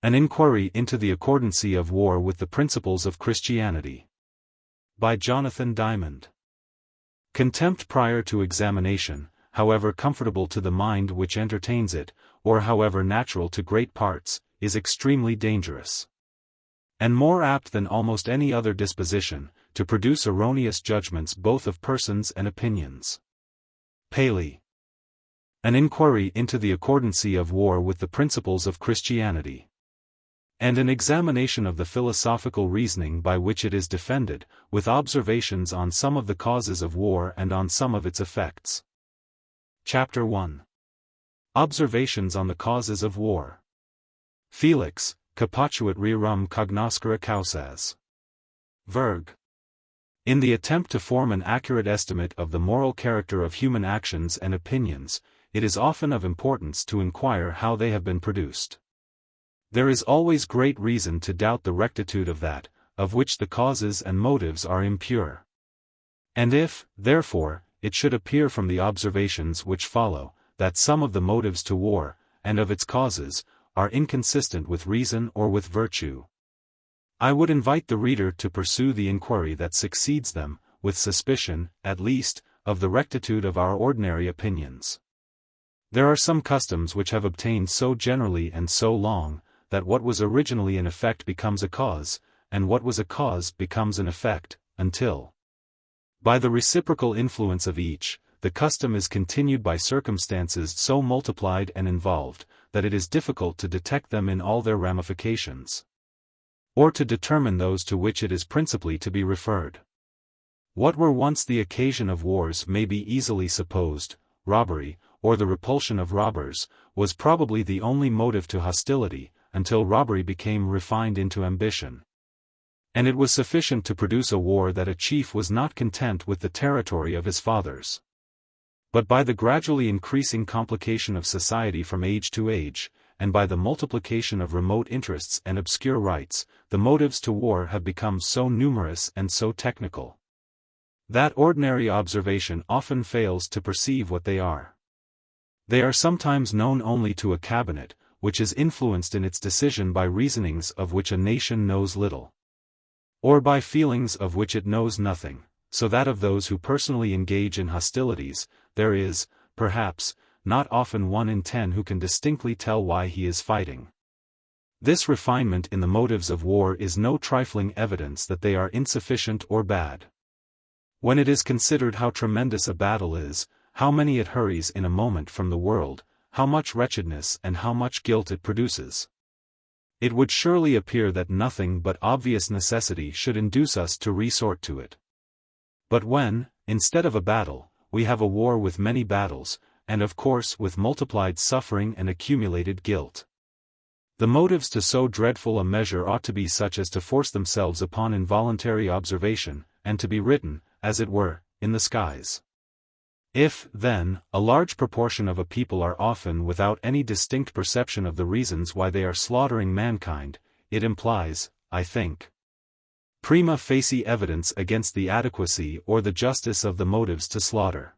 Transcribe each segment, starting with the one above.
An Inquiry into the Accordancy of War with the Principles of Christianity. By Jonathan Dymond. Contempt prior to examination, however comfortable to the mind which entertains it, or however natural to great parts, is extremely dangerous. And more apt than almost any other disposition, to produce erroneous judgments both of persons and opinions. Paley. An Inquiry into the Accordancy of War with the Principles of Christianity. And an examination of the philosophical reasoning by which it is defended, with observations on some of the causes of war and on some of its effects. Chapter 1. Observations on the Causes of War. Felix, capituit rerum cognoscere causas. Verg. In the attempt to form an accurate estimate of the moral character of human actions and opinions, it is often of importance to inquire how they have been produced. There is always great reason to doubt the rectitude of that, of which the causes and motives are impure. And if, therefore, it should appear from the observations which follow, that some of the motives to war, and of its causes, are inconsistent with reason or with virtue, I would invite the reader to pursue the inquiry that succeeds them, with suspicion, at least, of the rectitude of our ordinary opinions. There are some customs which have obtained so generally and so long, that what was originally an effect becomes a cause, and what was a cause becomes an effect, until, by the reciprocal influence of each, the custom is continued by circumstances so multiplied and involved, that it is difficult to detect them in all their ramifications, or to determine those to which it is principally to be referred. What were once the occasion of wars may be easily supposed. Robbery, or the repulsion of robbers, was probably the only motive to hostility, until robbery became refined into ambition. And it was sufficient to produce a war that a chief was not content with the territory of his fathers. But by the gradually increasing complication of society from age to age, and by the multiplication of remote interests and obscure rights, the motives to war have become so numerous and so technical, that ordinary observation often fails to perceive what they are. They are sometimes known only to a cabinet, which is influenced in its decision by reasonings of which a nation knows little, or by feelings of which it knows nothing, so that of those who personally engage in hostilities, there is, perhaps, not often 1 in 10 who can distinctly tell why he is fighting. This refinement in the motives of war is no trifling evidence that they are insufficient or bad. When it is considered how tremendous a battle is, how many it hurries in a moment from the world, how much wretchedness and how much guilt it produces, it would surely appear that nothing but obvious necessity should induce us to resort to it. But when, instead of a battle, we have a war with many battles, and of course with multiplied suffering and accumulated guilt, the motives to so dreadful a measure ought to be such as to force themselves upon involuntary observation, and to be written, as it were, in the skies. If, then, a large proportion of a people are often without any distinct perception of the reasons why they are slaughtering mankind, it implies, I think, prima facie evidence against the adequacy or the justice of the motives to slaughter.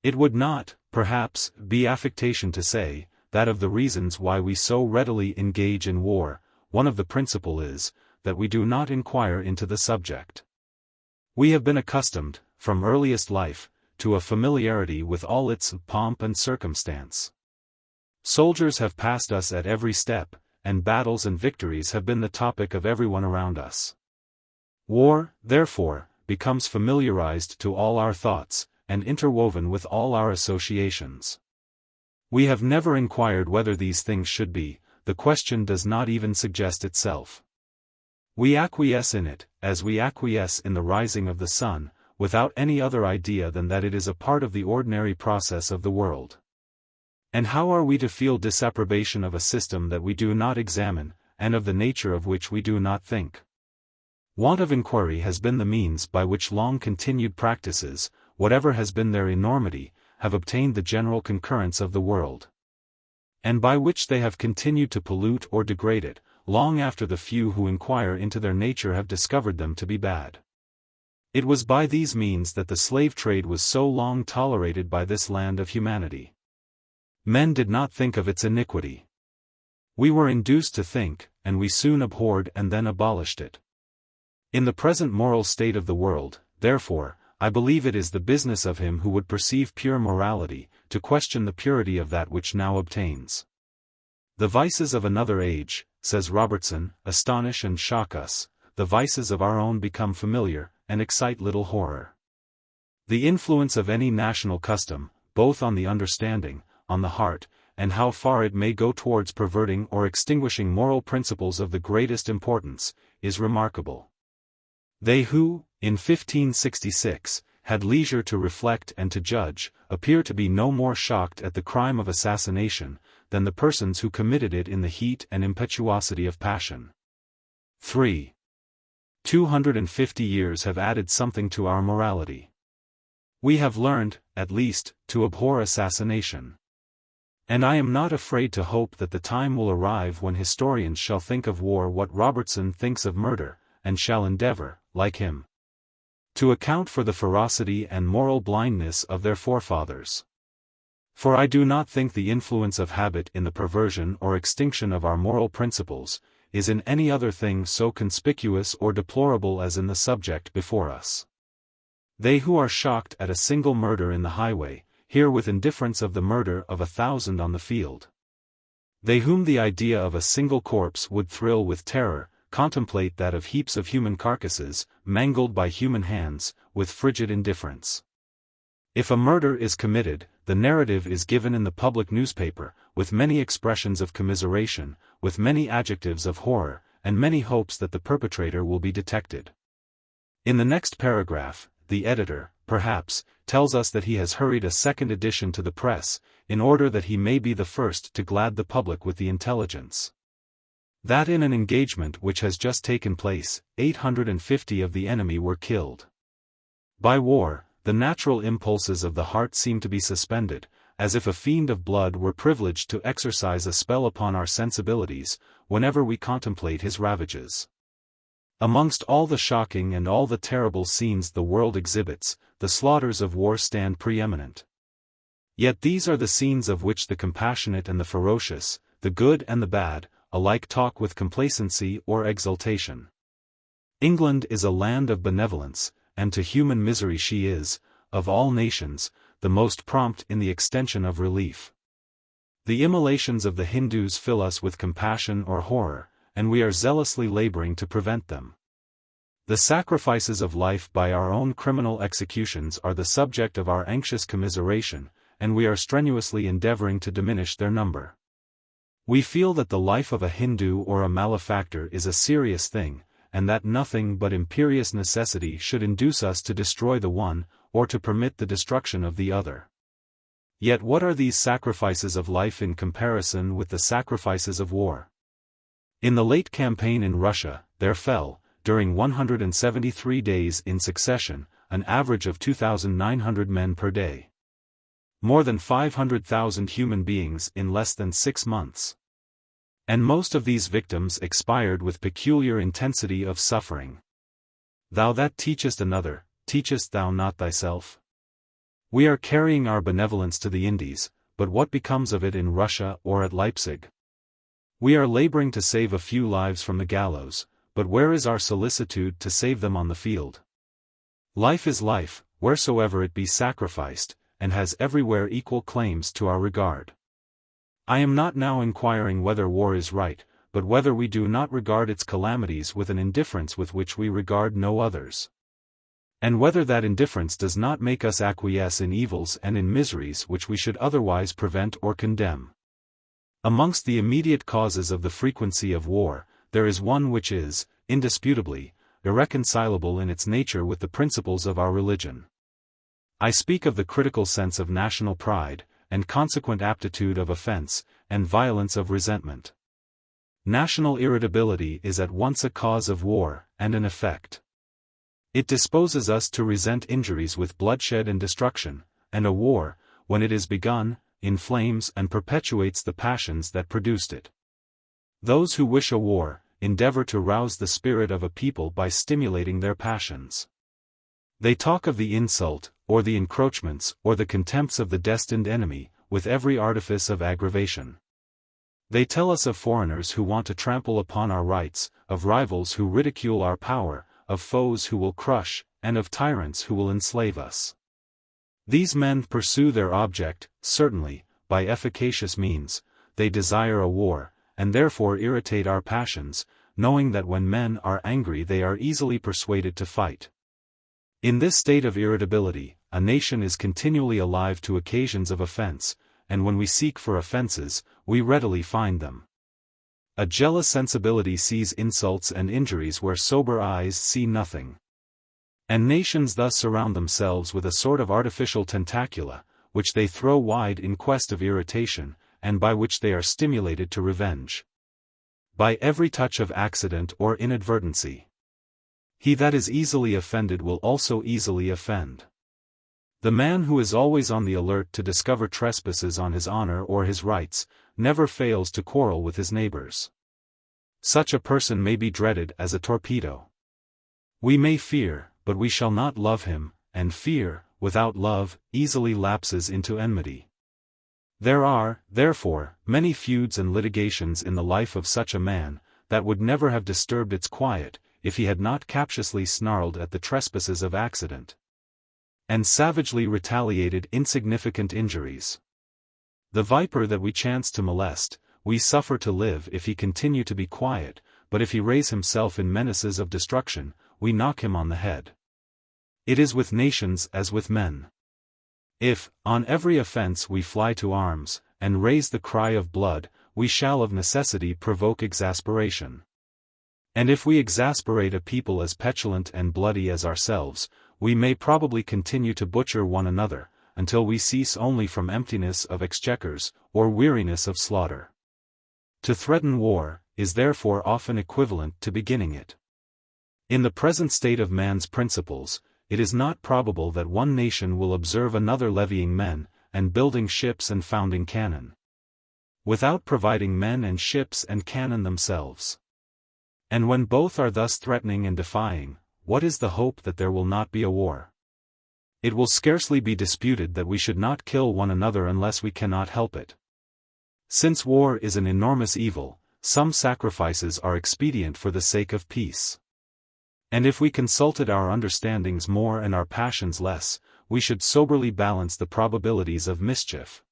It would not, perhaps, be affectation to say, that of the reasons why we so readily engage in war, one of the principal is, that we do not inquire into the subject. We have been accustomed, from earliest life, to a familiarity with all its pomp and circumstance. Soldiers have passed us at every step, and battles and victories have been the topic of everyone around us. War, therefore, becomes familiarized to all our thoughts, and interwoven with all our associations. We have never inquired whether these things should be, the question does not even suggest itself. We acquiesce in it, as we acquiesce in the rising of the sun, without any other idea than that it is a part of the ordinary process of the world. And how are we to feel disapprobation of a system that we do not examine, and of the nature of which we do not think? Want of inquiry has been the means by which long-continued practices, whatever has been their enormity, have obtained the general concurrence of the world, and by which they have continued to pollute or degrade it, long after the few who inquire into their nature have discovered them to be bad. It was by these means that the slave trade was so long tolerated by this land of humanity. Men did not think of its iniquity. We were induced to think, and we soon abhorred and then abolished it. In the present moral state of the world, therefore, I believe it is the business of him who would perceive pure morality, to question the purity of that which now obtains. The vices of another age, says Robertson, astonish and shock us, the vices of our own become familiar, and excite little horror. The influence of any national custom, both on the understanding, on the heart, and how far it may go towards perverting or extinguishing moral principles of the greatest importance, is remarkable. They who, in 1566, had leisure to reflect and to judge, appear to be no more shocked at the crime of assassination, than the persons who committed it in the heat and impetuosity of passion. 3. 250 years have added something to our morality. We have learned, at least, to abhor assassination. And I am not afraid to hope that the time will arrive when historians shall think of war what Robertson thinks of murder, and shall endeavor, like him, to account for the ferocity and moral blindness of their forefathers. For I do not think the influence of habit in the perversion or extinction of our moral principles, is in any other thing so conspicuous or deplorable as in the subject before us. They who are shocked at a single murder in the highway, hear with indifference of the murder of 1,000 on the field. They whom the idea of a single corpse would thrill with terror, contemplate that of heaps of human carcasses, mangled by human hands, with frigid indifference. If a murder is committed, the narrative is given in the public newspaper, with many expressions of commiseration, with many adjectives of horror, and many hopes that the perpetrator will be detected. In the next paragraph, the editor, perhaps, tells us that he has hurried a second edition to the press, in order that he may be the first to glad the public with the intelligence that in an engagement which has just taken place, 850 of the enemy were killed. By war, the natural impulses of the heart seem to be suspended, as if a fiend of blood were privileged to exercise a spell upon our sensibilities, whenever we contemplate his ravages. Amongst all the shocking and all the terrible scenes the world exhibits, the slaughters of war stand preeminent. Yet these are the scenes of which the compassionate and the ferocious, the good and the bad, alike talk with complacency or exultation. England is a land of benevolence, and to human misery she is, of all nations, the most prompt in the extension of relief. The immolations of the Hindus fill us with compassion or horror, and we are zealously laboring to prevent them. The sacrifices of life by our own criminal executions are the subject of our anxious commiseration, and we are strenuously endeavoring to diminish their number. We feel that the life of a Hindu or a malefactor is a serious thing, and that nothing but imperious necessity should induce us to destroy the one, or to permit the destruction of the other. Yet what are these sacrifices of life in comparison with the sacrifices of war? In the late campaign in Russia, there fell, during 173 days in succession, an average of 2,900 men per day. More than 500,000 human beings in less than 6 months. And most of these victims expired with peculiar intensity of suffering. Thou that teachest another, teachest thou not thyself? We are carrying our benevolence to the Indies, but what becomes of it in Russia or at Leipzig? We are laboring to save a few lives from the gallows, but where is our solicitude to save them on the field? Life is life, wheresoever it be sacrificed, and has everywhere equal claims to our regard. I am not now inquiring whether war is right, but whether we do not regard its calamities with an indifference with which we regard no others. And whether that indifference does not make us acquiesce in evils and in miseries which we should otherwise prevent or condemn. Amongst the immediate causes of the frequency of war, there is one which is, indisputably, irreconcilable in its nature with the principles of our religion. I speak of the critical sense of national pride, and consequent aptitude of offense, and violence of resentment. National irritability is at once a cause of war, and an effect. It disposes us to resent injuries with bloodshed and destruction, and a war, when it is begun, inflames and perpetuates the passions that produced it. Those who wish a war, endeavor to rouse the spirit of a people by stimulating their passions. They talk of the insult, or the encroachments, or the contempts of the destined enemy, with every artifice of aggravation. They tell us of foreigners who want to trample upon our rights, of rivals who ridicule our power, of foes who will crush, and of tyrants who will enslave us. These men pursue their object, certainly, by efficacious means. They desire a war, and therefore irritate our passions, knowing that when men are angry they are easily persuaded to fight. In this state of irritability, a nation is continually alive to occasions of offense, and when we seek for offenses, we readily find them. A jealous sensibility sees insults and injuries where sober eyes see nothing. And nations thus surround themselves with a sort of artificial tentacula, which they throw wide in quest of irritation, and by which they are stimulated to revenge. By every touch of accident or inadvertency. He that is easily offended will also easily offend. The man who is always on the alert to discover trespasses on his honor or his rights, never fails to quarrel with his neighbors. Such a person may be dreaded as a torpedo. We may fear, but we shall not love him, and fear, without love, easily lapses into enmity. There are, therefore, many feuds and litigations in the life of such a man, that would never have disturbed its quiet, if he had not captiously snarled at the trespasses of accident, and savagely retaliated insignificant injuries. The viper that we chance to molest, we suffer to live if he continue to be quiet, but if he raise himself in menaces of destruction, we knock him on the head. It is with nations as with men. If, on every offense we fly to arms, and raise the cry of blood, we shall of necessity provoke exasperation. And if we exasperate a people as petulant and bloody as ourselves, we may probably continue to butcher one another, until we cease only from emptiness of exchequers, or weariness of slaughter. To threaten war, is therefore often equivalent to beginning it. In the present state of man's principles, it is not probable that one nation will observe another levying men, and building ships and founding cannon, without providing men and ships and cannon themselves. And when both are thus threatening and defying, what is the hope that there will not be a war? It will scarcely be disputed that we should not kill one another unless we cannot help it. Since war is an enormous evil, some sacrifices are expedient for the sake of peace. And if we consulted our understandings more and our passions less, we should soberly balance the probabilities of mischief,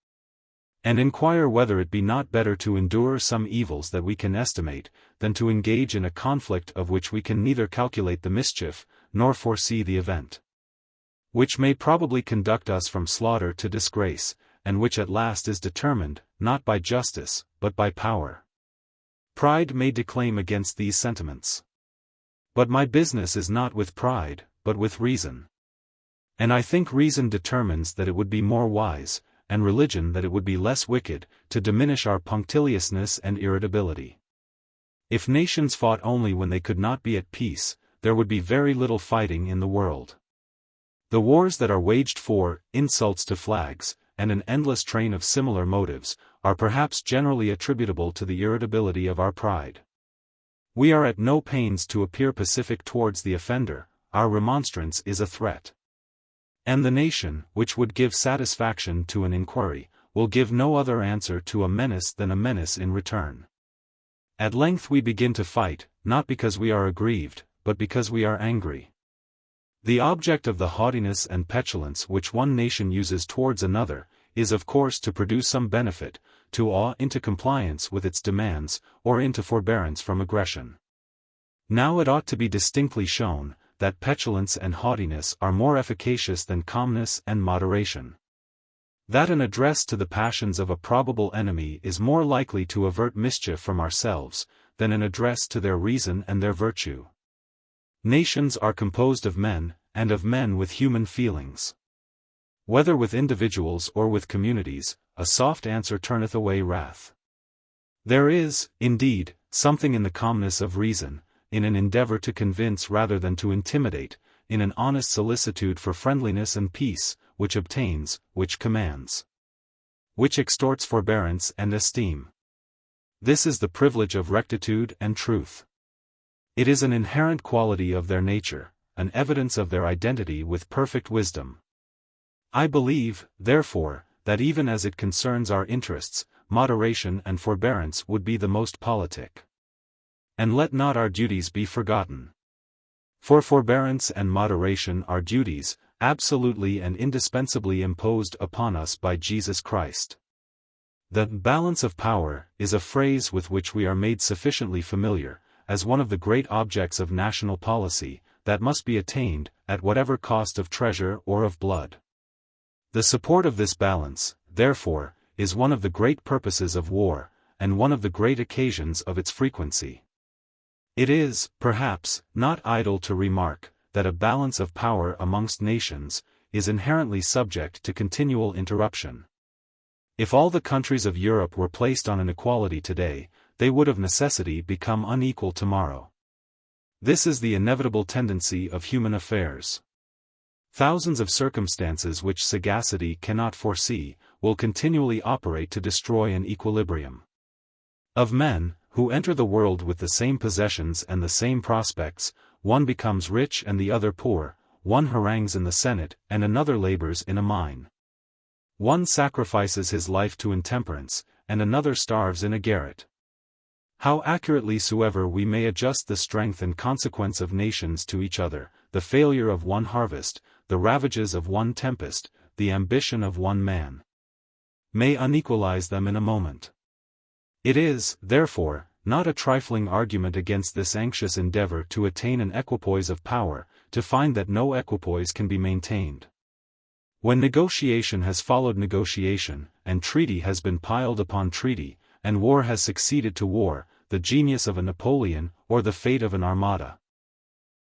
and inquire whether it be not better to endure some evils that we can estimate, than to engage in a conflict of which we can neither calculate the mischief, nor foresee the event, which may probably conduct us from slaughter to disgrace, and which at last is determined, not by justice, but by power. Pride may declaim against these sentiments. But my business is not with pride, but with reason. And I think reason determines that it would be more wise, and religion that it would be less wicked, to diminish our punctiliousness and irritability. If nations fought only when they could not be at peace, there would be very little fighting in the world. The wars that are waged for insults to flags, and an endless train of similar motives, are perhaps generally attributable to the irritability of our pride. We are at no pains to appear pacific towards the offender, our remonstrance is a threat. And the nation, which would give satisfaction to an inquiry, will give no other answer to a menace than a menace in return. At length we begin to fight, not because we are aggrieved, but because we are angry. The object of the haughtiness and petulance which one nation uses towards another, is of course to produce some benefit, to awe into compliance with its demands, or into forbearance from aggression. Now it ought to be distinctly shown, that petulance and haughtiness are more efficacious than calmness and moderation. That an address to the passions of a probable enemy is more likely to avert mischief from ourselves, than an address to their reason and their virtue. Nations are composed of men, and of men with human feelings. Whether with individuals or with communities, a soft answer turneth away wrath. There is, indeed, something in the calmness of reason, in an endeavor to convince rather than to intimidate, in an honest solicitude for friendliness and peace, which obtains, which commands, which extorts forbearance and esteem. This is the privilege of rectitude and truth. It is an inherent quality of their nature, an evidence of their identity with perfect wisdom. I believe, therefore, that even as it concerns our interests, moderation and forbearance would be the most politic. And let not our duties be forgotten. For forbearance and moderation are duties, absolutely and indispensably imposed upon us by Jesus Christ. The balance of power is a phrase with which we are made sufficiently familiar, as one of the great objects of national policy, that must be attained, at whatever cost of treasure or of blood. The support of this balance, therefore, is one of the great purposes of war, and one of the great occasions of its frequency. It is, perhaps, not idle to remark, that a balance of power amongst nations is inherently subject to continual interruption. If all the countries of Europe were placed on an equality today, they would of necessity become unequal tomorrow. This is the inevitable tendency of human affairs. Thousands of circumstances which sagacity cannot foresee, will continually operate to destroy an equilibrium. Of men, who enter the world with the same possessions and the same prospects, one becomes rich and the other poor, one harangues in the Senate and another labors in a mine. One sacrifices his life to intemperance, and another starves in a garret. How accurately soever we may adjust the strength and consequence of nations to each other, the failure of one harvest, the ravages of one tempest, the ambition of one man, may unequalize them in a moment. It is, therefore, not a trifling argument against this anxious endeavor to attain an equipoise of power, to find that no equipoise can be maintained. When negotiation has followed negotiation, and treaty has been piled upon treaty, and war has succeeded to war, the genius of a Napoleon, or the fate of an armada,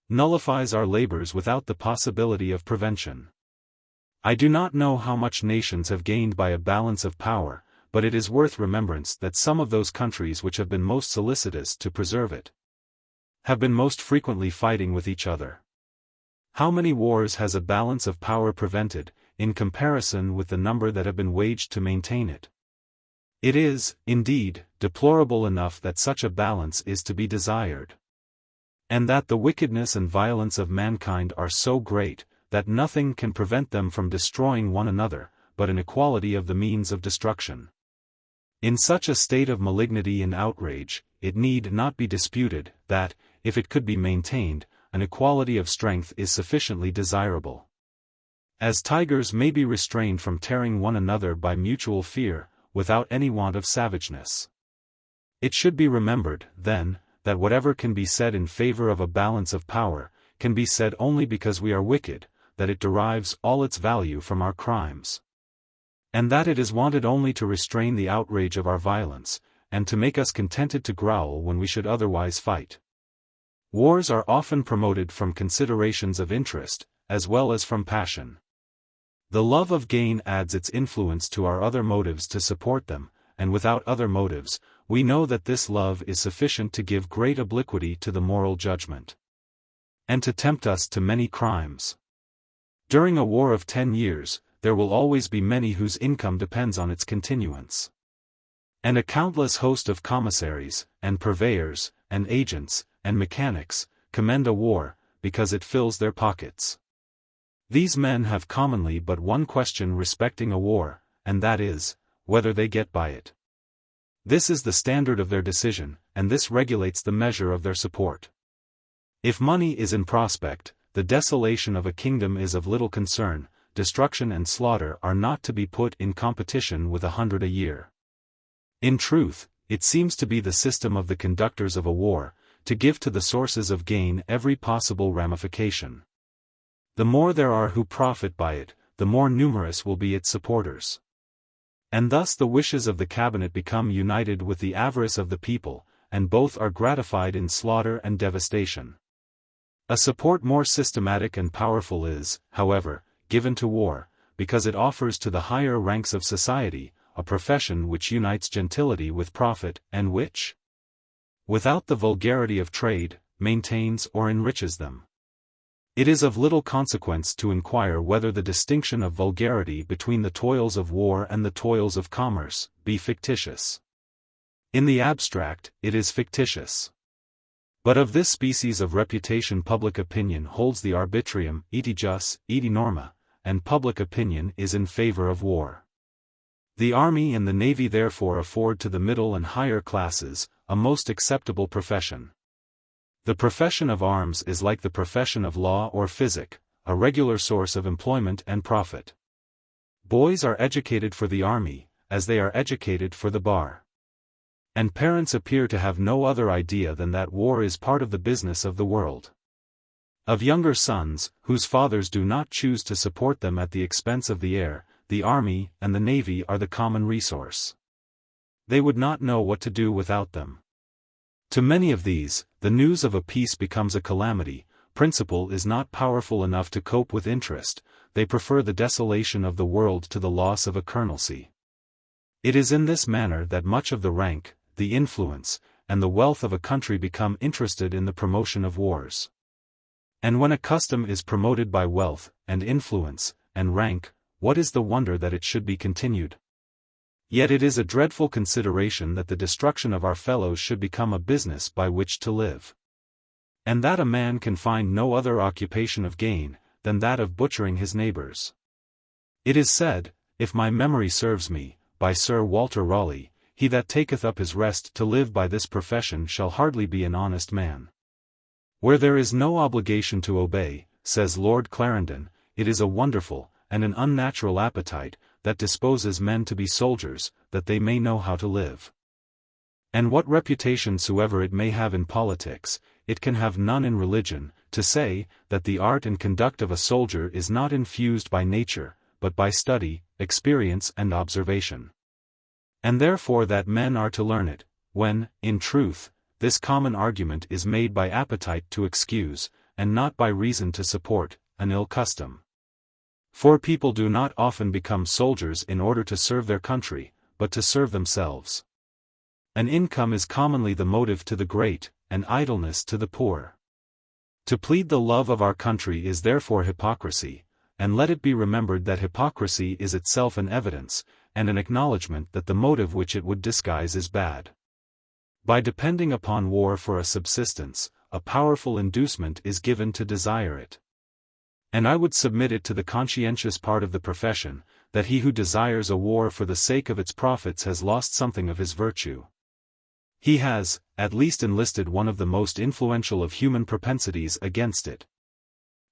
nullifies our labors without the possibility of prevention. I do not know how much nations have gained by a balance of power, but it is worth remembrance that some of those countries which have been most solicitous to preserve it have been most frequently fighting with each other. How many wars has a balance of power prevented, in comparison with the number that have been waged to maintain it? It is, indeed, deplorable enough that such a balance is to be desired, and that the wickedness and violence of mankind are so great, that nothing can prevent them from destroying one another, but an equality of the means of destruction. In such a state of malignity and outrage, it need not be disputed, that, if it could be maintained, an equality of strength is sufficiently desirable. As tigers may be restrained from tearing one another by mutual fear, without any want of savageness. It should be remembered, then, that whatever can be said in favor of a balance of power, can be said only because we are wicked, that it derives all its value from our crimes, and that it is wanted only to restrain the outrage of our violence, and to make us contented to growl when we should otherwise fight. Wars are often promoted from considerations of interest, as well as from passion. The love of gain adds its influence to our other motives to support them, and without other motives, we know that this love is sufficient to give great obliquity to the moral judgment, and to tempt us to many crimes. During a war of 10 years, there will always be many whose income depends on its continuance. And a countless host of commissaries, and purveyors, and agents, and mechanics, commend a war, because it fills their pockets. These men have commonly but one question respecting a war, and that is, whether they get by it. This is the standard of their decision, and this regulates the measure of their support. If money is in prospect, the desolation of a kingdom is of little concern, destruction and slaughter are not to be put in competition with 100 a year. In truth, it seems to be the system of the conductors of a war, to give to the sources of gain every possible ramification. The more there are who profit by it, the more numerous will be its supporters. And thus the wishes of the cabinet become united with the avarice of the people, and both are gratified in slaughter and devastation. A support more systematic and powerful is, however, given to war, because it offers to the higher ranks of society, a profession which unites gentility with profit, and which, without the vulgarity of trade, maintains or enriches them. It is of little consequence to inquire whether the distinction of vulgarity between the toils of war and the toils of commerce be fictitious. In the abstract, it is fictitious. But of this species of reputation public opinion holds the arbitrium, iti jus, iti norma, and public opinion is in favor of war. The army and the navy therefore afford to the middle and higher classes a most acceptable profession. The profession of arms is like the profession of law or physic, a regular source of employment and profit. Boys are educated for the army, as they are educated for the bar. And parents appear to have no other idea than that war is part of the business of the world. Of younger sons, whose fathers do not choose to support them at the expense of the air, the army and the navy are the common resource. They would not know what to do without them. To many of these, the news of a peace becomes a calamity. Principle is not powerful enough to cope with interest. They prefer the desolation of the world to the loss of a colonelcy. It is in this manner that much of the rank, the influence, and the wealth of a country become interested in the promotion of wars. And when a custom is promoted by wealth, and influence, and rank, what is the wonder that it should be continued? Yet it is a dreadful consideration that the destruction of our fellows should become a business by which to live. And that a man can find no other occupation of gain, than that of butchering his neighbors. It is said, if my memory serves me, by Sir Walter Raleigh, he that taketh up his rest to live by this profession shall hardly be an honest man. Where there is no obligation to obey, says Lord Clarendon, it is a wonderful, and an unnatural appetite, that disposes men to be soldiers, that they may know how to live. And what reputation soever it may have in politics, it can have none in religion, to say, that the art and conduct of a soldier is not infused by nature, but by study, experience and observation. And therefore that men are to learn it, when, in truth, this common argument is made by appetite to excuse, and not by reason to support, an ill custom. For people do not often become soldiers in order to serve their country, but to serve themselves. An income is commonly the motive to the great, and idleness to the poor. To plead the love of our country is therefore hypocrisy, and let it be remembered that hypocrisy is itself an evidence, and an acknowledgment that the motive which it would disguise is bad. By depending upon war for a subsistence, a powerful inducement is given to desire it. And I would submit it to the conscientious part of the profession, that he who desires a war for the sake of its profits has lost something of his virtue. He has, at least enlisted one of the most influential of human propensities against it.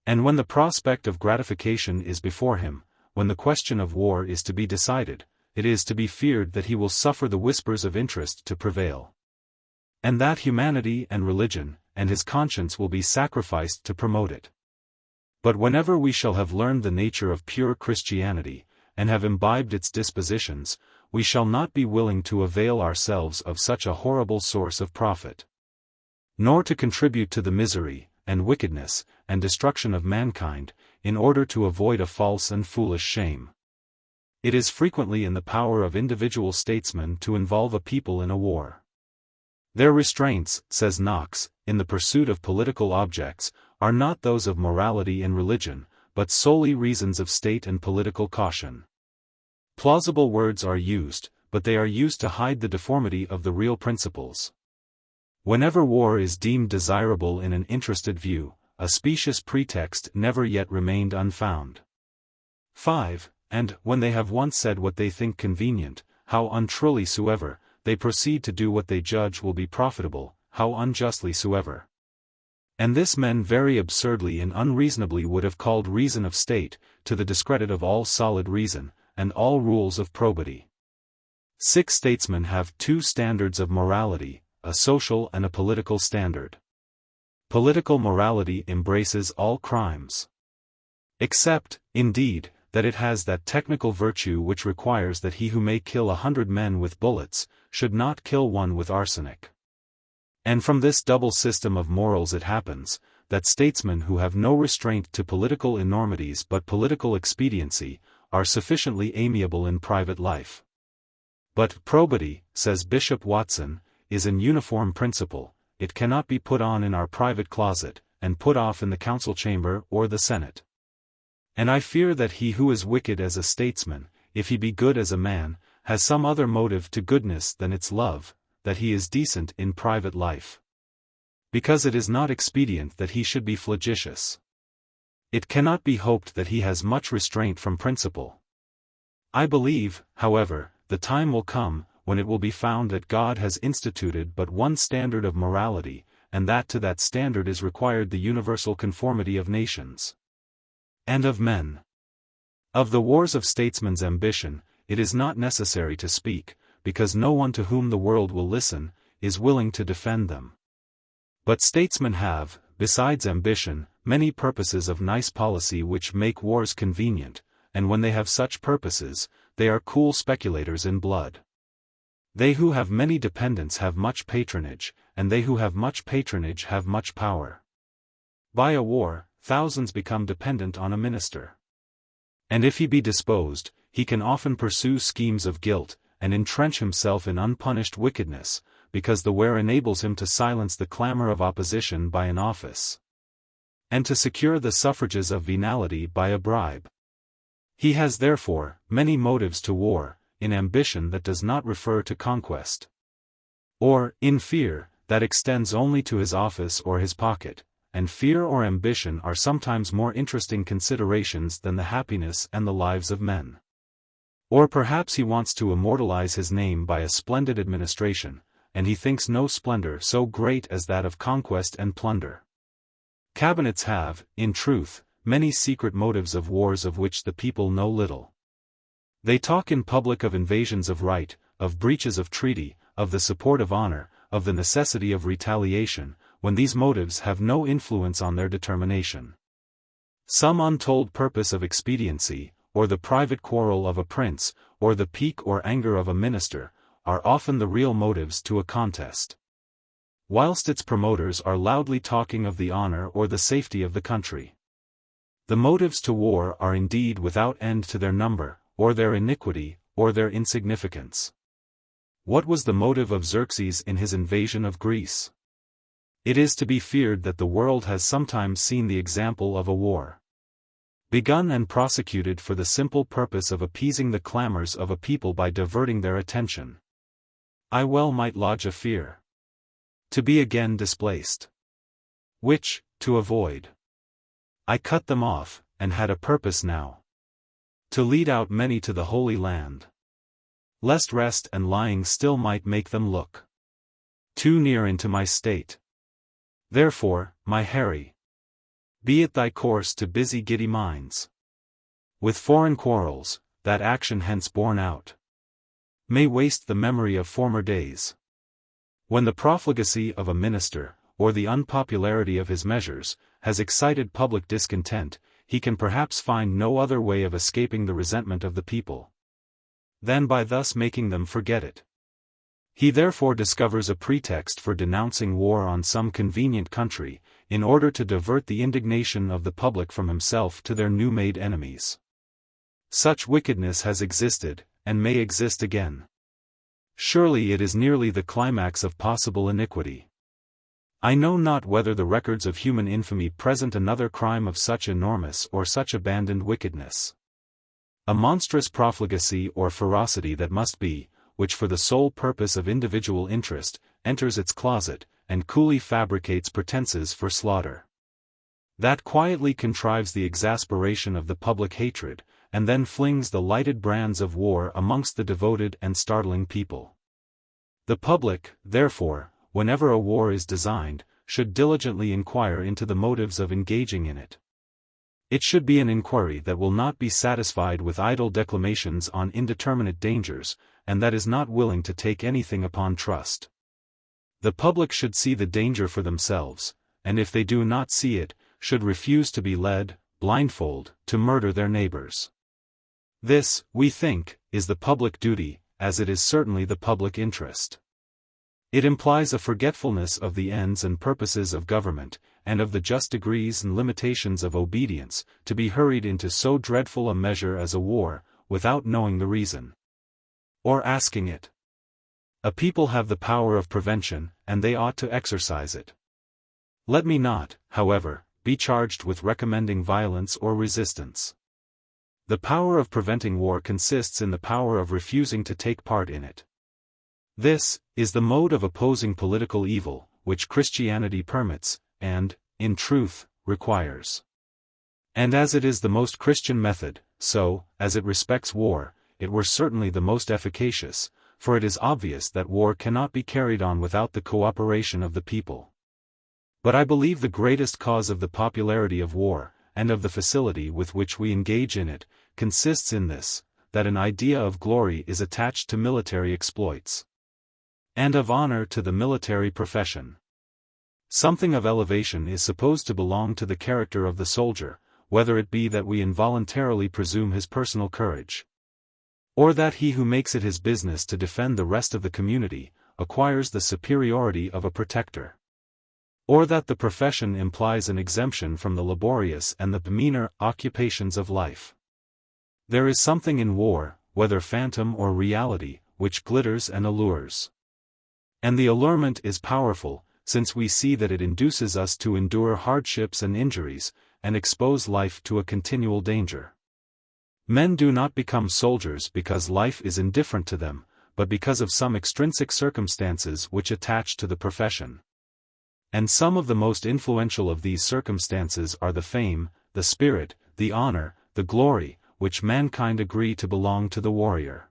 And when the prospect of gratification is before him, when the question of war is to be decided, it is to be feared that he will suffer the whispers of interest to prevail. And that humanity and religion, and his conscience will be sacrificed to promote it. But whenever we shall have learned the nature of pure Christianity, and have imbibed its dispositions, we shall not be willing to avail ourselves of such a horrible source of profit, nor to contribute to the misery, and wickedness, and destruction of mankind, in order to avoid a false and foolish shame. It is frequently in the power of individual statesmen to involve a people in a war. Their restraints, says Knox, in the pursuit of political objects, are not those of morality and religion, but solely reasons of state and political caution. Plausible words are used, but they are used to hide the deformity of the real principles. Whenever war is deemed desirable in an interested view, a specious pretext never yet remained unfound. 5. And, when they have once said what they think convenient, how untruly soever, they proceed to do what they judge will be profitable, how unjustly soever. And this men very absurdly and unreasonably would have called reason of state, to the discredit of all solid reason, and all rules of probity. 6 statesmen have 2 standards of morality, a social and a political standard. Political morality embraces all crimes. Except, indeed, that it has that technical virtue which requires that he who may kill 100 men with bullets, should not kill one with arsenic. And from this double system of morals it happens, that statesmen who have no restraint to political enormities but political expediency, are sufficiently amiable in private life. But probity, says Bishop Watson, is an uniform principle, it cannot be put on in our private closet, and put off in the council chamber or the Senate. And I fear that he who is wicked as a statesman, if he be good as a man, has some other motive to goodness than its love, that he is decent in private life. Because it is not expedient that he should be flagitious. It cannot be hoped that he has much restraint from principle. I believe, however, the time will come, when it will be found that God has instituted but one standard of morality, and that to that standard is required the universal conformity of nations and of men. Of the wars of statesmen's ambition, it is not necessary to speak, because no one to whom the world will listen, is willing to defend them. But statesmen have, besides ambition, many purposes of nice policy which make wars convenient, and when they have such purposes, they are cool speculators in blood. They who have many dependents have much patronage, and they who have much patronage have much power. By a war, thousands become dependent on a minister. And if he be disposed, he can often pursue schemes of guilt, and entrench himself in unpunished wickedness, because the war enables him to silence the clamor of opposition by an office, and to secure the suffrages of venality by a bribe. He has therefore many motives to war, in ambition that does not refer to conquest, or, in fear, that extends only to his office or his pocket, and fear or ambition are sometimes more interesting considerations than the happiness and the lives of men. Or perhaps he wants to immortalize his name by a splendid administration, and he thinks no splendor so great as that of conquest and plunder. Cabinets have, in truth, many secret motives of wars of which the people know little. They talk in public of invasions of right, of breaches of treaty, of the support of honor, of the necessity of retaliation, when these motives have no influence on their determination. Some untold purpose of expediency, or the private quarrel of a prince, or the pique or anger of a minister, are often the real motives to a contest, whilst its promoters are loudly talking of the honor or the safety of the country. The motives to war are indeed without end to their number, or their iniquity, or their insignificance. What was the motive of Xerxes in his invasion of Greece? It is to be feared that the world has sometimes seen the example of a war begun and prosecuted for the simple purpose of appeasing the clamors of a people by diverting their attention. I well might lodge a fear to be again displaced, which, to avoid, I cut them off, and had a purpose now to lead out many to the Holy Land, lest rest and lying still might make them look too near into my state. Therefore, my Harry, be it thy course to busy giddy minds with foreign quarrels, that action hence borne out may waste the memory of former days, when the profligacy of a minister, or the unpopularity of his measures, has excited public discontent. He can perhaps find no other way of escaping the resentment of the people than by thus making them forget it. He therefore discovers a pretext for denouncing war on some convenient country, in order to divert the indignation of the public from himself to their new-made enemies. Such wickedness has existed, and may exist again. Surely it is nearly the climax of possible iniquity. I know not whether the records of human infamy present another crime of such enormous or such abandoned wickedness. A monstrous profligacy or ferocity that must be, which for the sole purpose of individual interest, enters its closet, and coolly fabricates pretenses for slaughter. That quietly contrives the exasperation of the public hatred, and then flings the lighted brands of war amongst the devoted and startling people. The public, therefore, whenever a war is designed, should diligently inquire into the motives of engaging in it. It should be an inquiry that will not be satisfied with idle declamations on indeterminate dangers, and that is not willing to take anything upon trust. The public should see the danger for themselves, and if they do not see it, should refuse to be led, blindfold, to murder their neighbors. This, we think, is the public duty, as it is certainly the public interest. It implies a forgetfulness of the ends and purposes of government, and of the just degrees and limitations of obedience, to be hurried into so dreadful a measure as a war, without knowing the reason, or asking it. A people have the power of prevention, and they ought to exercise it. Let me not, however, be charged with recommending violence or resistance. The power of preventing war consists in the power of refusing to take part in it. This is the mode of opposing political evil, which Christianity permits, and, in truth, requires. And as it is the most Christian method, so, as it respects war, it were certainly the most efficacious, for it is obvious that war cannot be carried on without the cooperation of the people. But I believe the greatest cause of the popularity of war, and of the facility with which we engage in it, consists in this, that an idea of glory is attached to military exploits, and of honor to the military profession. Something of elevation is supposed to belong to the character of the soldier, whether it be that we involuntarily presume his personal courage, or that he who makes it his business to defend the rest of the community, acquires the superiority of a protector, or that the profession implies an exemption from the laborious and the meaner occupations of life. There is something in war, whether phantom or reality, which glitters and allures. And the allurement is powerful, since we see that it induces us to endure hardships and injuries, and expose life to a continual danger. Men do not become soldiers because life is indifferent to them, but because of some extrinsic circumstances which attach to the profession. And some of the most influential of these circumstances are the fame, the spirit, the honor, the glory, which mankind agree to belong to the warrior.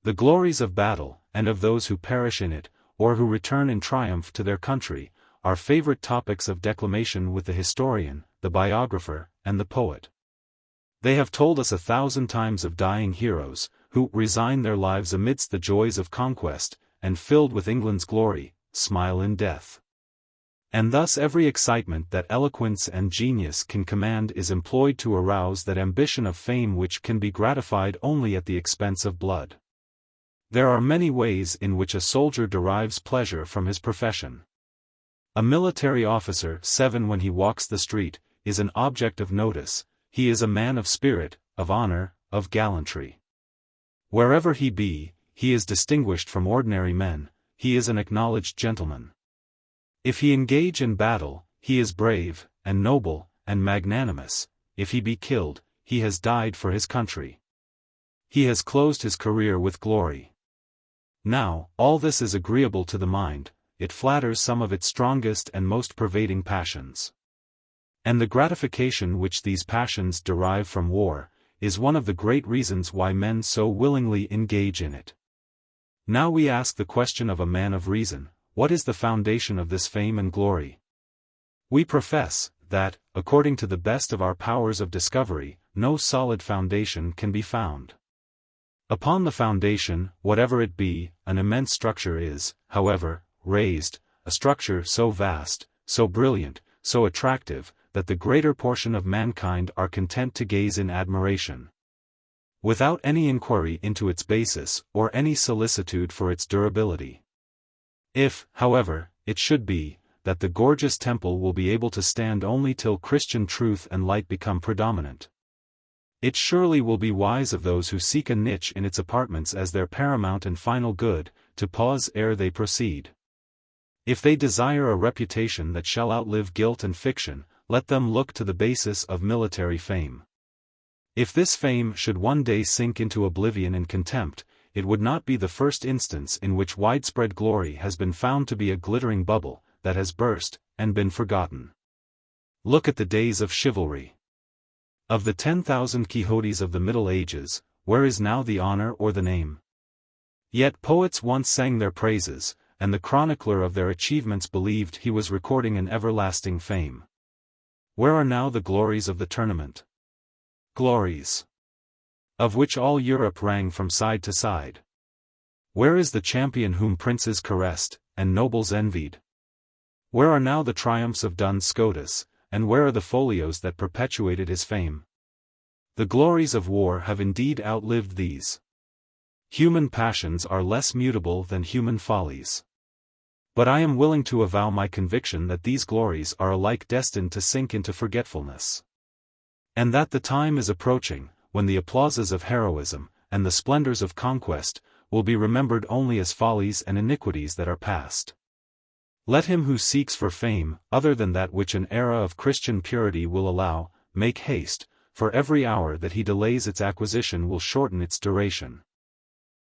The glories of battle, and of those who perish in it, or who return in triumph to their country, are favorite topics of declamation with the historian, the biographer, and the poet. They have told us 1,000 times of dying heroes, who resign their lives amidst the joys of conquest, and filled with England's glory, smile in death. And thus every excitement that eloquence and genius can command is employed to arouse that ambition of fame which can be gratified only at the expense of blood. There are many ways in which a soldier derives pleasure from his profession. A military officer, when he walks the street, is an object of notice. He is a man of spirit, of honor, of gallantry. Wherever he be, he is distinguished from ordinary men, he is an acknowledged gentleman. If he engage in battle, he is brave, and noble, and magnanimous. If he be killed, he has died for his country. He has closed his career with glory. Now, all this is agreeable to the mind, it flatters some of its strongest and most pervading passions. And the gratification which these passions derive from war, is one of the great reasons why men so willingly engage in it. Now we ask the question of a man of reason, what is the foundation of this fame and glory? We profess, that, according to the best of our powers of discovery, no solid foundation can be found. Upon the foundation, whatever it be, an immense structure is, however, raised, a structure so vast, so brilliant, so attractive, that the greater portion of mankind are content to gaze in admiration, without any inquiry into its basis, or any solicitude for its durability. If, however, it should be, that the gorgeous temple will be able to stand only till Christian truth and light become predominant, it surely will be wise of those who seek a niche in its apartments as their paramount and final good, to pause ere they proceed. If they desire a reputation that shall outlive guilt and fiction, let them look to the basis of military fame. If this fame should one day sink into oblivion and contempt, it would not be the first instance in which widespread glory has been found to be a glittering bubble, that has burst, and been forgotten. Look at the days of chivalry. Of the 10,000 Quixotes of the Middle Ages, where is now the honor or the name? Yet poets once sang their praises, and the chronicler of their achievements believed he was recording an everlasting fame. Where are now the glories of the tournament? Glories of which all Europe rang from side to side. Where is the champion whom princes caressed, and nobles envied? Where are now the triumphs of Duns Scotus, and where are the folios that perpetuated his fame? The glories of war have indeed outlived these. Human passions are less mutable than human follies. But I am willing to avow my conviction that these glories are alike destined to sink into forgetfulness, and that the time is approaching, when the applauses of heroism, and the splendors of conquest, will be remembered only as follies and iniquities that are past. Let him who seeks for fame, other than that which an era of Christian purity will allow, make haste, for every hour that he delays its acquisition will shorten its duration.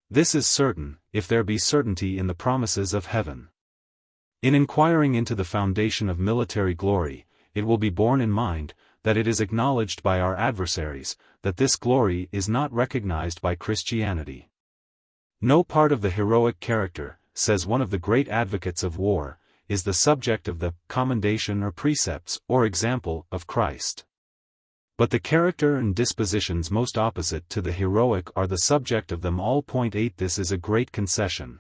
This is certain, if there be certainty in the promises of heaven. In inquiring into the foundation of military glory, it will be borne in mind, that it is acknowledged by our adversaries, that this glory is not recognized by Christianity. No part of the heroic character, says one of the great advocates of war, is the subject of the commendation or precepts or example of Christ. But the character and dispositions most opposite to the heroic are the subject of them all. 8 This is a great concession.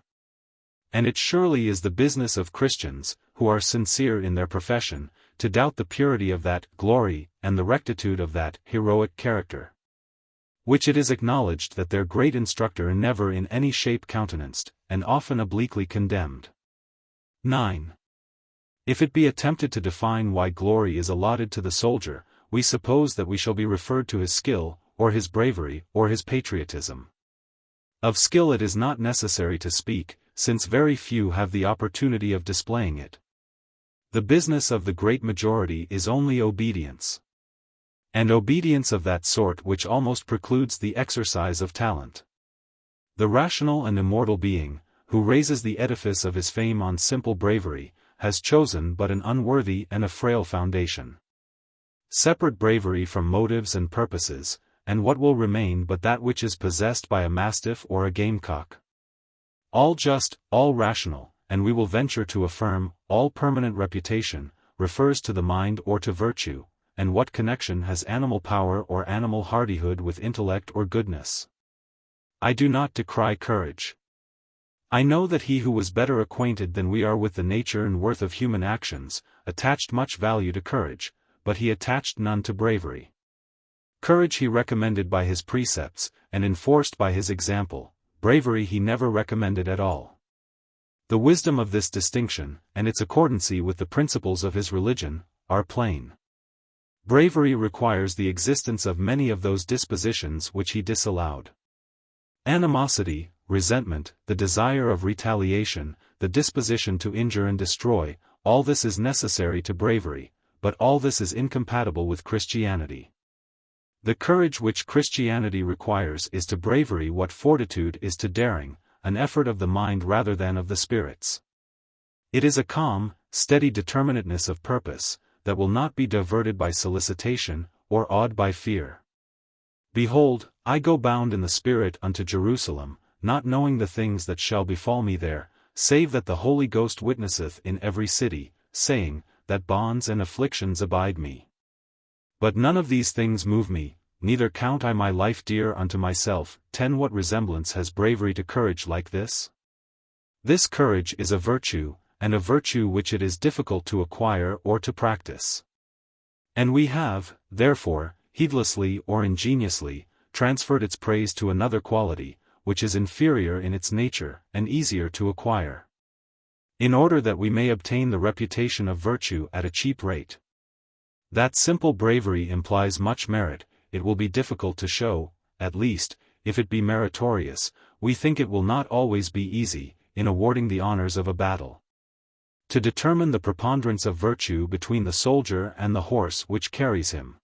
And it surely is the business of Christians, who are sincere in their profession, to doubt the purity of that glory and the rectitude of that heroic character, which it is acknowledged that their great instructor never in any shape countenanced, and often obliquely condemned. 9. If it be attempted to define why glory is allotted to the soldier, we suppose that we shall be referred to his skill, or his bravery, or his patriotism. Of skill it is not necessary to speak, since very few have the opportunity of displaying it. The business of the great majority is only obedience. And obedience of that sort which almost precludes the exercise of talent. The rational and immortal being, who raises the edifice of his fame on simple bravery, has chosen but an unworthy and a frail foundation. Separate bravery from motives and purposes, and what will remain but that which is possessed by a mastiff or a gamecock? All just, all rational, and we will venture to affirm, all permanent reputation, refers to the mind or to virtue, and what connection has animal power or animal hardihood with intellect or goodness? I do not decry courage. I know that he who was better acquainted than we are with the nature and worth of human actions, attached much value to courage, but he attached none to bravery. Courage he recommended by his precepts, and enforced by his example; bravery he never recommended at all. The wisdom of this distinction, and its accordancy with the principles of his religion, are plain. Bravery requires the existence of many of those dispositions which he disallowed. Animosity, resentment, the desire of retaliation, the disposition to injure and destroy, all this is necessary to bravery, but all this is incompatible with Christianity. The courage which Christianity requires is to bravery what fortitude is to daring, an effort of the mind rather than of the spirits. It is a calm, steady determinateness of purpose, that will not be diverted by solicitation, or awed by fear. Behold, I go bound in the Spirit unto Jerusalem, not knowing the things that shall befall me there, save that the Holy Ghost witnesseth in every city, saying, that bonds and afflictions abide me. But none of these things move me, neither count I my life dear unto myself. 10 What resemblance has bravery to courage like this? This courage is a virtue, and a virtue which it is difficult to acquire or to practice. And we have, therefore, heedlessly or ingeniously, transferred its praise to another quality, which is inferior in its nature, and easier to acquire. In order that we may obtain the reputation of virtue at a cheap rate. That simple bravery implies much merit, it will be difficult to show; at least, if it be meritorious, we think it will not always be easy, in awarding the honors of a battle. To determine the preponderance of virtue between the soldier and the horse which carries him.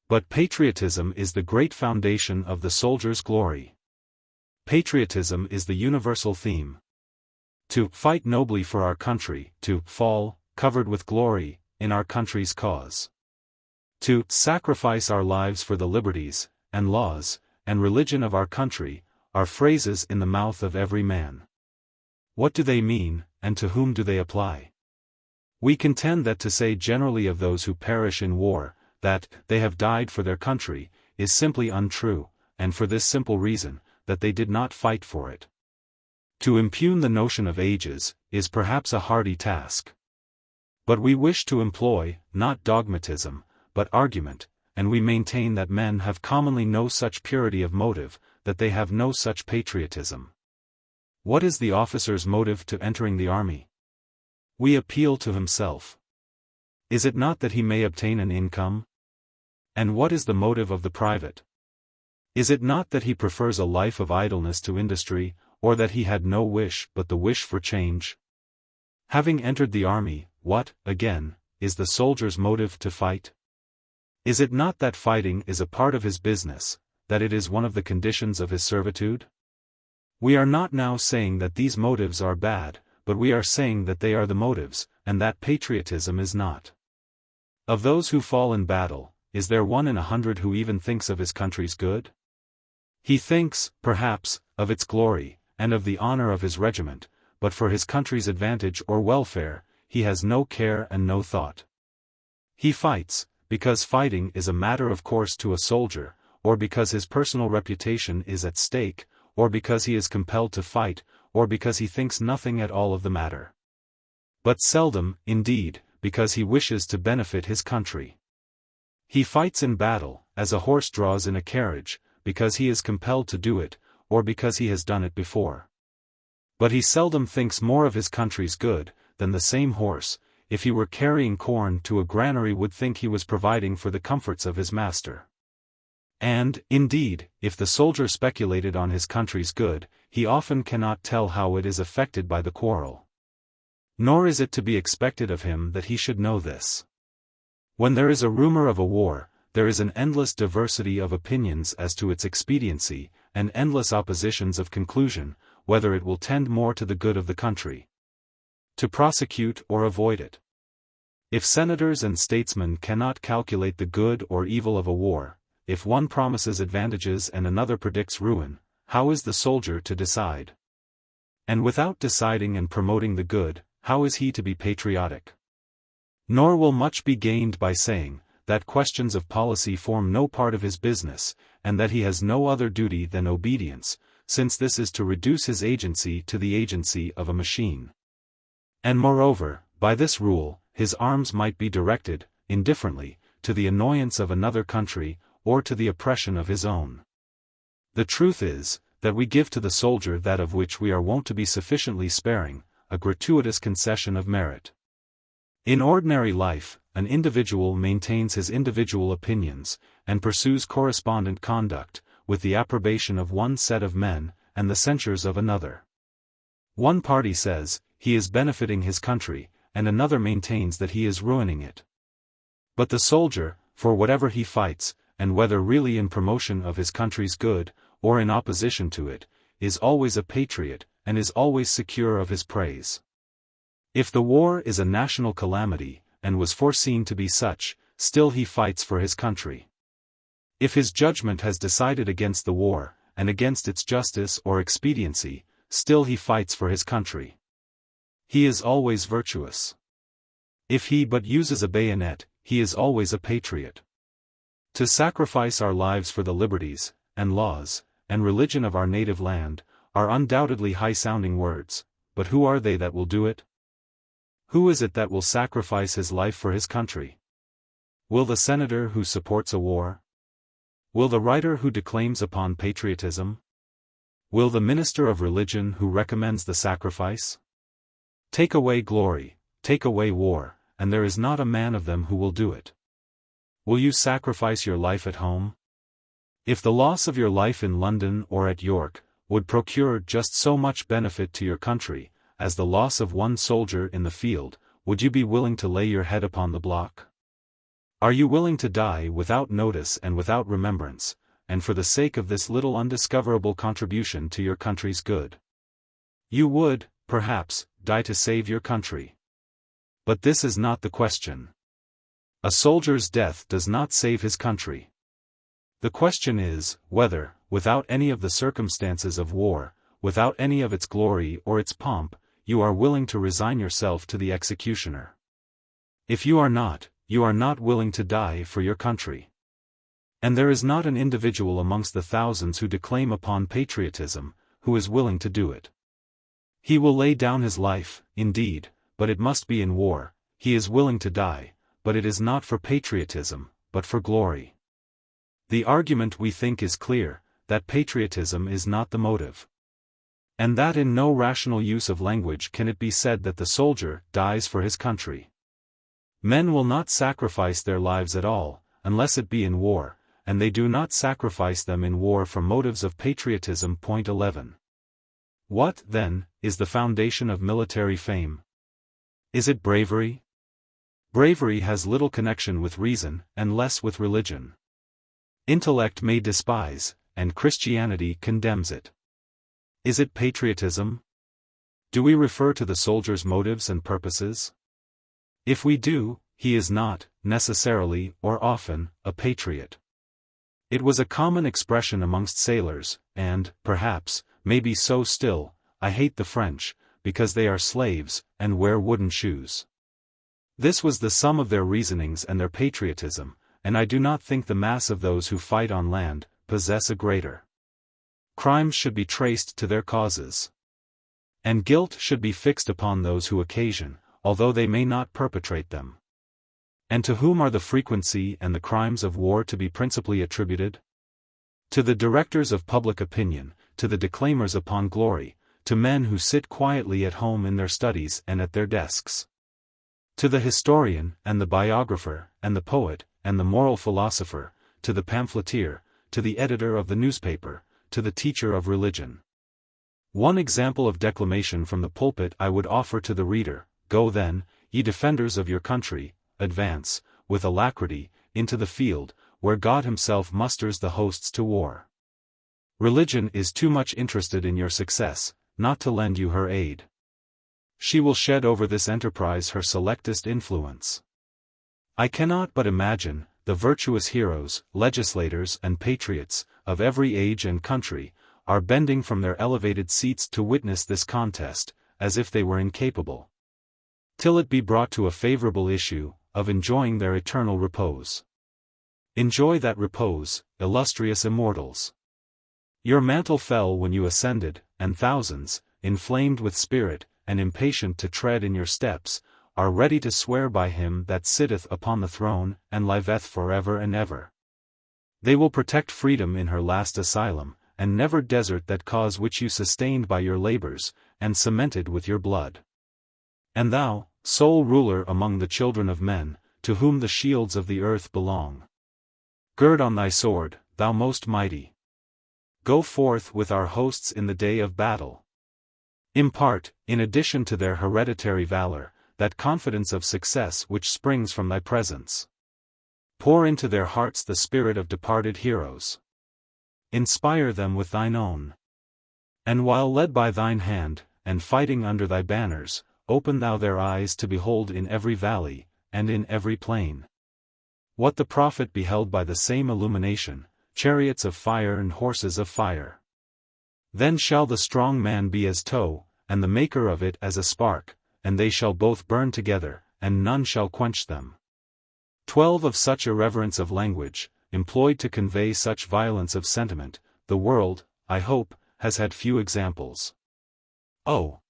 But patriotism is the great foundation of the soldier's glory. Patriotism is the universal theme. To fight nobly for our country, to fall, covered with glory, in our country's cause. To sacrifice our lives for the liberties, and laws, and religion of our country, are phrases in the mouth of every man. What do they mean, and to whom do they apply? We contend that to say generally of those who perish in war, that they have died for their country, is simply untrue, and for this simple reason, that they did not fight for it. To impugn the notion of ages, is perhaps a hardy task. But we wish to employ, not dogmatism, but argument, and we maintain that men have commonly no such purity of motive, that they have no such patriotism. What is the officer's motive to entering the army? We appeal to himself. Is it not that he may obtain an income? And what is the motive of the private? Is it not that he prefers a life of idleness to industry, or that he had no wish but the wish for change? Having entered the army, what, again, is the soldier's motive to fight? Is it not that fighting is a part of his business, that it is one of the conditions of his servitude? We are not now saying that these motives are bad, but we are saying that they are the motives, and that patriotism is not. Of those who fall in battle, is there 1 in 100 who even thinks of his country's good? He thinks, perhaps, of its glory, and of the honor of his regiment, but for his country's advantage or welfare, he has no care and no thought. He fights, because fighting is a matter of course to a soldier, or because his personal reputation is at stake, or because he is compelled to fight, or because he thinks nothing at all of the matter. But seldom, indeed, because he wishes to benefit his country. He fights in battle, as a horse draws in a carriage, because he is compelled to do it, or because he has done it before. But he seldom thinks more of his country's good, than the same horse, if he were carrying corn to a granary, would think he was providing for the comforts of his master. And, indeed, if the soldier speculated on his country's good, he often cannot tell how it is affected by the quarrel. Nor is it to be expected of him that he should know this. When there is a rumor of a war, there is an endless diversity of opinions as to its expediency, and endless oppositions of conclusion, whether it will tend more to the good of the country, to prosecute or avoid it. If senators and statesmen cannot calculate the good or evil of a war, if one promises advantages and another predicts ruin, how is the soldier to decide? And without deciding and promoting the good, how is he to be patriotic? Nor will much be gained by saying that questions of policy form no part of his business, and that he has no other duty than obedience, since this is to reduce his agency to the agency of a machine. And moreover, by this rule, his arms might be directed, indifferently, to the annoyance of another country, or to the oppression of his own. The truth is, that we give to the soldier that of which we are wont to be sufficiently sparing, a gratuitous concession of merit. In ordinary life, an individual maintains his individual opinions, and pursues correspondent conduct, with the approbation of one set of men, and the censures of another. One party says, he is benefiting his country, and another maintains that he is ruining it. But the soldier, for whatever he fights, and whether really in promotion of his country's good, or in opposition to it, is always a patriot, and is always secure of his praise. If the war is a national calamity, and was foreseen to be such, still he fights for his country. If his judgment has decided against the war, and against its justice or expediency, still he fights for his country. He is always virtuous. If he but uses a bayonet, he is always a patriot. To sacrifice our lives for the liberties, and laws, and religion of our native land, are undoubtedly high-sounding words, but who are they that will do it? Who is it that will sacrifice his life for his country? Will the senator who supports a war? Will the writer who declaims upon patriotism? Will the minister of religion who recommends the sacrifice? Take away glory, take away war, and there is not a man of them who will do it. Will you sacrifice your life at home? If the loss of your life in London or at York would procure just so much benefit to your country, as the loss of one soldier in the field, would you be willing to lay your head upon the block? Are you willing to die without notice and without remembrance, and for the sake of this little undiscoverable contribution to your country's good? You would, perhaps, die to save your country. But this is not the question. A soldier's death does not save his country. The question is, whether, without any of the circumstances of war, without any of its glory or its pomp, you are willing to resign yourself to the executioner. If you are not willing to die for your country. And there is not an individual amongst the thousands who declaim upon patriotism, who is willing to do it. He will lay down his life, indeed, but it must be in war. He is willing to die, but it is not for patriotism, but for glory. The argument we think is clear, that patriotism is not the motive. And that in no rational use of language can it be said that the soldier dies for his country. Men will not sacrifice their lives at all, unless it be in war, and they do not sacrifice them in war from motives of patriotism. 11. What, then, is the foundation of military fame? Is it bravery? Bravery has little connection with reason, and less with religion. Intellect may despise, and Christianity condemns it. Is it patriotism? Do we refer to the soldier's motives and purposes? If we do, he is not, necessarily or often, a patriot. It was a common expression amongst sailors, and, perhaps, maybe so still, I hate the French, because they are slaves, and wear wooden shoes. This was the sum of their reasonings and their patriotism, and I do not think the mass of those who fight on land possess a greater. Crimes should be traced to their causes. And guilt should be fixed upon those who occasion, although they may not perpetrate them. And to whom are the frequency and the crimes of war to be principally attributed? To the directors of public opinion, to the declaimers upon glory, to men who sit quietly at home in their studies and at their desks. To the historian, and the biographer, and the poet, and the moral philosopher, to the pamphleteer, to the editor of the newspaper, to the teacher of religion. One example of declamation from the pulpit I would offer to the reader: Go then, ye defenders of your country, advance, with alacrity, into the field, where God himself musters the hosts to war. Religion is too much interested in your success, not to lend you her aid. She will shed over this enterprise her selectest influence. I cannot but imagine, the virtuous heroes, legislators and patriots, of every age and country, are bending from their elevated seats to witness this contest, as if they were incapable, till it be brought to a favorable issue, of enjoying their eternal repose. Enjoy that repose, illustrious immortals. Your mantle fell when you ascended, and thousands, inflamed with spirit, and impatient to tread in your steps, are ready to swear by him that sitteth upon the throne, and liveth forever and ever. They will protect freedom in her last asylum, and never desert that cause which you sustained by your labors, and cemented with your blood. And thou, sole ruler among the children of men, to whom the shields of the earth belong, gird on thy sword, thou most mighty. Go forth with our hosts in the day of battle. Impart, in addition to their hereditary valor, that confidence of success which springs from thy presence. Pour into their hearts the spirit of departed heroes. Inspire them with thine own. And while led by thine hand, and fighting under thy banners, open thou their eyes to behold in every valley, and in every plain, what the prophet beheld by the same illumination, chariots of fire and horses of fire. Then shall the strong man be as tow, and the maker of it as a spark, and they shall both burn together, and none shall quench them. 12 Of such irreverence of language, employed to convey such violence of sentiment, the world, I hope, has had few examples. Oh!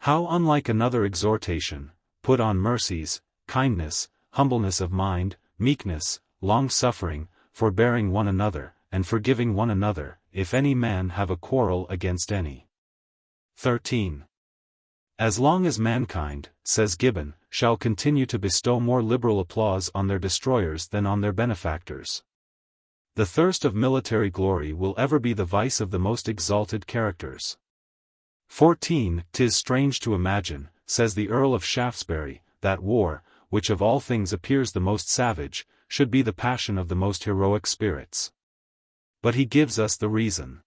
How unlike another exhortation: put on mercies, kindness, humbleness of mind, meekness, long-suffering, forbearing one another, and forgiving one another, if any man have a quarrel against any. 13. As long as mankind, says Gibbon, shall continue to bestow more liberal applause on their destroyers than on their benefactors, the thirst of military glory will ever be the vice of the most exalted characters. 14. 'Tis strange to imagine, says the Earl of Shaftesbury, that war, which of all things appears the most savage, should be the passion of the most heroic spirits. But he gives us the reason.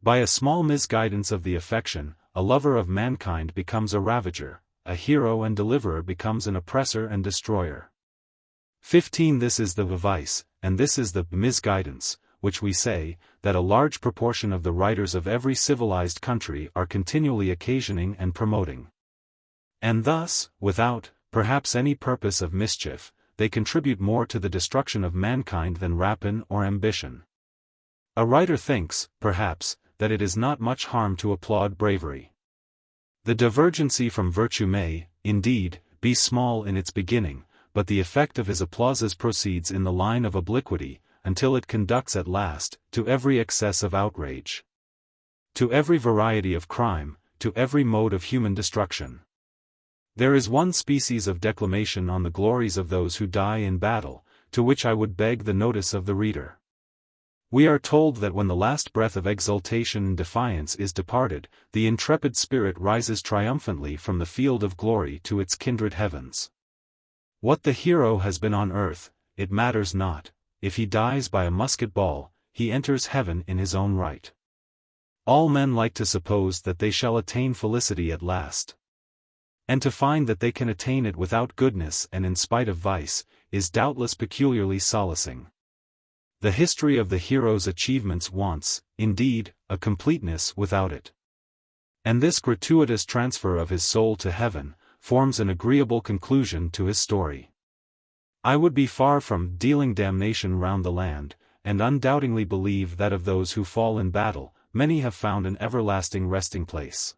By a small misguidance of the affection, a lover of mankind becomes a ravager, a hero and deliverer becomes an oppressor and destroyer. 15. This is the vice, and this is the misguidance, which we say, that a large proportion of the writers of every civilized country are continually occasioning and promoting. And thus, without, perhaps, any purpose of mischief, they contribute more to the destruction of mankind than rapine or ambition. A writer thinks, perhaps, that it is not much harm to applaud bravery. The divergency from virtue may, indeed, be small in its beginning, but the effect of his applauses proceeds in the line of obliquity, until it conducts at last, to every excess of outrage, to every variety of crime, to every mode of human destruction. There is one species of declamation on the glories of those who die in battle, to which I would beg the notice of the reader. We are told that when the last breath of exultation and defiance is departed, the intrepid spirit rises triumphantly from the field of glory to its kindred heavens. What the hero has been on earth, it matters not. If he dies by a musket ball, he enters heaven in his own right. All men like to suppose that they shall attain felicity at last. And to find that they can attain it without goodness and in spite of vice, is doubtless peculiarly solacing. The history of the hero's achievements wants, indeed, a completeness without it. And this gratuitous transfer of his soul to heaven, forms an agreeable conclusion to his story. I would be far from dealing damnation round the land, and undoubtingly believe that of those who fall in battle, many have found an everlasting resting place.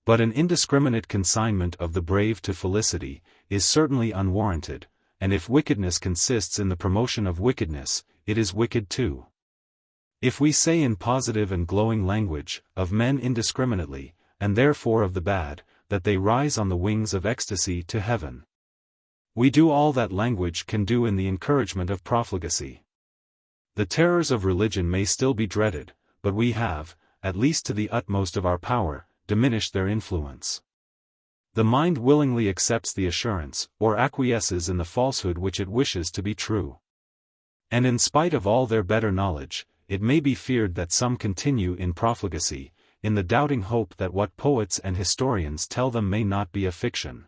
But an indiscriminate consignment of the brave to felicity, is certainly unwarranted, and if wickedness consists in the promotion of wickedness, it is wicked too. If we say in positive and glowing language, of men indiscriminately, and therefore of the bad, that they rise on the wings of ecstasy to heaven, we do all that language can do in the encouragement of profligacy. The terrors of religion may still be dreaded, but we have, at least to the utmost of our power, diminished their influence. The mind willingly accepts the assurance, or acquiesces in the falsehood which it wishes to be true. And in spite of all their better knowledge, it may be feared that some continue in profligacy, in the doubting hope that what poets and historians tell them may not be a fiction.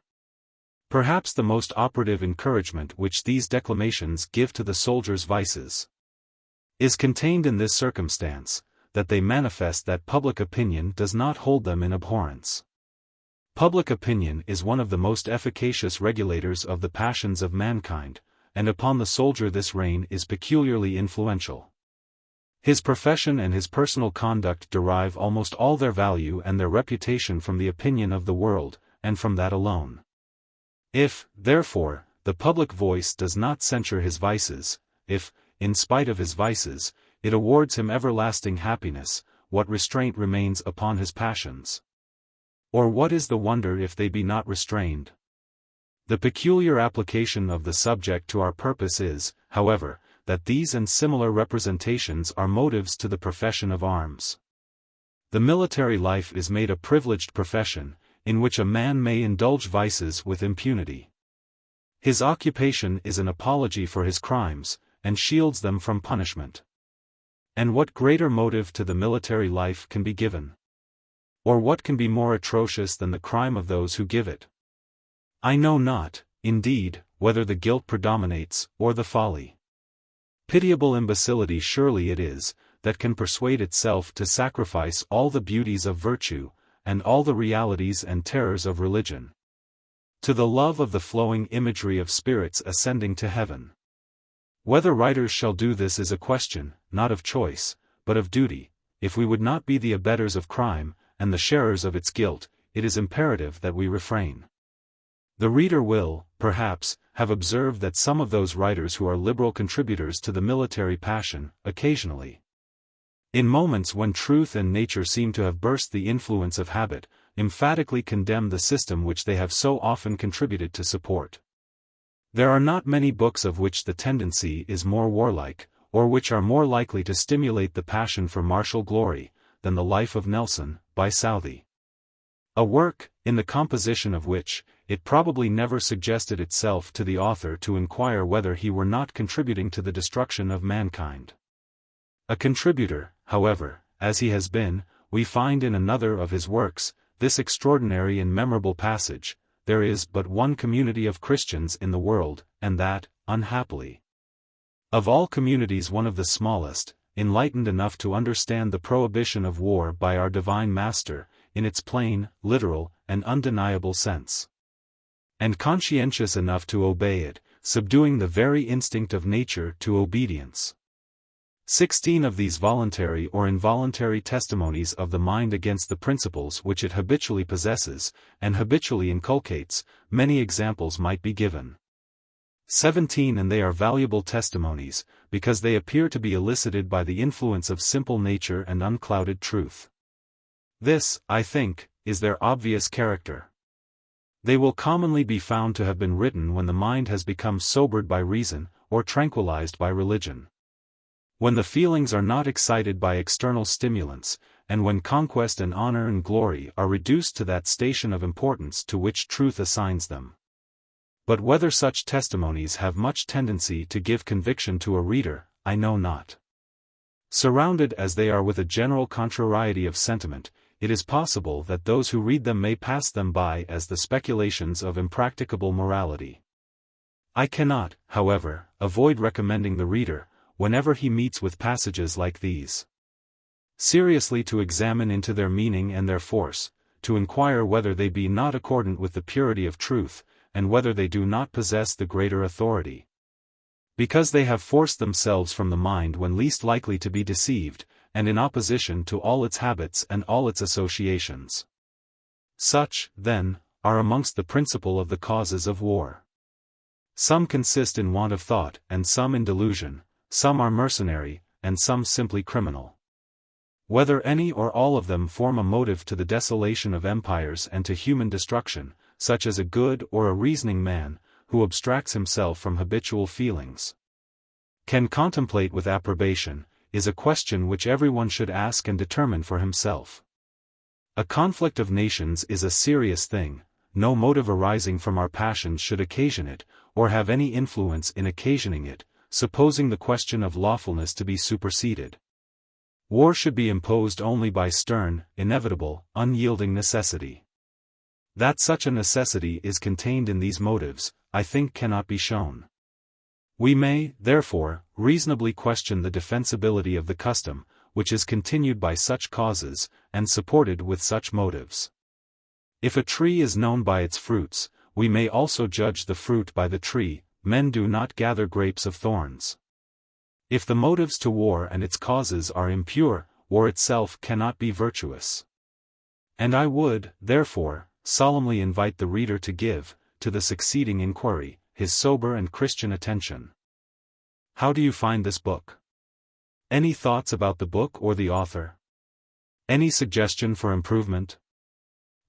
Perhaps the most operative encouragement which these declamations give to the soldier's vices is contained in this circumstance, that they manifest that public opinion does not hold them in abhorrence. Public opinion is one of the most efficacious regulators of the passions of mankind, and upon the soldier this reign is peculiarly influential. His profession and his personal conduct derive almost all their value and their reputation from the opinion of the world, and from that alone. If, therefore, the public voice does not censure his vices, if, in spite of his vices, it awards him everlasting happiness, what restraint remains upon his passions? Or what is the wonder if they be not restrained? The peculiar application of the subject to our purpose is, however, that these and similar representations are motives to the profession of arms. The military life is made a privileged profession, in which a man may indulge vices with impunity. His occupation is an apology for his crimes, and shields them from punishment. And what greater motive to the military life can be given? Or what can be more atrocious than the crime of those who give it? I know not, indeed, whether the guilt predominates, or the folly. Pitiable imbecility surely it is, that can persuade itself to sacrifice all the beauties of virtue, and all the realities and terrors of religion, to the love of the flowing imagery of spirits ascending to heaven. Whether writers shall do this is a question, not of choice, but of duty. If we would not be the abettors of crime, and the sharers of its guilt, it is imperative that we refrain. The reader will, perhaps, have observed that some of those writers who are liberal contributors to the military passion, occasionally, in moments when truth and nature seem to have burst the influence of habit, emphatically condemn the system which they have so often contributed to support. There are not many books of which the tendency is more warlike, or which are more likely to stimulate the passion for martial glory, than The Life of Nelson, by Southey. A work, in the composition of which, it probably never suggested itself to the author to inquire whether he were not contributing to the destruction of mankind. A contributor, however, as he has been, we find in another of his works, this extraordinary and memorable passage: there is but one community of Christians in the world, and that, unhappily, of all communities one of the smallest, enlightened enough to understand the prohibition of war by our Divine Master, in its plain, literal, and undeniable sense, and conscientious enough to obey it, subduing the very instinct of nature to obedience. 16 of these voluntary or involuntary testimonies of the mind against the principles which it habitually possesses, and habitually inculcates, many examples might be given. 17 and they are valuable testimonies, because they appear to be elicited by the influence of simple nature and unclouded truth. This, I think, is their obvious character. They will commonly be found to have been written when the mind has become sobered by reason, or tranquilized by religion. When the feelings are not excited by external stimulants, and when conquest and honor and glory are reduced to that station of importance to which truth assigns them. But whether such testimonies have much tendency to give conviction to a reader, I know not. Surrounded as they are with a general contrariety of sentiment, it is possible that those who read them may pass them by as the speculations of impracticable morality. I cannot, however, avoid recommending the reader, whenever he meets with passages like these, seriously to examine into their meaning and their force, to inquire whether they be not accordant with the purity of truth, and whether they do not possess the greater authority. Because they have forced themselves from the mind when least likely to be deceived, and in opposition to all its habits and all its associations. Such, then, are amongst the principal of the causes of war. Some consist in want of thought, and some in delusion, some are mercenary, and some simply criminal. Whether any or all of them form a motive to the desolation of empires and to human destruction, such as a good or a reasoning man, who abstracts himself from habitual feelings, can contemplate with approbation, is a question which everyone should ask and determine for himself. A conflict of nations is a serious thing, no motive arising from our passions should occasion it, or have any influence in occasioning it, supposing the question of lawfulness to be superseded. War should be imposed only by stern, inevitable, unyielding necessity. That such a necessity is contained in these motives, I think cannot be shown. We may, therefore, reasonably question the defensibility of the custom, which is continued by such causes, and supported with such motives. If a tree is known by its fruits, we may also judge the fruit by the tree. Men do not gather grapes of thorns. If the motives to war and its causes are impure, war itself cannot be virtuous. And I would, therefore, solemnly invite the reader to give, to the succeeding inquiry, his sober and Christian attention. How do you find this book? Any thoughts about the book or the author? Any suggestion for improvement?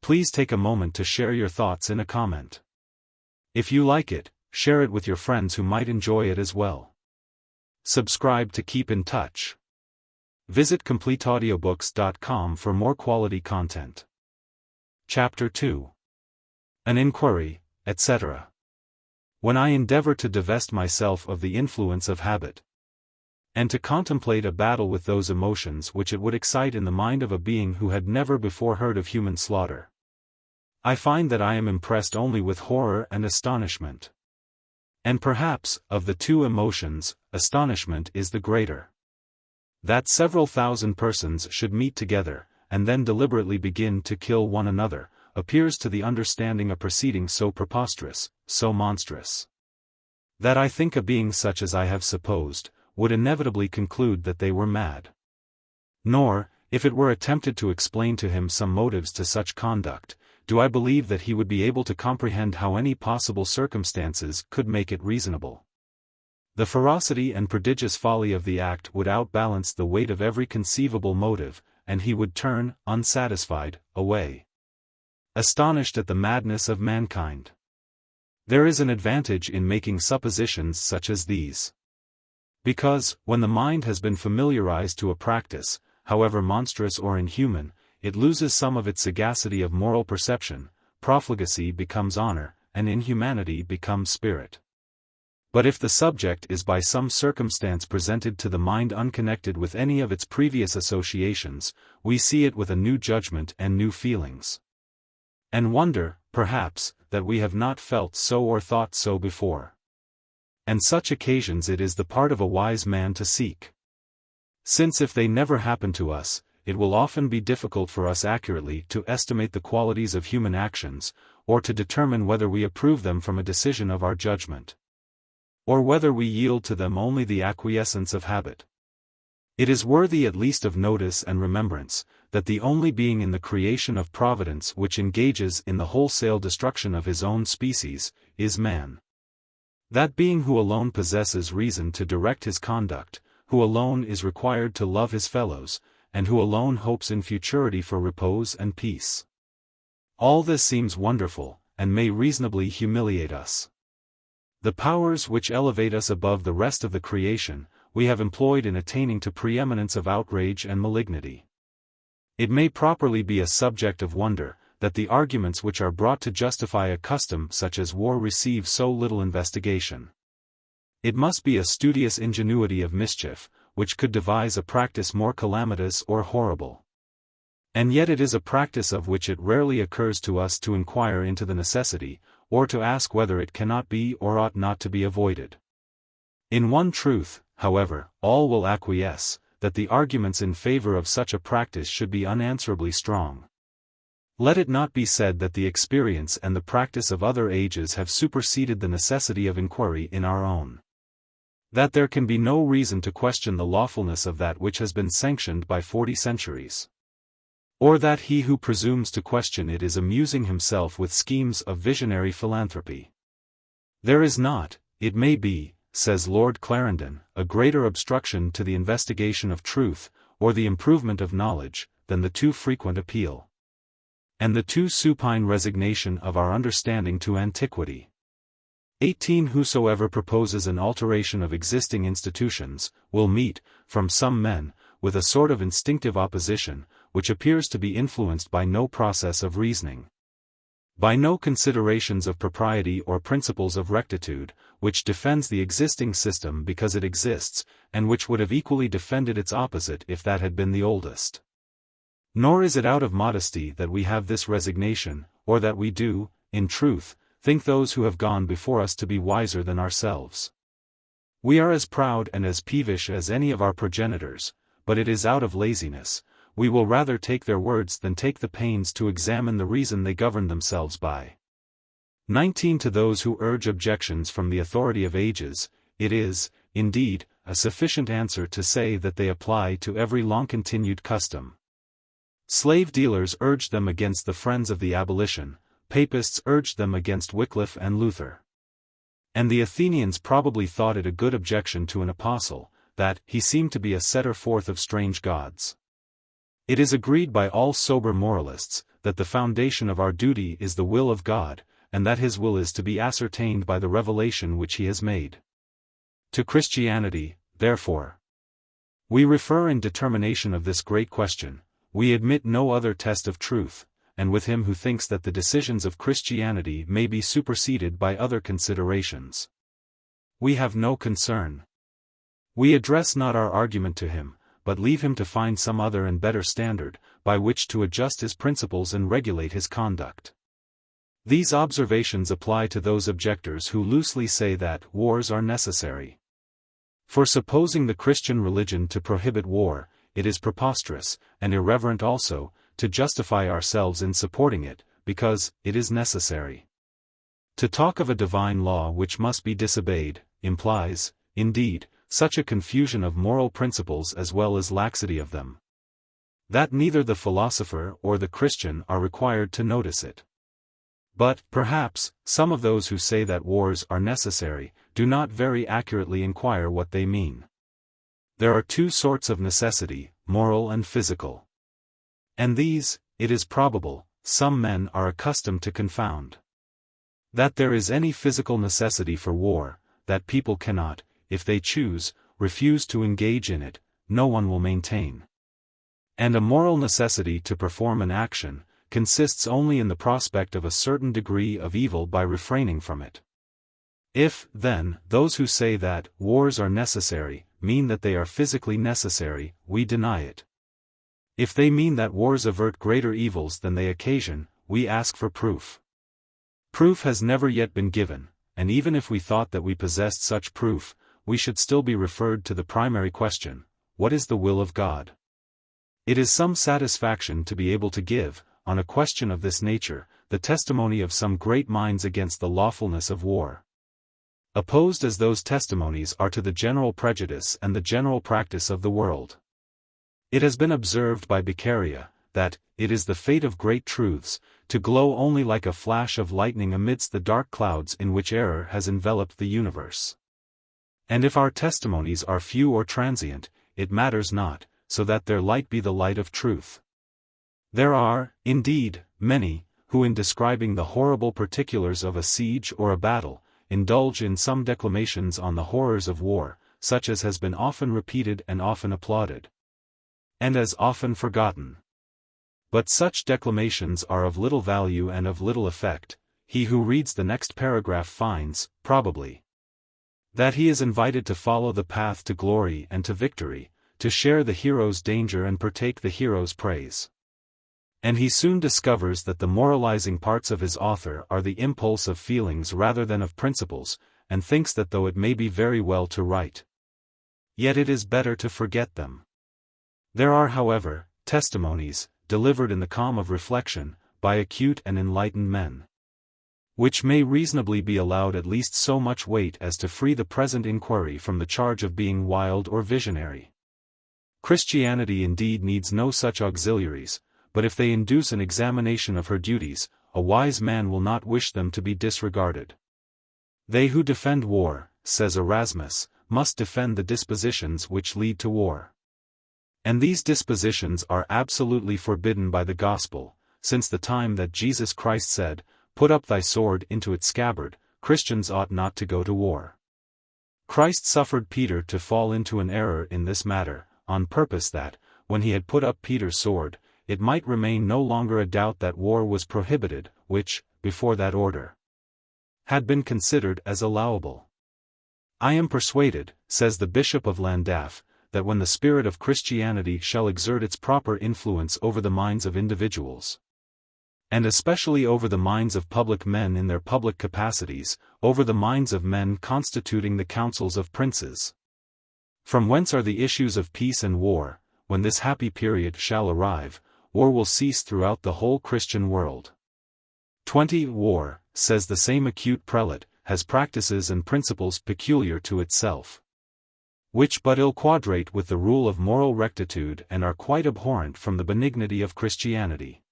Please take a moment to share your thoughts in a comment. If you like it, share it with your friends who might enjoy it as well. Subscribe to keep in touch. Visit CompleteAudiobooks.com for more quality content. Chapter 2. An Inquiry, etc. When I endeavor to divest myself of the influence of habit, and to contemplate a battle with those emotions which it would excite in the mind of a being who had never before heard of human slaughter, I find that I am impressed only with horror and astonishment. And perhaps, of the two emotions, astonishment is the greater. That several thousand persons should meet together, and then deliberately begin to kill one another, appears to the understanding a proceeding so preposterous, so monstrous, that I think a being such as I have supposed, would inevitably conclude that they were mad. Nor, if it were attempted to explain to him some motives to such conduct, do I believe that he would be able to comprehend how any possible circumstances could make it reasonable. The ferocity and prodigious folly of the act would outbalance the weight of every conceivable motive, and he would turn, unsatisfied, away, astonished at the madness of mankind. There is an advantage in making suppositions such as these. Because, when the mind has been familiarized to a practice, however monstrous or inhuman, it loses some of its sagacity of moral perception, profligacy becomes honor, and inhumanity becomes spirit. But if the subject is by some circumstance presented to the mind unconnected with any of its previous associations, we see it with a new judgment and new feelings, and wonder, perhaps, that we have not felt so or thought so before. And such occasions it is the part of a wise man to seek. Since if they never happen to us, it will often be difficult for us accurately to estimate the qualities of human actions, or to determine whether we approve them from a decision of our judgment, or whether we yield to them only the acquiescence of habit. It is worthy at least of notice and remembrance, that the only being in the creation of Providence which engages in the wholesale destruction of his own species, is man. That being who alone possesses reason to direct his conduct, who alone is required to love his fellows, and who alone hopes in futurity for repose and peace. All this seems wonderful, and may reasonably humiliate us. The powers which elevate us above the rest of the creation, we have employed in attaining to preeminence of outrage and malignity. It may properly be a subject of wonder, that the arguments which are brought to justify a custom such as war receive so little investigation. It must be a studious ingenuity of mischief, which could devise a practice more calamitous or horrible. And yet it is a practice of which it rarely occurs to us to inquire into the necessity, or to ask whether it cannot be or ought not to be avoided. In one truth, however, all will acquiesce, that the arguments in favor of such a practice should be unanswerably strong. Let it not be said that the experience and the practice of other ages have superseded the necessity of inquiry in our own. That there can be no reason to question the lawfulness of that which has been sanctioned by 40 centuries. Or that he who presumes to question it is amusing himself with schemes of visionary philanthropy. There is not, it may be, says Lord Clarendon, a greater obstruction to the investigation of truth, or the improvement of knowledge, than the too frequent appeal and the too supine resignation of our understanding to antiquity. 18. Whosoever proposes an alteration of existing institutions, will meet, from some men, with a sort of instinctive opposition, which appears to be influenced by no process of reasoning, by no considerations of propriety or principles of rectitude, which defends the existing system because it exists, and which would have equally defended its opposite if that had been the oldest. Nor is it out of modesty that we have this resignation, or that we do, in truth, think those who have gone before us to be wiser than ourselves. We are as proud and as peevish as any of our progenitors, but it is out of laziness. We will rather take their words than take the pains to examine the reason they govern themselves by. 19. To those who urge objections from the authority of ages, it is, indeed, a sufficient answer to say that they apply to every long-continued custom. Slave dealers urged them against the friends of the abolition, Papists urged them against Wycliffe and Luther. And the Athenians probably thought it a good objection to an apostle, that he seemed to be a setter forth of strange gods. It is agreed by all sober moralists, that the foundation of our duty is the will of God, and that his will is to be ascertained by the revelation which he has made. To Christianity, therefore, we refer in determination of this great question. We admit no other test of truth, and with him who thinks that the decisions of Christianity may be superseded by other considerations, we have no concern. We address not our argument to him, but leave him to find some other and better standard, by which to adjust his principles and regulate his conduct. These observations apply to those objectors who loosely say that wars are necessary. For supposing the Christian religion to prohibit war, it is preposterous, and irreverent also, to justify ourselves in supporting it, because it is necessary. To talk of a divine law which must be disobeyed, implies, indeed, such a confusion of moral principles as well as laxity of them, that neither the philosopher or the Christian are required to notice it. But, perhaps, some of those who say that wars are necessary, do not very accurately inquire what they mean. There are two sorts of necessity, moral and physical. And these, it is probable, some men are accustomed to confound. That there is any physical necessity for war, that people cannot, if they choose, refuse to engage in it, no one will maintain. And a moral necessity to perform an action, consists only in the prospect of a certain degree of evil by refraining from it. If, then, those who say that wars are necessary, mean that they are physically necessary, we deny it. If they mean that wars avert greater evils than they occasion, we ask for proof. Proof has never yet been given, and even if we thought that we possessed such proof, we should still be referred to the primary question: what is the will of God? It is some satisfaction to be able to give, on a question of this nature, the testimony of some great minds against the lawfulness of war, opposed as those testimonies are to the general prejudice and the general practice of the world. It has been observed by Beccaria, that it is the fate of great truths, to glow only like a flash of lightning amidst the dark clouds in which error has enveloped the universe. And if our testimonies are few or transient, it matters not, so that their light be the light of truth. There are, indeed, many, who in describing the horrible particulars of a siege or a battle, indulge in some declamations on the horrors of war, such as has been often repeated and often applauded, and as often forgotten. But such declamations are of little value and of little effect. He who reads the next paragraph finds, probably, that he is invited to follow the path to glory and to victory, to share the hero's danger and partake the hero's praise. And he soon discovers that the moralizing parts of his author are the impulse of feelings rather than of principles, and thinks that though it may be very well to write, yet it is better to forget them. There are, however, testimonies, delivered in the calm of reflection, by acute and enlightened men, which may reasonably be allowed at least so much weight as to free the present inquiry from the charge of being wild or visionary. Christianity indeed needs no such auxiliaries, but if they induce an examination of her duties, a wise man will not wish them to be disregarded. They who defend war, says Erasmus, must defend the dispositions which lead to war. And these dispositions are absolutely forbidden by the gospel. Since the time that Jesus Christ said, "Put up thy sword into its scabbard," Christians ought not to go to war. Christ suffered Peter to fall into an error in this matter, on purpose that, when he had put up Peter's sword, it might remain no longer a doubt that war was prohibited, which, before that order, had been considered as allowable. I am persuaded, says the Bishop of Llandaff, that when the spirit of Christianity shall exert its proper influence over the minds of individuals, and especially over the minds of public men in their public capacities, over the minds of men constituting the councils of princes, from whence are the issues of peace and war, when this happy period shall arrive, war will cease throughout the whole Christian world. 20. War, says the same acute prelate, has practices and principles peculiar to itself, which but ill quadrate with the rule of moral rectitude and are quite abhorrent from the benignity of Christianity.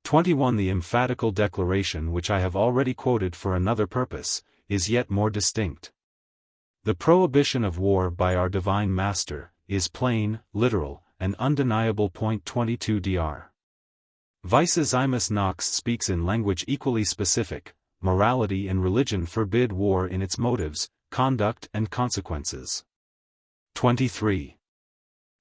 21. The emphatical declaration which I have already quoted for another purpose, is yet more distinct. The prohibition of war by our divine Master, is plain, literal, and undeniable. 22 Dr. Vice-Zymus Knox speaks in language equally specific. Morality and religion forbid war in its motives, conduct and consequences. 23.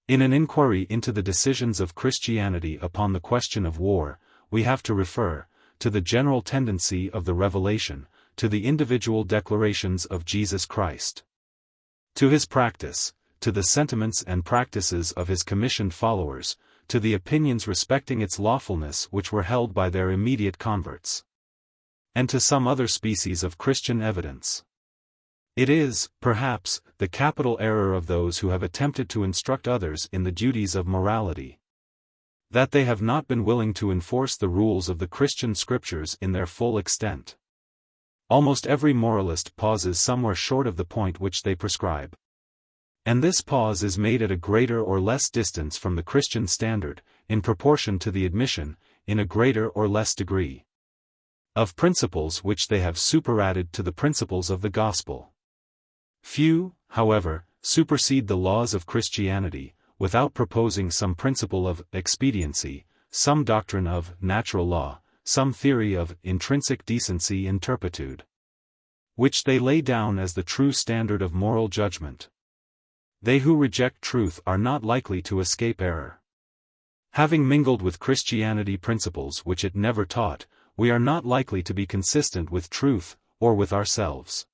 In an inquiry into the decisions of Christianity upon the question of war, we have to refer, to the general tendency of the revelation, to the individual declarations of Jesus Christ, to his practice, to the sentiments and practices of his commissioned followers, to the opinions respecting its lawfulness which were held by their immediate converts, and to some other species of Christian evidence. It is, perhaps, the capital error of those who have attempted to instruct others in the duties of morality, that they have not been willing to enforce the rules of the Christian scriptures in their full extent. Almost every moralist pauses somewhere short of the point which they prescribe. And this pause is made at a greater or less distance from the Christian standard, in proportion to the admission, in a greater or less degree, of principles which they have superadded to the principles of the gospel. Few, however, supersede the laws of Christianity, without proposing some principle of expediency, some doctrine of natural law, some theory of intrinsic decency and turpitude, which they lay down as the true standard of moral judgment. They who reject truth are not likely to escape error. Having mingled with Christianity principles which it never taught, we are not likely to be consistent with truth, or with ourselves.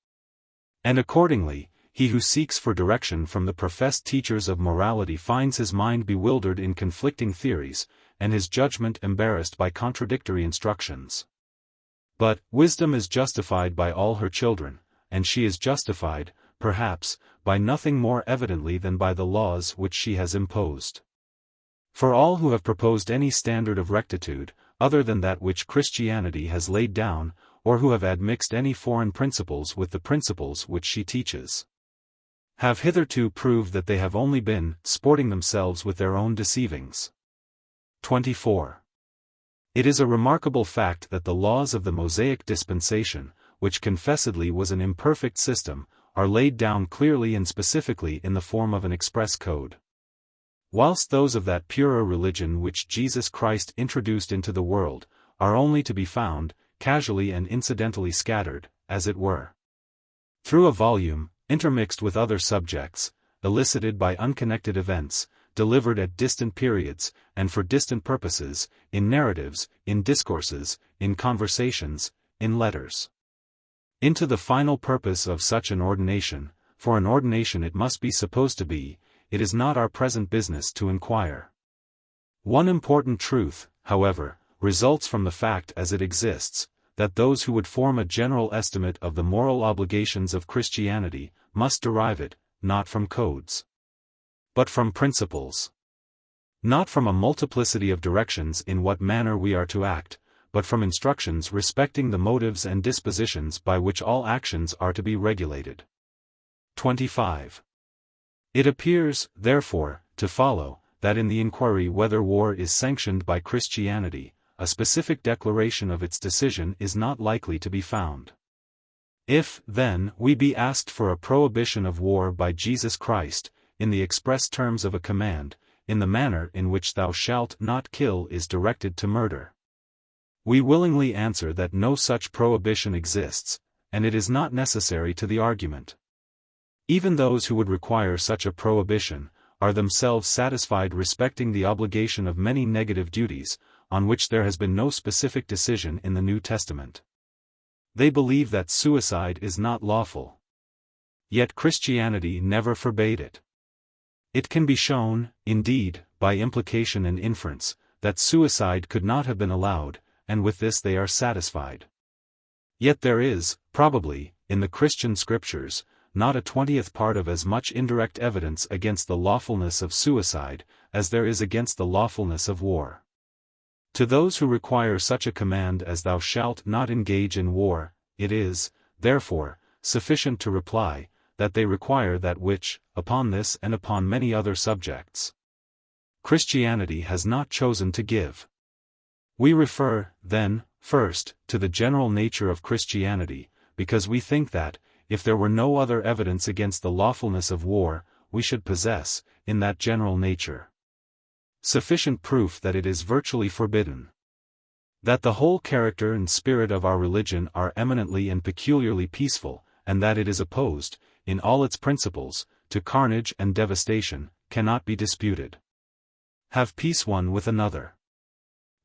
And accordingly, he who seeks for direction from the professed teachers of morality finds his mind bewildered in conflicting theories, and his judgment embarrassed by contradictory instructions. But, wisdom is justified by all her children, and she is justified, perhaps, by nothing more evidently than by the laws which she has imposed. For all who have proposed any standard of rectitude, other than that which Christianity has laid down, or who have admixed any foreign principles with the principles which she teaches, have hitherto proved that they have only been sporting themselves with their own deceivings. 24. It is a remarkable fact that the laws of the Mosaic dispensation, which confessedly was an imperfect system, are laid down clearly and specifically in the form of an express code, whilst those of that purer religion which Jesus Christ introduced into the world, are only to be found, casually and incidentally scattered, as it were, through a volume, intermixed with other subjects, elicited by unconnected events, delivered at distant periods, and for distant purposes, in narratives, in discourses, in conversations, in letters. Into the final purpose of such an ordination, for an ordination it must be supposed to be, it is not our present business to inquire. One important truth, however, results from the fact as it exists, that those who would form a general estimate of the moral obligations of Christianity must derive it, not from codes, but from principles. Not from a multiplicity of directions in what manner we are to act, but from instructions respecting the motives and dispositions by which all actions are to be regulated. 25. It appears, therefore, to follow, that in the inquiry whether war is sanctioned by Christianity, a specific declaration of its decision is not likely to be found. If, then, we be asked for a prohibition of war by Jesus Christ, in the express terms of a command, in the manner in which thou shalt not kill is directed to murder, we willingly answer that no such prohibition exists, and it is not necessary to the argument. Even those who would require such a prohibition, are themselves satisfied respecting the obligation of many negative duties, on which there has been no specific decision in the New Testament. They believe that suicide is not lawful. Yet Christianity never forbade it. It can be shown, indeed, by implication and inference, that suicide could not have been allowed, and with this they are satisfied. Yet there is, probably, in the Christian scriptures, not a 20th part of as much indirect evidence against the lawfulness of suicide, as there is against the lawfulness of war. To those who require such a command as thou shalt not engage in war, it is, therefore, sufficient to reply, that they require that which, upon this and upon many other subjects, Christianity has not chosen to give. We refer, then, first, to the general nature of Christianity, because we think that, if there were no other evidence against the lawfulness of war, we should possess, in that general nature, sufficient proof that it is virtually forbidden. That the whole character and spirit of our religion are eminently and peculiarly peaceful, and that it is opposed, in all its principles, to carnage and devastation, cannot be disputed. Have peace one with another.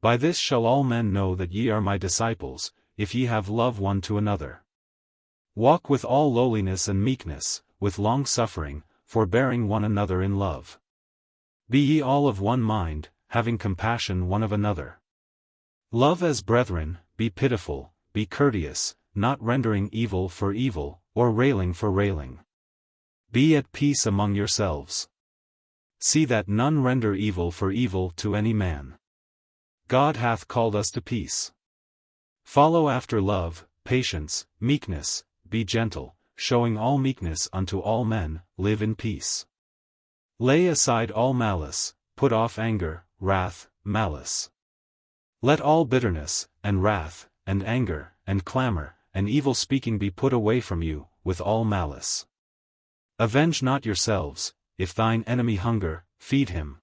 By this shall all men know that ye are my disciples, if ye have love one to another. Walk with all lowliness and meekness, with long-suffering, forbearing one another in love. Be ye all of one mind, having compassion one of another. Love as brethren, be pitiful, be courteous, not rendering evil for evil, or railing for railing. Be at peace among yourselves. See that none render evil for evil to any man. God hath called us to peace. Follow after love, patience, meekness, be gentle, showing all meekness unto all men, live in peace. Lay aside all malice, put off anger, wrath, malice. Let all bitterness, and wrath, and anger, and clamor, and evil speaking be put away from you, with all malice. Avenge not yourselves, if thine enemy hunger, feed him.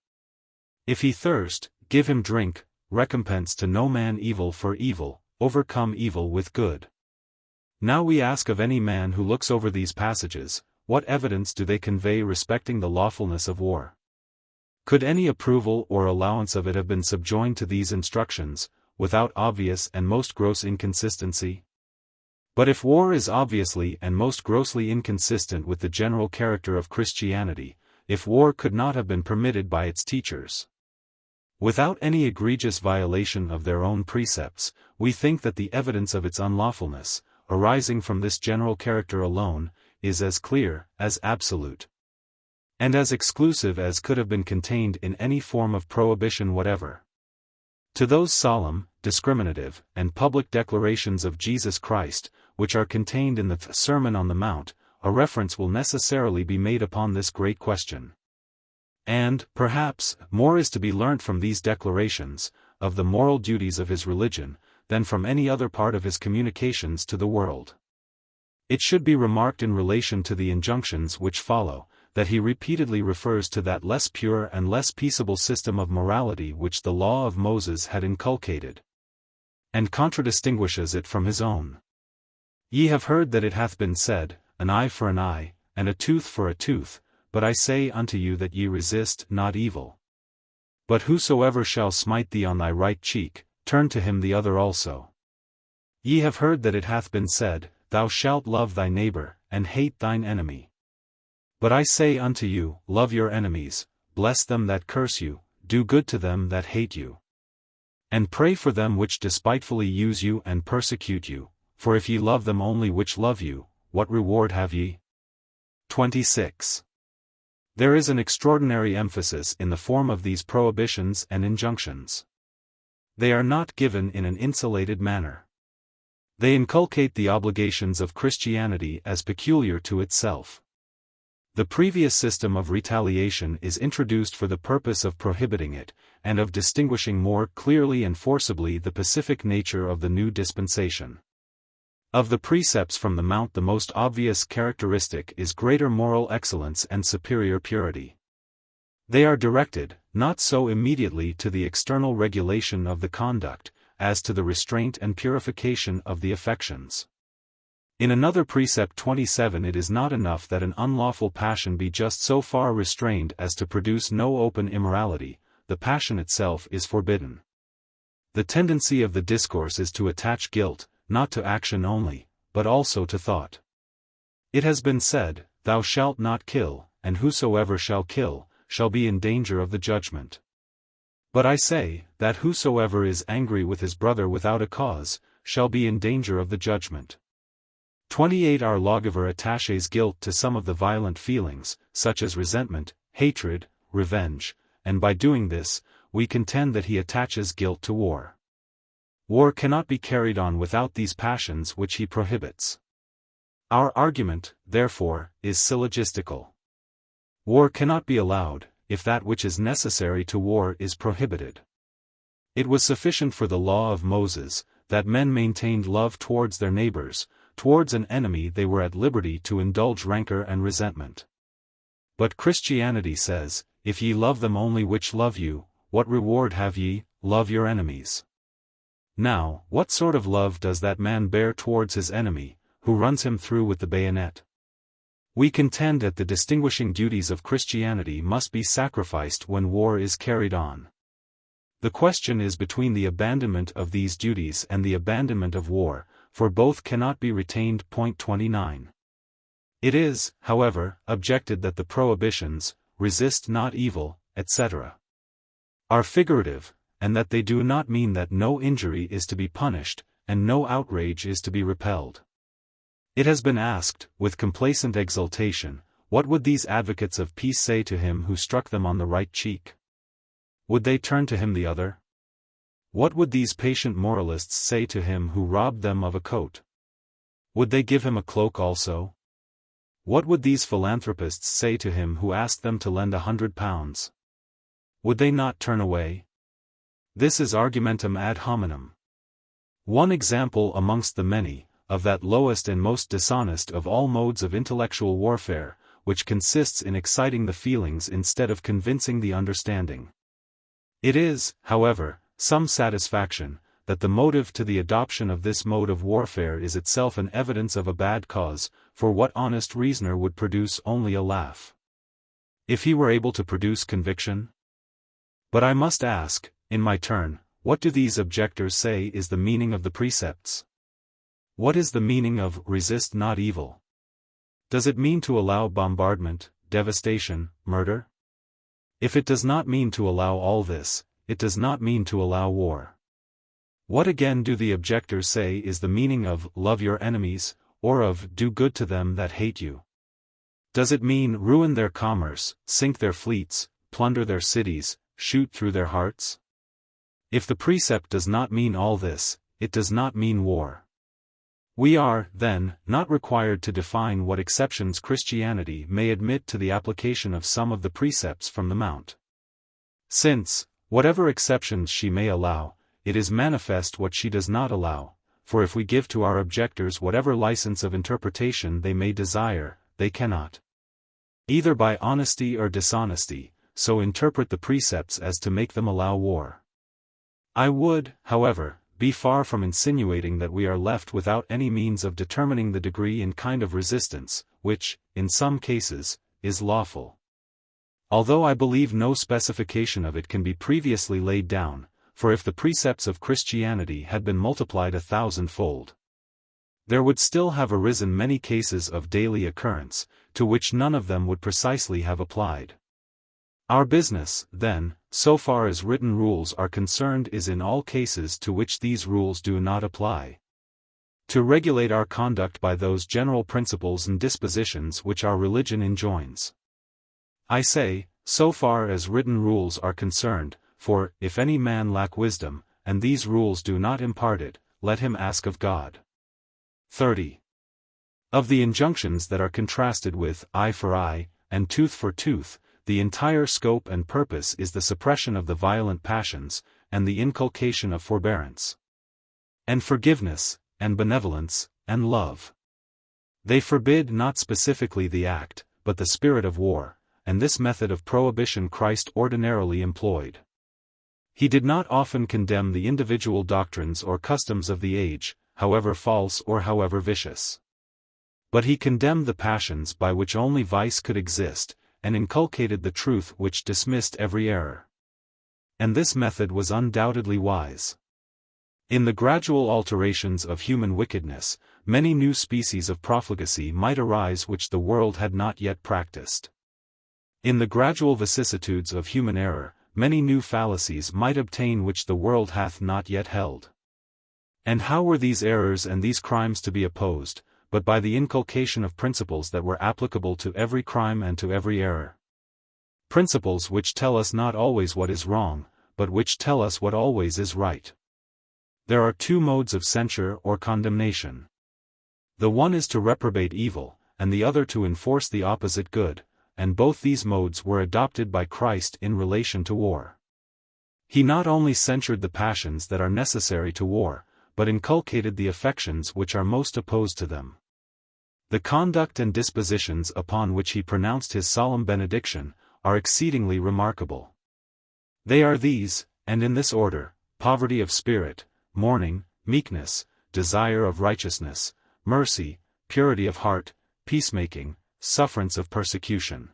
If he thirst, give him drink, recompense to no man evil for evil, overcome evil with good. Now we ask of any man who looks over these passages, what evidence do they convey respecting the lawfulness of war? Could any approval or allowance of it have been subjoined to these instructions, without obvious and most gross inconsistency? But if war is obviously and most grossly inconsistent with the general character of Christianity, if war could not have been permitted by its teachers, without any egregious violation of their own precepts, we think that the evidence of its unlawfulness, arising from this general character alone, is as clear, as absolute, and as exclusive as could have been contained in any form of prohibition whatever. To those solemn, discriminative, and public declarations of Jesus Christ, which are contained in the Sermon on the Mount, a reference will necessarily be made upon this great question. And, perhaps, more is to be learnt from these declarations, of the moral duties of his religion, than from any other part of his communications to the world. It should be remarked in relation to the injunctions which follow, that he repeatedly refers to that less pure and less peaceable system of morality which the law of Moses had inculcated, and contradistinguishes it from his own. Ye have heard that it hath been said, an eye for an eye, and a tooth for a tooth, but I say unto you that ye resist not evil. But whosoever shall smite thee on thy right cheek, turn to him the other also. Ye have heard that it hath been said, Thou shalt love thy neighbor, and hate thine enemy. But I say unto you, love your enemies, bless them that curse you, do good to them that hate you, And pray for them which despitefully use you and persecute you, for if ye love them only which love you, what reward have ye? 26. There is an extraordinary emphasis in the form of these prohibitions and injunctions. They are not given in an insulated manner. They inculcate the obligations of Christianity as peculiar to itself. The previous system of retaliation is introduced for the purpose of prohibiting it, and of distinguishing more clearly and forcibly the pacific nature of the new dispensation. Of the precepts from the Mount, the most obvious characteristic is greater moral excellence and superior purity. They are directed, not so immediately to the external regulation of the conduct, as to the restraint and purification of the affections. In another precept 27, it is not enough that an unlawful passion be just so far restrained as to produce no open immorality, the passion itself is forbidden. The tendency of the discourse is to attach guilt, not to action only, but also to thought. It has been said, "Thou shalt not kill, and whosoever shall kill, shall be in danger of the judgment." But I say, that whosoever is angry with his brother without a cause, shall be in danger of the judgment. 28. Our lawgiver attaches guilt to some of the violent feelings, such as resentment, hatred, revenge, and by doing this, we contend that he attaches guilt to war. War cannot be carried on without these passions which he prohibits. Our argument, therefore, is syllogistical. War cannot be allowed, if that which is necessary to war is prohibited. It was sufficient for the law of Moses, that men maintained love towards their neighbors. Towards an enemy they were at liberty to indulge rancor and resentment. But Christianity says, "If ye love them only which love you, what reward have ye? Love your enemies." Now, what sort of love does that man bear towards his enemy, who runs him through with the bayonet? We contend that the distinguishing duties of Christianity must be sacrificed when war is carried on. The question is between the abandonment of these duties and the abandonment of war, for both cannot be retained. 29. It is, however, objected that the prohibitions, "resist not evil," etc., are figurative, and that they do not mean that no injury is to be punished, and no outrage is to be repelled. It has been asked, with complacent exultation, what would these advocates of peace say to him who struck them on the right cheek? Would they turn to him the other? What would these patient moralists say to him who robbed them of a coat? Would they give him a cloak also? What would these philanthropists say to him who asked them to lend £100? Would they not turn away? This is argumentum ad hominem. One example amongst the many, of that lowest and most dishonest of all modes of intellectual warfare, which consists in exciting the feelings instead of convincing the understanding. It is, however, some satisfaction, that the motive to the adoption of this mode of warfare is itself an evidence of a bad cause, for what honest reasoner would produce only a laugh? If he were able to produce conviction? But I must ask, in my turn, what do these objectors say is the meaning of the precepts? What is the meaning of "resist not evil"? Does it mean to allow bombardment, devastation, murder? If it does not mean to allow all this, it does not mean to allow war. What again do the objectors say is the meaning of "love your enemies," or of "do good to them that hate you"? Does it mean ruin their commerce, sink their fleets, plunder their cities, shoot through their hearts? If the precept does not mean all this, it does not mean war. We are, then, not required to define what exceptions Christianity may admit to the application of some of the precepts from the Mount. Since, whatever exceptions she may allow, it is manifest what she does not allow, for if we give to our objectors whatever license of interpretation they may desire, they cannot, either by honesty or dishonesty, so interpret the precepts as to make them allow war. I would, however, be far from insinuating that we are left without any means of determining the degree and kind of resistance, which, in some cases, is lawful. Although I believe no specification of it can be previously laid down, for if the precepts of Christianity had been multiplied 1,000-fold, there would still have arisen many cases of daily occurrence, to which none of them would precisely have applied. Our business, then, so far as written rules are concerned, is in all cases to which these rules do not apply, to regulate our conduct by those general principles and dispositions which our religion enjoins. I say, so far as written rules are concerned, for, if any man lack wisdom, and these rules do not impart it, let him ask of God. 30. Of the injunctions that are contrasted with eye for eye, and tooth for tooth, the entire scope and purpose is the suppression of the violent passions, and the inculcation of forbearance, and forgiveness, and benevolence, and love. They forbid not specifically the act, but the spirit of war, and this method of prohibition Christ ordinarily employed. He did not often condemn the individual doctrines or customs of the age, however false or however vicious. But he condemned the passions by which only vice could exist, and inculcated the truth which dismissed every error. And this method was undoubtedly wise. In the gradual alterations of human wickedness, many new species of profligacy might arise which the world had not yet practiced. In the gradual vicissitudes of human error, many new fallacies might obtain which the world hath not yet held. And how were these errors and these crimes to be opposed, but by the inculcation of principles that were applicable to every crime and to every error? Principles which tell us not always what is wrong, but which tell us what always is right. There are two modes of censure or condemnation. The one is to reprobate evil, and the other to enforce the opposite good, and both these modes were adopted by Christ in relation to war. He not only censured the passions that are necessary to war, but inculcated the affections which are most opposed to them. The conduct and dispositions upon which he pronounced his solemn benediction are exceedingly remarkable. They are these, and in this order: poverty of spirit, mourning, meekness, desire of righteousness, mercy, purity of heart, peacemaking, sufferance of persecution.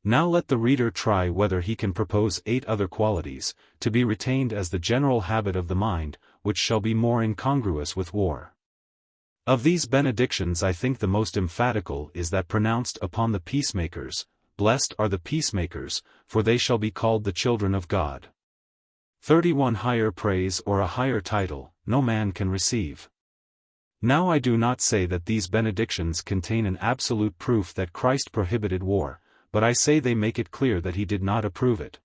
Now let the reader try whether he can propose 8 other qualities, to be retained as the general habit of the mind, which shall be more incongruous with war. Of these benedictions I think the most emphatical is that pronounced upon the peacemakers: blessed are the peacemakers, for they shall be called the children of God. 31 Higher praise or a higher title no man can receive. Now I do not say that these benedictions contain an absolute proof that Christ prohibited war, but I say they make it clear that he did not approve it.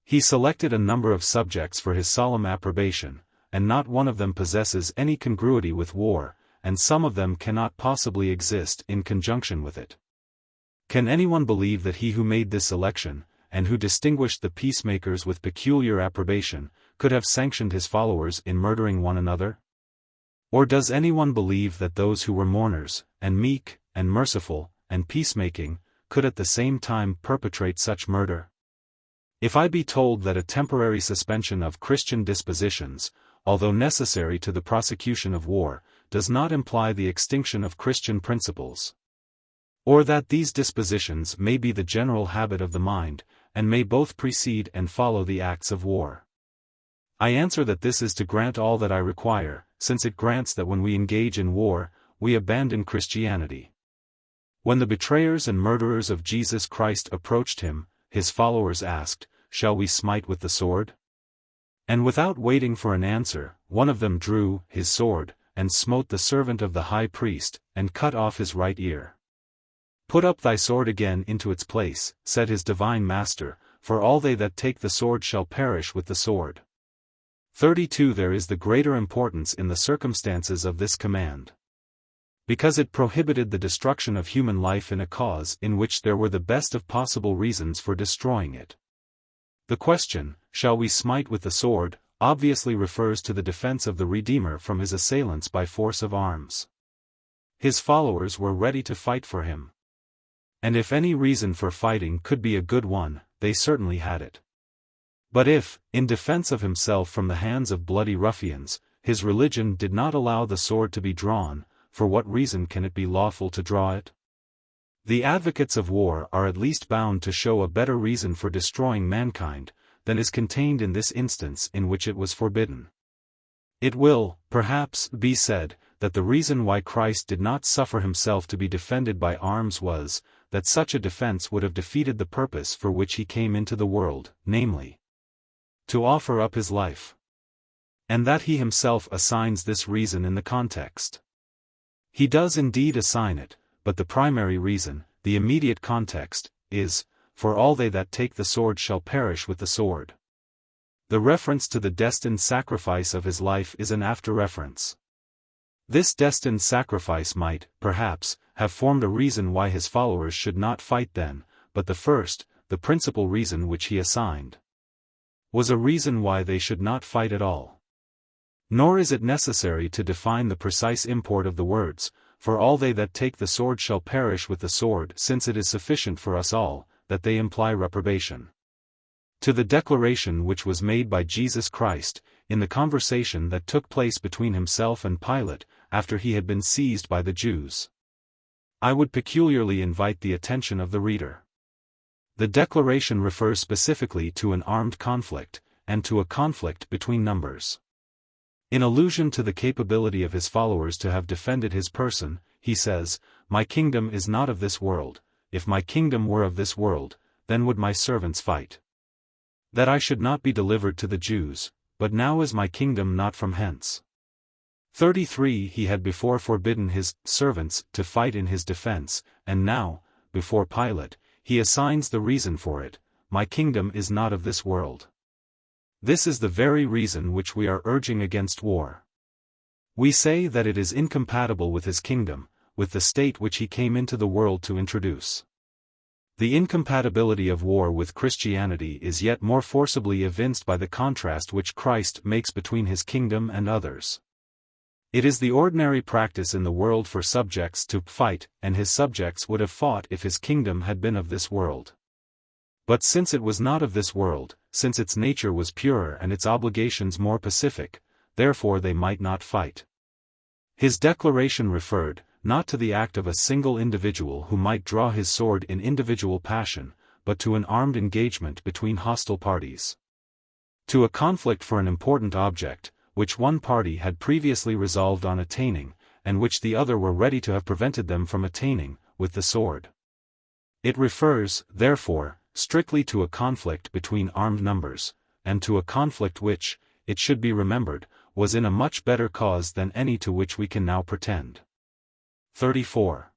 He selected a number of subjects for his solemn approbation, and not one of them possesses any congruity with war, and some of them cannot possibly exist in conjunction with it. Can anyone believe that he who made this selection, and who distinguished the peacemakers with peculiar approbation, could have sanctioned his followers in murdering one another? Or does anyone believe that those who were mourners, and meek, and merciful, and peacemaking, could at the same time perpetrate such murder? If I be told that a temporary suspension of Christian dispositions, although necessary to the prosecution of war, does not imply the extinction of Christian principles, or that these dispositions may be the general habit of the mind, and may both precede and follow the acts of war, I answer that this is to grant all that I require, since it grants that when we engage in war, we abandon Christianity. When the betrayers and murderers of Jesus Christ approached him, his followers asked, "Shall we smite with the sword?" And without waiting for an answer, one of them drew his sword, and smote the servant of the high priest, and cut off his right ear. "Put up thy sword again into its place," said his divine master, "for all they that take the sword shall perish with the sword." 32 There is the greater importance in the circumstances of this command, because it prohibited the destruction of human life in a cause in which there were the best of possible reasons for destroying it. The question, "Shall we smite with the sword?" obviously refers to the defense of the Redeemer from his assailants by force of arms. His followers were ready to fight for him. And if any reason for fighting could be a good one, they certainly had it. But if, in defense of himself from the hands of bloody ruffians, his religion did not allow the sword to be drawn, for what reason can it be lawful to draw it? The advocates of war are at least bound to show a better reason for destroying mankind, than is contained in this instance in which it was forbidden. It will, perhaps, be said, that the reason why Christ did not suffer himself to be defended by arms was, that such a defense would have defeated the purpose for which he came into the world, namely, to offer up his life. And that he himself assigns this reason in the context. He does indeed assign it, but the primary reason, the immediate context, is, for all they that take the sword shall perish with the sword. The reference to the destined sacrifice of his life is an after-reference. This destined sacrifice might, perhaps, have formed a reason why his followers should not fight then, but the first, the principal reason which he assigned, was a reason why they should not fight at all. Nor is it necessary to define the precise import of the words, for all they that take the sword shall perish with the sword, since it is sufficient for us all, that they imply reprobation. To the declaration which was made by Jesus Christ, in the conversation that took place between himself and Pilate, after he had been seized by the Jews, I would peculiarly invite the attention of the reader. The declaration refers specifically to an armed conflict, and to a conflict between numbers. In allusion to the capability of his followers to have defended his person, he says, "My kingdom is not of this world. If my kingdom were of this world, then would my servants fight. That I should not be delivered to the Jews, but now is my kingdom not from hence." 33 He had before forbidden his servants to fight in his defense, and now, before Pilate, he assigns the reason for it, "My kingdom is not of this world." This is the very reason which we are urging against war. We say that it is incompatible with his kingdom, with the state which he came into the world to introduce. The incompatibility of war with Christianity is yet more forcibly evinced by the contrast which Christ makes between his kingdom and others. It is the ordinary practice in the world for subjects to fight, and his subjects would have fought if his kingdom had been of this world. But since it was not of this world, since its nature was purer and its obligations more pacific, therefore they might not fight. His declaration referred, not to the act of a single individual who might draw his sword in individual passion, but to an armed engagement between hostile parties. To a conflict for an important object, which one party had previously resolved on attaining, and which the other were ready to have prevented them from attaining, with the sword. It refers, therefore, strictly to a conflict between armed numbers, and to a conflict which, it should be remembered, was in a much better cause than any to which we can now pretend. 34.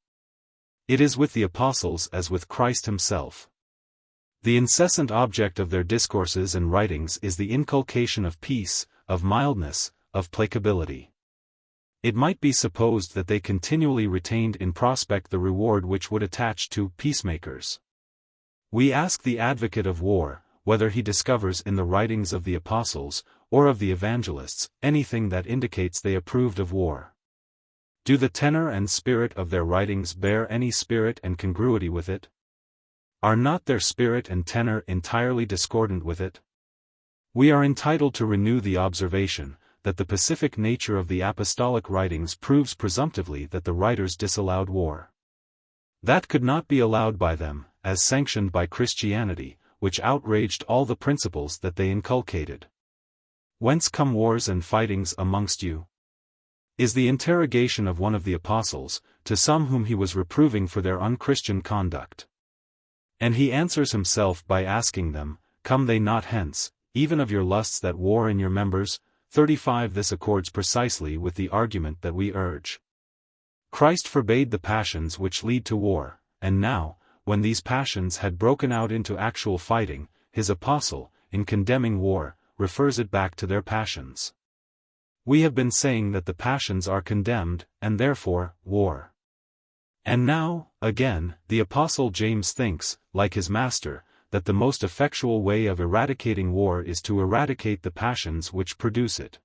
It is with the apostles as with Christ himself. The incessant object of their discourses and writings is the inculcation of peace, of mildness, of placability. It might be supposed that they continually retained in prospect the reward which would attach to peacemakers. We ask the advocate of war, whether he discovers in the writings of the apostles, or of the evangelists, anything that indicates they approved of war. Do the tenor and spirit of their writings bear any spirit and congruity with it? Are not their spirit and tenor entirely discordant with it? We are entitled to renew the observation, that the pacific nature of the apostolic writings proves presumptively that the writers disallowed war. That could not be allowed by them, as sanctioned by Christianity, which outraged all the principles that they inculcated. Whence come wars and fightings amongst you? Is the interrogation of one of the apostles, to some whom he was reproving for their unchristian conduct. And he answers himself by asking them, "Come they not hence, even of your lusts that war in your members?" 35 This accords precisely with the argument that we urge. Christ forbade the passions which lead to war, and now, when these passions had broken out into actual fighting, his apostle, in condemning war, refers it back to their passions. We have been saying that the passions are condemned, and therefore, war. And now, again, the apostle James thinks, like his master, that the most effectual way of eradicating war is to eradicate the passions which produce it.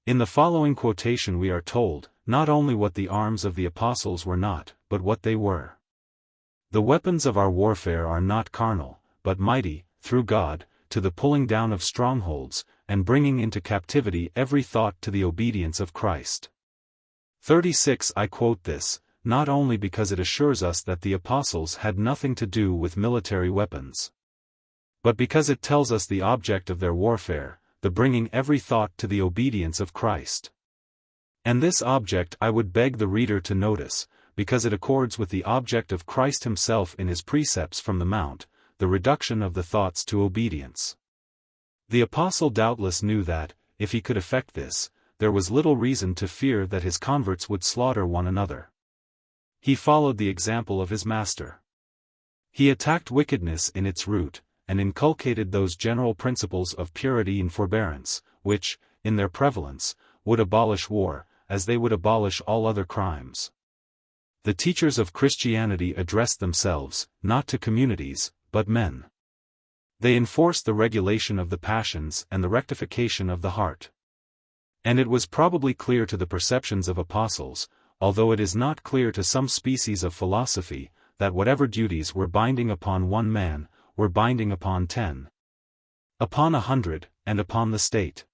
In the following quotation we are told, not only what the arms of the apostles were not, but what they were. "The weapons of our warfare are not carnal, but mighty, through God, to the pulling down of strongholds, and bringing into captivity every thought to the obedience of Christ." 36 I quote this, not only because it assures us that the apostles had nothing to do with military weapons, but because it tells us the object of their warfare, the bringing every thought to the obedience of Christ. And this object I would beg the reader to notice, because it accords with the object of Christ himself in his precepts from the Mount, the reduction of the thoughts to obedience. The apostle doubtless knew that, if he could effect this, there was little reason to fear that his converts would slaughter one another. He followed the example of his master. He attacked wickedness in its root, and inculcated those general principles of purity and forbearance, which, in their prevalence, would abolish war, as they would abolish all other crimes. The teachers of Christianity addressed themselves, not to communities, but men. They enforced the regulation of the passions and the rectification of the heart. And it was probably clear to the perceptions of apostles, although it is not clear to some species of philosophy, that whatever duties were binding upon one man, were binding upon 10, upon 100, and upon the state.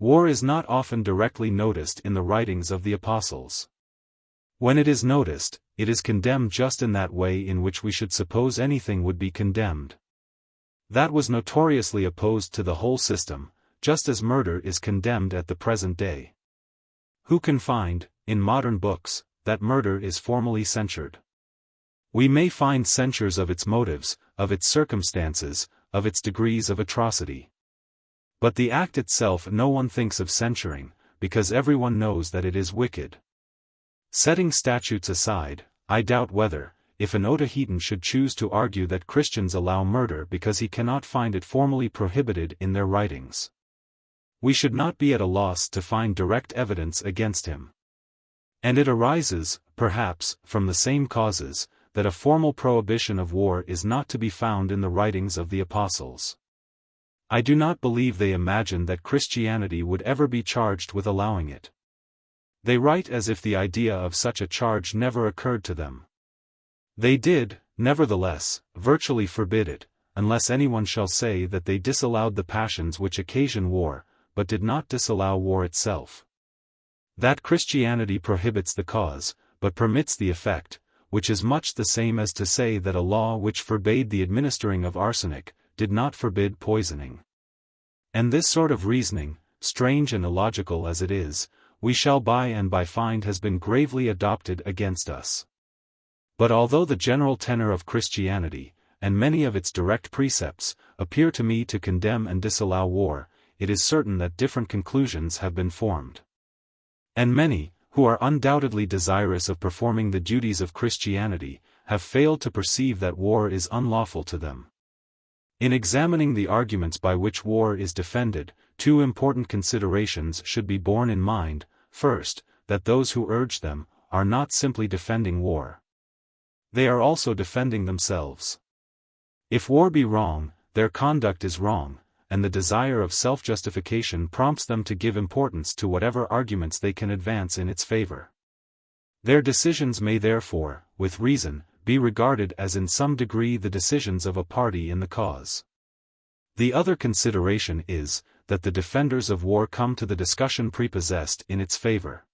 War is not often directly noticed in the writings of the apostles. When it is noticed, it is condemned just in that way in which we should suppose anything would be condemned. That was notoriously opposed to the whole system, just as murder is condemned at the present day. Who can find, in modern books, that murder is formally censured? We may find censures of its motives, of its circumstances, of its degrees of atrocity. But the act itself no one thinks of censuring, because everyone knows that it is wicked. Setting statutes aside, I doubt whether, if an Otaheitan should choose to argue that Christians allow murder because he cannot find it formally prohibited in their writings, we should not be at a loss to find direct evidence against him. And it arises, perhaps, from the same causes, that a formal prohibition of war is not to be found in the writings of the apostles. I do not believe they imagined that Christianity would ever be charged with allowing it. They write as if the idea of such a charge never occurred to them. They did, nevertheless, virtually forbid it, unless anyone shall say that they disallowed the passions which occasion war, but did not disallow war itself. That Christianity prohibits the cause, but permits the effect, which is much the same as to say that a law which forbade the administering of arsenic, did not forbid poisoning. And this sort of reasoning, strange and illogical as it is, we shall by and by find has been gravely adopted against us. But although the general tenor of Christianity, and many of its direct precepts, appear to me to condemn and disallow war, it is certain that different conclusions have been formed. And many, who are undoubtedly desirous of performing the duties of Christianity, have failed to perceive that war is unlawful to them. In examining the arguments by which war is defended, two important considerations should be borne in mind. First, that those who urge them, are not simply defending war. They are also defending themselves. If war be wrong, their conduct is wrong, and the desire of self-justification prompts them to give importance to whatever arguments they can advance in its favor. Their decisions may therefore, with reason, be regarded as in some degree the decisions of a party in the cause. The other consideration is, that the defenders of war come to the discussion prepossessed in its favor.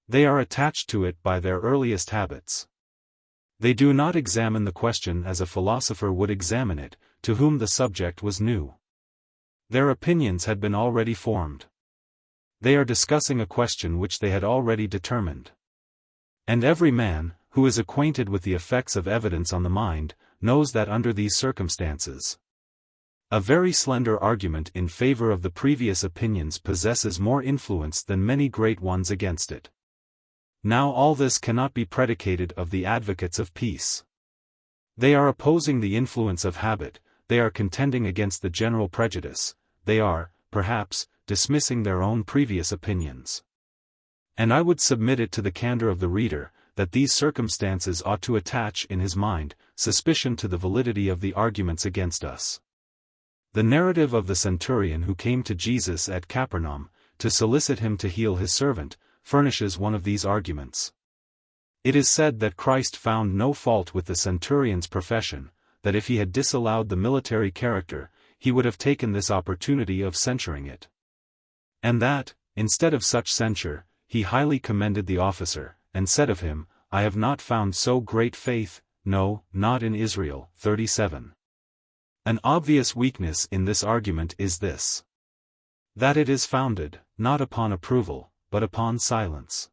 They are attached to it by their earliest habits. They do not examine the question as a philosopher would examine it, to whom the subject was new. Their opinions had been already formed. They are discussing a question which they had already determined. And every man, who is acquainted with the effects of evidence on the mind, knows that under these circumstances, a very slender argument in favor of the previous opinions possesses more influence than many great ones against it. Now all this cannot be predicated of the advocates of peace. They are opposing the influence of habit, they are contending against the general prejudice, they are, perhaps, dismissing their own previous opinions. And I would submit it to the candor of the reader, that these circumstances ought to attach in his mind, suspicion to the validity of the arguments against us. The narrative of the centurion who came to Jesus at Capernaum, to solicit him to heal his servant, furnishes one of these arguments. It is said that Christ found no fault with the centurion's profession, that if he had disallowed the military character, he would have taken this opportunity of censuring it. And that, instead of such censure, he highly commended the officer, and said of him, I have not found so great faith, no, not in Israel. 37. An obvious weakness in this argument is this: that it is founded, not upon approval, but upon silence.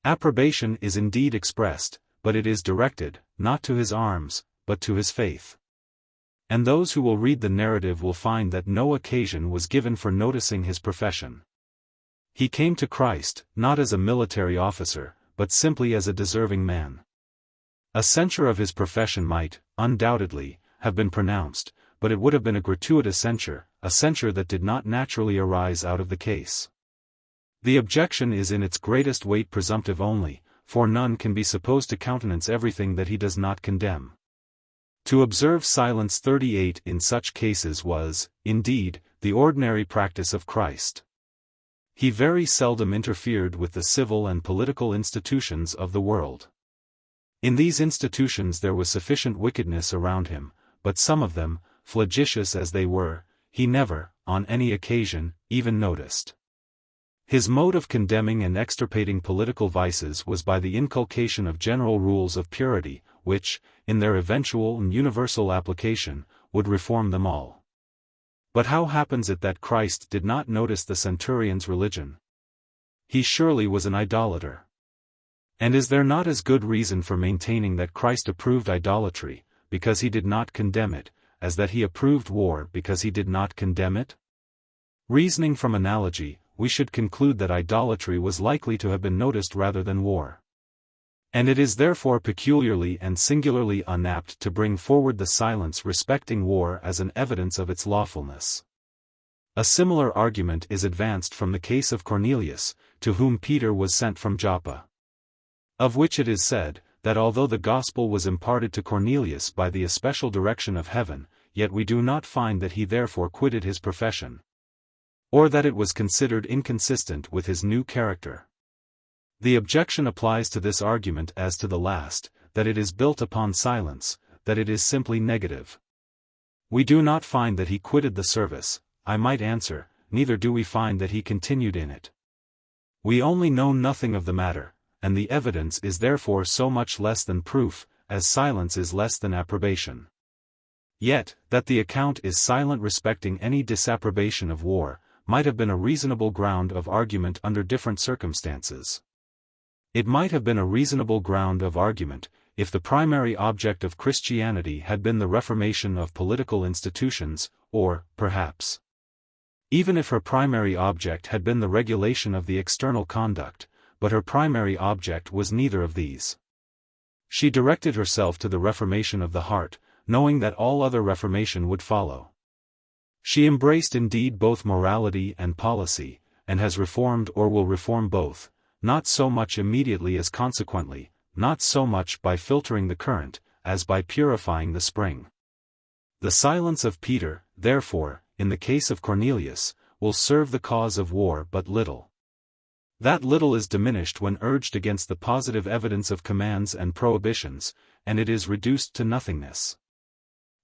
Approbation is indeed expressed, but it is directed, not to his arms, but to his faith. And those who will read the narrative will find that no occasion was given for noticing his profession. He came to Christ, not as a military officer, but simply as a deserving man. A censure of his profession might, undoubtedly, have been pronounced, but it would have been a gratuitous censure, a censure that did not naturally arise out of the case. The objection is in its greatest weight presumptive only, for none can be supposed to countenance everything that he does not condemn. To observe silence 38 in such cases was, indeed, the ordinary practice of Christ. He very seldom interfered with the civil and political institutions of the world. In these institutions there was sufficient wickedness around him, but some of them, flagitious as they were, he never, on any occasion, even noticed. His mode of condemning and extirpating political vices was by the inculcation of general rules of purity, which, in their eventual and universal application, would reform them all. But how happens it that Christ did not notice the centurion's religion? He surely was an idolater. And is there not as good reason for maintaining that Christ approved idolatry, because he did not condemn it, as that he approved war because he did not condemn it? Reasoning from analogy, we should conclude that idolatry was likely to have been noticed rather than war. And it is therefore peculiarly and singularly unapt to bring forward the silence respecting war as an evidence of its lawfulness. A similar argument is advanced from the case of Cornelius, to whom Peter was sent from Joppa. Of which it is said, that although the gospel was imparted to Cornelius by the especial direction of heaven, yet we do not find that he therefore quitted his profession, or that it was considered inconsistent with his new character. The objection applies to this argument as to the last, that it is built upon silence, that it is simply negative. We do not find that he quitted the service, I might answer, neither do we find that he continued in it. We only know nothing of the matter, and the evidence is therefore so much less than proof, as silence is less than approbation. Yet, that the account is silent respecting any disapprobation of war, might have been a reasonable ground of argument under different circumstances. It might have been a reasonable ground of argument, if the primary object of Christianity had been the reformation of political institutions, or, perhaps, even if her primary object had been the regulation of the external conduct, but her primary object was neither of these. She directed herself to the reformation of the heart, knowing that all other reformation would follow. She embraced indeed both morality and policy, and has reformed or will reform both, not so much immediately as consequently, not so much by filtering the current, as by purifying the spring. The silence of Peter, therefore, in the case of Cornelius, will serve the cause of war but little. That little is diminished when urged against the positive evidence of commands and prohibitions, and it is reduced to nothingness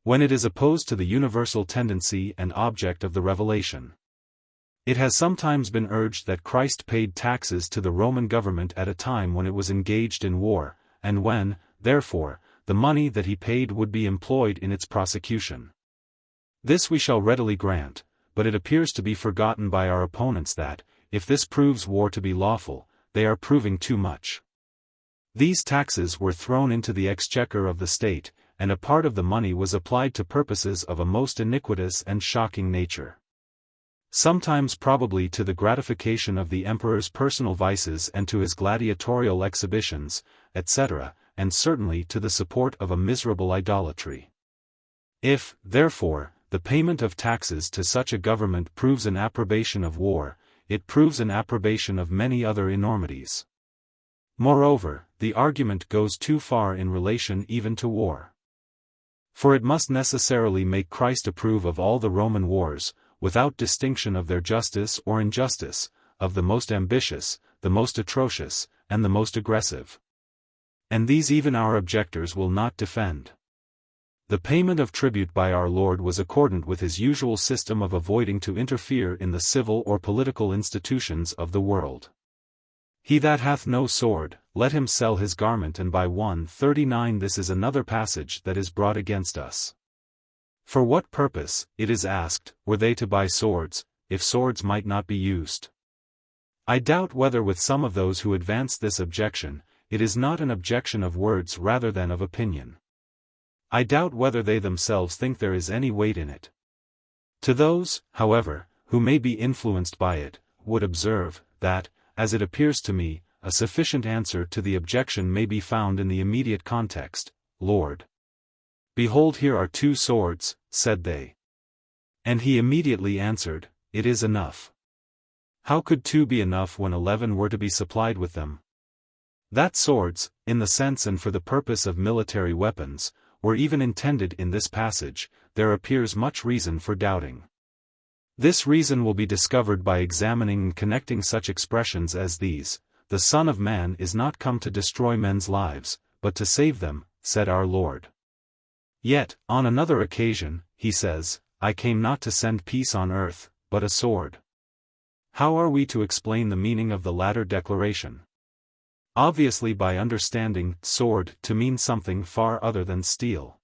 when it is opposed to the universal tendency and object of the revelation. It has sometimes been urged that Christ paid taxes to the Roman government at a time when it was engaged in war, and when, therefore, the money that he paid would be employed in its prosecution. This we shall readily grant, but it appears to be forgotten by our opponents that, if this proves war to be lawful, they are proving too much. These taxes were thrown into the exchequer of the state, and a part of the money was applied to purposes of a most iniquitous and shocking nature. Sometimes probably to the gratification of the emperor's personal vices and to his gladiatorial exhibitions, etc., and certainly to the support of a miserable idolatry. If, therefore, the payment of taxes to such a government proves an approbation of war, it proves an approbation of many other enormities. Moreover, the argument goes too far in relation even to war. For it must necessarily make Christ approve of all the Roman wars, without distinction of their justice or injustice, of the most ambitious, the most atrocious, and the most aggressive. And these even our objectors will not defend. The payment of tribute by our Lord was accordant with his usual system of avoiding to interfere in the civil or political institutions of the world. He that hath no sword, let him sell his garment, and buy one. 39. This is another passage that is brought against us. For what purpose, it is asked, were they to buy swords, if swords might not be used? I doubt whether with some of those who advance this objection, it is not an objection of words rather than of opinion. I doubt whether they themselves think there is any weight in it. To those, however, who may be influenced by it, would observe, that, as it appears to me, a sufficient answer to the objection may be found in the immediate context. Lord, behold, here are 2 swords, said they. And he immediately answered, it is enough. How could 2 be enough when 11 were to be supplied with them? That swords, in the sense and for the purpose of military weapons, were even intended in this passage, there appears much reason for doubting. This reason will be discovered by examining and connecting such expressions as these. The Son of Man is not come to destroy men's lives, but to save them, said our Lord. Yet, on another occasion, he says, I came not to send peace on earth, but a sword. How are we to explain the meaning of the latter declaration? Obviously by understanding sword to mean something far other than steel.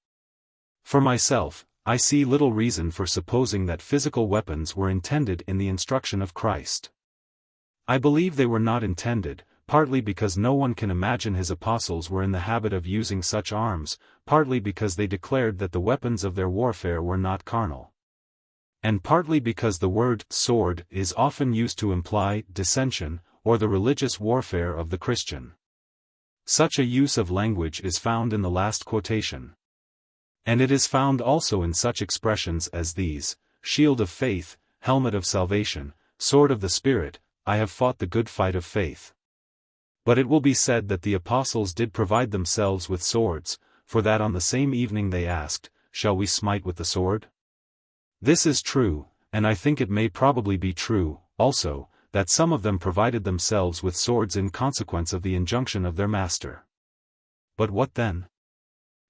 For myself, I see little reason for supposing that physical weapons were intended in the instruction of Christ. I believe they were not intended, partly because no one can imagine his apostles were in the habit of using such arms, partly because they declared that the weapons of their warfare were not carnal. And partly because the word sword is often used to imply dissension, or the religious warfare of the Christian. Such a use of language is found in the last quotation. And it is found also in such expressions as these: shield of faith, helmet of salvation, sword of the Spirit, I have fought the good fight of faith. But it will be said that the apostles did provide themselves with swords, for that on the same evening they asked, shall we smite with the sword? This is true, and I think it may probably be true, also, that some of them provided themselves with swords in consequence of the injunction of their master. But what then?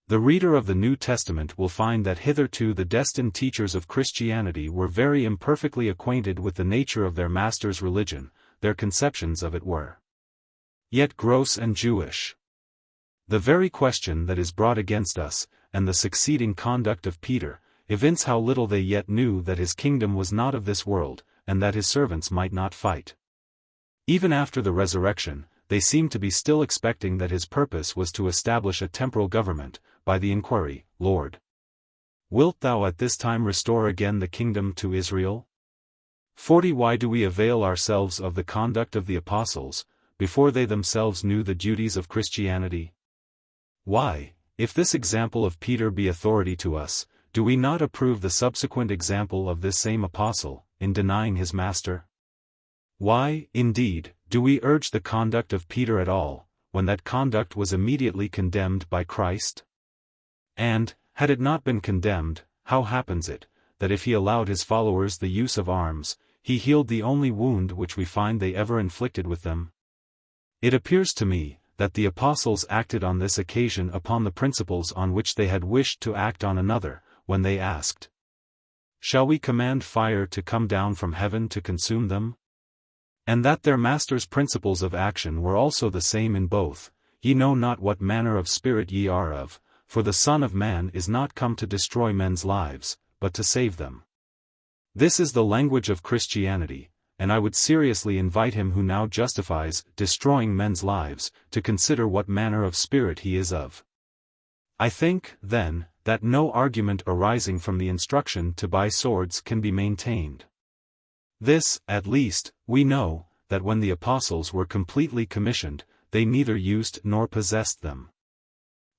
The reader of the New Testament will find that hitherto the destined teachers of Christianity were very imperfectly acquainted with the nature of their master's religion. Their conceptions of it were yet gross and Jewish. The very question that is brought against us, and the succeeding conduct of Peter, evince how little they yet knew that his kingdom was not of this world, and that his servants might not fight. Even after the resurrection, they seemed to be still expecting that his purpose was to establish a temporal government, by the inquiry, Lord, wilt thou at this time restore again the kingdom to Israel? 40. Why do we avail ourselves of the conduct of the apostles, before they themselves knew the duties of Christianity? Why, if this example of Peter be authority to us, do we not approve the subsequent example of this same apostle, in denying his master? Why, indeed, do we urge the conduct of Peter at all, when that conduct was immediately condemned by Christ? And, had it not been condemned, how happens it, that if he allowed his followers the use of arms, he healed the only wound which we find they ever inflicted with them? It appears to me, that the apostles acted on this occasion upon the principles on which they had wished to act on another, when they asked, shall we command fire to come down from heaven to consume them? And that their master's principles of action were also the same in both. Ye know not what manner of spirit ye are of, for the Son of Man is not come to destroy men's lives, but to save them. This is the language of Christianity, and I would seriously invite him who now justifies destroying men's lives, to consider what manner of spirit he is of. I think, then, that no argument arising from the instruction to buy swords can be maintained. This, at least, we know, that when the apostles were completely commissioned, they neither used nor possessed them.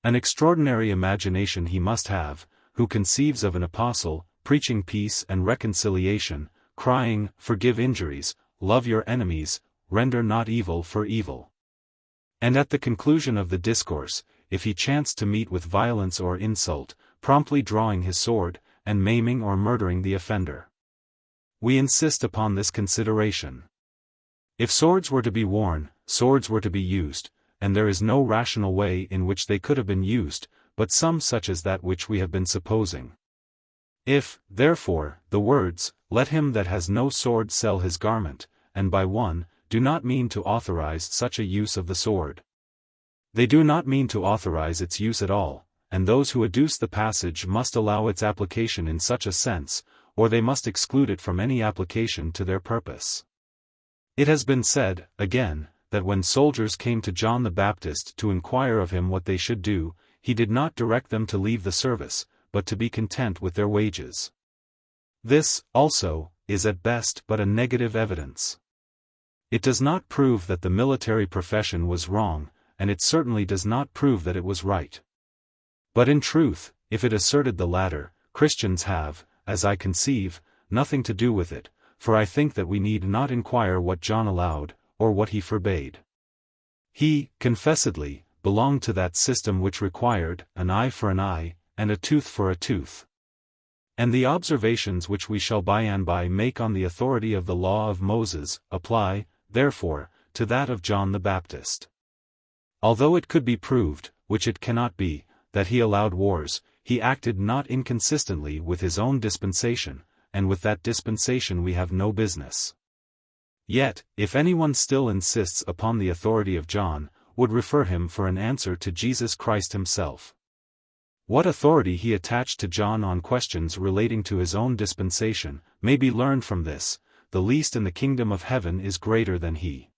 An extraordinary imagination he must have, who conceives of an apostle, preaching peace and reconciliation, crying, forgive injuries, love your enemies, render not evil for evil. And at the conclusion of the discourse, if he chanced to meet with violence or insult, promptly drawing his sword, and maiming or murdering the offender. We insist upon this consideration. If swords were to be worn, swords were to be used, and there is no rational way in which they could have been used, but some such as that which we have been supposing. If, therefore, the words, let him that has no sword sell his garment, and buy one, do not mean to authorize such a use of the sword. They do not mean to authorize its use at all, and those who adduce the passage must allow its application in such a sense, or they must exclude it from any application to their purpose. It has been said, again, that when soldiers came to John the Baptist to inquire of him what they should do, he did not direct them to leave the service, but to be content with their wages. This, also, is at best but a negative evidence. It does not prove that the military profession was wrong, and it certainly does not prove that it was right. But in truth, if it asserted the latter, Christians have, as I conceive, nothing to do with it, for I think that we need not inquire what John allowed, or what he forbade. He, confessedly, belonged to that system which required an eye for an eye, and a tooth for a tooth. And the observations which we shall by and by make on the authority of the law of Moses, apply, therefore, to that of John the Baptist. Although it could be proved, which it cannot be, that he allowed wars, he acted not inconsistently with his own dispensation, and with that dispensation we have no business. Yet, if anyone still insists upon the authority of John, would refer him for an answer to Jesus Christ himself. What authority he attached to John on questions relating to his own dispensation, may be learned from this: the least in the kingdom of heaven is greater than he.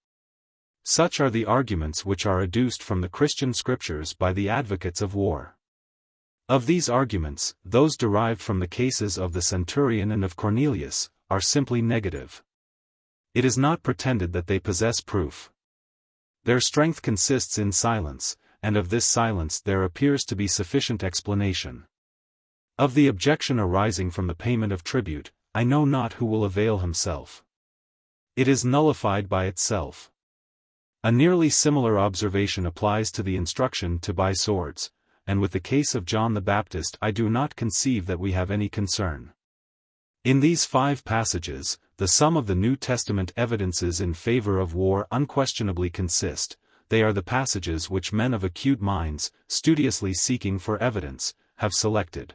Such are the arguments which are adduced from the Christian scriptures by the advocates of war. Of these arguments, those derived from the cases of the centurion and of Cornelius, are simply negative. It is not pretended that they possess proof. Their strength consists in silence, and of this silence there appears to be sufficient explanation. Of the objection arising from the payment of tribute, I know not who will avail himself. It is nullified by itself. A nearly similar observation applies to the instruction to buy swords, and with the case of John the Baptist I do not conceive that we have any concern. In these 5 passages, the sum of the New Testament evidences in favor of war unquestionably consist. They are the passages which men of acute minds, studiously seeking for evidence, have selected.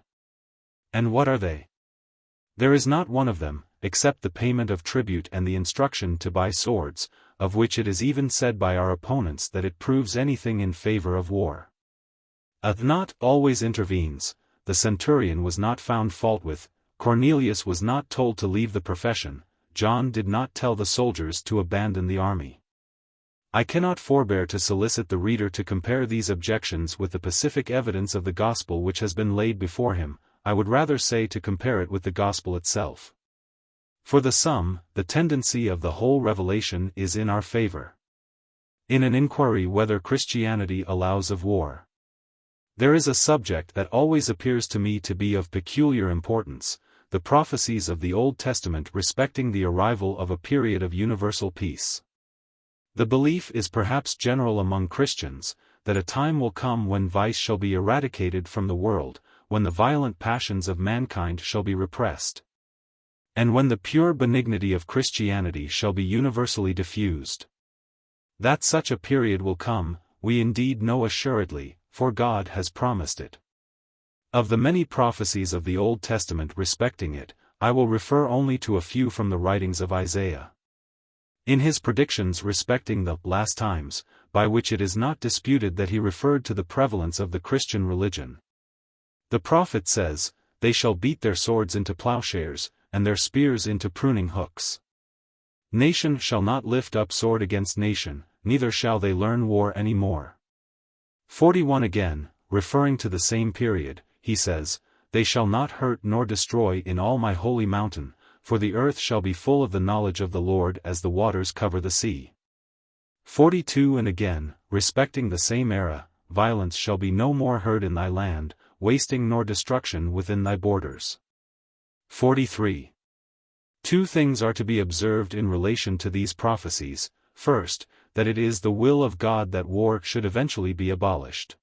And what are they? There is not one of them, except the payment of tribute and the instruction to buy swords, of which it is even said by our opponents that it proves anything in favor of war. A not always intervenes. The centurion was not found fault with, Cornelius was not told to leave the profession, John did not tell the soldiers to abandon the army. I cannot forbear to solicit the reader to compare these objections with the pacific evidence of the gospel which has been laid before him. I would rather say to compare it with the gospel itself. For the sum, the tendency of the whole revelation is in our favor. In an inquiry whether Christianity allows of war, there is a subject that always appears to me to be of peculiar importance: the prophecies of the Old Testament respecting the arrival of a period of universal peace. The belief is perhaps general among Christians, that a time will come when vice shall be eradicated from the world, when the violent passions of mankind shall be repressed, and when the pure benignity of Christianity shall be universally diffused. That such a period will come, we indeed know assuredly, for God has promised it. Of the many prophecies of the Old Testament respecting it, I will refer only to a few from the writings of Isaiah. In his predictions respecting the last times, by which it is not disputed that he referred to the prevalence of the Christian religion, the prophet says, "They shall beat their swords into plowshares, and their spears into pruning hooks. Nation shall not lift up sword against nation, neither shall they learn war any more." 41 again, referring to the same period, he says, "They shall not hurt nor destroy in all my holy mountain, for the earth shall be full of the knowledge of the Lord as the waters cover the sea." 42 and again, respecting the same era, "Violence shall be no more heard in thy land, wasting nor destruction within thy borders." 43. 2 things are to be observed in relation to these prophecies: first, that it is the will of God that war should eventually be abolished.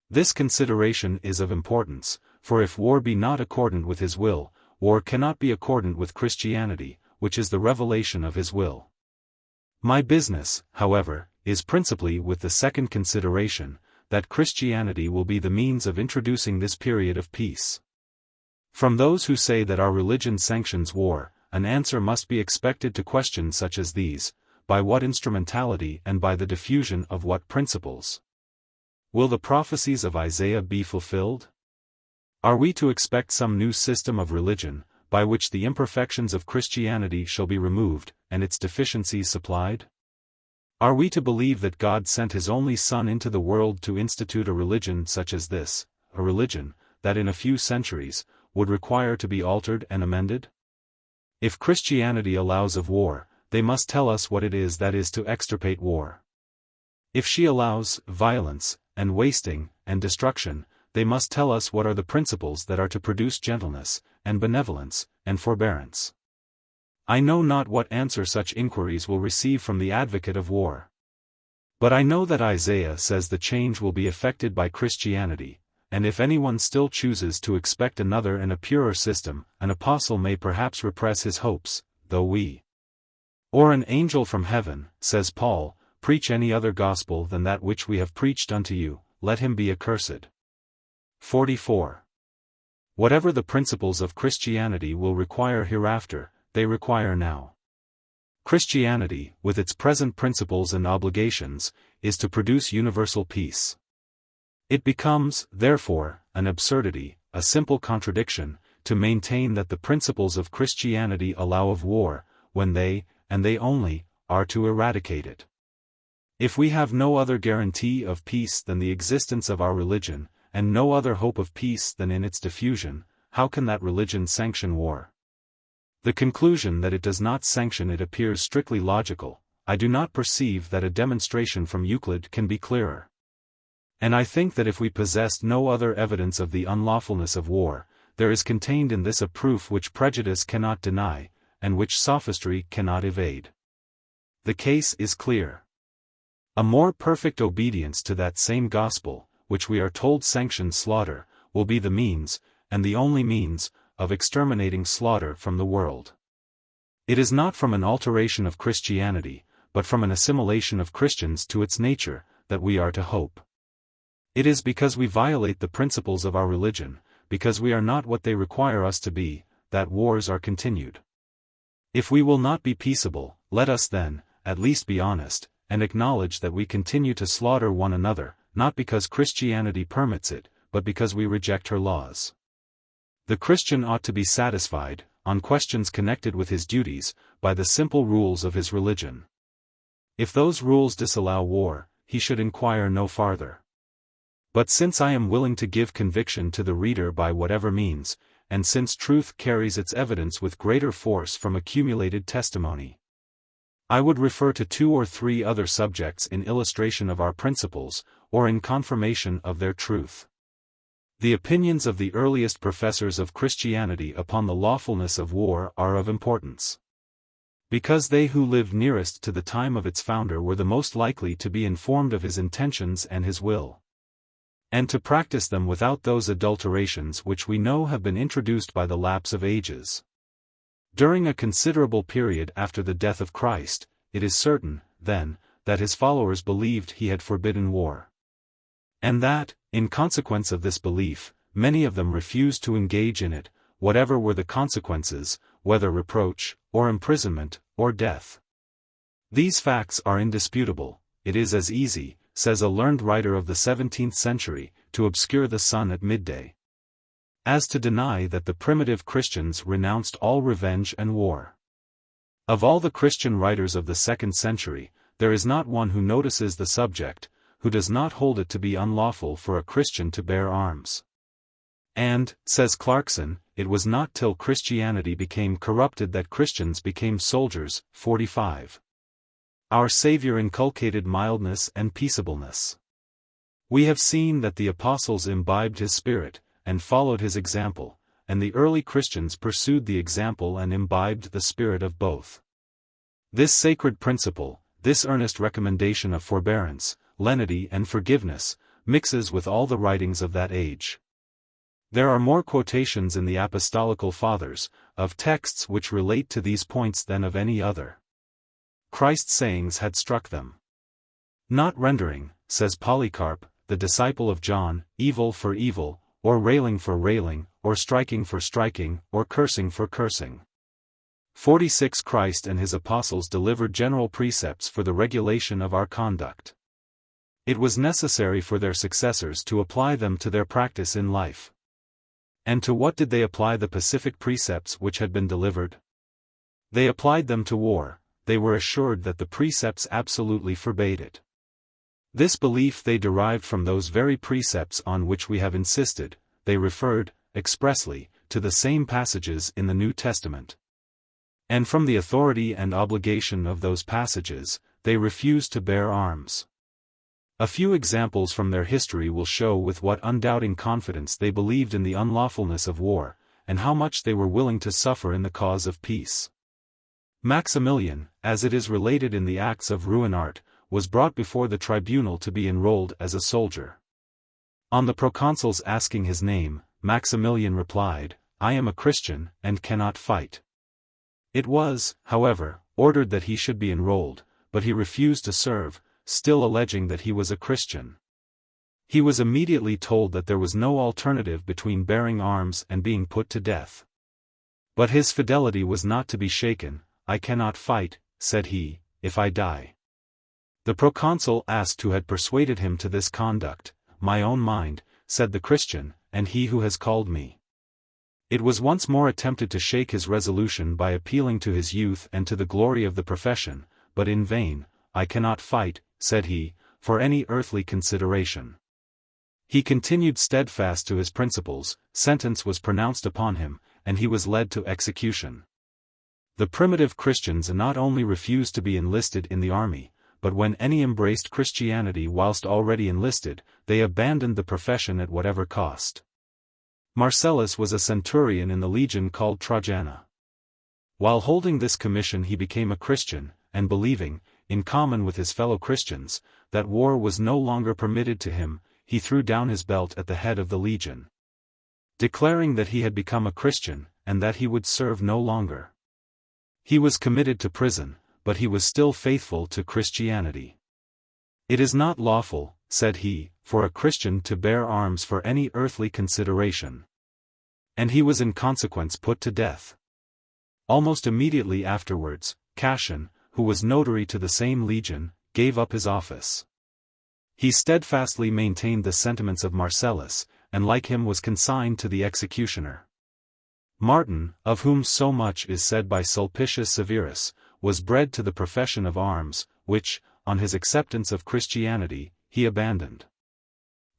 This consideration is of importance, for if war be not accordant with his will, war cannot be accordant with Christianity, which is the revelation of his will. My business, however, is principally with the second consideration, that Christianity will be the means of introducing this period of peace. From those who say that our religion sanctions war, an answer must be expected to questions such as these: by what instrumentality and by the diffusion of what principles? Will the prophecies of Isaiah be fulfilled? Are we to expect some new system of religion, by which the imperfections of Christianity shall be removed, and its deficiencies supplied? Are we to believe that God sent His only Son into the world to institute a religion such as this, a religion, that in a few centuries, would require to be altered and amended? If Christianity allows of war, they must tell us what it is that is to extirpate war. If she allows violence, and wasting, and destruction, they must tell us what are the principles that are to produce gentleness, and benevolence, and forbearance. I know not what answer such inquiries will receive from the advocate of war. But I know that Isaiah says the change will be effected by Christianity, and if anyone still chooses to expect another and a purer system, an apostle may perhaps repress his hopes, though we, or an angel from heaven, says Paul, preach any other gospel than that which we have preached unto you, let him be accursed. 44. Whatever the principles of Christianity will require hereafter, they require now. Christianity, with its present principles and obligations, is to produce universal peace. It becomes, therefore, an absurdity, a simple contradiction, to maintain that the principles of Christianity allow of war, when they, and they only, are to eradicate it. If we have no other guarantee of peace than the existence of our religion, and no other hope of peace than in its diffusion, how can that religion sanction war? The conclusion that it does not sanction it appears strictly logical. I do not perceive that a demonstration from Euclid can be clearer. And I think that if we possessed no other evidence of the unlawfulness of war, there is contained in this a proof which prejudice cannot deny, and which sophistry cannot evade. The case is clear. A more perfect obedience to that same gospel, which we are told sanctions slaughter, will be the means, and the only means, of exterminating slaughter from the world. It is not from an alteration of Christianity, but from an assimilation of Christians to its nature, that we are to hope. It is because we violate the principles of our religion, because we are not what they require us to be, that wars are continued. If we will not be peaceable, let us then, at least be honest, and acknowledge that we continue to slaughter one another, not because Christianity permits it, but because we reject her laws. The Christian ought to be satisfied, on questions connected with his duties, by the simple rules of his religion. If those rules disallow war, he should inquire no farther. But since I am willing to give conviction to the reader by whatever means, and since truth carries its evidence with greater force from accumulated testimony, I would refer to 2 or 3 other subjects in illustration of our principles, or in confirmation of their truth. The opinions of the earliest professors of Christianity upon the lawfulness of war are of importance. Because they who lived nearest to the time of its founder were the most likely to be informed of his intentions and his will, and to practice them without those adulterations which we know have been introduced by the lapse of ages. During a considerable period after the death of Christ, it is certain, then, that his followers believed he had forbidden war. And that, in consequence of this belief, many of them refused to engage in it, whatever were the consequences, whether reproach, or imprisonment, or death. These facts are indisputable. It is as easy, says a learned writer of the 17th century, to obscure the sun at midday, as to deny that the primitive Christians renounced all revenge and war. Of all the Christian writers of the 2nd century, there is not one who notices the subject, who does not hold it to be unlawful for a Christian to bear arms. And, says Clarkson, it was not till Christianity became corrupted that Christians became soldiers. 45. Our Savior inculcated mildness and peaceableness. We have seen that the apostles imbibed his spirit, and followed his example, and the early Christians pursued the example and imbibed the spirit of both. This sacred principle, this earnest recommendation of forbearance, lenity and forgiveness, mixes with all the writings of that age. There are more quotations in the Apostolical Fathers, of texts which relate to these points than of any other. Christ's sayings had struck them. Not rendering, says Polycarp, the disciple of John, evil for evil, or railing for railing, or striking for striking, or cursing for cursing. 46. Christ and his apostles delivered general precepts for the regulation of our conduct. It was necessary for their successors to apply them to their practice in life. And to what did they apply the pacific precepts which had been delivered? They applied them to war. They were assured that the precepts absolutely forbade it. This belief they derived from those very precepts on which we have insisted. They referred, expressly, to the same passages in the New Testament. And from the authority and obligation of those passages, they refused to bear arms. A few examples from their history will show with what undoubting confidence they believed in the unlawfulness of war, and how much they were willing to suffer in the cause of peace. Maximilian, as it is related in the Acts of Ruinart, was brought before the tribunal to be enrolled as a soldier. On the proconsul's asking his name, Maximilian replied, "I am a Christian, and cannot fight." It was, however, ordered that he should be enrolled, but he refused to serve, still alleging that he was a Christian. He was immediately told that there was no alternative between bearing arms and being put to death. But his fidelity was not to be shaken. "I cannot fight," said he, "if I die." The proconsul asked who had persuaded him to this conduct. "My own mind," said the Christian, "and he who has called me." It was once more attempted to shake his resolution by appealing to his youth and to the glory of the profession, but in vain. "I cannot fight," said he, "for any earthly consideration." He continued steadfast to his principles. Sentence was pronounced upon him, and he was led to execution. The primitive Christians not only refused to be enlisted in the army, but when any embraced Christianity whilst already enlisted, they abandoned the profession at whatever cost. Marcellus was a centurion in the legion called Trojana. While holding this commission he became a Christian, and believing, in common with his fellow Christians, that war was no longer permitted to him, he threw down his belt at the head of the legion, declaring that he had become a Christian, and that he would serve no longer. He was committed to prison, but he was still faithful to Christianity. "It is not lawful," said he, "for a Christian to bear arms for any earthly consideration." And he was in consequence put to death. Almost immediately afterwards, Cassian, who was notary to the same legion, gave up his office. He steadfastly maintained the sentiments of Marcellus, and like him was consigned to the executioner. Martin, of whom so much is said by Sulpicius Severus, was bred to the profession of arms, which, on his acceptance of Christianity, he abandoned.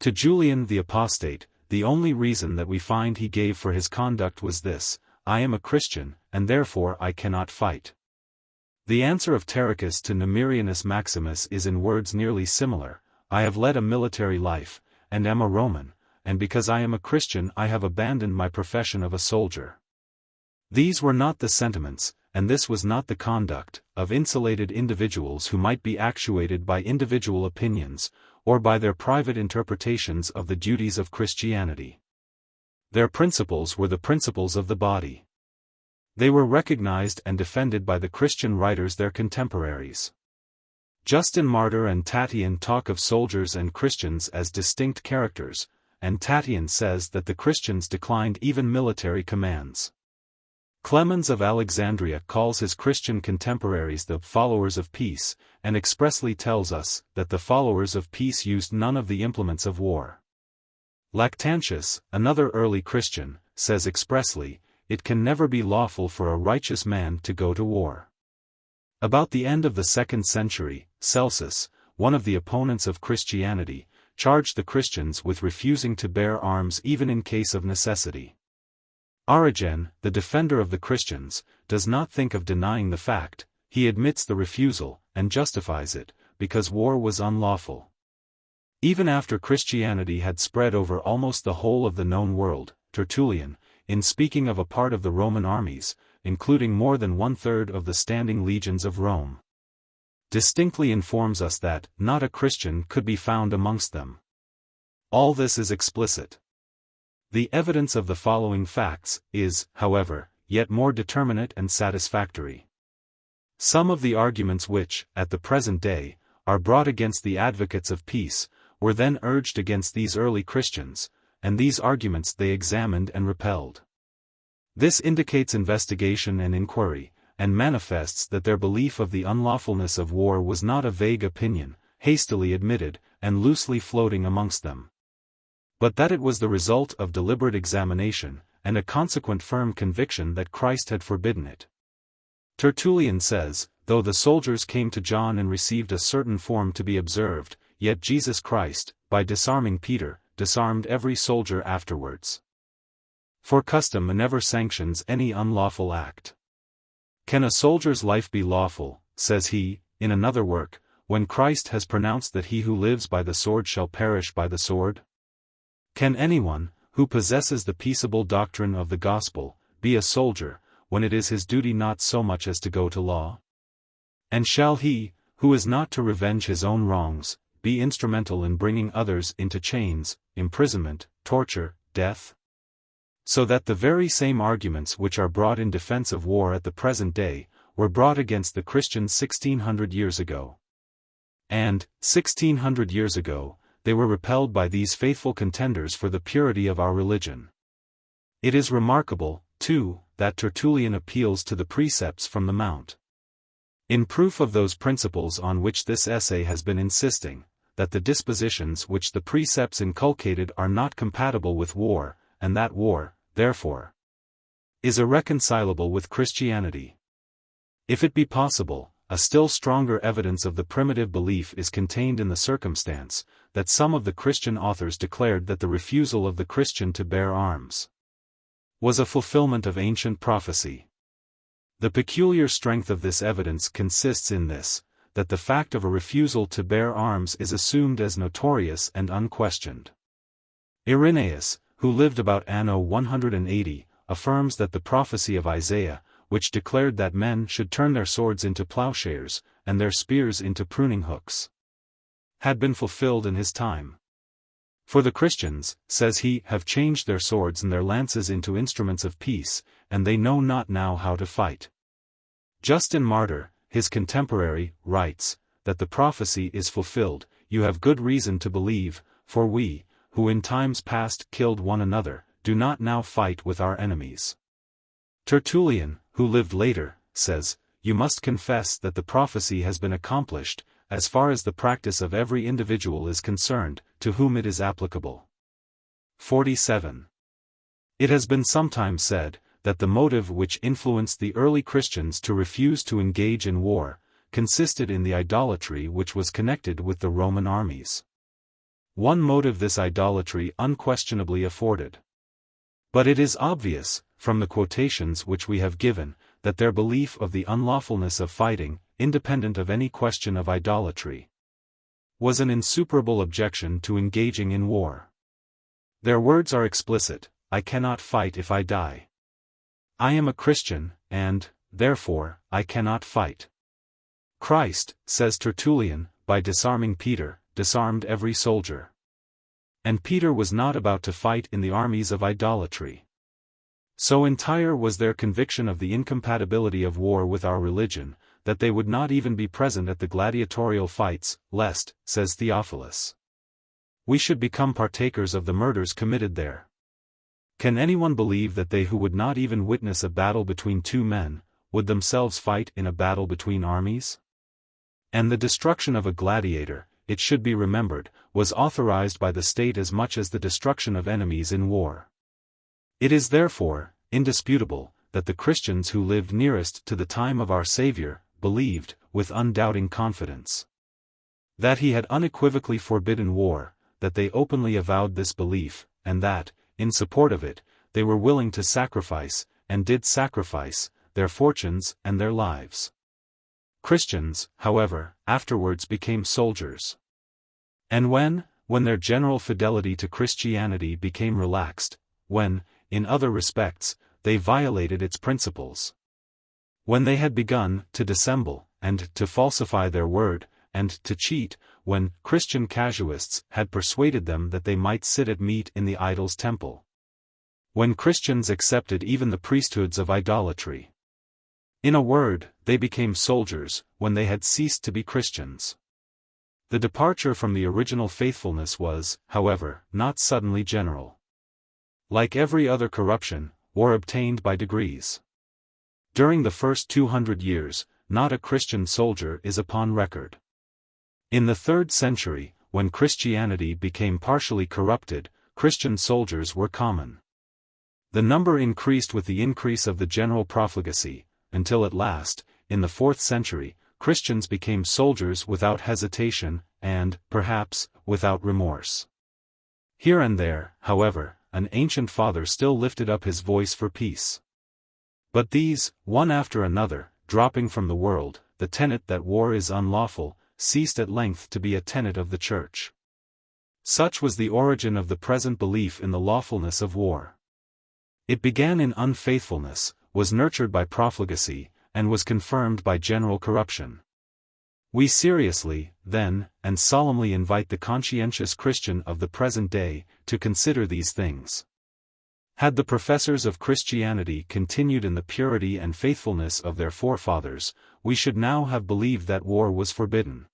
To Julian the Apostate, the only reason that we find he gave for his conduct was this: "I am a Christian, and therefore I cannot fight." The answer of Terricus to Numerianus Maximus is in words nearly similar: "I have led a military life, and am a Roman, and because I am a Christian I have abandoned my profession of a soldier." These were not the sentiments, and this was not the conduct, of insulated individuals who might be actuated by individual opinions, or by their private interpretations of the duties of Christianity. Their principles were the principles of the body. They were recognized and defended by the Christian writers their contemporaries. Justin Martyr and Tatian talk of soldiers and Christians as distinct characters, and Tatian says that the Christians declined even military commands. Clemens of Alexandria calls his Christian contemporaries the followers of peace, and expressly tells us that the followers of peace used none of the implements of war. Lactantius, another early Christian, says expressly, "It can never be lawful for a righteous man to go to war." About the end of the 2nd century, Celsus, one of the opponents of Christianity, charged the Christians with refusing to bear arms even in case of necessity. Origen, the defender of the Christians, does not think of denying the fact. He admits the refusal, and justifies it, because war was unlawful. Even after Christianity had spread over almost the whole of the known world, Tertullian, in speaking of a part of the Roman armies, including more than 1/3 of the standing legions of Rome, distinctly informs us that not a Christian could be found amongst them. All this is explicit. The evidence of the following facts is, however, yet more determinate and satisfactory. Some of the arguments which, at the present day, are brought against the advocates of peace, were then urged against these early Christians, and these arguments they examined and repelled. This indicates investigation and inquiry, and manifests that their belief of the unlawfulness of war was not a vague opinion, hastily admitted, and loosely floating amongst them. but that it was the result of deliberate examination, and a consequent firm conviction that Christ had forbidden it. Tertullian says, though the soldiers came to John and received a certain form to be observed, yet Jesus Christ, by disarming Peter, disarmed every soldier afterwards. For custom never sanctions any unlawful act. Can a soldier's life be lawful, says he, in another work, when Christ has pronounced that he who lives by the sword shall perish by the sword? Can anyone, who possesses the peaceable doctrine of the gospel, be a soldier, when it is his duty not so much as to go to law? And shall he, who is not to revenge his own wrongs, be instrumental in bringing others into chains, imprisonment, torture, death? So that the very same arguments which are brought in defense of war at the present day, were brought against the Christians 1600 years ago. And, 1600 years ago, they were repelled by these faithful contenders for the purity of our religion. It is remarkable, too, that Tertullian appeals to the precepts from the Mount. In proof of those principles on which this essay has been insisting, that the dispositions which the precepts inculcated are not compatible with war, and that war, therefore, is irreconcilable with Christianity. If it be possible, a still stronger evidence of the primitive belief is contained in the circumstance, that some of the Christian authors declared that the refusal of the Christian to bear arms was a fulfillment of ancient prophecy. The peculiar strength of this evidence consists in this, that the fact of a refusal to bear arms is assumed as notorious and unquestioned. Irenaeus, who lived about anno 180, affirms that the prophecy of Isaiah, which declared that men should turn their swords into plowshares, and their spears into pruning hooks, had been fulfilled in his time. For the Christians, says he, have changed their swords and their lances into instruments of peace, and they know not now how to fight. Justin Martyr, his contemporary, writes, that the prophecy is fulfilled, you have good reason to believe, for we, who in times past killed one another, do not now fight with our enemies. Tertullian, who lived later, says, you must confess that the prophecy has been accomplished, as far as the practice of every individual is concerned, to whom it is applicable. 47. It has been sometimes said, that the motive which influenced the early Christians to refuse to engage in war, consisted in the idolatry which was connected with the Roman armies. One motive this idolatry unquestionably afforded. But it is obvious, from the quotations which we have given, that their belief of the unlawfulness of fighting, independent of any question of idolatry, was an insuperable objection to engaging in war. Their words are explicit, I cannot fight if I die. I am a Christian, and, therefore, I cannot fight. Christ, says Tertullian, by disarming Peter, disarmed every soldier. And Peter was not about to fight in the armies of idolatry. So entire was their conviction of the incompatibility of war with our religion, that they would not even be present at the gladiatorial fights, lest, says Theophilus, we should become partakers of the murders committed there. Can anyone believe that they who would not even witness a battle between two men, would themselves fight in a battle between armies? And the destruction of a gladiator, it should be remembered, was authorized by the state as much as the destruction of enemies in war. It is therefore indisputable that the Christians who lived nearest to the time of our Savior believed, with undoubting confidence, that he had unequivocally forbidden war, that they openly avowed this belief, and that, in support of it, they were willing to sacrifice, and did sacrifice, their fortunes and their lives. Christians, however, afterwards became soldiers. And when their general fidelity to Christianity became relaxed, when, in other respects, they violated its principles, when they had begun to dissemble, and to falsify their word, and to cheat, when Christian casuists had persuaded them that they might sit at meat in the idol's temple, when Christians accepted even the priesthoods of idolatry. In a word, they became soldiers, when they had ceased to be Christians. The departure from the original faithfulness was, however, not suddenly general. Like every other corruption, war obtained by degrees. During the first 200 years, not a Christian soldier is upon record. In the 3rd century, when Christianity became partially corrupted, Christian soldiers were common. The number increased with the increase of the general profligacy, until at last, in the 4th century, Christians became soldiers without hesitation, and, perhaps, without remorse. Here and there, however, an ancient father still lifted up his voice for peace. But these, one after another, dropping from the world, the tenet that war is unlawful, ceased at length to be a tenet of the Church. Such was the origin of the present belief in the lawfulness of war. It began in unfaithfulness, was nurtured by profligacy, and was confirmed by general corruption. We seriously, then, and solemnly invite the conscientious Christian of the present day, to consider these things. Had the professors of Christianity continued in the purity and faithfulness of their forefathers, we should now have believed that war was forbidden.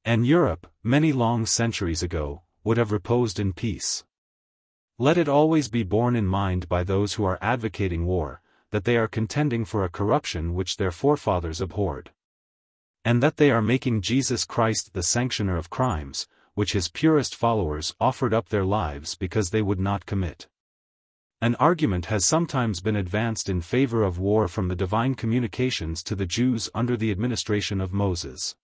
And Europe, many long centuries ago, would have reposed in peace. Let it always be borne in mind by those who are advocating war, that they are contending for a corruption which their forefathers abhorred. And that they are making Jesus Christ the sanctioner of crimes, which his purest followers offered up their lives because they would not commit. An argument has sometimes been advanced in favor of war from the divine communications to the Jews under the administration of Moses.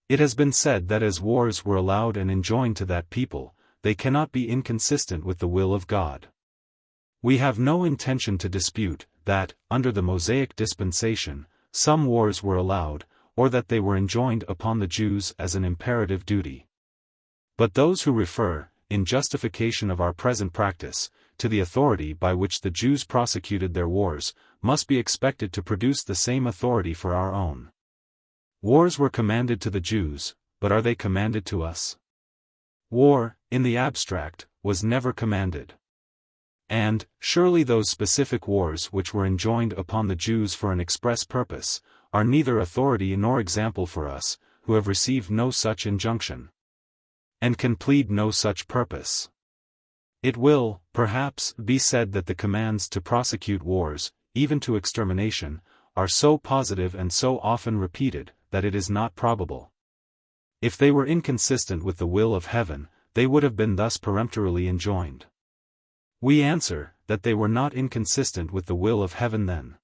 It has been said that as wars were allowed and enjoined to that people, they cannot be inconsistent with the will of God. We have no intention to dispute that, under the Mosaic dispensation, some wars were allowed, or that they were enjoined upon the Jews as an imperative duty. But those who refer, in justification of our present practice, to the authority by which the Jews prosecuted their wars, must be expected to produce the same authority for our own. Wars were commanded to the Jews, but are they commanded to us? War, in the abstract, was never commanded. And, surely those specific wars which were enjoined upon the Jews for an express purpose, are neither authority nor example for us, who have received no such injunction, and can plead no such purpose. It will, perhaps, be said that the commands to prosecute wars, even to extermination, are so positive and so often repeated, that it is not probable. If they were inconsistent with the will of heaven, they would have been thus peremptorily enjoined. We answer, that they were not inconsistent with the will of heaven then.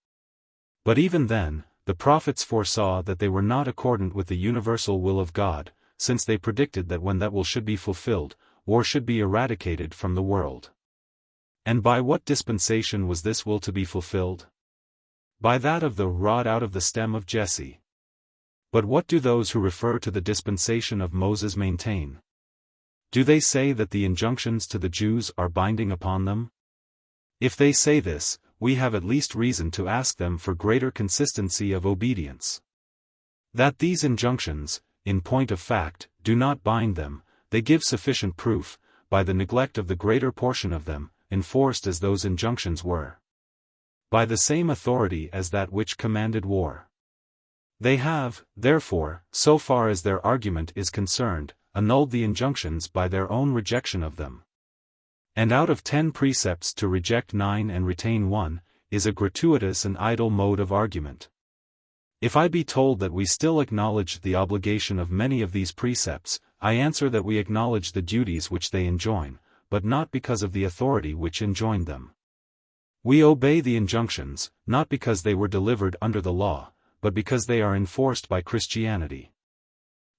But even then, the prophets foresaw that they were not accordant with the universal will of God, since they predicted that when that will should be fulfilled, war should be eradicated from the world. And by what dispensation was this will to be fulfilled? By that of the rod out of the stem of Jesse. But what do those who refer to the dispensation of Moses maintain? Do they say that the injunctions to the Jews are binding upon them? If they say this, we have at least reason to ask them for greater consistency of obedience. That these injunctions, in point of fact, do not bind them, they give sufficient proof, by the neglect of the greater portion of them, enforced as those injunctions were. By the same authority as that which commanded war. They have, therefore, so far as their argument is concerned, annulled the injunctions by their own rejection of them. And out of 10 precepts to reject 9 and retain 1, is a gratuitous and idle mode of argument. If I be told that we still acknowledge the obligation of many of these precepts, I answer that we acknowledge the duties which they enjoin, but not because of the authority which enjoined them. We obey the injunctions, not because they were delivered under the law, but because they are enforced by Christianity.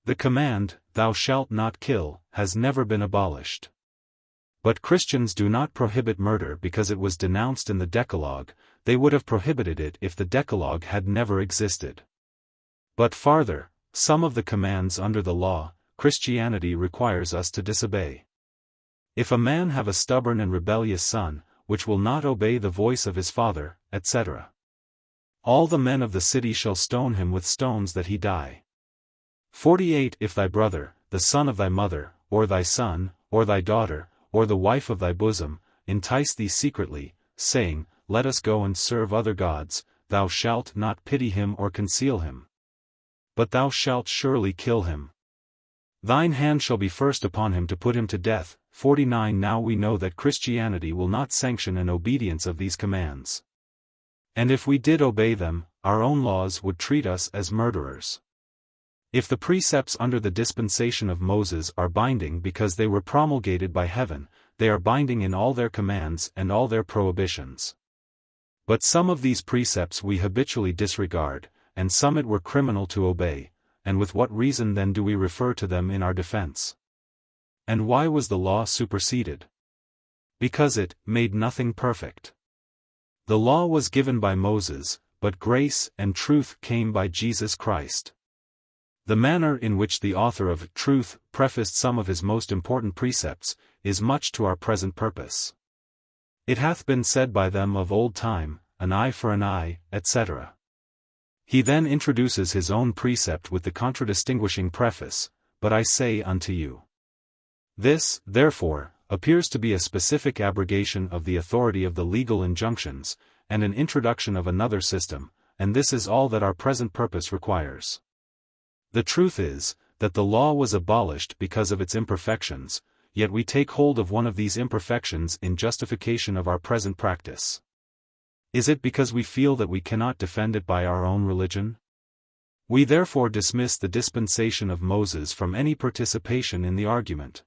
The command, "Thou shalt not kill," has never been abolished. But Christians do not prohibit murder because it was denounced in the Decalogue, they would have prohibited it if the Decalogue had never existed. But farther, some of the commands under the law, Christianity requires us to disobey. If a man have a stubborn and rebellious son, which will not obey the voice of his father, etc. all the men of the city shall stone him with stones that he die. 48 If thy brother, the son of thy mother, or thy son, or thy daughter, or the wife of thy bosom, entice thee secretly, saying, Let us go and serve other gods, thou shalt not pity him or conceal him. But thou shalt surely kill him. Thine hand shall be first upon him to put him to death. 49 Now we know that Christianity will not sanction an obedience of these commands. And if we did obey them, our own laws would treat us as murderers. If the precepts under the dispensation of Moses are binding because they were promulgated by heaven, they are binding in all their commands and all their prohibitions. But some of these precepts we habitually disregard, and some it were criminal to obey, and with what reason then do we refer to them in our defense? And why was the law superseded? Because it made nothing perfect. The law was given by Moses, but grace and truth came by Jesus Christ. The manner in which the author of Truth prefaced some of his most important precepts is much to our present purpose. It hath been said by them of old time, an eye for an eye, etc. He then introduces his own precept with the contradistinguishing preface, but I say unto you. This, therefore, appears to be a specific abrogation of the authority of the legal injunctions, and an introduction of another system, and this is all that our present purpose requires. The truth is, that the law was abolished because of its imperfections, yet we take hold of one of these imperfections in justification of our present practice. Is it because we feel that we cannot defend it by our own religion? We therefore dismiss the dispensation of Moses from any participation in the argument.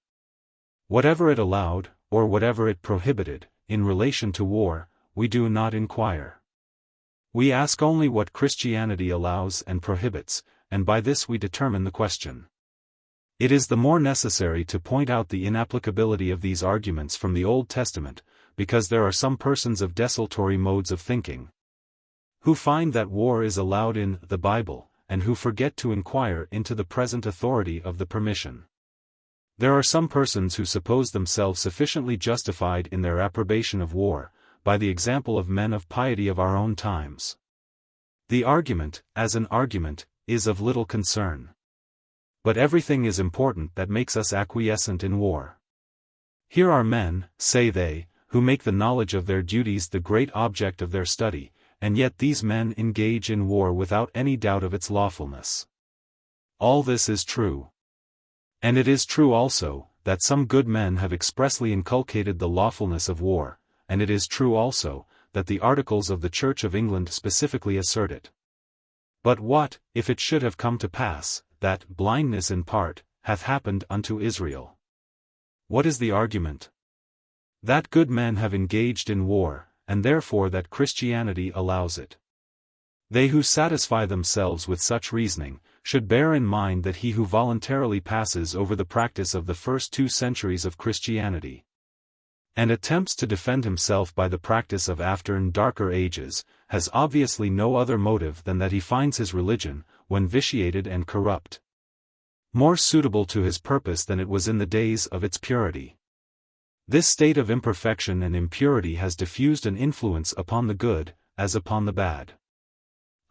Whatever it allowed, or whatever it prohibited, in relation to war, we do not inquire. We ask only what Christianity allows and prohibits, and by this we determine the question. It is the more necessary to point out the inapplicability of these arguments from the Old Testament, because there are some persons of desultory modes of thinking, who find that war is allowed in the Bible, and who forget to inquire into the present authority of the permission. There are some persons who suppose themselves sufficiently justified in their approbation of war, by the example of men of piety of our own times. The argument, as an argument, is of little concern. But everything is important that makes us acquiescent in war. Here are men, say they, who make the knowledge of their duties the great object of their study, and yet these men engage in war without any doubt of its lawfulness. All this is true. And it is true also, that some good men have expressly inculcated the lawfulness of war, and it is true also, that the Articles of the Church of England specifically assert it. But what, if it should have come to pass, that blindness in part hath happened unto Israel? What is the argument? That good men have engaged in war, and therefore that Christianity allows it. They who satisfy themselves with such reasoning, should bear in mind that he who voluntarily passes over the practice of the first 2 centuries of Christianity, and attempts to defend himself by the practice of after and darker ages, has obviously no other motive than that he finds his religion, when vitiated and corrupt, more suitable to his purpose than it was in the days of its purity. This state of imperfection and impurity has diffused an influence upon the good, as upon the bad.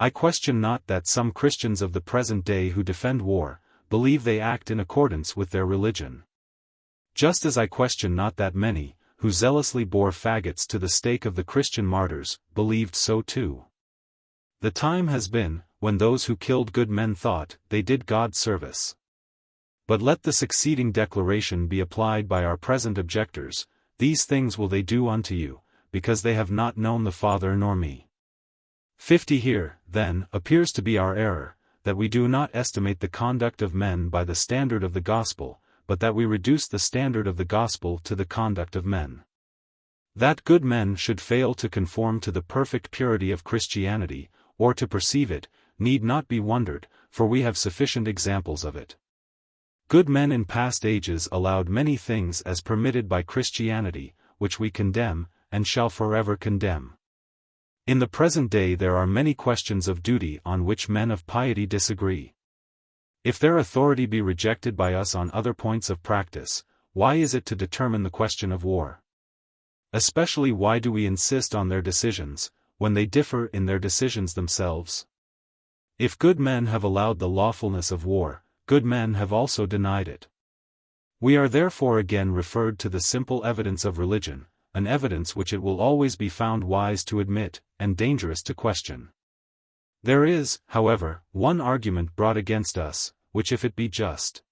I question not that some Christians of the present day who defend war, believe they act in accordance with their religion. Just as I question not that many, who zealously bore faggots to the stake of the Christian martyrs, believed so too. The time has been, when those who killed good men thought they did God service. But let the succeeding declaration be applied by our present objectors: these things will they do unto you, because they have not known the Father nor me. 50 Here, then, appears to be our error, that we do not estimate the conduct of men by the standard of the gospel, but that we reduce the standard of the gospel to the conduct of men. That good men should fail to conform to the perfect purity of Christianity, or to perceive it, need not be wondered, for we have sufficient examples of it. Good men in past ages allowed many things as permitted by Christianity, which we condemn, and shall forever condemn. In the present day there are many questions of duty on which men of piety disagree. If their authority be rejected by us on other points of practice, why is it to determine the question of war? Especially why do we insist on their decisions, when they differ in their decisions themselves? If good men have allowed the lawfulness of war, good men have also denied it. We are therefore again referred to the simple evidence of religion, an evidence which it will always be found wise to admit, and dangerous to question. There is, however, one argument brought against us, which if it be just,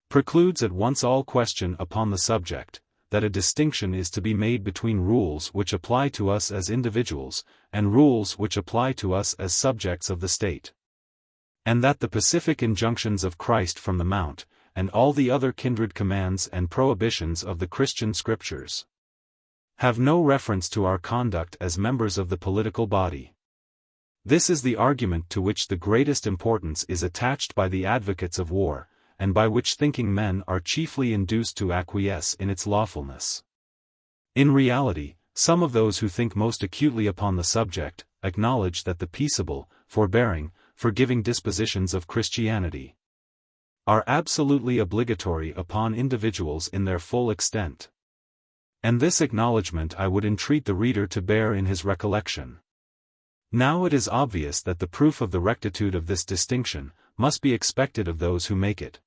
precludes at once all question upon the subject, that a distinction is to be made between rules which apply to us as individuals, and rules which apply to us as subjects of the state. And that the pacific injunctions of Christ from the Mount, and all the other kindred commands and prohibitions of the Christian scriptures, have no reference to our conduct as members of the political body. This is the argument to which the greatest importance is attached by the advocates of war, and by which thinking men are chiefly induced to acquiesce in its lawfulness. In reality, some of those who think most acutely upon the subject acknowledge that the peaceable, forbearing, forgiving dispositions of Christianity are absolutely obligatory upon individuals in their full extent. And this acknowledgment I would entreat the reader to bear in his recollection. Now it is obvious that the proof of the rectitude of this distinction must be expected of those who make it.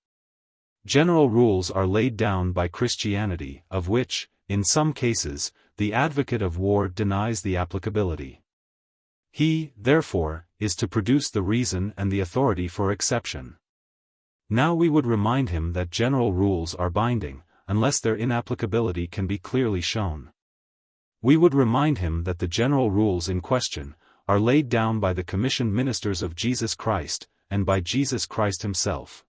General rules are laid down by Christianity, of which, in some cases, the advocate of war denies the applicability. He, therefore, is to produce the reason and the authority for exception. Now we would remind him that general rules are binding, unless their inapplicability can be clearly shown. We would remind him that the general rules in question are laid down by the commissioned ministers of Jesus Christ, and by Jesus Christ himself.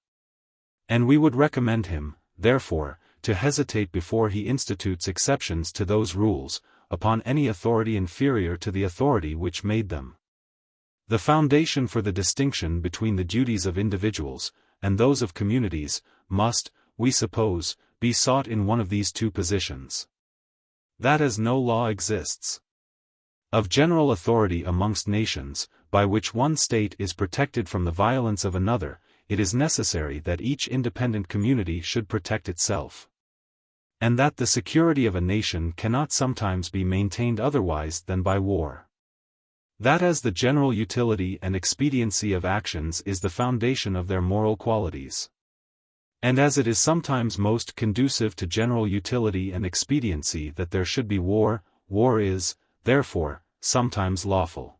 And we would recommend him, therefore, to hesitate before he institutes exceptions to those rules, upon any authority inferior to the authority which made them. The foundation for the distinction between the duties of individuals, and those of communities, must, we suppose, be sought in one of these two positions. That as no law exists of general authority amongst nations, by which one state is protected from the violence of another, it is necessary that each independent community should protect itself. And that the security of a nation cannot sometimes be maintained otherwise than by war. That as the general utility and expediency of actions is the foundation of their moral qualities. And as it is sometimes most conducive to general utility and expediency that there should be war, war is, therefore, sometimes lawful.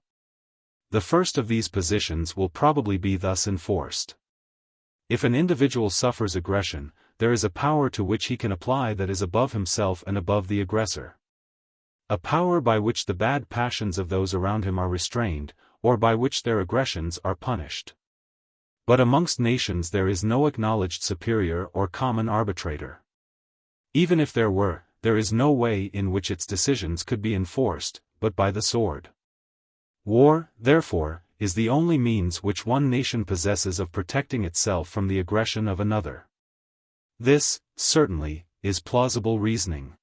The first of these positions will probably be thus enforced. If an individual suffers aggression, there is a power to which he can apply that is above himself and above the aggressor. A power by which the bad passions of those around him are restrained, or by which their aggressions are punished. But amongst nations there is no acknowledged superior or common arbitrator. Even if there were, there is no way in which its decisions could be enforced, but by the sword. War, therefore, is the only means which one nation possesses of protecting itself from the aggression of another. This, certainly, is plausible reasoning.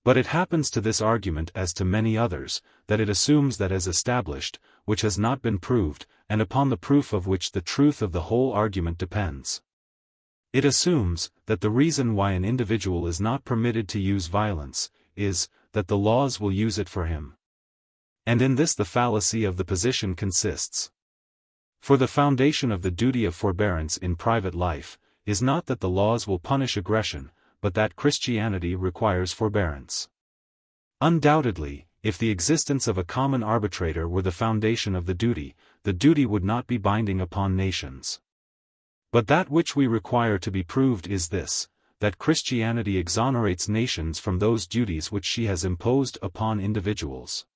But it happens to this argument as to many others, that it assumes that as established, which has not been proved, and upon the proof of which the truth of the whole argument depends. It assumes that the reason why an individual is not permitted to use violence is that the laws will use it for him. And in this the fallacy of the position consists. For the foundation of the duty of forbearance in private life is not that the laws will punish aggression, but that Christianity requires forbearance. Undoubtedly, if the existence of a common arbitrator were the foundation of the duty would not be binding upon nations. But that which we require to be proved is this, that Christianity exonerates nations from those duties which she has imposed upon individuals.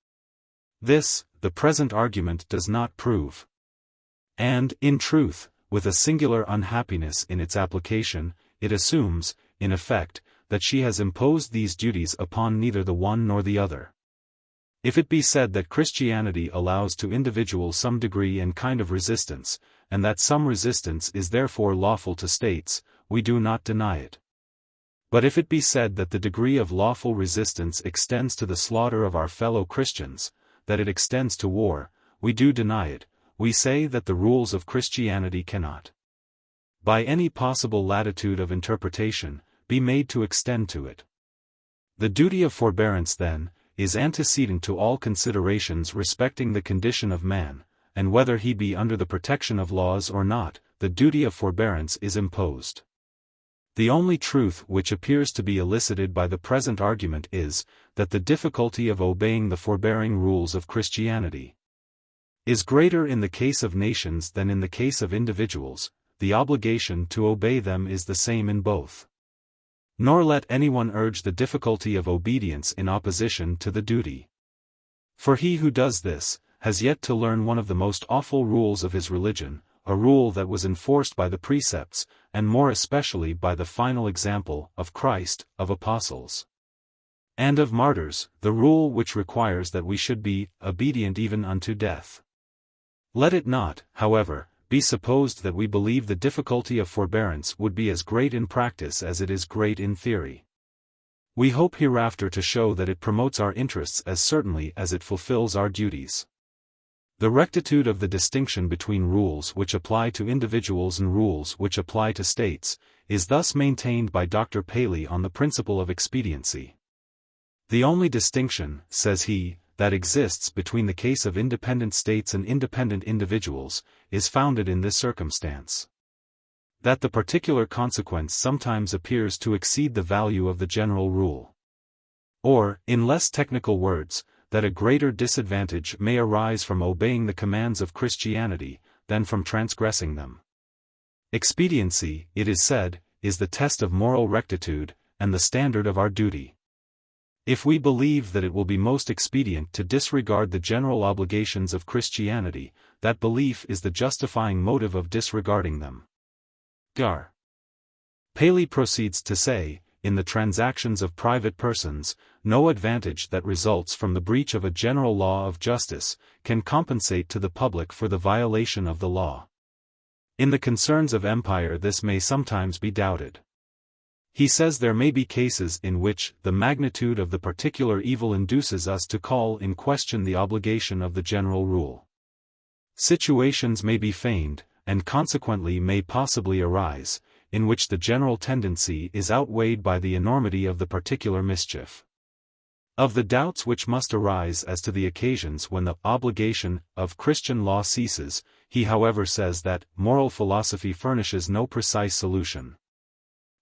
This, the present argument does not prove. And, in truth, with a singular unhappiness in its application, it assumes, in effect, that she has imposed these duties upon neither the one nor the other. If it be said that Christianity allows to individuals some degree and kind of resistance, and that some resistance is therefore lawful to states, we do not deny it. But if it be said that the degree of lawful resistance extends to the slaughter of our fellow Christians, that it extends to war, we do deny it. We say that the rules of Christianity cannot, by any possible latitude of interpretation, be made to extend to it. The duty of forbearance, then, is antecedent to all considerations respecting the condition of man, and whether he be under the protection of laws or not, the duty of forbearance is imposed. The only truth which appears to be elicited by the present argument is, that the difficulty of obeying the forbearing rules of Christianity is greater in the case of nations than in the case of individuals. The obligation to obey them is the same in both. Nor let anyone urge the difficulty of obedience in opposition to the duty. For he who does this, has yet to learn one of the most awful rules of his religion: a rule that was enforced by the precepts, and more especially by the final example, of Christ, of apostles, and of martyrs, the rule which requires that we should be obedient even unto death. Let it not, however, be supposed that we believe the difficulty of forbearance would be as great in practice as it is great in theory. We hope hereafter to show that it promotes our interests as certainly as it fulfills our duties. The rectitude of the distinction between rules which apply to individuals and rules which apply to states, is thus maintained by Dr. Paley on the principle of expediency. The only distinction, says he, that exists between the case of independent states and independent individuals, is founded in this circumstance: that the particular consequence sometimes appears to exceed the value of the general rule. Or, in less technical words, that a greater disadvantage may arise from obeying the commands of Christianity, than from transgressing them. Expediency, it is said, is the test of moral rectitude, and the standard of our duty. If we believe that it will be most expedient to disregard the general obligations of Christianity, that belief is the justifying motive of disregarding them. Gar. Paley proceeds to say, in the transactions of private persons, no advantage that results from the breach of a general law of justice can compensate to the public for the violation of the law. In the concerns of empire this may sometimes be doubted. He says there may be cases in which the magnitude of the particular evil induces us to call in question the obligation of the general rule. Situations may be feigned, and consequently may possibly arise, in which the general tendency is outweighed by the enormity of the particular mischief. Of the doubts which must arise as to the occasions when the obligation of Christian law ceases, he however says that moral philosophy furnishes no precise solution.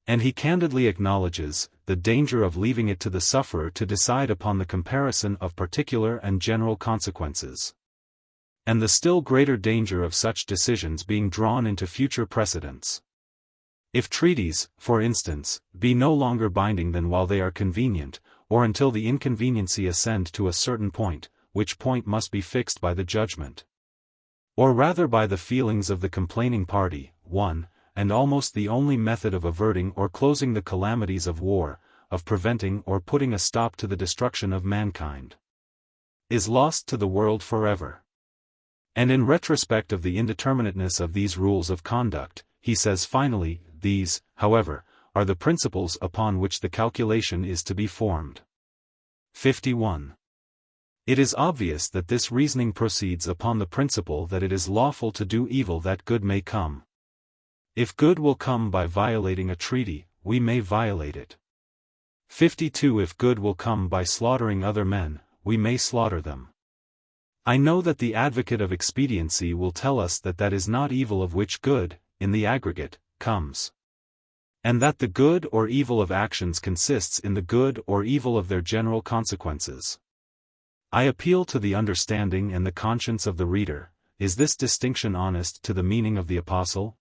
And he candidly acknowledges the danger of leaving it to the sufferer to decide upon the comparison of particular and general consequences, and the still greater danger of such decisions being drawn into future precedents. If treaties, for instance, be no longer binding than while they are convenient, or until the inconveniency ascend to a certain point, which point must be fixed by the judgment, or rather by the feelings of the complaining party, one, and almost the only method of averting or closing the calamities of war, of preventing or putting a stop to the destruction of mankind, is lost to the world forever. And in retrospect of the indeterminateness of these rules of conduct, he says finally, these, however, are the principles upon which the calculation is to be formed. 51. It is obvious that this reasoning proceeds upon the principle that it is lawful to do evil that good may come. If good will come by violating a treaty, we may violate it. 52. If good will come by slaughtering other men, we may slaughter them. I know that the advocate of expediency will tell us that that is not evil of which good, in the aggregate, comes, and that the good or evil of actions consists in the good or evil of their general consequences. I appeal to the understanding and the conscience of the reader. Is this distinction honest to the meaning of the apostle?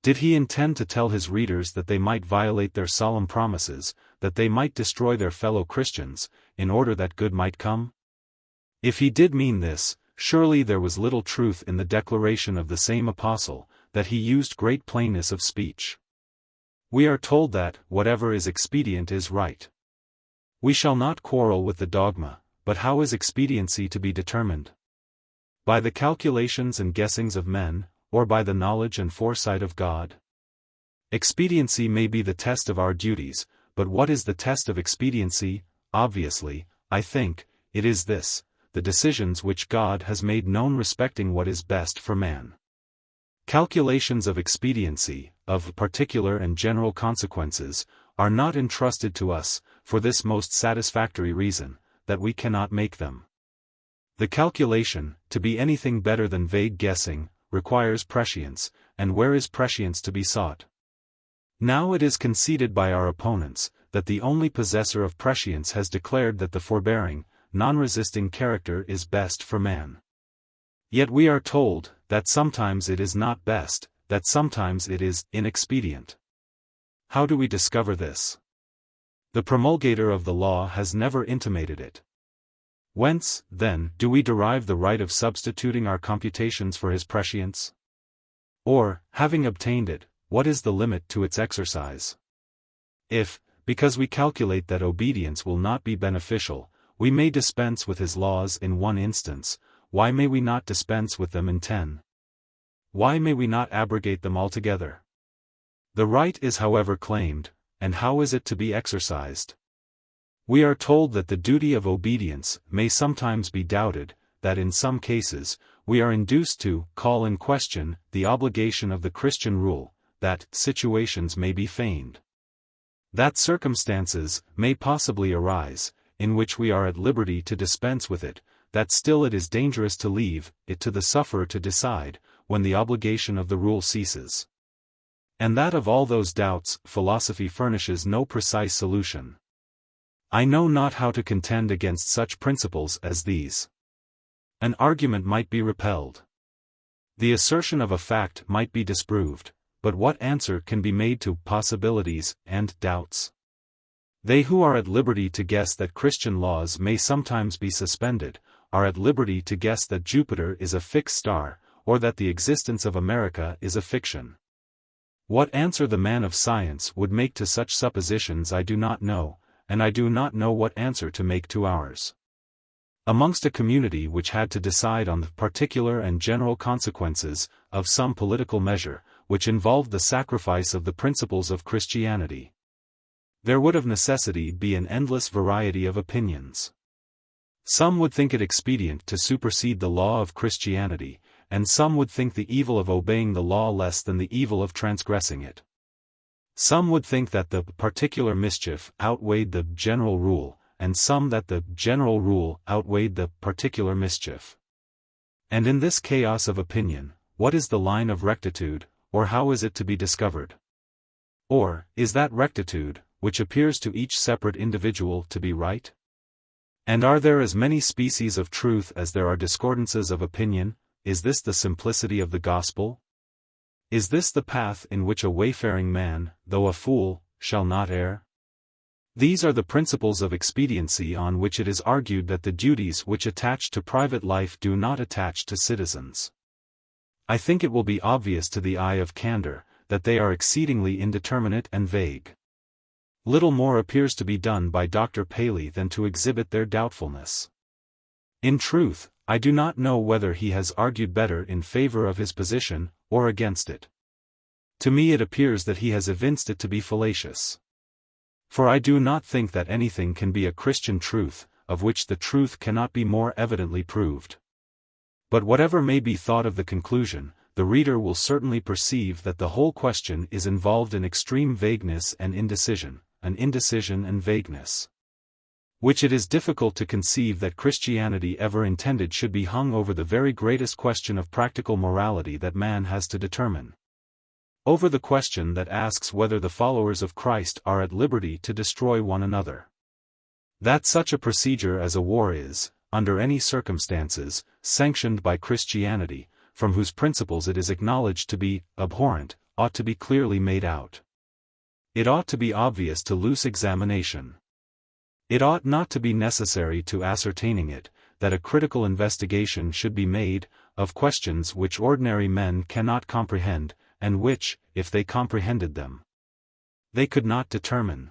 Did he intend to tell his readers that they might violate their solemn promises, that they might destroy their fellow Christians, in order that good might come? If he did mean this, surely there was little truth in the declaration of the same apostle, that he used great plainness of speech. We are told that, whatever is expedient is right. We shall not quarrel with the dogma, but how is expediency to be determined? By the calculations and guessings of men, or by the knowledge and foresight of God? Expediency may be the test of our duties, but what is the test of expediency? Obviously, I think, it is this: the decisions which God has made known respecting what is best for man. Calculations of expediency, of particular and general consequences, are not entrusted to us, for this most satisfactory reason, that we cannot make them. The calculation, to be anything better than vague guessing, requires prescience, and where is prescience to be sought? Now it is conceded by our opponents, that the only possessor of prescience has declared that the forbearing, non-resisting character is best for man. Yet we are told, that sometimes it is not best, that sometimes it is inexpedient. How do we discover this? The promulgator of the law has never intimated it. Whence, then, do we derive the right of substituting our computations for his prescience? Or, having obtained it, what is the limit to its exercise? If, because we calculate that obedience will not be beneficial, we may dispense with his laws in one instance, why may we not dispense with them in 10? Why may we not abrogate them altogether? The right is however claimed, and how is it to be exercised? We are told that the duty of obedience may sometimes be doubted, that in some cases, we are induced to call in question the obligation of the Christian rule, that situations may be feigned. That circumstances may possibly arise, in which we are at liberty to dispense with it, that still it is dangerous to leave it to the sufferer to decide, when the obligation of the rule ceases. And that of all those doubts, philosophy furnishes no precise solution. I know not how to contend against such principles as these. An argument might be repelled. The assertion of a fact might be disproved, but what answer can be made to possibilities and doubts? They who are at liberty to guess that Christian laws may sometimes be suspended, are at liberty to guess that Jupiter is a fixed star, or that the existence of America is a fiction. What answer the man of science would make to such suppositions I do not know, and I do not know what answer to make to ours. Amongst a community which had to decide on the particular and general consequences of some political measure, which involved the sacrifice of the principles of Christianity, there would of necessity be an endless variety of opinions. Some would think it expedient to supersede the law of Christianity, and some would think the evil of obeying the law less than the evil of transgressing it. Some would think that the particular mischief outweighed the general rule, and some that the general rule outweighed the particular mischief. And in this chaos of opinion, what is the line of rectitude, or how is it to be discovered? Or, is that rectitude, which appears to each separate individual to be right? And are there as many species of truth as there are discordances of opinion? Is this the simplicity of the gospel? Is this the path in which a wayfaring man, though a fool, shall not err? These are the principles of expediency on which it is argued that the duties which attach to private life do not attach to citizens. I think it will be obvious to the eye of candor, that they are exceedingly indeterminate and vague. Little more appears to be done by Dr. Paley than to exhibit their doubtfulness. In truth, I do not know whether he has argued better in favor of his position, or against it. To me it appears that he has evinced it to be fallacious. For I do not think that anything can be a Christian truth, of which the truth cannot be more evidently proved. But whatever may be thought of the conclusion, the reader will certainly perceive that the whole question is involved in extreme vagueness and indecision, an indecision and vagueness, which it is difficult to conceive that Christianity ever intended should be hung over the very greatest question of practical morality that man has to determine. Over the question that asks whether the followers of Christ are at liberty to destroy one another. That such a procedure as a war is, under any circumstances, sanctioned by Christianity, from whose principles it is acknowledged to be abhorrent, ought to be clearly made out. It ought to be obvious to loose examination. It ought not to be necessary to ascertaining it, that a critical investigation should be made, of questions which ordinary men cannot comprehend, and which, if they comprehended them, they could not determine.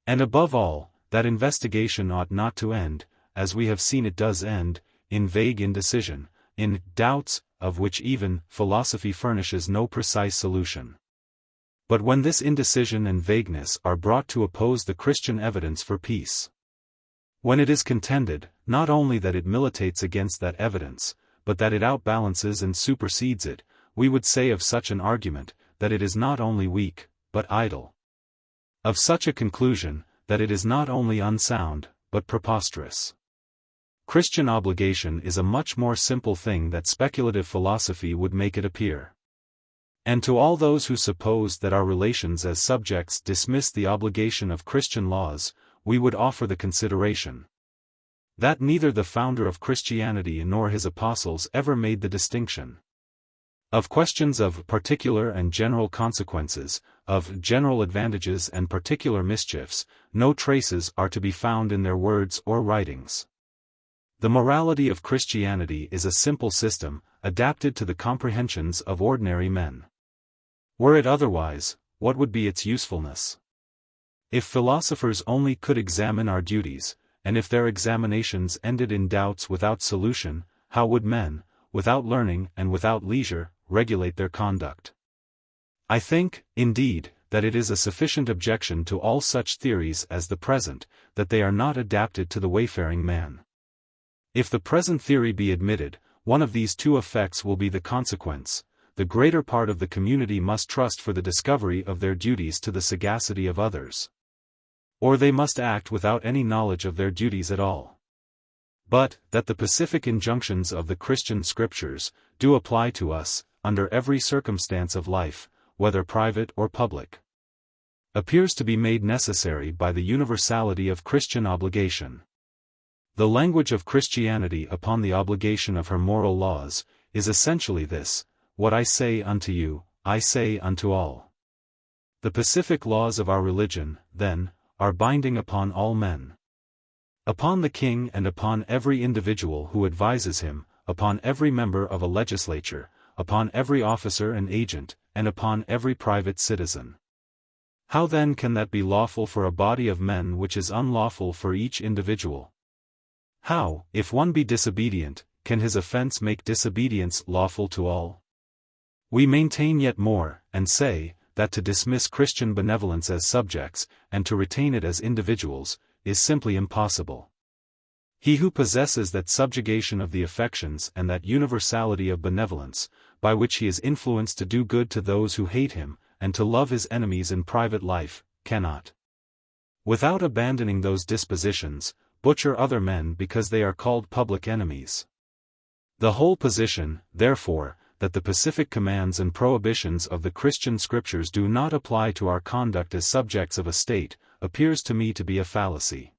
And above all, that investigation ought not to end, as we have seen it does end, in vague indecision, in doubts, of which even philosophy furnishes no precise solution. But when this indecision and vagueness are brought to oppose the Christian evidence for peace, when it is contended, not only that it militates against that evidence, but that it outbalances and supersedes it, we would say of such an argument, that it is not only weak, but idle. Of such a conclusion, that it is not only unsound, but preposterous. Christian obligation is a much more simple thing that speculative philosophy would make it appear. And to all those who suppose that our relations as subjects dismiss the obligation of Christian laws, we would offer the consideration that neither the founder of Christianity nor his apostles ever made the distinction. Of questions of particular and general consequences, of general advantages and particular mischiefs, no traces are to be found in their words or writings. The morality of Christianity is a simple system, adapted to the comprehensions of ordinary men. Were it otherwise, what would be its usefulness? If philosophers only could examine our duties, and if their examinations ended in doubts without solution, how would men, without learning and without leisure, regulate their conduct? I think, indeed, that it is a sufficient objection to all such theories as the present, that they are not adapted to the wayfaring man. If the present theory be admitted, one of these two effects will be the consequence: the greater part of the community must trust for the discovery of their duties to the sagacity of others. Or they must act without any knowledge of their duties at all. But, that the pacific injunctions of the Christian Scriptures do apply to us, under every circumstance of life, whether private or public, appears to be made necessary by the universality of Christian obligation. The language of Christianity upon the obligation of her moral laws is essentially this: what I say unto you, I say unto all. The pacific laws of our religion, then, are binding upon all men. Upon the king and upon every individual who advises him, upon every member of a legislature, upon every officer and agent, and upon every private citizen. How then can that be lawful for a body of men which is unlawful for each individual? How, if one be disobedient, can his offense make disobedience lawful to all? We maintain yet more, and say, that to dismiss Christian benevolence as subjects, and to retain it as individuals, is simply impossible. He who possesses that subjugation of the affections and that universality of benevolence, by which he is influenced to do good to those who hate him, and to love his enemies in private life, cannot, without abandoning those dispositions, butcher other men because they are called public enemies. The whole position, therefore, that the pacific commands and prohibitions of the Christian Scriptures do not apply to our conduct as subjects of a state, appears to me to be a fallacy.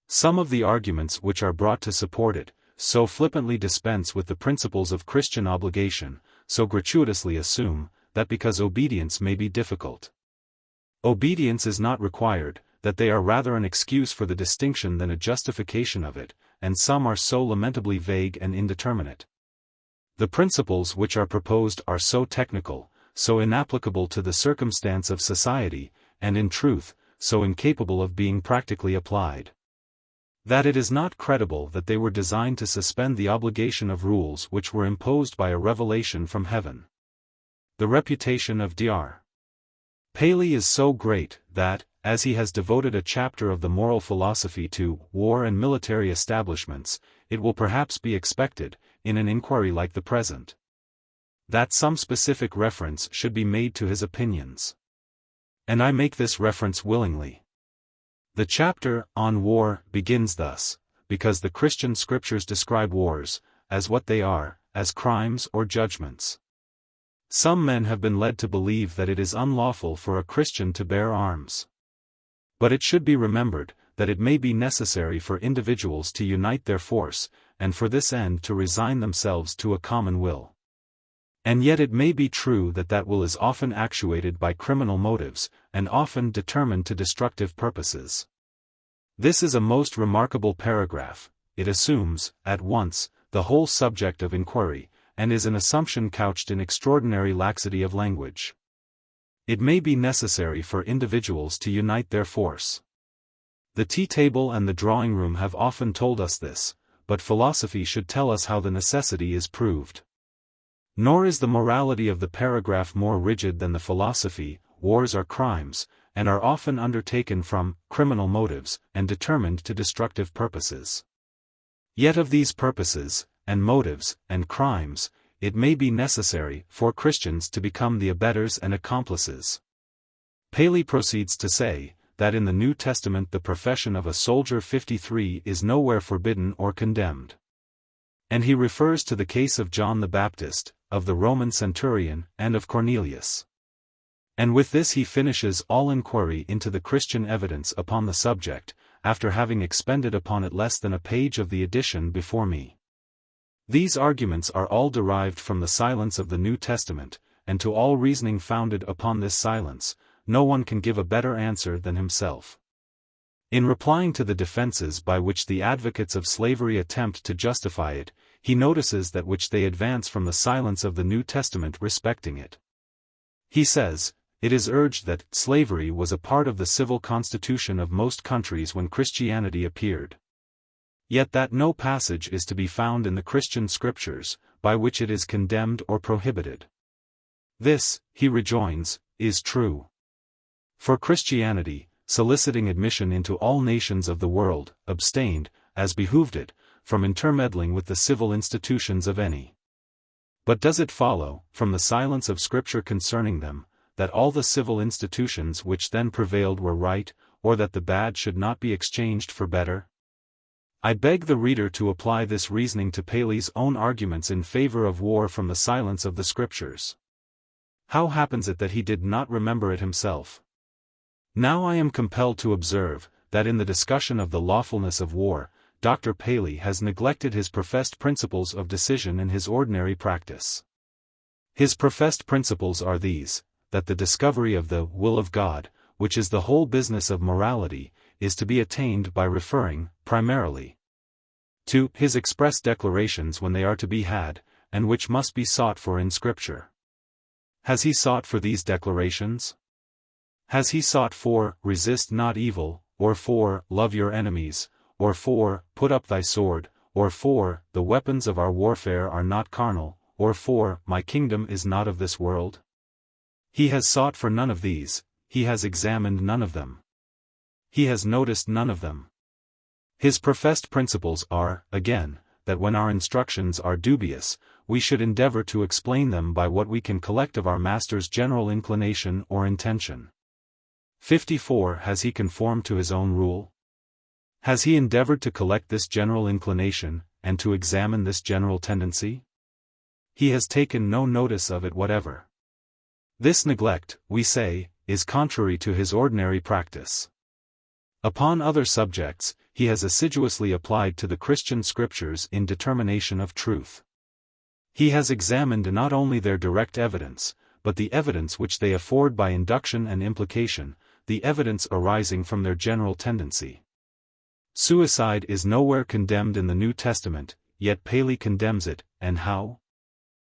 Some of the arguments which are brought to support it, so flippantly dispense with the principles of Christian obligation, so gratuitously assume, that because obedience may be difficult, obedience is not required, that they are rather an excuse for the distinction than a justification of it, and some are so lamentably vague and indeterminate. The principles which are proposed are so technical, so inapplicable to the circumstance of society, and in truth, so incapable of being practically applied, that it is not credible that they were designed to suspend the obligation of rules which were imposed by a revelation from heaven. The reputation of Dr. Paley is so great, that, as he has devoted a chapter of the moral philosophy to war and military establishments, it will perhaps be expected, in an inquiry like the present, that some specific reference should be made to his opinions. And I make this reference willingly. The chapter on war begins thus: because the Christian Scriptures describe wars, as what they are, as crimes or judgments. Some men have been led to believe that it is unlawful for a Christian to bear arms. But it should be remembered, that it may be necessary for individuals to unite their force, and for this end to resign themselves to a common will. And yet it may be true that that will is often actuated by criminal motives, and often determined to destructive purposes. This is a most remarkable paragraph. It assumes, at once, the whole subject of inquiry, and is an assumption couched in extraordinary laxity of language. It may be necessary for individuals to unite their force. The tea-table and the drawing-room have often told us this, but philosophy should tell us how the necessity is proved. Nor is the morality of the paragraph more rigid than the philosophy. Wars are crimes, and are often undertaken from criminal motives, and determined to destructive purposes. Yet of these purposes, and motives, and crimes, it may be necessary for Christians to become the abettors and accomplices. Paley proceeds to say, that in the New Testament the profession of a soldier 53 is nowhere forbidden or condemned. And he refers to the case of John the Baptist, of the Roman centurion, and of Cornelius. And with this he finishes all inquiry into the Christian evidence upon the subject, after having expended upon it less than a page of the edition before me. These arguments are all derived from the silence of the New Testament, and to all reasoning founded upon this silence, no one can give a better answer than himself. In replying to the defenses by which the advocates of slavery attempt to justify it, he notices that which they advance from the silence of the New Testament respecting it. He says, "It is urged that slavery was a part of the civil constitution of most countries when Christianity appeared. Yet that no passage is to be found in the Christian scriptures, by which it is condemned or prohibited. This," he rejoins, "is true. For Christianity, soliciting admission into all nations of the world, abstained, as behooved it, from intermeddling with the civil institutions of any. But does it follow, from the silence of Scripture concerning them, that all the civil institutions which then prevailed were right, or that the bad should not be exchanged for better? I beg the reader to apply this reasoning to Paley's own arguments in favor of war from the silence of the Scriptures. How happens it that he did not remember it himself? Now I am compelled to observe, that in the discussion of the lawfulness of war, Dr. Paley has neglected his professed principles of decision in his ordinary practice. His professed principles are these, that the discovery of the will of God, which is the whole business of morality, is to be attained by referring, primarily, to his express declarations when they are to be had, and which must be sought for in Scripture. Has he sought for these declarations? Has he sought for, resist not evil, or for, love your enemies, or for, put up thy sword, or for, the weapons of our warfare are not carnal, or for, my kingdom is not of this world? He has sought for none of these, he has examined none of them. He has noticed none of them. His professed principles are, again, that when our instructions are dubious, we should endeavor to explain them by what we can collect of our Master's general inclination or intention. 54. Has he conformed to his own rule? Has he endeavored to collect this general inclination, and to examine this general tendency? He has taken no notice of it whatever. This neglect, we say, is contrary to his ordinary practice. Upon other subjects, he has assiduously applied to the Christian Scriptures in determination of truth. He has examined not only their direct evidence, but the evidence which they afford by induction and implication, the evidence arising from their general tendency. Suicide is nowhere condemned in the New Testament, yet Paley condemns it, and how?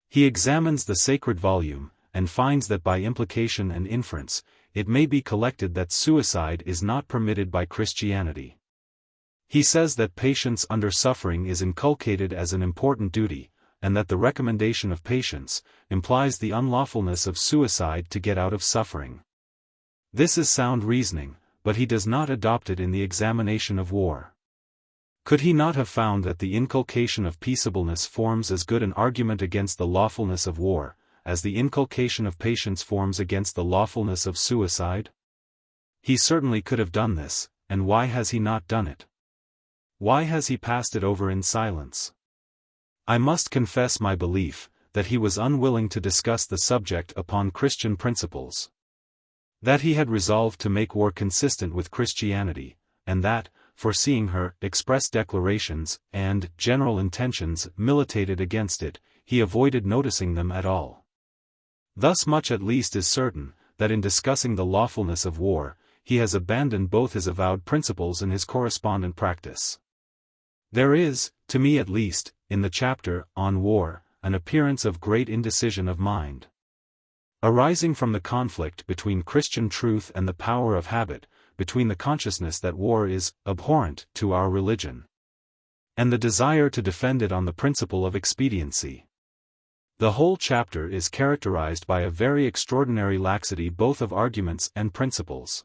He examines the sacred volume, and finds that by implication and inference, it may be collected that suicide is not permitted by Christianity. He says that patience under suffering is inculcated as an important duty, and that the recommendation of patience implies the unlawfulness of suicide to get out of suffering. This is sound reasoning, but he does not adopt it in the examination of war. Could he not have found that the inculcation of peaceableness forms as good an argument against the lawfulness of war, as the inculcation of patience forms against the lawfulness of suicide? He certainly could have done this, and why has he not done it? Why has he passed it over in silence? I must confess my belief, that he was unwilling to discuss the subject upon Christian principles. That he had resolved to make war consistent with Christianity, and that, foreseeing her express declarations and general intentions militated against it, he avoided noticing them at all. Thus much at least is certain, that in discussing the lawfulness of war, he has abandoned both his avowed principles and his correspondent practice. There is, to me at least, in the chapter on war, an appearance of great indecision of mind. Arising from the conflict between Christian truth and the power of habit, between the consciousness that war is abhorrent to our religion, and the desire to defend it on the principle of expediency. The whole chapter is characterized by a very extraordinary laxity both of arguments and principles.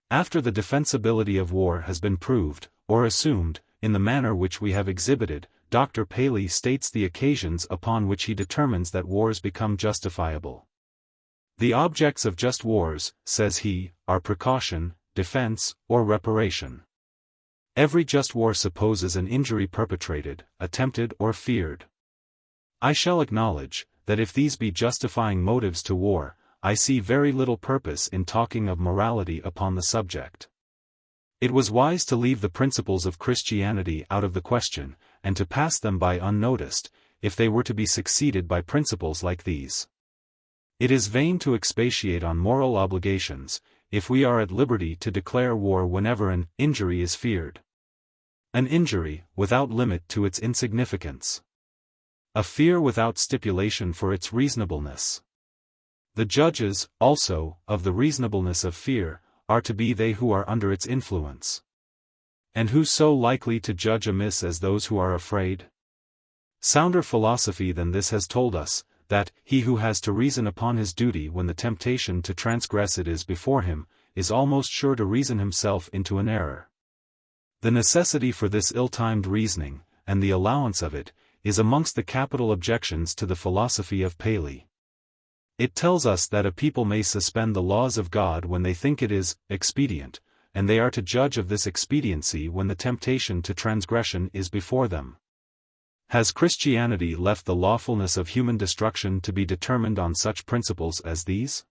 After the defensibility of war has been proved, or assumed, in the manner which we have exhibited, Dr. Paley states the occasions upon which he determines that wars become justifiable. The objects of just wars, says he, are precaution, defense, or reparation. Every just war supposes an injury perpetrated, attempted or feared. I shall acknowledge, that if these be justifying motives to war, I see very little purpose in talking of morality upon the subject. It was wise to leave the principles of Christianity out of the question, and to pass them by unnoticed, if they were to be succeeded by principles like these. It is vain to expatiate on moral obligations, if we are at liberty to declare war whenever an injury is feared. An injury, without limit to its insignificance. A fear without stipulation for its reasonableness. The judges, also, of the reasonableness of fear, are to be they who are under its influence. And who so likely to judge amiss as those who are afraid? Sounder philosophy than this has told us, that he who has to reason upon his duty when the temptation to transgress it is before him, is almost sure to reason himself into an error. The necessity for this ill-timed reasoning, and the allowance of it, is amongst the capital objections to the philosophy of Paley. It tells us that a people may suspend the laws of God when they think it is expedient, and they are to judge of this expediency when the temptation to transgression is before them. Has Christianity left the lawfulness of human destruction to be determined on such principles as these?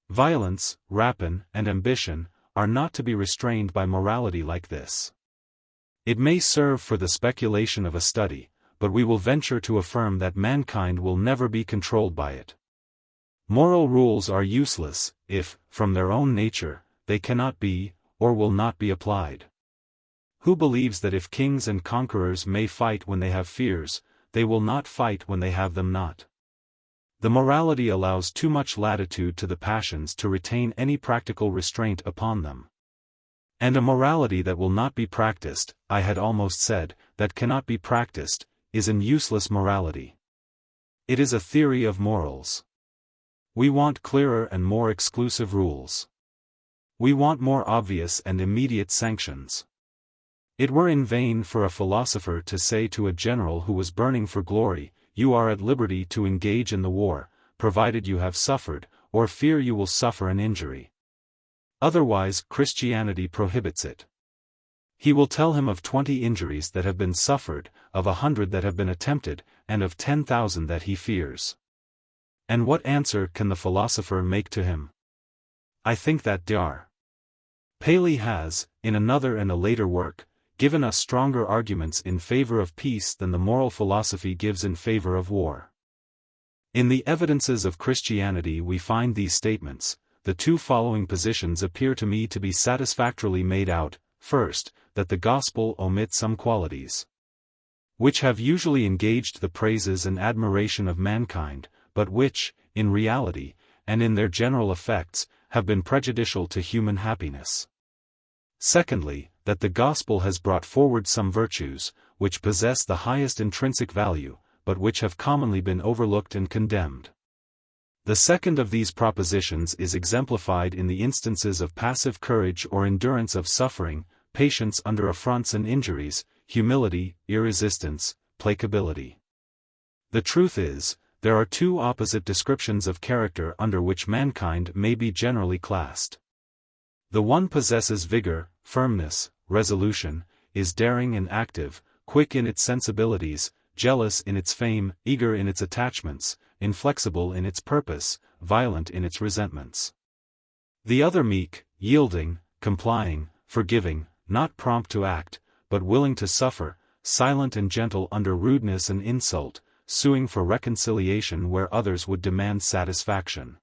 Violence, rapine, and ambition are not to be restrained by morality like this. It may serve for the speculation of a study, but we will venture to affirm that mankind will never be controlled by it. Moral rules are useless, if, from their own nature, they cannot be, or will not be applied. Who believes that if kings and conquerors may fight when they have fears, they will not fight when they have them not? The morality allows too much latitude to the passions to retain any practical restraint upon them. And a morality that will not be practiced, I had almost said, that cannot be practiced, is an useless morality. It is a theory of morals. We want clearer and more exclusive rules. We want more obvious and immediate sanctions. It were in vain for a philosopher to say to a general who was burning for glory, "You are at liberty to engage in the war, provided you have suffered, or fear you will suffer an injury." Otherwise Christianity prohibits it. He will tell him of 20 injuries that have been suffered, of 100 that have been attempted, and of 10,000 that he fears. And what answer can the philosopher make to him? I think that Dr. Paley has, in another and a later work, given us stronger arguments in favor of peace than the moral philosophy gives in favor of war. In the Evidences of Christianity we find these statements. The two following positions appear to me to be satisfactorily made out. First, that the gospel omits some qualities which have usually engaged the praises and admiration of mankind, but which, in reality, and in their general effects, have been prejudicial to human happiness. Secondly, that the gospel has brought forward some virtues, which possess the highest intrinsic value, but which have commonly been overlooked and condemned. The second of these propositions is exemplified in the instances of passive courage or endurance of suffering, patience under affronts and injuries, humility, irresistance, placability. The truth is, there are two opposite descriptions of character under which mankind may be generally classed. The one possesses vigor, firmness, resolution, is daring and active, quick in its sensibilities, jealous in its fame, eager in its attachments, inflexible in its purpose, violent in its resentments. The other meek, yielding, complying, forgiving, not prompt to act, but willing to suffer, silent and gentle under rudeness and insult, suing for reconciliation where others would demand satisfaction.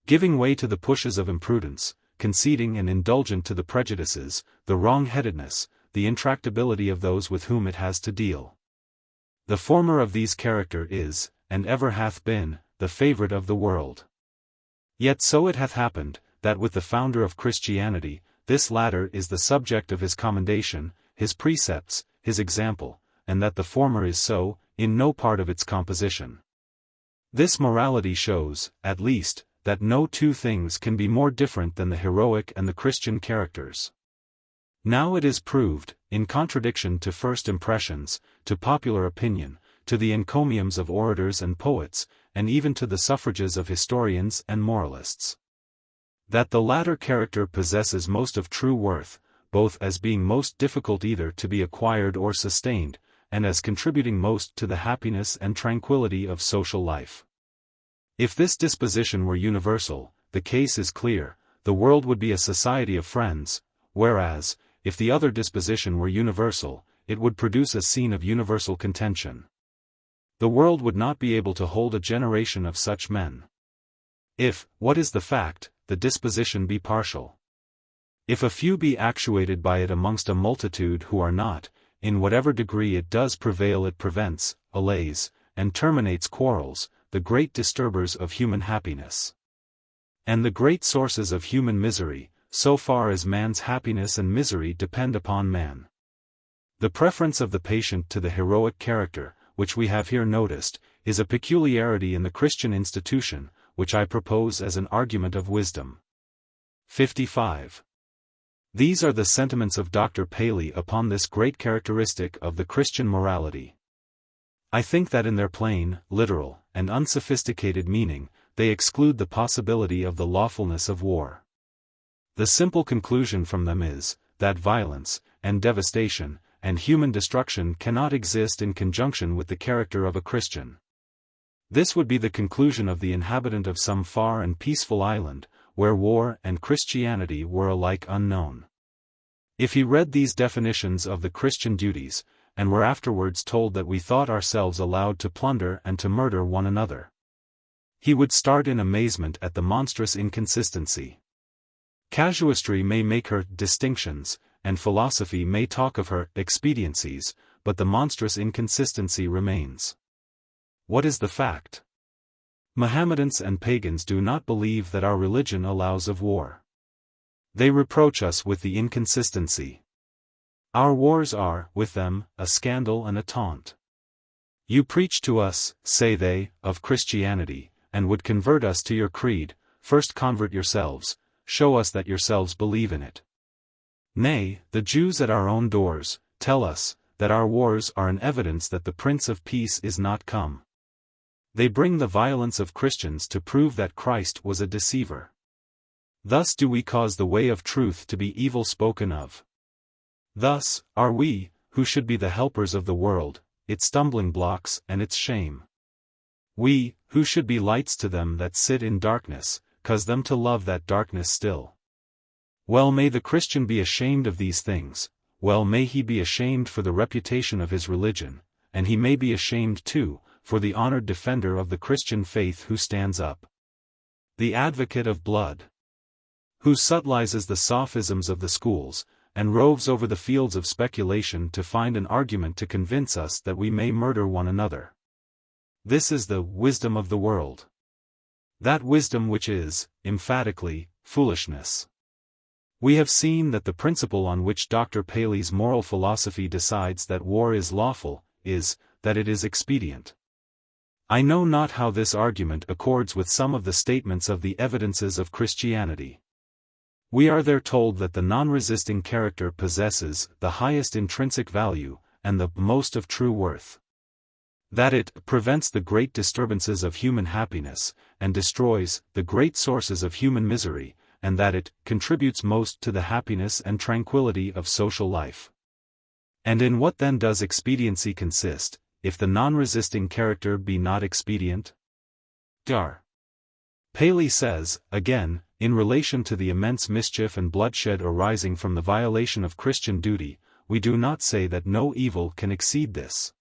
Giving way to the pushes of imprudence, conceding and indulgent to the prejudices, the wrong-headedness, the intractability of those with whom it has to deal. The former of these character is, and ever hath been, the favorite of the world. Yet so it hath happened, that with the founder of Christianity, this latter is the subject of his commendation, his precepts, his example, and that the former is so, in no part of its composition. This morality shows, at least, that no two things can be more different than the heroic and the Christian characters. Now it is proved, in contradiction to first impressions, to popular opinion, to the encomiums of orators and poets, and even to the suffrages of historians and moralists, that the latter character possesses most of true worth, both as being most difficult either to be acquired or sustained, and as contributing most to the happiness and tranquility of social life. If this disposition were universal, the case is clear, the world would be a society of friends, whereas, if the other disposition were universal, it would produce a scene of universal contention. The world would not be able to hold a generation of such men. If, what is the fact, the disposition be partial. If a few be actuated by it amongst a multitude who are not, in whatever degree it does prevail it prevents, allays, and terminates quarrels, the great disturbers of human happiness. And the great sources of human misery, so far as man's happiness and misery depend upon man. The preference of the patient to the heroic character, which we have here noticed, is a peculiarity in the Christian institution, which I propose as an argument of wisdom. 55. These are the sentiments of Dr. Paley upon this great characteristic of the Christian morality. I think that in their plain, literal, and unsophisticated meaning, they exclude the possibility of the lawfulness of war. The simple conclusion from them is, that violence, and devastation, and human destruction cannot exist in conjunction with the character of a Christian. This would be the conclusion of the inhabitant of some far and peaceful island, where war and Christianity were alike unknown. If he read these definitions of the Christian duties, and were afterwards told that we thought ourselves allowed to plunder and to murder one another, he would start in amazement at the monstrous inconsistency. Casuistry may make her distinctions, and philosophy may talk of her expediencies, but the monstrous inconsistency remains. What is the fact? Mohammedans and pagans do not believe that our religion allows of war. They reproach us with the inconsistency. Our wars are, with them, a scandal and a taunt. You preach to us, say they, of Christianity, and would convert us to your creed. First convert yourselves, show us that yourselves believe in it. Nay, the Jews at our own doors, tell us, that our wars are an evidence that the Prince of Peace is not come. They bring the violence of Christians to prove that Christ was a deceiver. Thus do we cause the way of truth to be evil spoken of. Thus, are we, who should be the helpers of the world, its stumbling blocks and its shame. We, who should be lights to them that sit in darkness, cause them to love that darkness still. Well may the Christian be ashamed of these things, well may he be ashamed for the reputation of his religion, and he may be ashamed too, for the honored defender of the Christian faith who stands up. The advocate of blood. Who subtilizes the sophisms of the schools, and roves over the fields of speculation to find an argument to convince us that we may murder one another. This is the wisdom of the world. That wisdom which is, emphatically, foolishness. We have seen that the principle on which Dr. Paley's moral philosophy decides that war is lawful, is, that it is expedient. I know not how this argument accords with some of the statements of the evidences of Christianity. We are there told that the non-resisting character possesses the highest intrinsic value, and the most of true worth. That it prevents the great disturbances of human happiness, and destroys the great sources of human misery, and that it contributes most to the happiness and tranquility of social life. And in what then does expediency consist, if the non-resisting character be not expedient? Dr. Paley says, again, in relation to the immense mischief and bloodshed arising from the violation of Christian duty, we do not say that no evil can exceed this,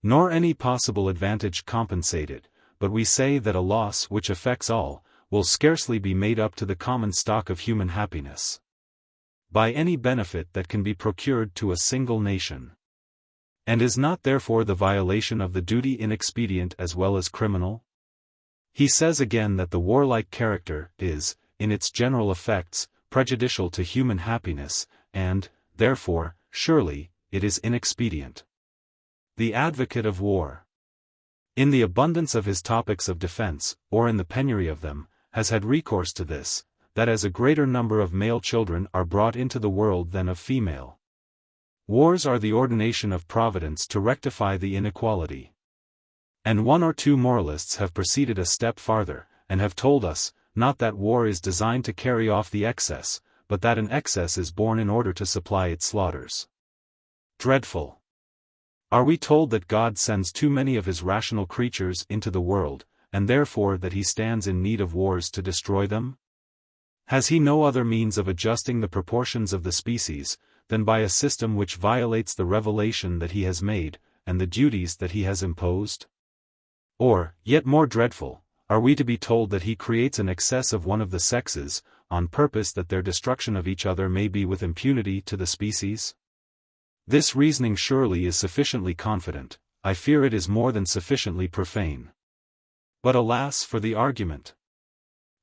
nor any possible advantage compensate it, but we say that a loss which affects all, will scarcely be made up to the common stock of human happiness by any benefit that can be procured to a single nation. And is not therefore the violation of the duty inexpedient as well as criminal? He says again that the warlike character is, in its general effects, prejudicial to human happiness, and, therefore, surely, it is inexpedient. The advocate of war, in the abundance of his topics of defense, or in the penury of them, has had recourse to this, that as a greater number of male children are brought into the world than of female. Wars are the ordination of Providence to rectify the inequality. And one or two moralists have proceeded a step farther, and have told us, not that war is designed to carry off the excess, but that an excess is born in order to supply its slaughters. Dreadful! Are we told that God sends too many of his rational creatures into the world, and therefore that he stands in need of wars to destroy them? Has he no other means of adjusting the proportions of the species, than by a system which violates the revelation that he has made, and the duties that he has imposed? Or, yet more dreadful, Are we to be told that he creates an excess of one of the sexes, on purpose that their destruction of each other may be with impunity to the species? This reasoning surely is sufficiently confident. I fear it is more than sufficiently profane. But alas for the argument!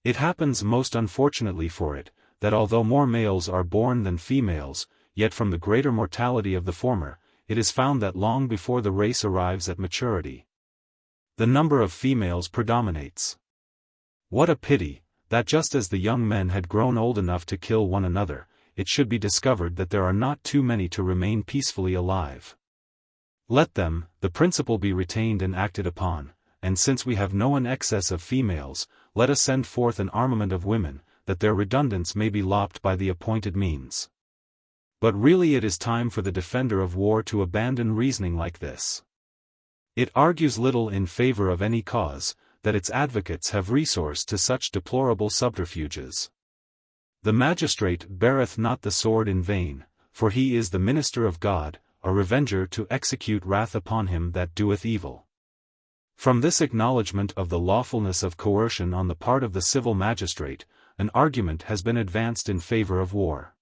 It happens most unfortunately for it, that although more males are born than females, yet from the greater mortality of the former, it is found that long before the race arrives at maturity, the number of females predominates. What a pity, that just as the young men had grown old enough to kill one another, it should be discovered that there are not too many to remain peacefully alive. Let them, the principle be retained and acted upon, and since we have no excess of females, let us send forth an armament of women, that their redundance may be lopped by the appointed means. But really it is time for the defender of war to abandon reasoning like this. It argues little in favor of any cause, that its advocates have resource to such deplorable subterfuges. The magistrate beareth not the sword in vain, for he is the minister of God, a revenger to execute wrath upon him that doeth evil. From this acknowledgment of the lawfulness of coercion on the part of the civil magistrate, an argument has been advanced in favor of war.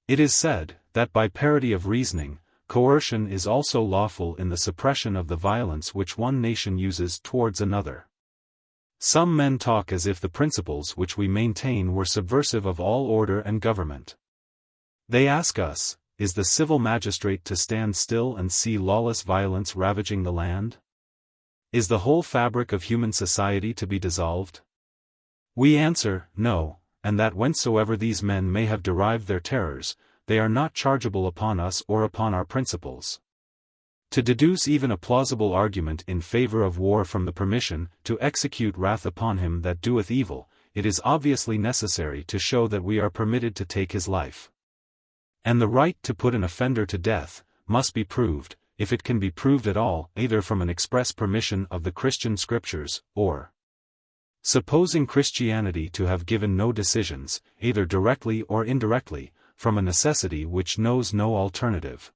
It is said, that by parity of reasoning, coercion is also lawful in the suppression of the violence which one nation uses towards another. Some men talk as if the principles which we maintain were subversive of all order and government. They ask us, is the civil magistrate to stand still and see lawless violence ravaging the land? Is the whole fabric of human society to be dissolved? We answer, no, and that whencesoever these men may have derived their terrors, they are not chargeable upon us or upon our principles. To deduce even a plausible argument in favor of war from the permission to execute wrath upon him that doeth evil, it is obviously necessary to show that we are permitted to take his life. And the right to put an offender to death must be proved, if it can be proved at all, either from an express permission of the Christian Scriptures, or, supposing Christianity to have given no decisions, either directly or indirectly, from a necessity which knows no alternative.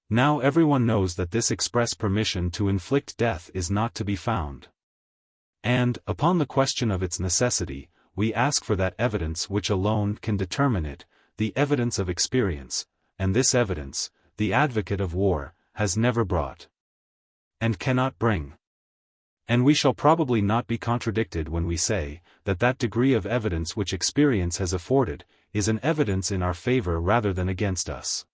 Now everyone knows that this express permission to inflict death is not to be found. And, upon the question of its necessity, we ask for that evidence which alone can determine it, the evidence of experience, and this evidence, the advocate of war, has never brought, and cannot bring. And we shall probably not be contradicted when we say, that that degree of evidence which experience has afforded, is an evidence in our favor rather than against us.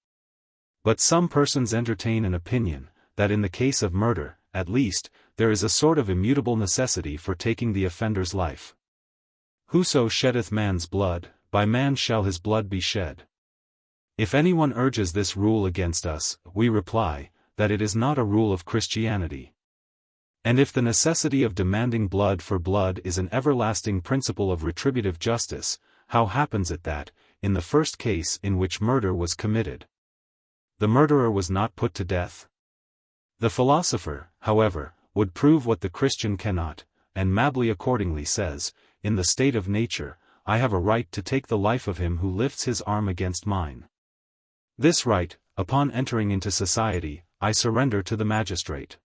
But some persons entertain an opinion, that in the case of murder, at least, there is a sort of immutable necessity for taking the offender's life. Whoso sheddeth man's blood, by man shall his blood be shed. If anyone urges this rule against us, we reply, that it is not a rule of Christianity. And if the necessity of demanding blood for blood is an everlasting principle of retributive justice, how happens it that, in the first case in which murder was committed, the murderer was not put to death? The philosopher, however, would prove what the Christian cannot, and Mabley accordingly says, in the state of nature, I have a right to take the life of him who lifts his arm against mine. This right, upon entering into society, I surrender to the magistrate.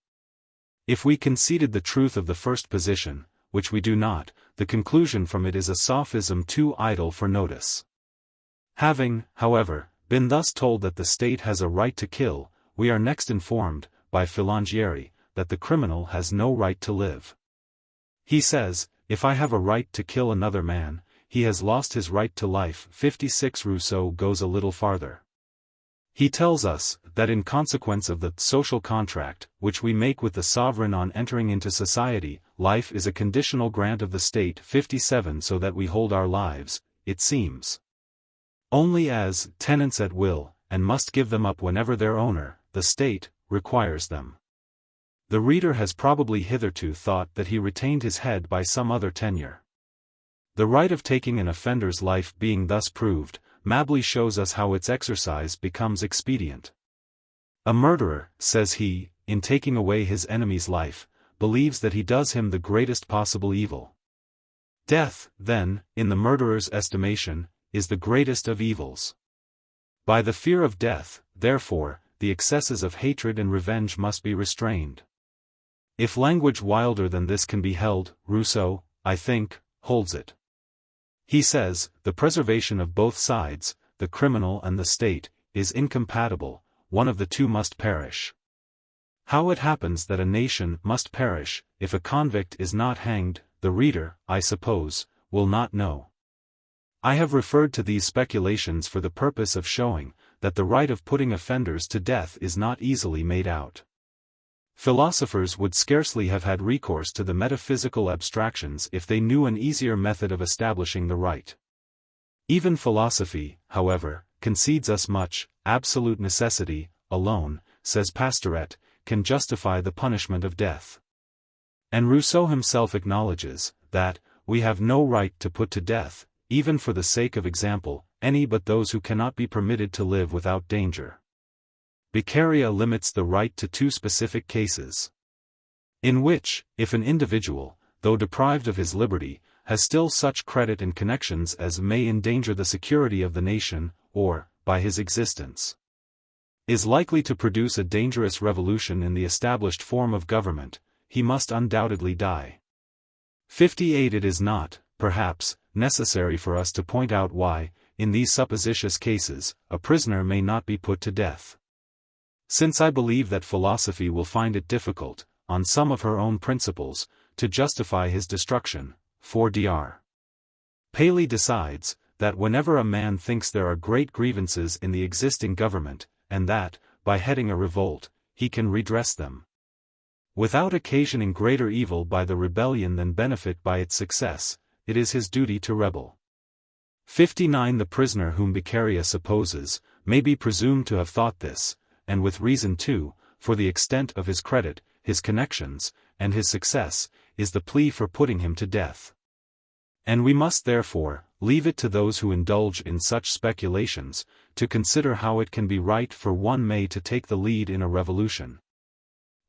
If we conceded the truth of the first position, which we do not, the conclusion from it is a sophism too idle for notice. Having, however, been thus told that the state has a right to kill, we are next informed, by Filangieri, that the criminal has no right to live. He says, if I have a right to kill another man, he has lost his right to life. 56 Rousseau goes a little farther. He tells us, that in consequence of the social contract, which we make with the sovereign on entering into society, life is a conditional grant of the state. 57 So that we hold our lives, it seems, only as tenants at will, and must give them up whenever their owner, the state, requires them. The reader has probably hitherto thought that he retained his head by some other tenure. The right of taking an offender's life being thus proved, Mabley shows us how its exercise becomes expedient. A murderer, says he, in taking away his enemy's life, believes that he does him the greatest possible evil. Death, then, in the murderer's estimation, is the greatest of evils. By the fear of death, therefore, the excesses of hatred and revenge must be restrained. If language wilder than this can be held, Rousseau, I think, holds it. He says, the preservation of both sides, the criminal and the state, is incompatible, one of the two must perish. How it happens that a nation must perish, if a convict is not hanged, the reader, I suppose, will not know. I have referred to these speculations for the purpose of showing that the right of putting offenders to death is not easily made out. Philosophers would scarcely have had recourse to the metaphysical abstractions if they knew an easier method of establishing the right. Even philosophy, however, concedes us much. Absolute necessity, alone, says Pastoret, can justify the punishment of death. And Rousseau himself acknowledges that we have no right to put to death, even for the sake of example, any but those who cannot be permitted to live without danger. Beccaria limits the right to two specific cases, in which, if an individual, though deprived of his liberty, has still such credit and connections as may endanger the security of the nation, or, by his existence, is likely to produce a dangerous revolution in the established form of government, he must undoubtedly die. 58. It is not, perhaps, necessary for us to point out why, in these supposititious cases, a prisoner may not be put to death. Since I believe that philosophy will find it difficult, on some of her own principles, to justify his destruction, for Dr. Paley decides, that whenever a man thinks there are great grievances in the existing government, and that, by heading a revolt, he can redress them, without occasioning greater evil by the rebellion than benefit by its success, it is his duty to rebel. 59. The prisoner whom Beccaria supposes, may be presumed to have thought this, and with reason too, for the extent of his credit, his connections, and his success, is the plea for putting him to death. And we must therefore, leave it to those who indulge in such speculations, to consider how it can be right for one may to take the lead in a revolution,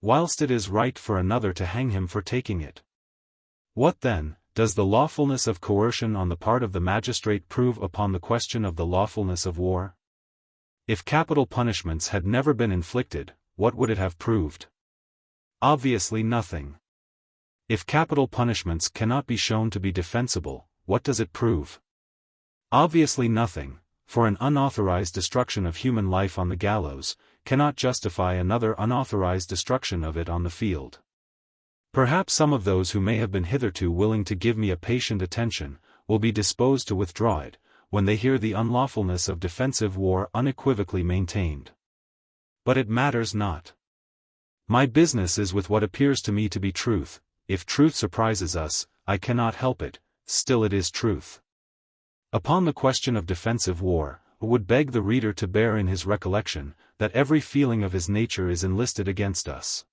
whilst it is right for another to hang him for taking it. What then, does the lawfulness of coercion on the part of the magistrate prove upon the question of the lawfulness of war? If capital punishments had never been inflicted, what would it have proved? Obviously nothing. If capital punishments cannot be shown to be defensible, what does it prove? Obviously nothing, for an unauthorized destruction of human life on the gallows cannot justify another unauthorized destruction of it on the field. Perhaps some of those who may have been hitherto willing to give me a patient attention, will be disposed to withdraw it, when they hear the unlawfulness of defensive war unequivocally maintained. But it matters not. My business is with what appears to me to be truth. If truth surprises us, I cannot help it, still it is truth. Upon the question of defensive war, I would beg the reader to bear in his recollection, that every feeling of his nature is enlisted against us.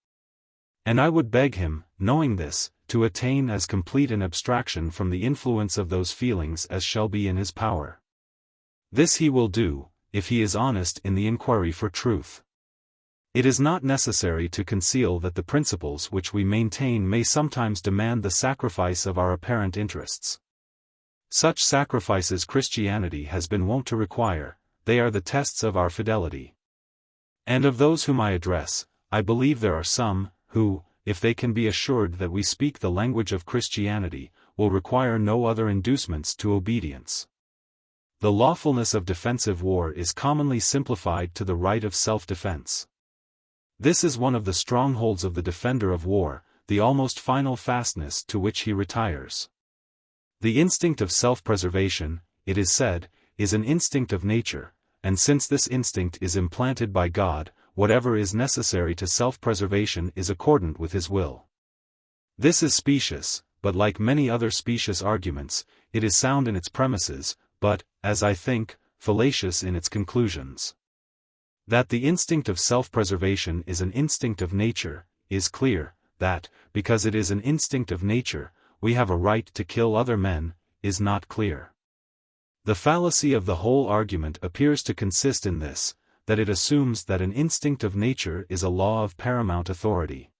And I would beg him, knowing this, to attain as complete an abstraction from the influence of those feelings as shall be in his power. This he will do, if he is honest in the inquiry for truth. It is not necessary to conceal that the principles which we maintain may sometimes demand the sacrifice of our apparent interests. Such sacrifices Christianity has been wont to require, they are the tests of our fidelity. And of those whom I address, I believe there are some, who, if they can be assured that we speak the language of Christianity, will require no other inducements to obedience. The lawfulness of defensive war is commonly simplified to the right of self-defense. This is one of the strongholds of the defender of war, the almost final fastness to which he retires. The instinct of self-preservation, it is said, is an instinct of nature, and since this instinct is implanted by God, whatever is necessary to self-preservation is accordant with his will. This is specious, but like many other specious arguments, it is sound in its premises, but, as I think, fallacious in its conclusions. That the instinct of self-preservation is an instinct of nature, is clear. That, because it is an instinct of nature, we have a right to kill other men, is not clear. The fallacy of the whole argument appears to consist in this, that it assumes that an instinct of nature is a law of paramount authority.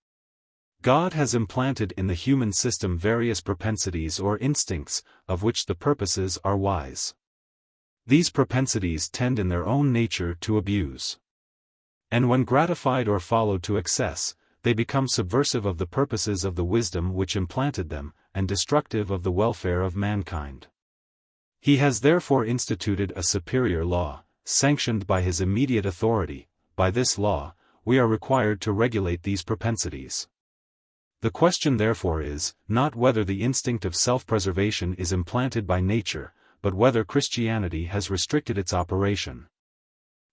God has implanted in the human system various propensities or instincts, of which the purposes are wise. These propensities tend in their own nature to abuse. And when gratified or followed to excess, they become subversive of the purposes of the wisdom which implanted them, and destructive of the welfare of mankind. He has therefore instituted a superior law, sanctioned by his immediate authority. By this law, we are required to regulate these propensities. The question therefore is, not whether the instinct of self-preservation is implanted by nature, but whether Christianity has restricted its operation.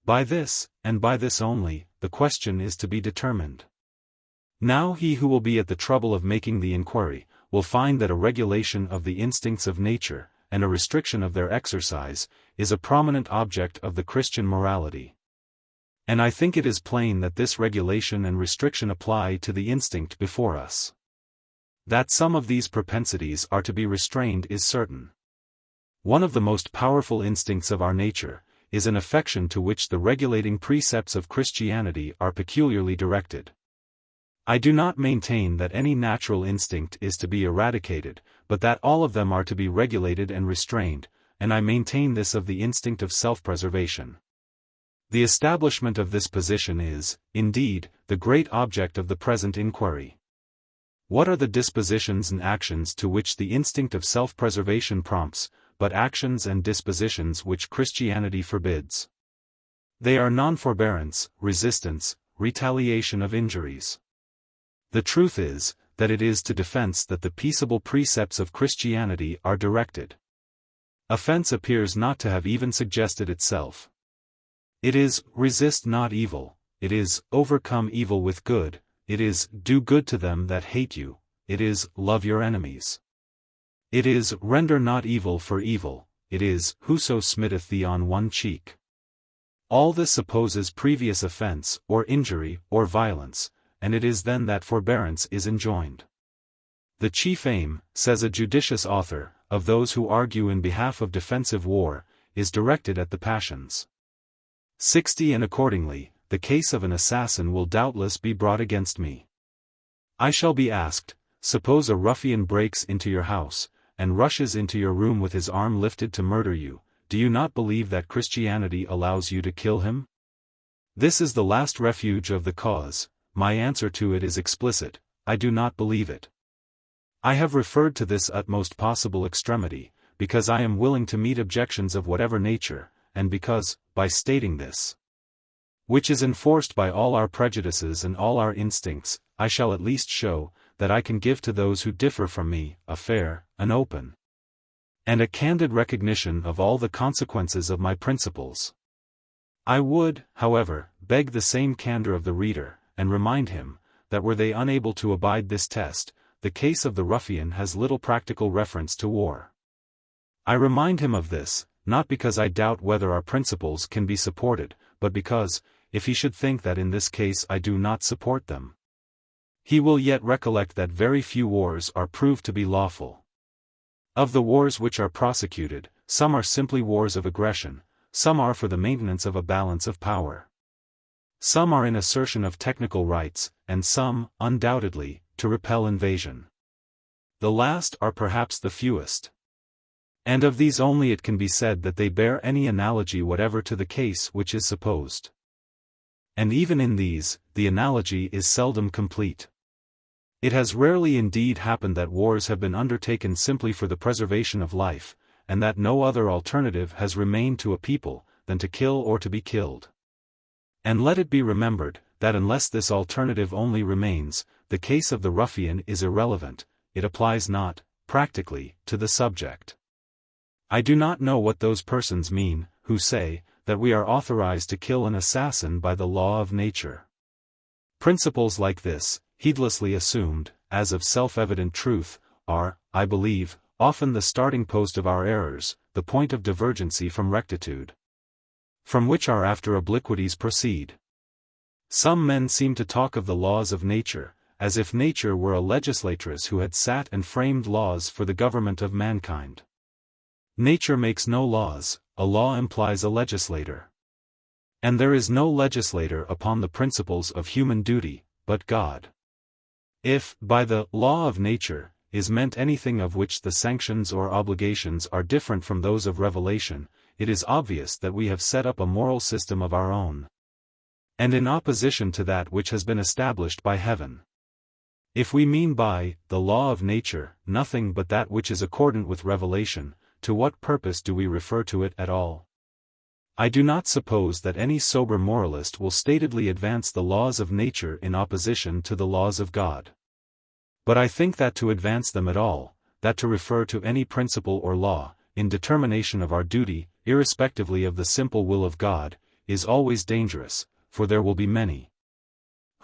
By this, and by this only, the question is to be determined. Now he who will be at the trouble of making the inquiry, will find that a regulation of the instincts of nature, and a restriction of their exercise, is a prominent object of the Christian morality. And I think it is plain that this regulation and restriction apply to the instinct before us. That some of these propensities are to be restrained is certain. One of the most powerful instincts of our nature is an affection to which the regulating precepts of Christianity are peculiarly directed. I do not maintain that any natural instinct is to be eradicated, but that all of them are to be regulated and restrained, and I maintain this of the instinct of self-preservation. The establishment of this position is, indeed, the great object of the present inquiry. What are the dispositions and actions to which the instinct of self-preservation prompts, but actions and dispositions which Christianity forbids? They are non-forbearance, resistance, retaliation of injuries. The truth is, that it is to defense that the peaceable precepts of Christianity are directed. Offense appears not to have even suggested itself. It is, resist not evil, it is, overcome evil with good, it is, do good to them that hate you, it is, love your enemies. It is, render not evil for evil, it is, whoso smitteth thee on one cheek. All this supposes previous offense, or injury, or violence, and it is then that forbearance is enjoined. The chief aim, says a judicious author, of those who argue in behalf of defensive war, is directed at the passions. 60 And accordingly, the case of an assassin will doubtless be brought against me. I shall be asked, suppose a ruffian breaks into your house, and rushes into your room with his arm lifted to murder you, do you not believe that Christianity allows you to kill him? This is the last refuge of the cause. My answer to it is explicit, I do not believe it. I have referred to this utmost possible extremity, because I am willing to meet objections of whatever nature, and because, by stating this, which is enforced by all our prejudices and all our instincts, I shall at least show, that I can give to those who differ from me, a fair, an open, and a candid recognition of all the consequences of my principles. I would, however, beg the same candor of the reader, and remind him, that were they unable to abide this test, the case of the ruffian has little practical reference to war. I remind him of this, not because I doubt whether our principles can be supported, but because, if he should think that in this case I do not support them, he will yet recollect that very few wars are proved to be lawful. Of the wars which are prosecuted, some are simply wars of aggression, some are for the maintenance of a balance of power. Some are in assertion of technical rights, and some, undoubtedly, to repel invasion. The last are perhaps the fewest. And of these only it can be said that they bear any analogy whatever to the case which is supposed. And even in these, the analogy is seldom complete. It has rarely indeed happened that wars have been undertaken simply for the preservation of life, and that no other alternative has remained to a people, than to kill or to be killed. And let it be remembered, that unless this alternative only remains, the case of the ruffian is irrelevant, it applies not, practically, to the subject. I do not know what those persons mean, who say, that we are authorized to kill an assassin by the law of nature. Principles like this, heedlessly assumed, as of self-evident truth, are, I believe, often the starting post of our errors, the point of divergency from rectitude, from which our after obliquities proceed. Some men seem to talk of the laws of nature, as if nature were a legislatress who had sat and framed laws for the government of mankind. Nature makes no laws, a law implies a legislator. And there is no legislator upon the principles of human duty, but God. If, by the law of nature, is meant anything of which the sanctions or obligations are different from those of revelation, it is obvious that we have set up a moral system of our own. and in opposition to that which has been established by heaven. If we mean by the law of nature nothing but that which is accordant with revelation, to what purpose do we refer to it at all? I do not suppose that any sober moralist will statedly advance the laws of nature in opposition to the laws of God. But I think that to advance them at all, that to refer to any principle or law, in determination of our duty, irrespectively of the simple will of God, is always dangerous, for there will be many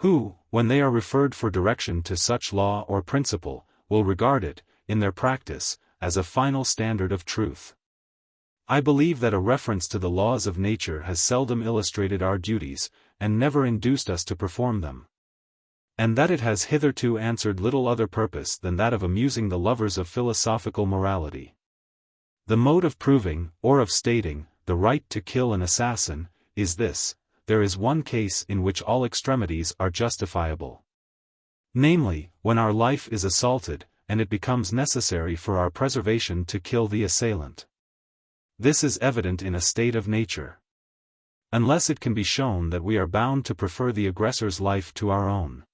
who, when they are referred for direction to such law or principle, will regard it, in their practice, as a final standard of truth. I believe that a reference to the laws of nature has seldom illustrated our duties, and never induced us to perform them. And that it has hitherto answered little other purpose than that of amusing the lovers of philosophical morality. The mode of proving, or of stating, the right to kill an assassin, is this: there is one case in which all extremities are justifiable. Namely, when our life is assaulted, and it becomes necessary for our preservation to kill the assailant. This is evident in a state of nature. Unless it can be shown that we are bound to prefer the aggressor's life to our own.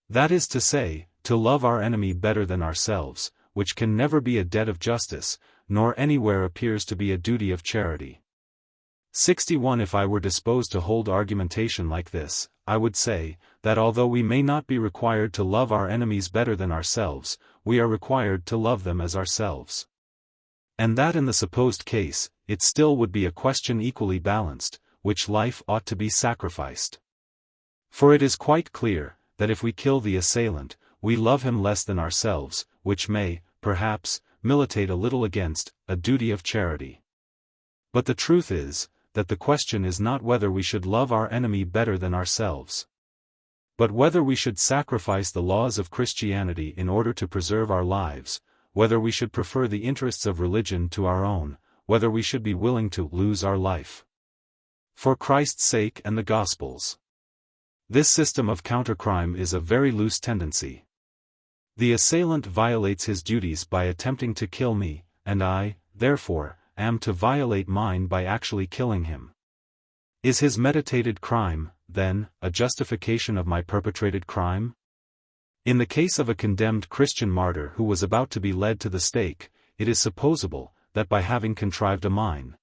That is to say, to love our enemy better than ourselves, which can never be a debt of justice, nor anywhere appears to be a duty of charity. 61. If I were disposed to hold argumentation like this, I would say, that although we may not be required to love our enemies better than ourselves, we are required to love them as ourselves. And that in the supposed case, it still would be a question equally balanced, which life ought to be sacrificed. For it is quite clear, that if we kill the assailant, we love him less than ourselves, which may, perhaps, militate a little against a duty of charity. But the truth is, that the question is not whether we should love our enemy better than ourselves, but whether we should sacrifice the laws of Christianity in order to preserve our lives, whether we should prefer the interests of religion to our own, whether we should be willing to lose our life for Christ's sake and the Gospel's. This system of countercrime is a very loose tendency. The assailant violates his duties by attempting to kill me, and I, therefore, am to violate mine by actually killing him. Is his meditated crime, then, a justification of my perpetrated crime? In the case of a condemned Christian martyr who was about to be led to the stake, it is supposable, that by having contrived a mine,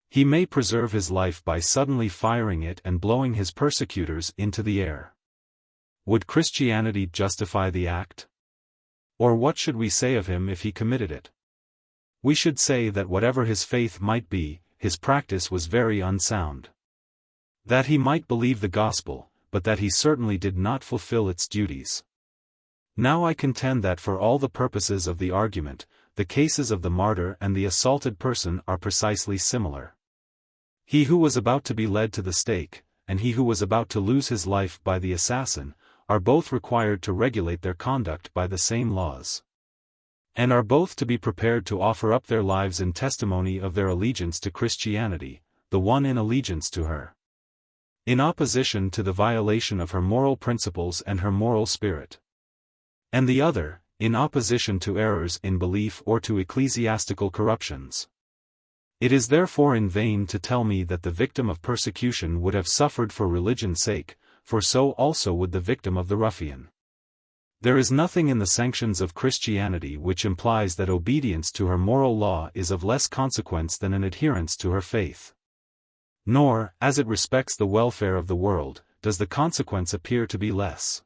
he may preserve his life by suddenly firing it and blowing his persecutors into the air. Would Christianity justify the act? Or what should we say of him if he committed it? We should say that whatever his faith might be, his practice was very unsound. That he might believe the gospel, but that he certainly did not fulfill its duties. Now I contend that for all the purposes of the argument, the cases of the martyr and the assaulted person are precisely similar. He who was about to be led to the stake, and he who was about to lose his life by the assassin, are both required to regulate their conduct by the same laws, and are both to be prepared to offer up their lives in testimony of their allegiance to Christianity, the one in allegiance to her, in opposition to the violation of her moral principles and her moral spirit, and the other, in opposition to errors in belief or to ecclesiastical corruptions. It is therefore in vain to tell me that the victim of persecution would have suffered for religion's sake, for so also would the victim of the ruffian. There is nothing in the sanctions of Christianity which implies that obedience to her moral law is of less consequence than an adherence to her faith. Nor, as it respects the welfare of the world, does the consequence appear to be less.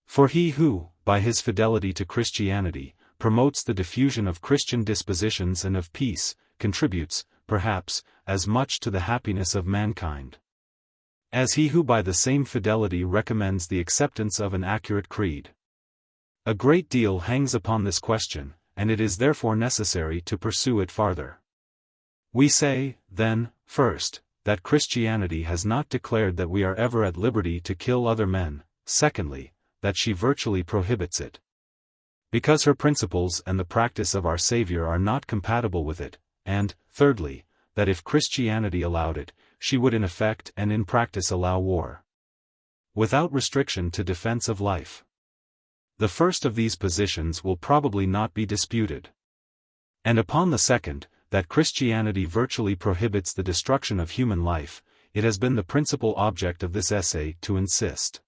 For he who, by his fidelity to Christianity, promotes the diffusion of Christian dispositions and of peace, contributes, perhaps, as much to the happiness of mankind as he who by the same fidelity recommends the acceptance of an accurate creed. A great deal hangs upon this question, and it is therefore necessary to pursue it farther. We say, then, first, that Christianity has not declared that we are ever at liberty to kill other men; secondly, that she virtually prohibits it, because her principles and the practice of our Savior are not compatible with it, and, thirdly, that if Christianity allowed it, she would in effect and in practice allow war, without restriction to defense of life. The first of these positions will probably not be disputed. And upon the second, that Christianity virtually prohibits the destruction of human life, it has been the principal object of this essay to insist.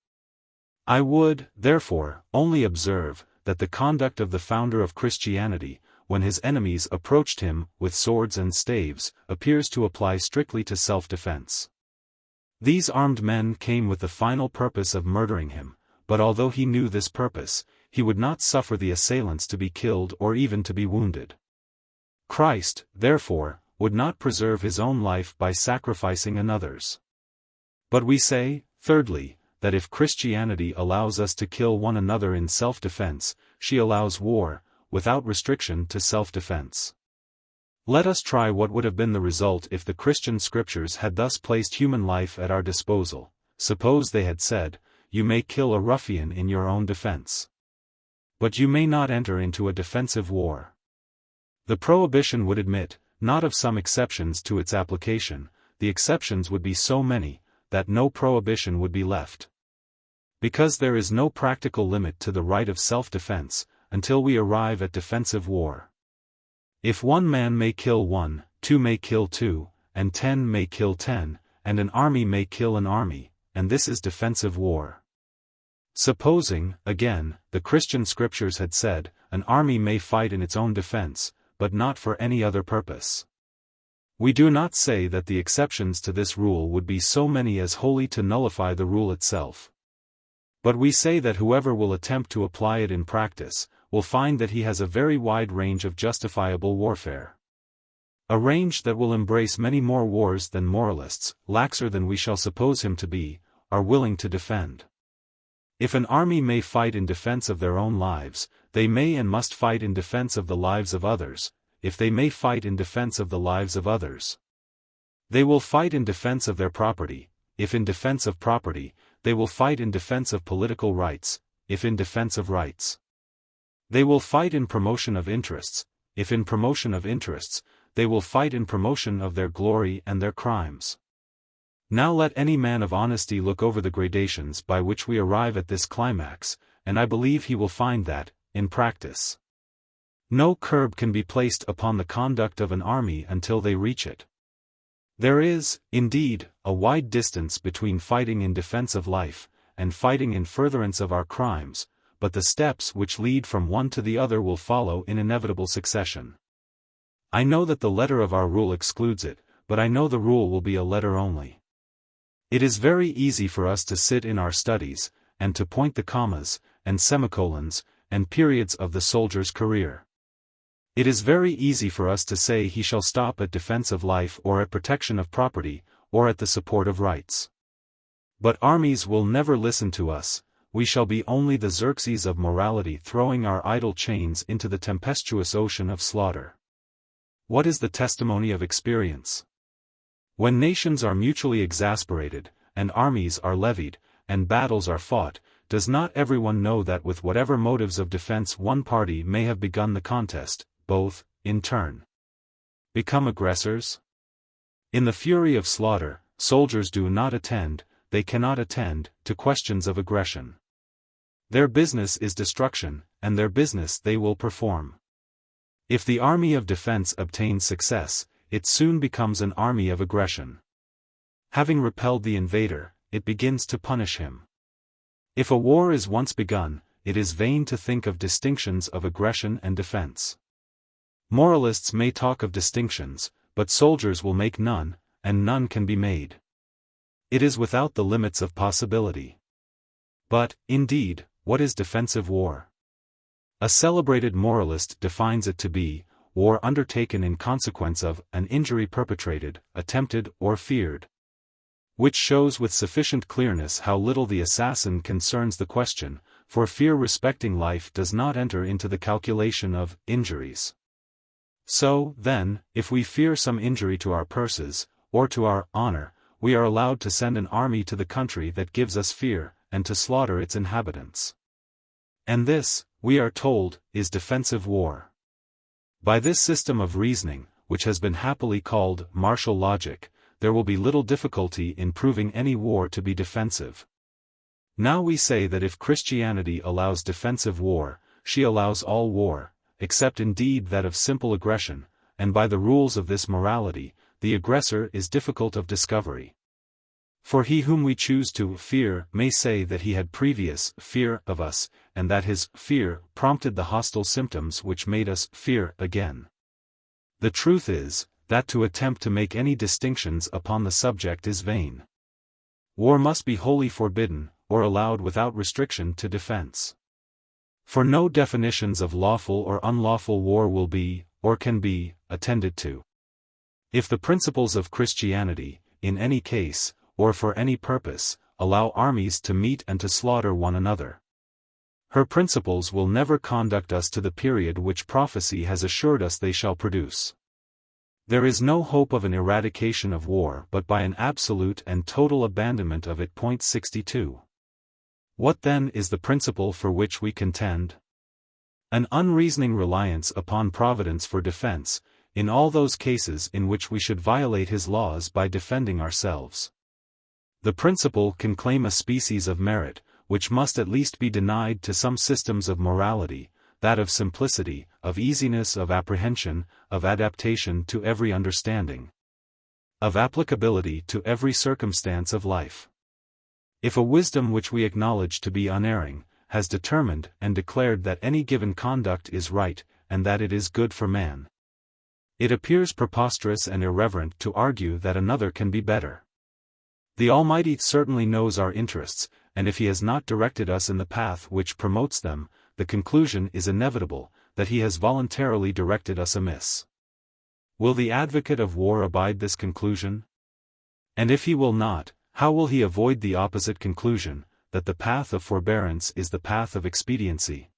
I would, therefore, only observe, that the conduct of the founder of Christianity, when his enemies approached him with swords and staves, appears to apply strictly to self-defense. These armed men came with the final purpose of murdering him, but although he knew this purpose, he would not suffer the assailants to be killed or even to be wounded. Christ, therefore, would not preserve his own life by sacrificing another's. But we say, thirdly, that if Christianity allows us to kill one another in self-defense, she allows war, without restriction to self-defense. Let us try what would have been the result if the Christian scriptures had thus placed human life at our disposal. Suppose they had said, "You may kill a ruffian in your own defense, but you may not enter into a defensive war." The prohibition would admit, not of some exceptions to its application, the exceptions would be so many, that no prohibition would be left. Because there is no practical limit to the right of self-defense, until we arrive at defensive war. If one man may kill one, two may kill two, and 10 may kill 10, and an army may kill an army, and this is defensive war. Supposing, again, the Christian scriptures had said, an army may fight in its own defense, but not for any other purpose. We do not say that the exceptions to this rule would be so many as wholly to nullify the rule itself. But we say that whoever will attempt to apply it in practice, will find that he has a very wide range of justifiable warfare. A range that will embrace many more wars than moralists, laxer than we shall suppose him to be, are willing to defend. If an army may fight in defense of their own lives, they may and must fight in defense of the lives of others. If they may fight in defense of the lives of others, they will fight in defense of their property. If in defense of property, they will fight in defense of political rights. If in defense of rights, they will fight in promotion of interests. If in promotion of interests, they will fight in promotion of their glory and their crimes. Now let any man of honesty look over the gradations by which we arrive at this climax, and I believe he will find that, in practice, no curb can be placed upon the conduct of an army until they reach it. There is, indeed, a wide distance between fighting in defense of life, and fighting in furtherance of our crimes, but the steps which lead from one to the other will follow in inevitable succession. I know that the letter of our rule excludes it, but I know the rule will be a letter only. It is very easy for us to sit in our studies, and to point the commas, and semicolons, and periods of the soldier's career. It is very easy for us to say he shall stop at defense of life or at protection of property, or at the support of rights. But armies will never listen to us. We shall be only the Xerxes of morality throwing our idle chains into the tempestuous ocean of slaughter. What is the testimony of experience? When nations are mutually exasperated, and armies are levied, and battles are fought, does not everyone know that with whatever motives of defense one party may have begun the contest, both, in turn, become aggressors? In the fury of slaughter, soldiers do not attend, they cannot attend, to questions of aggression. Their business is destruction, and their business they will perform. If the army of defense obtains success, it soon becomes an army of aggression. Having repelled the invader, it begins to punish him. If a war is once begun, it is vain to think of distinctions of aggression and defense. Moralists may talk of distinctions, but soldiers will make none, and none can be made. It is without the limits of possibility. But, indeed, what is defensive war? A celebrated moralist defines it to be war undertaken in consequence of an injury perpetrated, attempted, or feared. Which shows with sufficient clearness how little the assassin concerns the question, for fear respecting life does not enter into the calculation of injuries. So, then, if we fear some injury to our purses, or to our honor, we are allowed to send an army to the country that gives us fear, and to slaughter its inhabitants. And this, we are told, is defensive war. By this system of reasoning, which has been happily called martial logic, there will be little difficulty in proving any war to be defensive. Now we say that if Christianity allows defensive war, she allows all war, except indeed that of simple aggression, and by the rules of this morality, the aggressor is difficult of discovery. For he whom we choose to fear may say that he had previous fear of us, and that his fear prompted the hostile symptoms which made us fear again. The truth is, that to attempt to make any distinctions upon the subject is vain. War must be wholly forbidden, or allowed without restriction to defense. For no definitions of lawful or unlawful war will be, or can be, attended to. If the principles of Christianity, in any case, or for any purpose, allow armies to meet and to slaughter one another, her principles will never conduct us to the period which prophecy has assured us they shall produce. There is no hope of an eradication of war but by an absolute and total abandonment of it. 62. What then is the principle for which we contend? An unreasoning reliance upon Providence for defense, in all those cases in which we should violate his laws by defending ourselves. The principle can claim a species of merit, which must at least be denied to some systems of morality, that of simplicity, of easiness of apprehension, of adaptation to every understanding, of applicability to every circumstance of life. If a wisdom which we acknowledge to be unerring, has determined and declared that any given conduct is right, and that it is good for man, it appears preposterous and irreverent to argue that another can be better. The Almighty certainly knows our interests, and if He has not directed us in the path which promotes them, the conclusion is inevitable, that He has voluntarily directed us amiss. Will the advocate of war abide this conclusion? And if he will not, how will he avoid the opposite conclusion, that the path of forbearance is the path of expediency?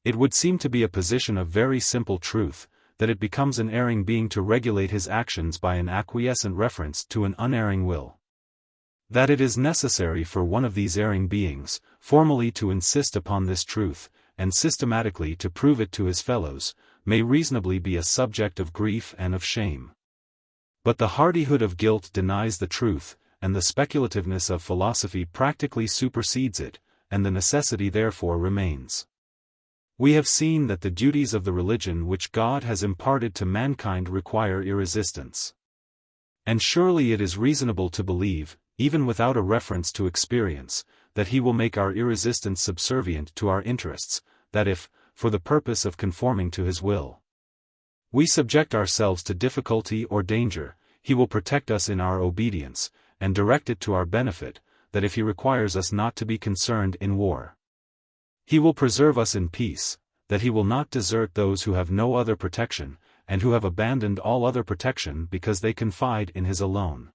It would seem to be a position of very simple truth, that it becomes an erring being to regulate his actions by an acquiescent reference to an unerring will. That it is necessary for one of these erring beings, formally to insist upon this truth, and systematically to prove it to his fellows, may reasonably be a subject of grief and of shame. But the hardihood of guilt denies the truth, and the speculativeness of philosophy practically supersedes it, and the necessity therefore remains. We have seen that the duties of the religion which God has imparted to mankind require irresistance. And surely it is reasonable to believe, even without a reference to experience, that He will make our irresistance subservient to our interests, that if, for the purpose of conforming to His will, we subject ourselves to difficulty or danger, He will protect us in our obedience, and direct it to our benefit, that if He requires us not to be concerned in war, He will preserve us in peace, that He will not desert those who have no other protection, and who have abandoned all other protection because they confide in His alone.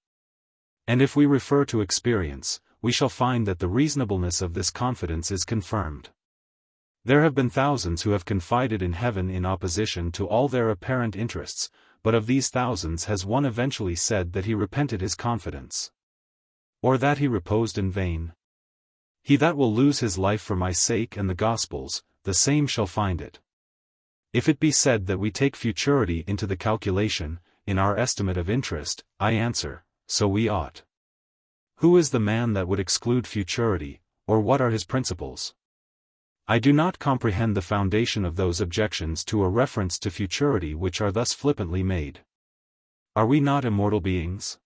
And if we refer to experience, we shall find that the reasonableness of this confidence is confirmed. There have been thousands who have confided in heaven in opposition to all their apparent interests, but of these thousands has one eventually said that he repented his confidence, or that he reposed in vain? He that will lose his life for my sake and the gospel's, the same shall find it. If it be said that we take futurity into the calculation, in our estimate of interest, I answer, so we ought. Who is the man that would exclude futurity, or what are his principles? I do not comprehend the foundation of those objections to a reference to futurity which are thus flippantly made. Are we not immortal beings?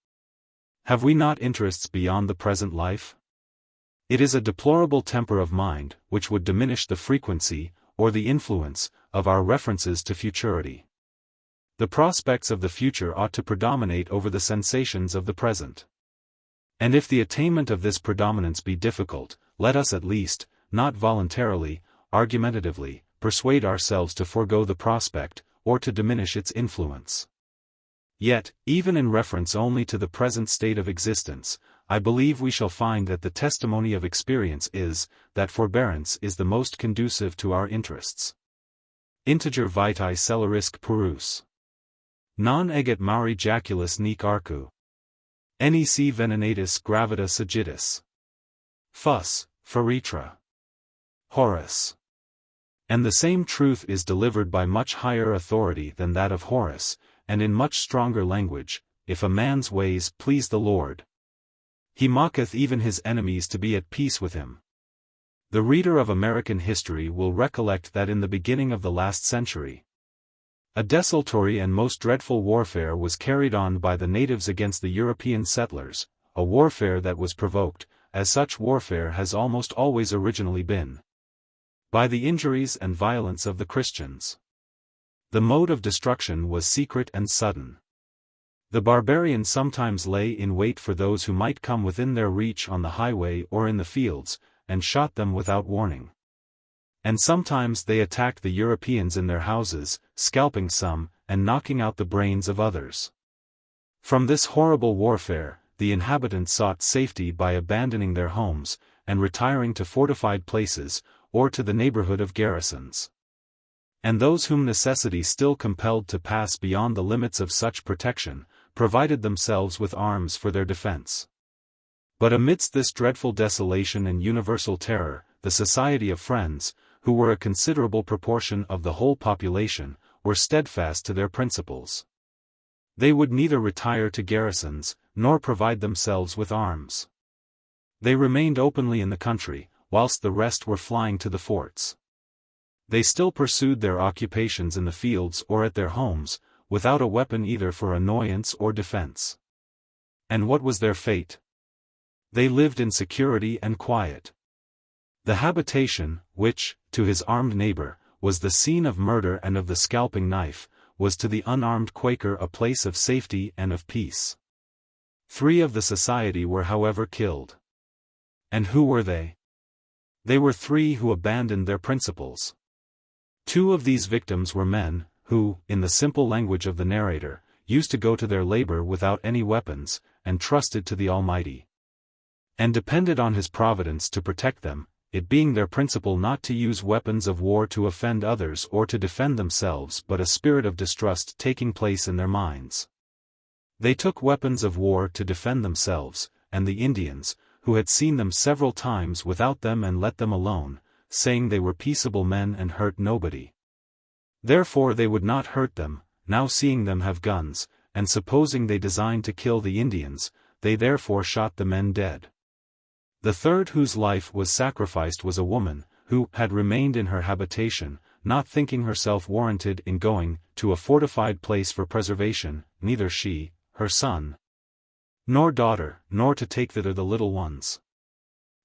Have we not interests beyond the present life? It is a deplorable temper of mind, which would diminish the frequency, or the influence, of our references to futurity. The prospects of the future ought to predominate over the sensations of the present. And if the attainment of this predominance be difficult, let us at least, not voluntarily, argumentatively, persuade ourselves to forego the prospect, or to diminish its influence. Yet, even in reference only to the present state of existence, I believe we shall find that the testimony of experience is, that forbearance is the most conducive to our interests. Integer vitae celerisque purus. Non eget mari jaculus nec arcu. Nec venenatus gravita sagittis. Fus, Ferretra. Horace. And the same truth is delivered by much higher authority than that of Horace, and in much stronger language, if a man's ways please the Lord, he mocketh even his enemies to be at peace with him. The reader of American history will recollect that in the beginning of the last century, a desultory and most dreadful warfare was carried on by the natives against the European settlers, a warfare that was provoked, as such warfare has almost always originally been, by the injuries and violence of the Christians. The mode of destruction was secret and sudden. The barbarians sometimes lay in wait for those who might come within their reach on the highway or in the fields, and shot them without warning. And sometimes they attacked the Europeans in their houses, scalping some, and knocking out the brains of others. From this horrible warfare, the inhabitants sought safety by abandoning their homes, and retiring to fortified places, or to the neighborhood of garrisons. And those whom necessity still compelled to pass beyond the limits of such protection, provided themselves with arms for their defense. But amidst this dreadful desolation and universal terror, the Society of Friends, who were a considerable proportion of the whole population, were steadfast to their principles. They would neither retire to garrisons, nor provide themselves with arms. They remained openly in the country, whilst the rest were flying to the forts. They still pursued their occupations in the fields or at their homes, without a weapon either for annoyance or defense. And what was their fate? They lived in security and quiet. The habitation, which, to his armed neighbor, was the scene of murder and of the scalping knife, was to the unarmed Quaker a place of safety and of peace. 3 of the society were however killed. And who were they? They were 3 who abandoned their principles. 2 of these victims were men, who, in the simple language of the narrator, used to go to their labor without any weapons, and trusted to the Almighty, and depended on His providence to protect them, it being their principle not to use weapons of war to offend others or to defend themselves, but a spirit of distrust taking place in their minds. They took weapons of war to defend themselves, and the Indians, who had seen them several times without them and let them alone, saying they were peaceable men and hurt nobody. Therefore they would not hurt them, now seeing them have guns, and supposing they designed to kill the Indians, they therefore shot the men dead. The 3rd whose life was sacrificed was a woman, who had remained in her habitation, not thinking herself warranted in going to a fortified place for preservation, neither she, her son, nor daughter, nor to take thither the little ones.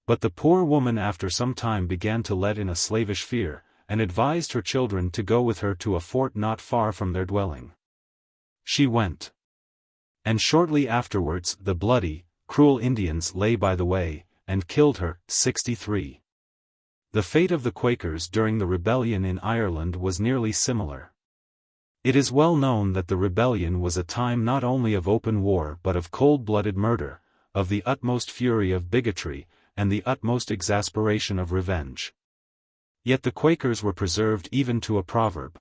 But the poor woman after some time began to let in a slavish fear, and advised her children to go with her to a fort not far from their dwelling. She went. And shortly afterwards the bloody, cruel Indians lay by the way, and killed her. 63. The fate of the Quakers during the rebellion in Ireland was nearly similar. It is well known that the rebellion was a time not only of open war but of cold-blooded murder, of the utmost fury of bigotry, and the utmost exasperation of revenge. Yet the Quakers were preserved even to a proverb.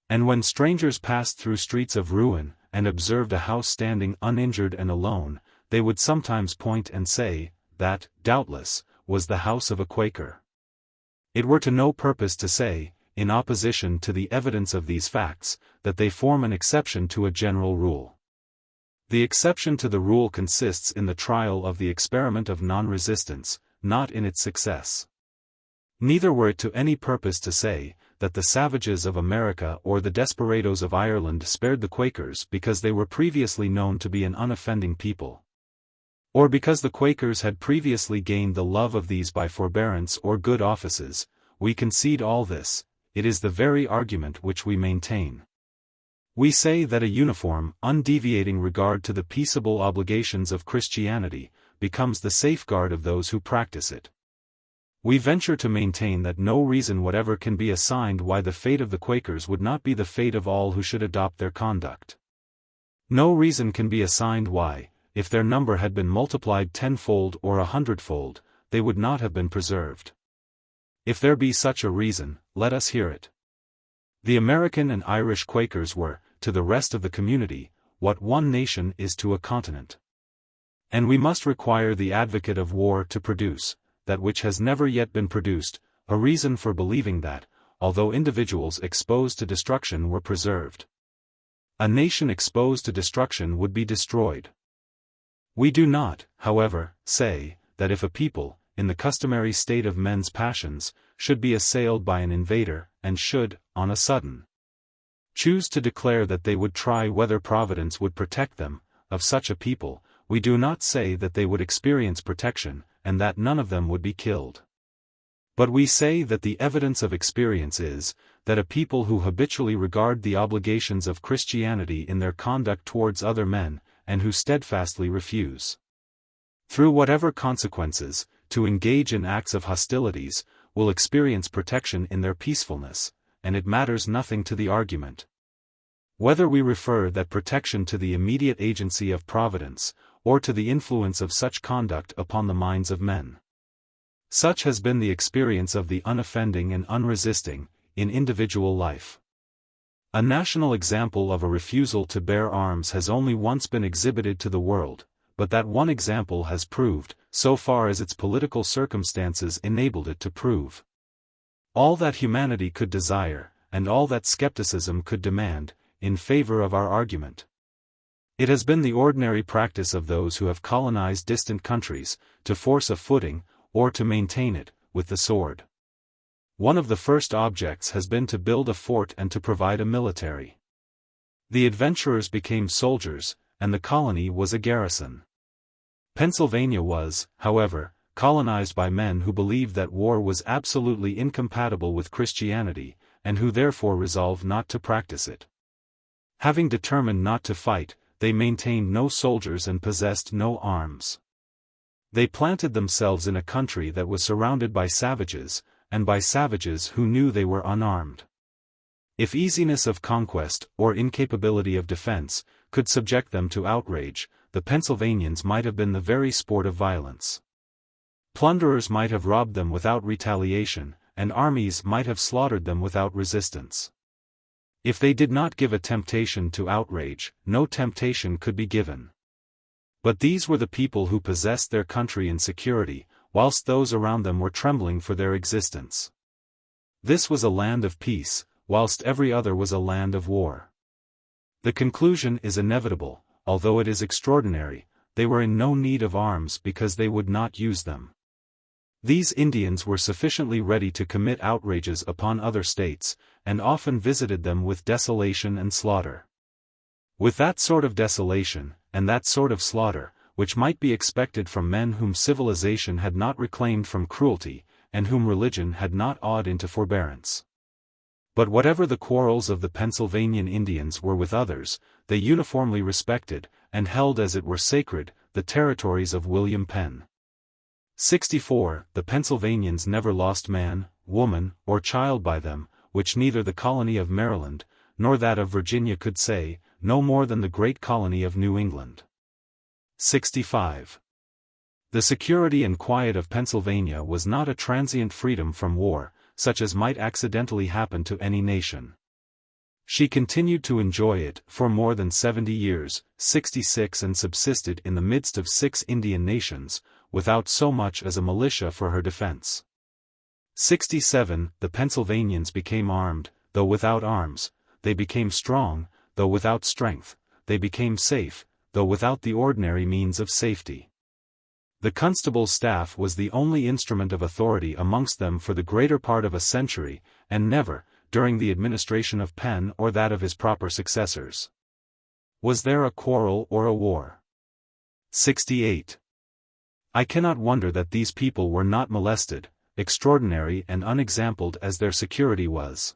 And when strangers passed through streets of ruin, and observed a house standing uninjured and alone, they would sometimes point and say, that, doubtless, was the house of a Quaker. It were to no purpose to say, in opposition to the evidence of these facts, that they form an exception to a general rule. The exception to the rule consists in the trial of the experiment of non-resistance, not in its success. Neither were it to any purpose to say, that the savages of America or the desperadoes of Ireland spared the Quakers because they were previously known to be an unoffending people, or because the Quakers had previously gained the love of these by forbearance or good offices. We concede all this, it is the very argument which we maintain. We say that a uniform, undeviating regard to the peaceable obligations of Christianity, becomes the safeguard of those who practice it. We venture to maintain that no reason whatever can be assigned why the fate of the Quakers would not be the fate of all who should adopt their conduct. No reason can be assigned why, if their number had been multiplied 10-fold or 100-fold, they would not have been preserved. If there be such a reason, let us hear it. The American and Irish Quakers were, to the rest of the community, what one nation is to a continent. And we must require the advocate of war to produce, that which has never yet been produced, a reason for believing that, although individuals exposed to destruction were preserved, a nation exposed to destruction would be destroyed. We do not, however, say, that if a people, in the customary state of men's passions, should be assailed by an invader, and should, on a sudden, choose to declare that they would try whether Providence would protect them, of such a people, we do not say that they would experience protection, and that none of them would be killed. But we say that the evidence of experience is, that a people who habitually regard the obligations of Christianity in their conduct towards other men, and who steadfastly refuse, through whatever consequences, to engage in acts of hostilities, will experience protection in their peacefulness, and it matters nothing to the argument whether we refer that protection to the immediate agency of providence, or to the influence of such conduct upon the minds of men. Such has been the experience of the unoffending and unresisting, in individual life. A national example of a refusal to bear arms has only once been exhibited to the world, but that one example has proved, so far as its political circumstances enabled it to prove, all that humanity could desire, and all that skepticism could demand, in favor of our argument. It has been the ordinary practice of those who have colonized distant countries, to force a footing, or to maintain it, with the sword. One of the first objects has been to build a fort and to provide a military. The adventurers became soldiers, and the colony was a garrison. Pennsylvania was, however, colonized by men who believed that war was absolutely incompatible with Christianity, and who therefore resolved not to practice it. Having determined not to fight, they maintained no soldiers and possessed no arms. They planted themselves in a country that was surrounded by savages, and by savages who knew they were unarmed. If easiness of conquest, or incapability of defense, could subject them to outrage, the Pennsylvanians might have been the very sport of violence. Plunderers might have robbed them without retaliation, and armies might have slaughtered them without resistance. If they did not give a temptation to outrage, no temptation could be given. But these were the people who possessed their country in security, whilst those around them were trembling for their existence. This was a land of peace, whilst every other was a land of war. The conclusion is inevitable, although it is extraordinary, they were in no need of arms because they would not use them. These Indians were sufficiently ready to commit outrages upon other states, and often visited them with desolation and slaughter. With that sort of desolation, and that sort of slaughter, which might be expected from men whom civilization had not reclaimed from cruelty, and whom religion had not awed into forbearance. But whatever the quarrels of the Pennsylvanian Indians were with others, they uniformly respected, and held as it were sacred, the territories of William Penn. 64. The Pennsylvanians never lost man, woman, or child by them, which neither the colony of Maryland, nor that of Virginia could say, no more than the great colony of New England. 65. The security and quiet of Pennsylvania was not a transient freedom from war, such as might accidentally happen to any nation. She continued to enjoy it for more than 70 years, 66, and subsisted in the midst of 6 Indian nations, without so much as a militia for her defense. 67. The Pennsylvanians became armed, though without arms; they became strong, though without strength; they became safe, though without the ordinary means of safety. The constable's staff was the only instrument of authority amongst them for the greater part of a century, and never, during the administration of Penn or that of his proper successors, was there a quarrel or a war. 68. I cannot wonder that these people were not molested, extraordinary and unexampled as their security was.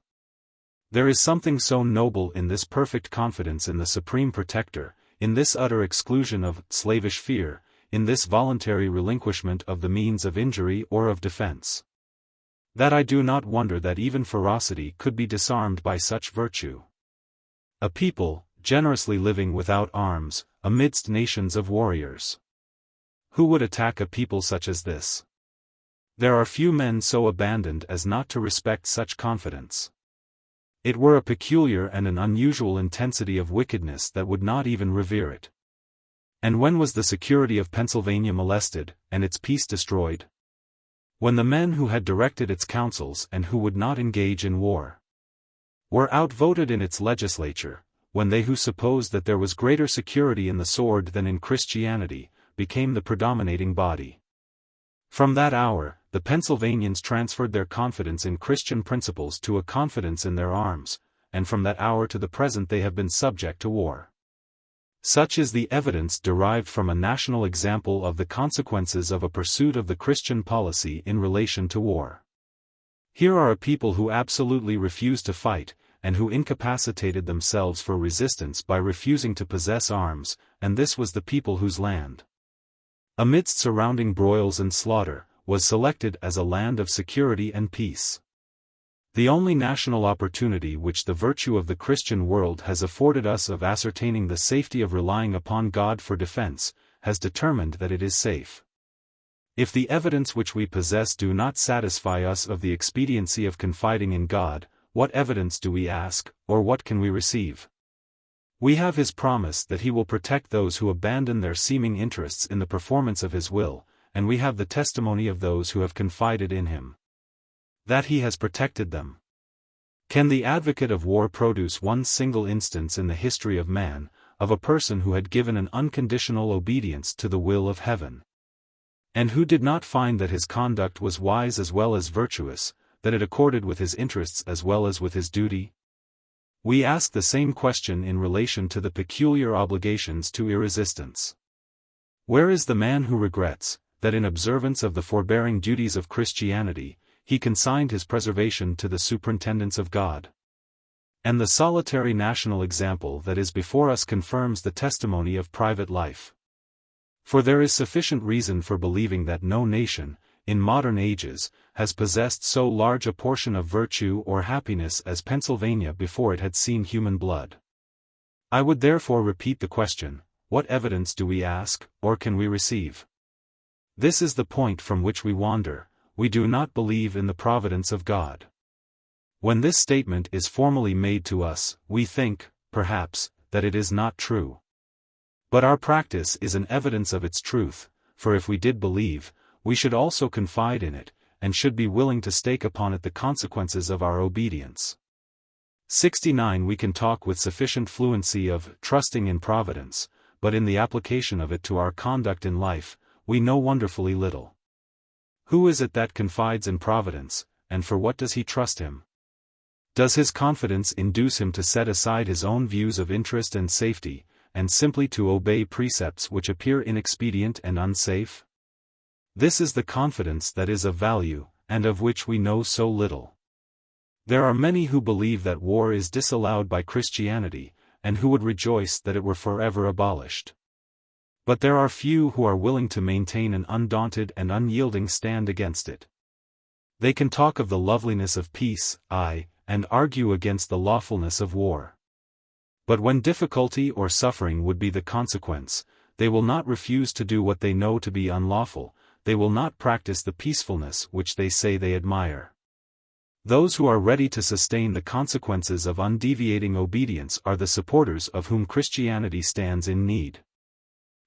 There is something so noble in this perfect confidence in the Supreme Protector, in this utter exclusion of slavish fear, in this voluntary relinquishment of the means of injury or of defense, that I do not wonder that even ferocity could be disarmed by such virtue. A people, generously living without arms, amidst nations of warriors. Who would attack a people such as this? There are few men so abandoned as not to respect such confidence. It were a peculiar and an unusual intensity of wickedness that would not even revere it. And when was the security of Pennsylvania molested, and its peace destroyed? When the men who had directed its councils and who would not engage in war were outvoted in its legislature, when they who supposed that there was greater security in the sword than in Christianity, became the predominating body. From that hour, the Pennsylvanians transferred their confidence in Christian principles to a confidence in their arms, and from that hour to the present they have been subject to war. Such is the evidence derived from a national example of the consequences of a pursuit of the Christian policy in relation to war. Here are a people who absolutely refused to fight, and who incapacitated themselves for resistance by refusing to possess arms, and this was the people whose land, amidst surrounding broils and slaughter, was selected as a land of security and peace. The only national opportunity which the virtue of the Christian world has afforded us of ascertaining the safety of relying upon God for defense, has determined that it is safe. If the evidence which we possess do not satisfy us of the expediency of confiding in God, what evidence do we ask, or what can we receive? We have His promise that He will protect those who abandon their seeming interests in the performance of His will, and we have the testimony of those who have confided in Him, that He has protected them. Can the advocate of war produce one single instance in the history of man, of a person who had given an unconditional obedience to the will of heaven, and who did not find that his conduct was wise as well as virtuous, that it accorded with his interests as well as with his duty? We ask the same question in relation to the peculiar obligations to irresistance. Where is the man who regrets that in observance of the forbearing duties of Christianity, he consigned his preservation to the superintendence of God? And the solitary national example that is before us confirms the testimony of private life. For there is sufficient reason for believing that no nation, in modern ages, has possessed so large a portion of virtue or happiness as Pennsylvania before it had seen human blood. I would therefore repeat the question, what evidence do we ask, or can we receive? This is the point from which we wander. We do not believe in the providence of God. When this statement is formally made to us, we think, perhaps, that it is not true. But our practice is an evidence of its truth, for if we did believe, we should also confide in it, and should be willing to stake upon it the consequences of our obedience. 69 We can talk with sufficient fluency of trusting in providence, but in the application of it to our conduct in life, we know wonderfully little. Who is it that confides in providence, and for what does he trust him? Does his confidence induce him to set aside his own views of interest and safety, and simply to obey precepts which appear inexpedient and unsafe? This is the confidence that is of value, and of which we know so little. There are many who believe that war is disallowed by Christianity, and who would rejoice that it were forever abolished. But there are few who are willing to maintain an undaunted and unyielding stand against it. They can talk of the loveliness of peace, and argue against the lawfulness of war. But when difficulty or suffering would be the consequence, they will not refuse to do what they know to be unlawful. They will not practice the peacefulness which they say they admire. Those who are ready to sustain the consequences of undeviating obedience are the supporters of whom Christianity stands in need.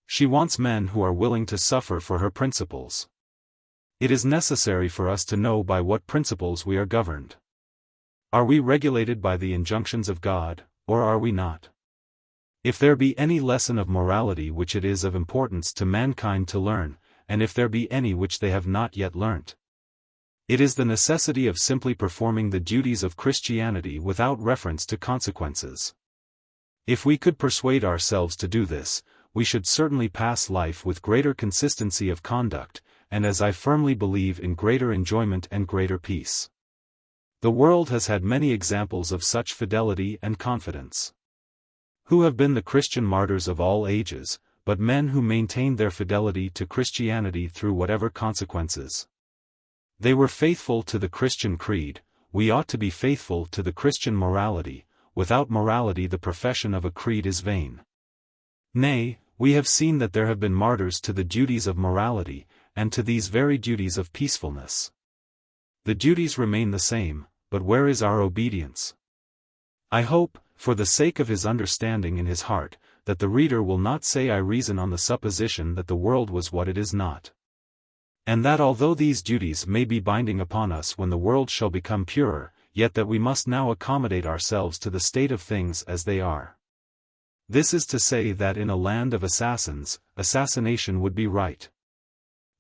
She wants men who are willing to suffer for her principles. It is necessary for us to know by what principles we are governed. Are we regulated by the injunctions of God, or are we not? If there be any lesson of morality which it is of importance to mankind to learn, and if there be any which they have not yet learnt, it is the necessity of simply performing the duties of Christianity without reference to consequences. If we could persuade ourselves to do this, we should certainly pass life with greater consistency of conduct, and as I firmly believe in greater enjoyment and greater peace. The world has had many examples of such fidelity and confidence. Who have been the Christian martyrs of all ages, but men who maintained their fidelity to Christianity through whatever consequences? They were faithful to the Christian creed. We ought to be faithful to the Christian morality. Without morality the profession of a creed is vain. Nay, we have seen that there have been martyrs to the duties of morality, and to these very duties of peacefulness. The duties remain the same, but where is our obedience? I hope, for the sake of his understanding in his heart, that the reader will not say I reason on the supposition that the world was what it is not. And that although these duties may be binding upon us when the world shall become purer, yet that we must now accommodate ourselves to the state of things as they are. This is to say that in a land of assassins, assassination would be right.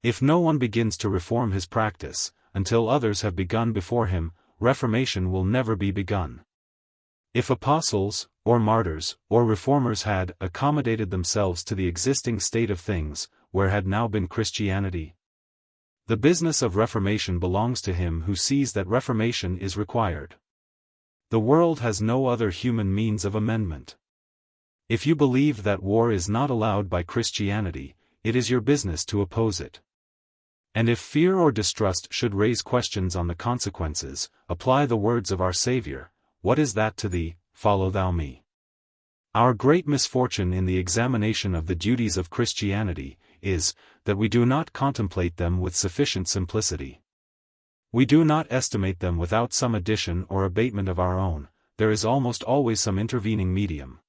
If no one begins to reform his practice, until others have begun before him, reformation will never be begun. If apostles, or martyrs, or reformers had accommodated themselves to the existing state of things, where had now been Christianity? The business of reformation belongs to him who sees that reformation is required. The world has no other human means of amendment. If you believe that war is not allowed by Christianity, it is your business to oppose it. And if fear or distrust should raise questions on the consequences, apply the words of our Savior, "What is that to thee? Follow thou me." Our great misfortune in the examination of the duties of Christianity is that we do not contemplate them with sufficient simplicity. We do not estimate them without some addition or abatement of our own. There is almost always some intervening medium.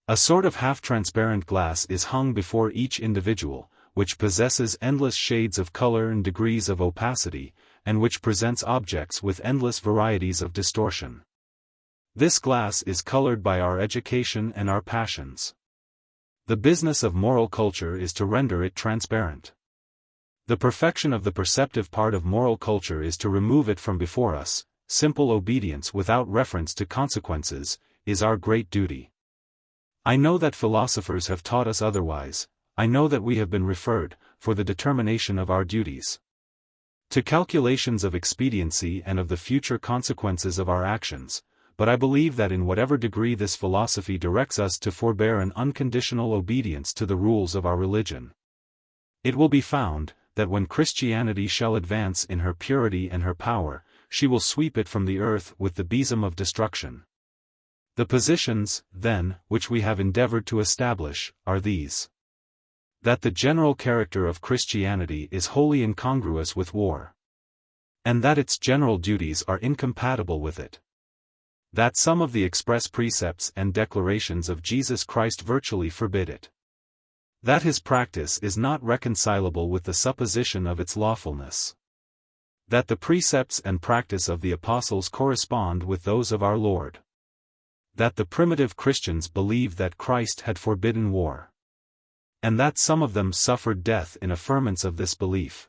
A sort of half-transparent glass is hung before each individual, which possesses endless shades of color and degrees of opacity, and which presents objects with endless varieties of distortion. This glass is colored by our education and our passions. The business of moral culture is to render it transparent. The perfection of the perceptive part of moral culture is to remove it from before us. Simple obedience without reference to consequences is our great duty. I know that philosophers have taught us otherwise. I know that we have been referred, for the determination of our duties, to calculations of expediency and of the future consequences of our actions, but I believe that in whatever degree this philosophy directs us to forbear an unconditional obedience to the rules of our religion, it will be found that when Christianity shall advance in her purity and her power, she will sweep it from the earth with the besom of destruction. The positions, then, which we have endeavored to establish, are these: that the general character of Christianity is wholly incongruous with war, and that its general duties are incompatible with it; that some of the express precepts and declarations of Jesus Christ virtually forbid it; that his practice is not reconcilable with the supposition of its lawfulness; that the precepts and practice of the apostles correspond with those of our Lord; that the primitive Christians believed that Christ had forbidden war, and that some of them suffered death in affirmance of this belief;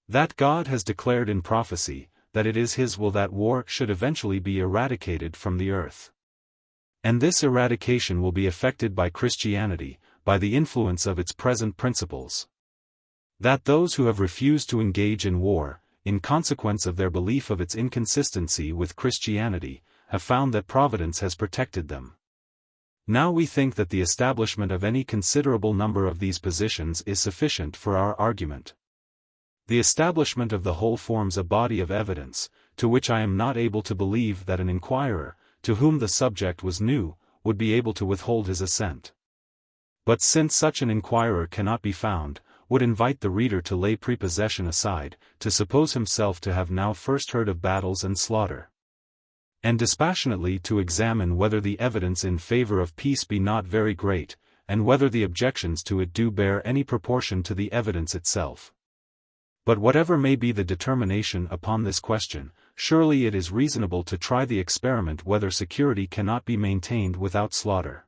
that God has declared in prophecy that it is his will that war should eventually be eradicated from the earth, and this eradication will be effected by Christianity, by the influence of its present principles; that those who have refused to engage in war, in consequence of their belief of its inconsistency with Christianity, have found that Providence has protected them. Now we think that the establishment of any considerable number of these positions is sufficient for our argument. The establishment of the whole forms a body of evidence, to which I am not able to believe that an inquirer, to whom the subject was new, would be able to withhold his assent. But since such an inquirer cannot be found, would invite the reader to lay prepossession aside, to suppose himself to have now first heard of battles and slaughter, and dispassionately to examine whether the evidence in favor of peace be not very great, and whether the objections to it do bear any proportion to the evidence itself. But whatever may be the determination upon this question, surely it is reasonable to try the experiment whether security cannot be maintained without slaughter.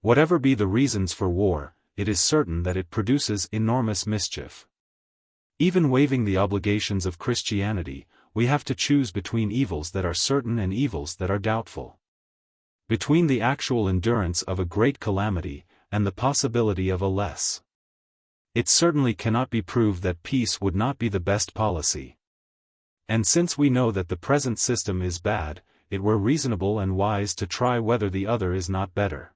Whatever be the reasons for war, it is certain that it produces enormous mischief. Even waiving the obligations of Christianity, we have to choose between evils that are certain and evils that are doubtful, between the actual endurance of a great calamity, and the possibility of a less. It certainly cannot be proved that peace would not be the best policy. And since we know that the present system is bad, it were reasonable and wise to try whether the other is not better.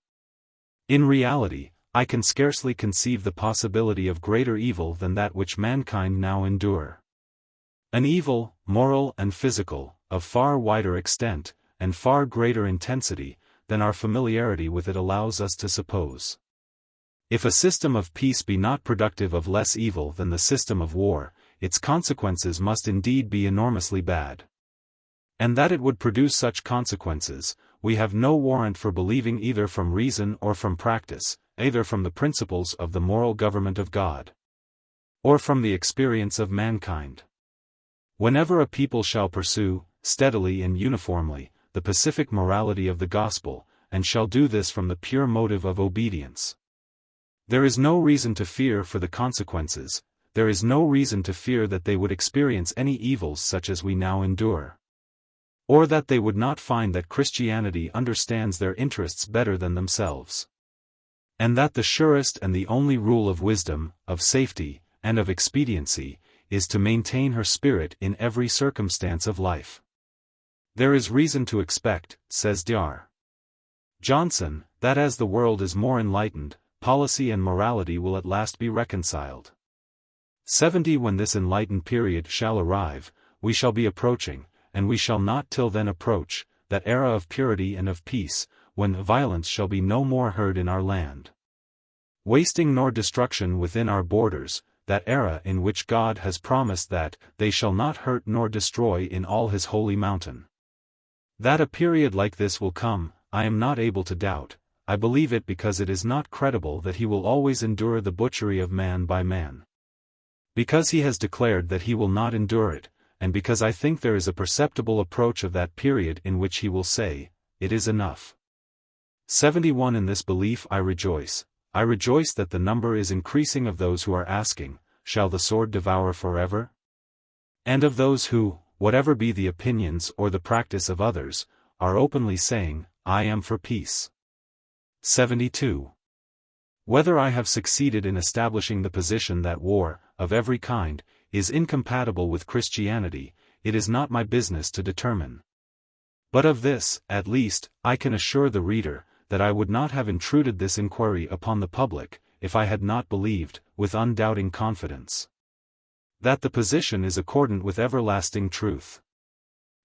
In reality, I can scarcely conceive the possibility of greater evil than that which mankind now endure. An evil, moral and physical, of far wider extent, and far greater intensity, than our familiarity with it allows us to suppose. If a system of peace be not productive of less evil than the system of war, its consequences must indeed be enormously bad. And that it would produce such consequences, we have no warrant for believing either from reason or from practice, either from the principles of the moral government of God, or from the experience of mankind. Whenever a people shall pursue, steadily and uniformly, the pacific morality of the gospel, and shall do this from the pure motive of obedience, there is no reason to fear for the consequences, there is no reason to fear that they would experience any evils such as we now endure, or that they would not find that Christianity understands their interests better than themselves. And that the surest and the only rule of wisdom, of safety, and of expediency, is to maintain her spirit in every circumstance of life. There is reason to expect, says Dr. Johnson, that as the world is more enlightened, policy and morality will at last be reconciled. 70 When this enlightened period shall arrive, we shall be approaching, and we shall not till then approach, that era of purity and of peace, when violence shall be no more heard in our land. Wasting nor destruction within our borders, that era in which God has promised that they shall not hurt nor destroy in all his holy mountain. That a period like this will come, I am not able to doubt. I believe it because it is not credible that he will always endure the butchery of man by man. Because he has declared that he will not endure it, and because I think there is a perceptible approach of that period in which he will say, "It is enough." 71 In this belief I rejoice that the number is increasing of those who are asking, "Shall the sword devour forever?" And of those who, whatever be the opinions or the practice of others, are openly saying, "I am for peace." 72. Whether I have succeeded in establishing the position that war, of every kind, is incompatible with Christianity, it is not my business to determine. But of this, at least, I can assure the reader, that I would not have intruded this inquiry upon the public, if I had not believed, with undoubting confidence, that the position is accordant with everlasting truth.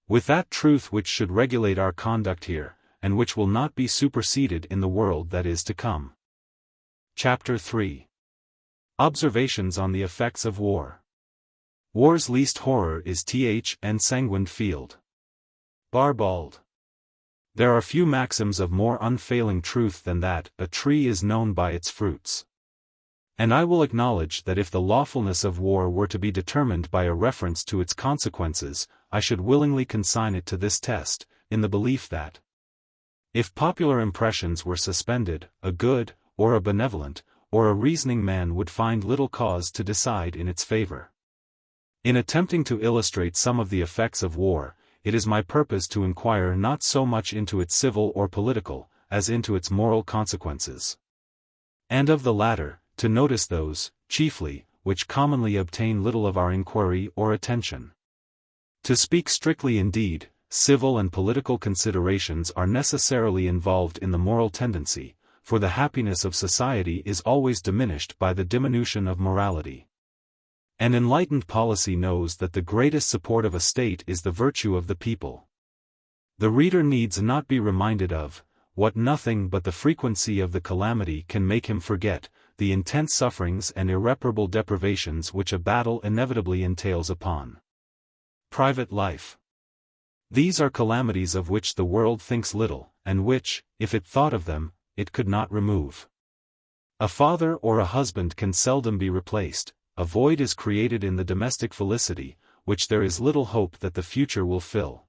With that truth which should regulate our conduct here, and which will not be superseded in the world that is to come. Chapter 3. Observations on the effects of war. War's least horror is th ensanguined field. Barbald. There are few maxims of more unfailing truth than that a tree is known by its fruits. And I will acknowledge that if the lawfulness of war were to be determined by a reference to its consequences, I should willingly consign it to this test, in the belief that if popular impressions were suspended, a good, or a benevolent, or a reasoning man would find little cause to decide in its favor. In attempting to illustrate some of the effects of war, it is my purpose to inquire not so much into its civil or political, as into its moral consequences. And of the latter, to notice those, chiefly, which commonly obtain little of our inquiry or attention. To speak strictly indeed, civil and political considerations are necessarily involved in the moral tendency, for the happiness of society is always diminished by the diminution of morality. An enlightened policy knows that the greatest support of a state is the virtue of the people. The reader needs not be reminded of, what nothing but the frequency of the calamity can make him forget, the intense sufferings and irreparable deprivations which a battle inevitably entails upon private life. These are calamities of which the world thinks little, and which, if it thought of them, it could not remove. A father or a husband can seldom be replaced. A void is created in the domestic felicity, which there is little hope that the future will fill.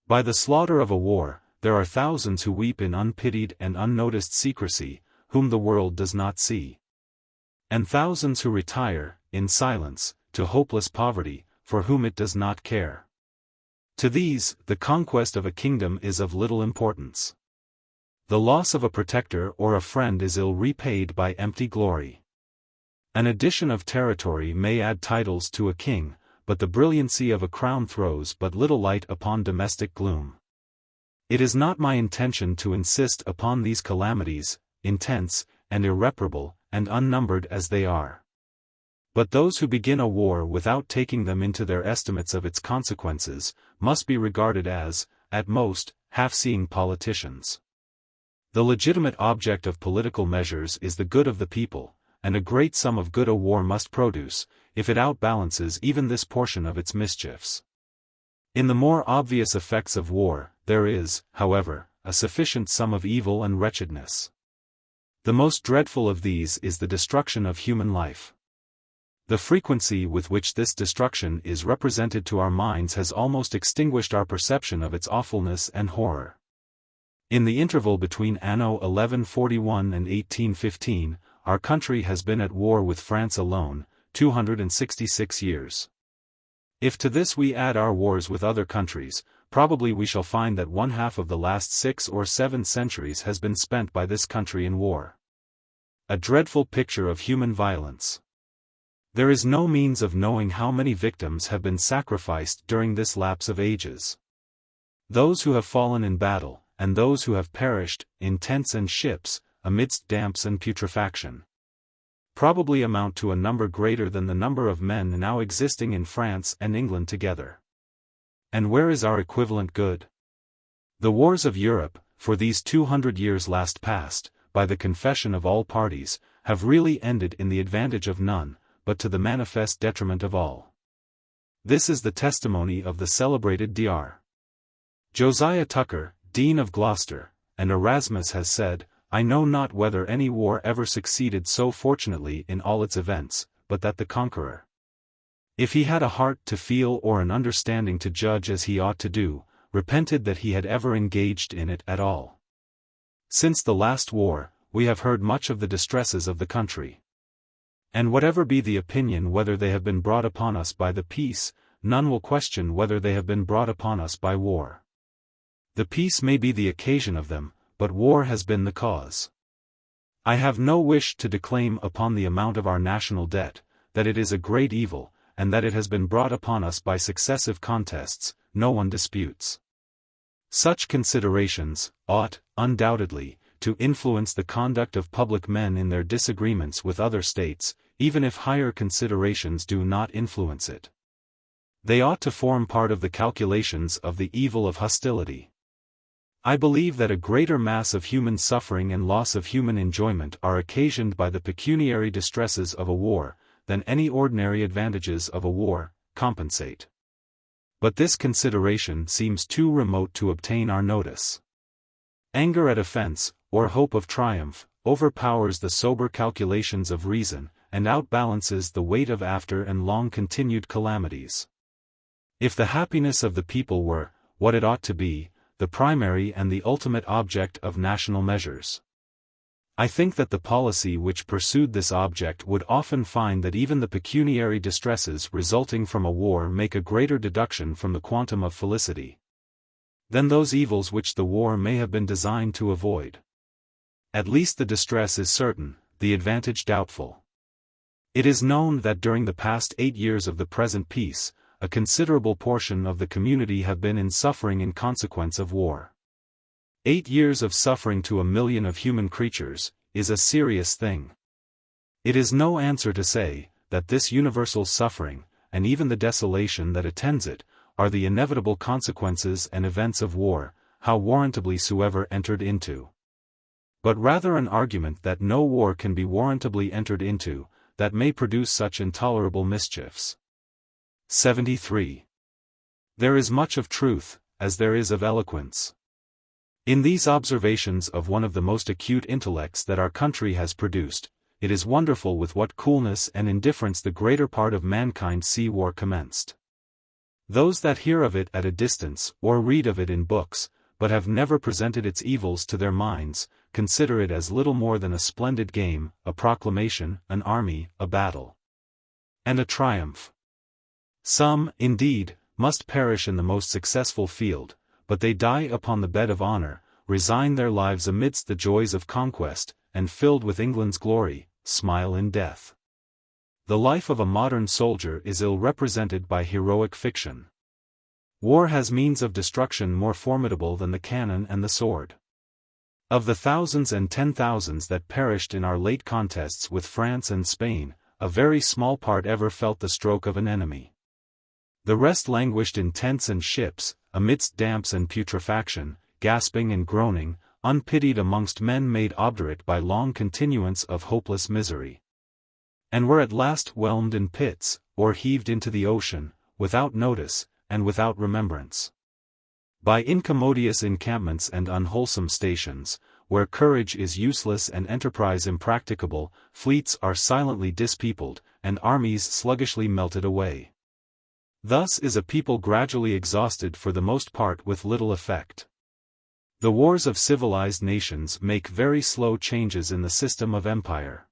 By the slaughter of a war, there are thousands who weep in unpitied and unnoticed secrecy, whom the world does not see. And thousands who retire, in silence, to hopeless poverty, for whom it does not care. To these, the conquest of a kingdom is of little importance. The loss of a protector or a friend is ill repaid by empty glory. An addition of territory may add titles to a king, but the brilliancy of a crown throws but little light upon domestic gloom. It is not my intention to insist upon these calamities, intense, and irreparable, and unnumbered as they are. But those who begin a war without taking them into their estimates of its consequences, must be regarded as, at most, half-seeing politicians. The legitimate object of political measures is the good of the people, and a great sum of good a war must produce, if it outbalances even this portion of its mischiefs. In the more obvious effects of war, there is, however, a sufficient sum of evil and wretchedness. The most dreadful of these is the destruction of human life. The frequency with which this destruction is represented to our minds has almost extinguished our perception of its awfulness and horror. In the interval between anno 1141 and 1815, our country has been at war with France alone, 266 years. If to this we add our wars with other countries, probably we shall find that 1/2 of the last 6 or 7 centuries has been spent by this country in war. A dreadful picture of human violence. There is no means of knowing how many victims have been sacrificed during this lapse of ages. Those who have fallen in battle, and those who have perished, in tents and ships, amidst damps and putrefaction, probably amount to a number greater than the number of men now existing in France and England together. And where is our equivalent good? The wars of Europe, for these 200 years last past, by the confession of all parties, have really ended in the advantage of none, but to the manifest detriment of all. This is the testimony of the celebrated Dr. Josiah Tucker, Dean of Gloucester, and Erasmus has said, "I know not whether any war ever succeeded so fortunately in all its events, but that the conqueror, if he had a heart to feel or an understanding to judge as he ought to do, repented that he had ever engaged in it at all." Since the last war, we have heard much of the distresses of the country. And whatever be the opinion whether they have been brought upon us by the peace, none will question whether they have been brought upon us by war. The peace may be the occasion of them, but war has been the cause. I have no wish to declaim upon the amount of our national debt, that it is a great evil, and that it has been brought upon us by successive contests, no one disputes. Such considerations ought, undoubtedly, to influence the conduct of public men in their disagreements with other states, even if higher considerations do not influence it. They ought to form part of the calculations of the evil of hostility. I believe that a greater mass of human suffering and loss of human enjoyment are occasioned by the pecuniary distresses of a war, than any ordinary advantages of a war compensate. But this consideration seems too remote to obtain our notice. Anger at offense, or hope of triumph, overpowers the sober calculations of reason, and outbalances the weight of after and long-continued calamities. If the happiness of the people were, what it ought to be, the primary and the ultimate object of national measures, I think that the policy which pursued this object would often find that even the pecuniary distresses resulting from a war make a greater deduction from the quantum of felicity than those evils which the war may have been designed to avoid. At least the distress is certain, the advantage doubtful. It is known that during the past 8 years of the present peace, a considerable portion of the community have been in suffering in consequence of war. 8 years of suffering to 1 million of human creatures is a serious thing. It is no answer to say that this universal suffering, and even the desolation that attends it, are the inevitable consequences and events of war, how warrantably soever entered into. But rather an argument that no war can be warrantably entered into, that may produce such intolerable mischiefs. 73. There is much of truth, as there is of eloquence, in these observations of one of the most acute intellects that our country has produced. It is wonderful with what coolness and indifference the greater part of mankind see war commenced. Those that hear of it at a distance, or read of it in books, but have never presented its evils to their minds, consider it as little more than a splendid game, a proclamation, an army, a battle, and a triumph. Some, indeed, must perish in the most successful field, but they die upon the bed of honor, resign their lives amidst the joys of conquest, and filled with England's glory, smile in death. The life of a modern soldier is ill represented by heroic fiction. War has means of destruction more formidable than the cannon and the sword. Of the thousands and 10,000s that perished in our late contests with France and Spain, a very small part ever felt the stroke of an enemy. The rest languished in tents and ships, amidst damps and putrefaction, gasping and groaning, unpitied amongst men made obdurate by long continuance of hopeless misery, and were at last whelmed in pits, or heaved into the ocean, without notice, and without remembrance. By incommodious encampments and unwholesome stations, where courage is useless and enterprise impracticable, fleets are silently dispeopled, and armies sluggishly melted away. Thus is a people gradually exhausted for the most part with little effect. The wars of civilized nations make very slow changes in the system of empire.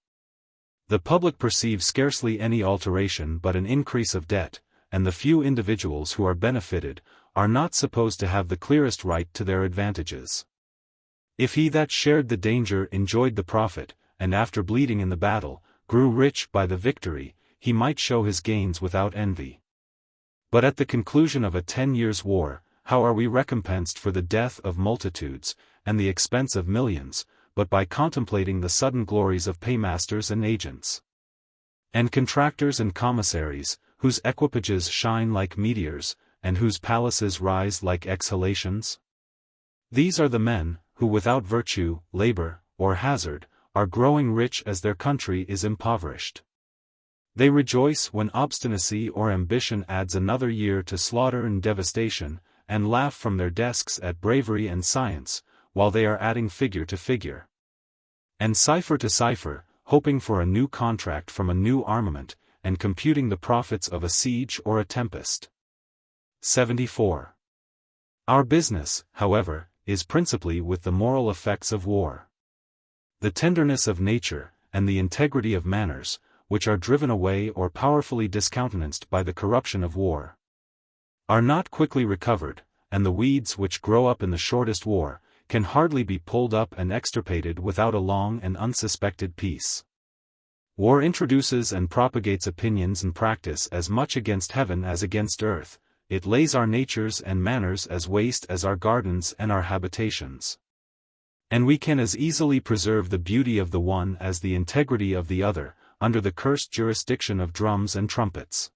The public perceives scarcely any alteration but an increase of debt, and the few individuals who are benefited, are not supposed to have the clearest right to their advantages. If he that shared the danger enjoyed the profit, and after bleeding in the battle, grew rich by the victory, he might show his gains without envy. But at the conclusion of a 10 years' war, how are we recompensed for the death of multitudes, and the expense of millions, but by contemplating the sudden glories of paymasters and agents, and contractors and commissaries, whose equipages shine like meteors, and whose palaces rise like exhalations? These are the men, who without virtue, labor, or hazard, are growing rich as their country is impoverished. They rejoice when obstinacy or ambition adds another year to slaughter and devastation, and laugh from their desks at bravery and science, while they are adding figure to figure, and cipher to cipher, hoping for a new contract from a new armament, and computing the profits of a siege or a tempest. 74. Our business, however, is principally with the moral effects of war. The tenderness of nature, and the integrity of manners, which are driven away or powerfully discountenanced by the corruption of war, are not quickly recovered, and the weeds which grow up in the shortest war, can hardly be pulled up and extirpated without a long and unsuspected peace. War introduces and propagates opinions and practice as much against heaven as against earth. It lays our natures and manners as waste as our gardens and our habitations. And we can as easily preserve the beauty of the one as the integrity of the other, under the cursed jurisdiction of drums and trumpets.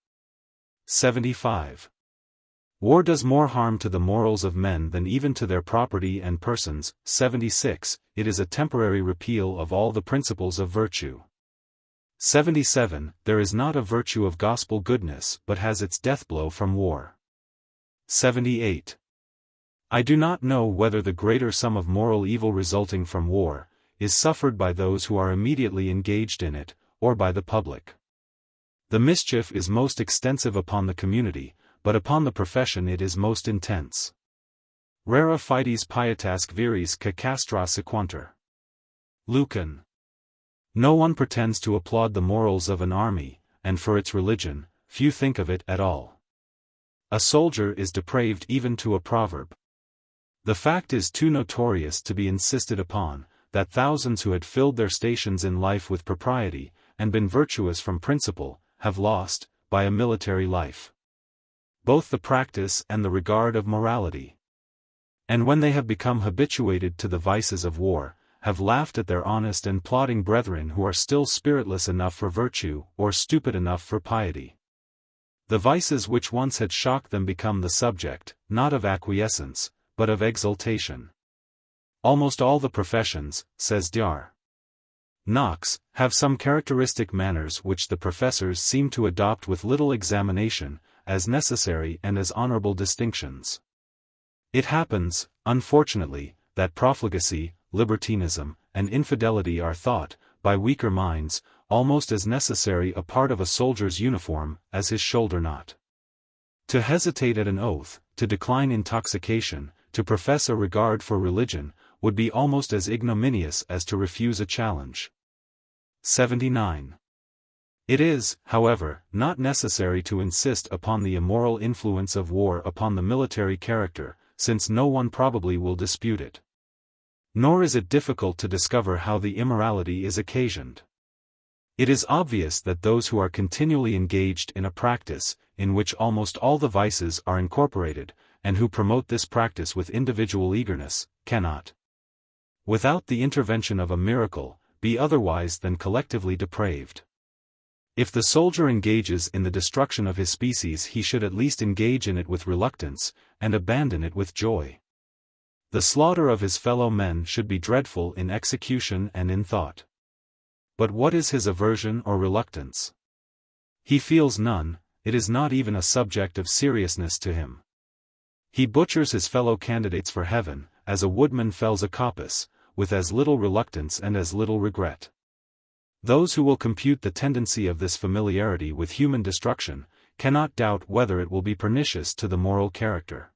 75. War does more harm to the morals of men than even to their property and persons. 76. It is a temporary repeal of all the principles of virtue. 77. There is not a virtue of gospel goodness but has its deathblow from war. 78. I do not know whether the greater sum of moral evil resulting from war is suffered by those who are immediately engaged in it, or by the public. The mischief is most extensive upon the community, but upon the profession it is most intense. Rara fides pietasque viris ca castra sequuntur. Lucan. No one pretends to applaud the morals of an army, and for its religion, few think of it at all. A soldier is depraved even to a proverb. The fact is too notorious to be insisted upon, that thousands who had filled their stations in life with propriety, and been virtuous from principle, have lost, by a military life, both the practice and the regard of morality. And when they have become habituated to the vices of war, have laughed at their honest and plodding brethren who are still spiritless enough for virtue, or stupid enough for piety. The vices which once had shocked them become the subject, not of acquiescence, but of exultation. Almost all the professions, says Dr. Knox, have some characteristic manners which the professors seem to adopt with little examination, as necessary and as honorable distinctions. It happens, unfortunately, that profligacy, libertinism, and infidelity are thought, by weaker minds, almost as necessary a part of a soldier's uniform as his shoulder knot. To hesitate at an oath, to decline intoxication, to profess a regard for religion, would be almost as ignominious as to refuse a challenge. 79. It is, however, not necessary to insist upon the immoral influence of war upon the military character, since no one probably will dispute it. Nor is it difficult to discover how the immorality is occasioned. It is obvious that those who are continually engaged in a practice, in which almost all the vices are incorporated, and who promote this practice with individual eagerness, cannot, without the intervention of a miracle, be otherwise than collectively depraved. If the soldier engages in the destruction of his species, he should at least engage in it with reluctance, and abandon it with joy. The slaughter of his fellow men should be dreadful in execution and in thought. But what is his aversion or reluctance? He feels none, it is not even a subject of seriousness to him. He butchers his fellow candidates for heaven, as a woodman fells a coppice, with as little reluctance and as little regret. Those who will compute the tendency of this familiarity with human destruction, cannot doubt whether it will be pernicious to the moral character.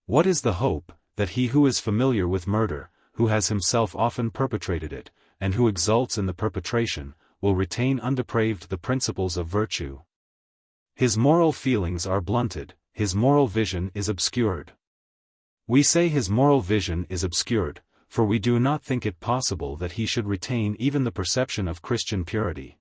What is the hope, that he who is familiar with murder, who has himself often perpetrated it, and who exults in the perpetration, will retain undepraved the principles of virtue? His moral feelings are blunted, his moral vision is obscured. We say his moral vision is obscured, for we do not think it possible that he should retain even the perception of Christian purity.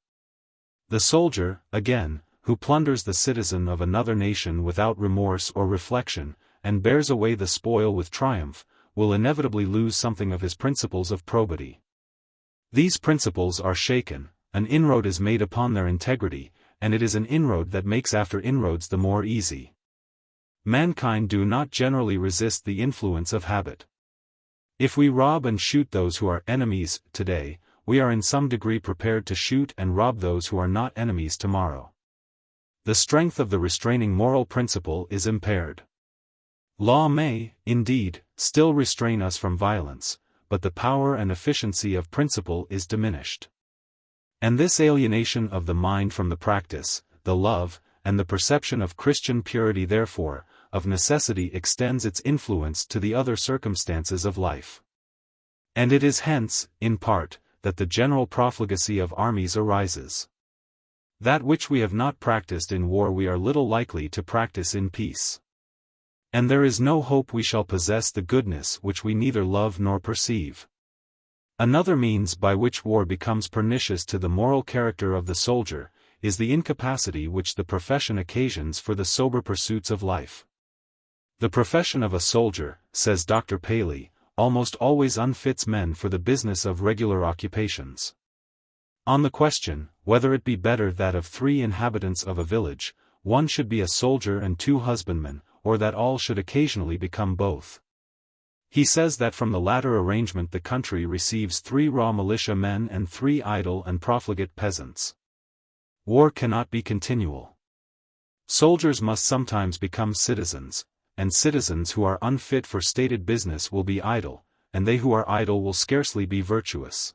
The soldier, again, who plunders the citizen of another nation without remorse or reflection, and bears away the spoil with triumph, will inevitably lose something of his principles of probity. These principles are shaken, an inroad is made upon their integrity, and it is an inroad that makes after inroads the more easy. Mankind do not generally resist the influence of habit. If we rob and shoot those who are enemies today, we are in some degree prepared to shoot and rob those who are not enemies tomorrow. The strength of the restraining moral principle is impaired. Law may, indeed, still restrain us from violence, but the power and efficiency of principle is diminished. And this alienation of the mind from the practice, the love, and the perception of Christian purity therefore, of necessity extends its influence to the other circumstances of life. And it is hence, in part, that the general profligacy of armies arises. That which we have not practiced in war we are little likely to practice in peace. And there is no hope we shall possess the goodness which we neither love nor perceive. Another means by which war becomes pernicious to the moral character of the soldier, is the incapacity which the profession occasions for the sober pursuits of life. The profession of a soldier, says Dr. Paley, almost always unfits men for the business of regular occupations. On the question, whether it be better that of 3 inhabitants of a village, 1 should be a soldier and 2 husbandmen, or that all should occasionally become both, he says that from the latter arrangement the country receives 3 raw militia men and 3 idle and profligate peasants. War cannot be continual. Soldiers must sometimes become citizens, and citizens who are unfit for stated business will be idle, and they who are idle will scarcely be virtuous.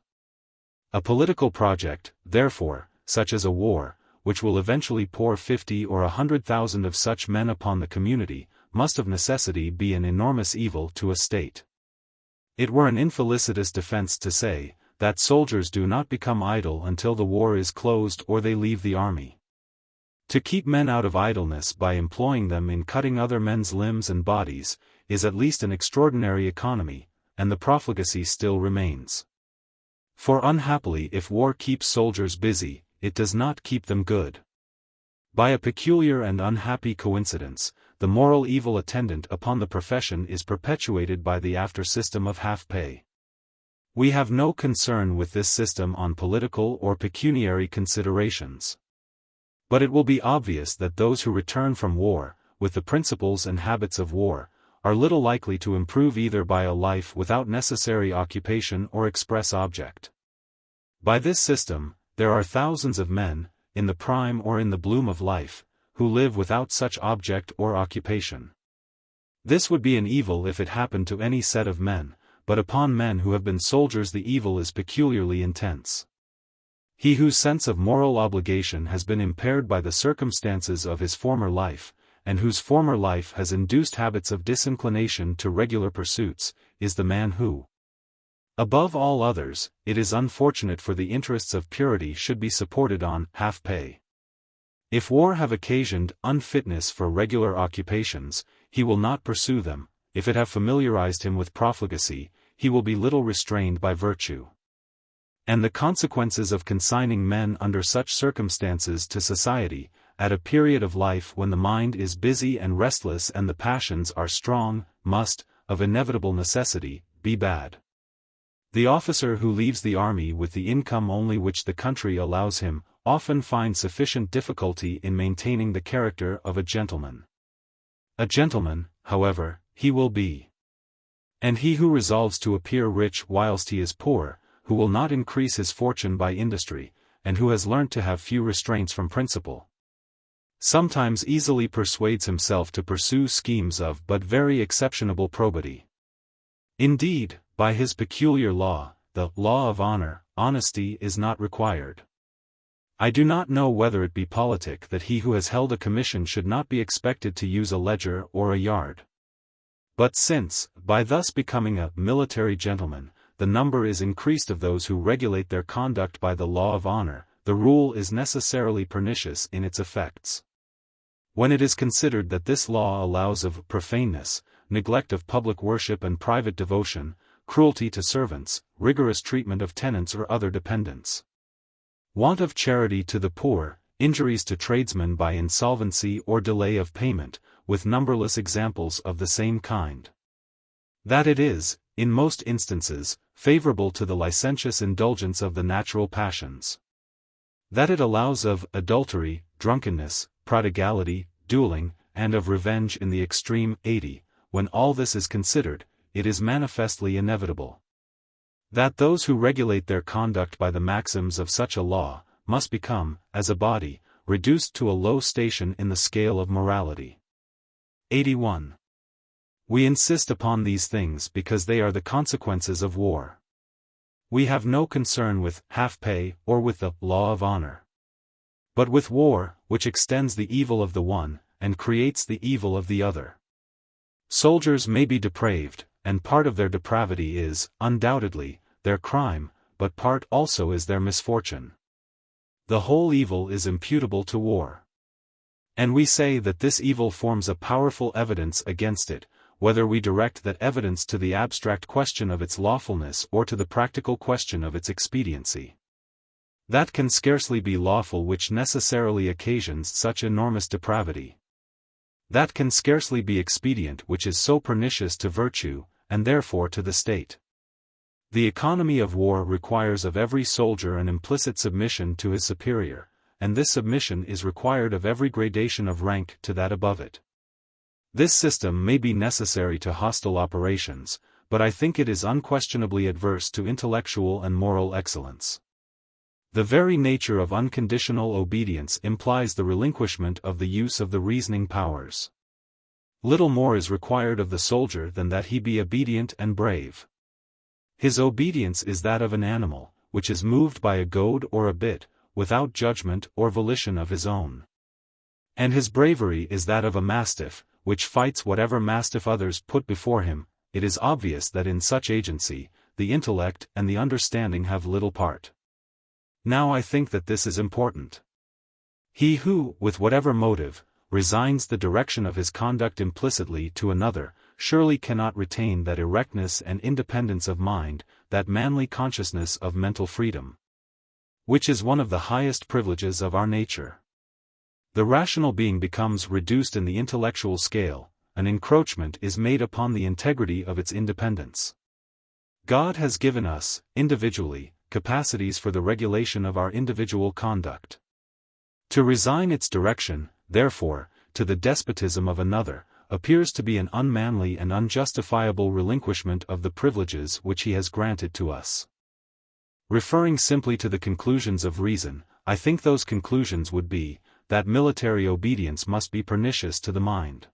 A political project, therefore, such as a war, which will eventually pour 50 or 100,000 of such men upon the community, must of necessity be an enormous evil to a state. It were an infelicitous defense to say, that soldiers do not become idle until the war is closed or they leave the army. To keep men out of idleness by employing them in cutting other men's limbs and bodies, is at least an extraordinary economy, and the profligacy still remains. For unhappily if war keeps soldiers busy, it does not keep them good. By a peculiar and unhappy coincidence, the moral evil attendant upon the profession is perpetuated by the after system of half-pay. We have no concern with this system on political or pecuniary considerations. But it will be obvious that those who return from war, with the principles and habits of war, are little likely to improve either by a life without necessary occupation or express object. By this system, there are thousands of men, in the prime or in the bloom of life, who live without such object or occupation. This would be an evil if it happened to any set of men, but upon men who have been soldiers the evil is peculiarly intense. He whose sense of moral obligation has been impaired by the circumstances of his former life, and whose former life has induced habits of disinclination to regular pursuits, is the man who, above all others, it is unfortunate for the interests of purity should be supported on half-pay. If war have occasioned unfitness for regular occupations, he will not pursue them. If it have familiarized him with profligacy, he will be little restrained by virtue. And the consequences of consigning men under such circumstances to society, at a period of life when the mind is busy and restless and the passions are strong, must, of inevitable necessity, be bad. The officer who leaves the army with the income only which the country allows him, often finds sufficient difficulty in maintaining the character of a gentleman. A gentleman, however, he will be. And he who resolves to appear rich whilst he is poor, who will not increase his fortune by industry, and who has learnt to have few restraints from principle, sometimes easily persuades himself to pursue schemes of but very exceptionable probity. Indeed, by his peculiar law, the law of honor, honesty is not required. I do not know whether it be politic that he who has held a commission should not be expected to use a ledger or a yard. But since, by thus becoming a military gentleman, the number is increased of those who regulate their conduct by the law of honor, the rule is necessarily pernicious in its effects. When it is considered that this law allows of profaneness, neglect of public worship and private devotion, cruelty to servants, rigorous treatment of tenants or other dependents, want of charity to the poor, injuries to tradesmen by insolvency or delay of payment, with numberless examples of the same kind. That it is, in most instances, favorable to the licentious indulgence of the natural passions. That it allows of adultery, drunkenness, prodigality, dueling, and of revenge in the extreme. 80. When all this is considered, it is manifestly inevitable that those who regulate their conduct by the maxims of such a law, must become, as a body, reduced to a low station in the scale of morality. 81. We insist upon these things because they are the consequences of war. We have no concern with half-pay or with the law of honor, but with war, which extends the evil of the one, and creates the evil of the other. Soldiers may be depraved, and part of their depravity is, undoubtedly, their crime, but part also is their misfortune. The whole evil is imputable to war. And we say that this evil forms a powerful evidence against it, whether we direct that evidence to the abstract question of its lawfulness or to the practical question of its expediency. That can scarcely be lawful which necessarily occasions such enormous depravity. That can scarcely be expedient which is so pernicious to virtue, and therefore to the state. The economy of war requires of every soldier an implicit submission to his superior, and this submission is required of every gradation of rank to that above it. This system may be necessary to hostile operations, but I think it is unquestionably adverse to intellectual and moral excellence. The very nature of unconditional obedience implies the relinquishment of the use of the reasoning powers. Little more is required of the soldier than that he be obedient and brave. His obedience is that of an animal, which is moved by a goad or a bit, without judgment or volition of his own. And his bravery is that of a mastiff, which fights whatever mastiff others put before him. It is obvious that in such agency, the intellect and the understanding have little part. Now I think that this is important. He who, with whatever motive, resigns the direction of his conduct implicitly to another, surely cannot retain that erectness and independence of mind, that manly consciousness of mental freedom, which is one of the highest privileges of our nature. The rational being becomes reduced in the intellectual scale, an encroachment is made upon the integrity of its independence. God has given us, individually, capacities for the regulation of our individual conduct. To resign its direction, therefore, to the despotism of another, appears to be an unmanly and unjustifiable relinquishment of the privileges which he has granted to us. Referring simply to the conclusions of reason, I think those conclusions would be, that military obedience must be pernicious to the mind.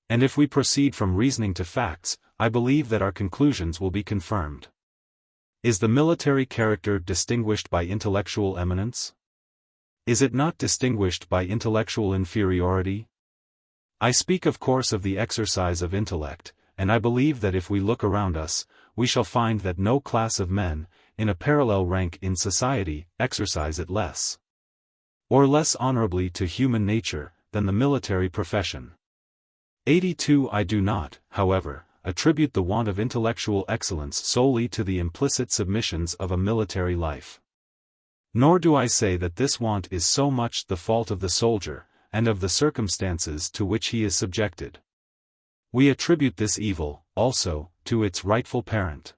And if we proceed from reasoning to facts, I believe that our conclusions will be confirmed. Is the military character distinguished by intellectual eminence? Is it not distinguished by intellectual inferiority? I speak of course of the exercise of intellect, and I believe that if we look around us, we shall find that no class of men, in a parallel rank in society, exercise it less, or less honorably to human nature, than the military profession. 82. I do not, however, attribute the want of intellectual excellence solely to the implicit submissions of a military life. Nor do I say that this want is so much the fault of the soldier, and of the circumstances to which he is subjected. We attribute this evil, also, to its rightful parent.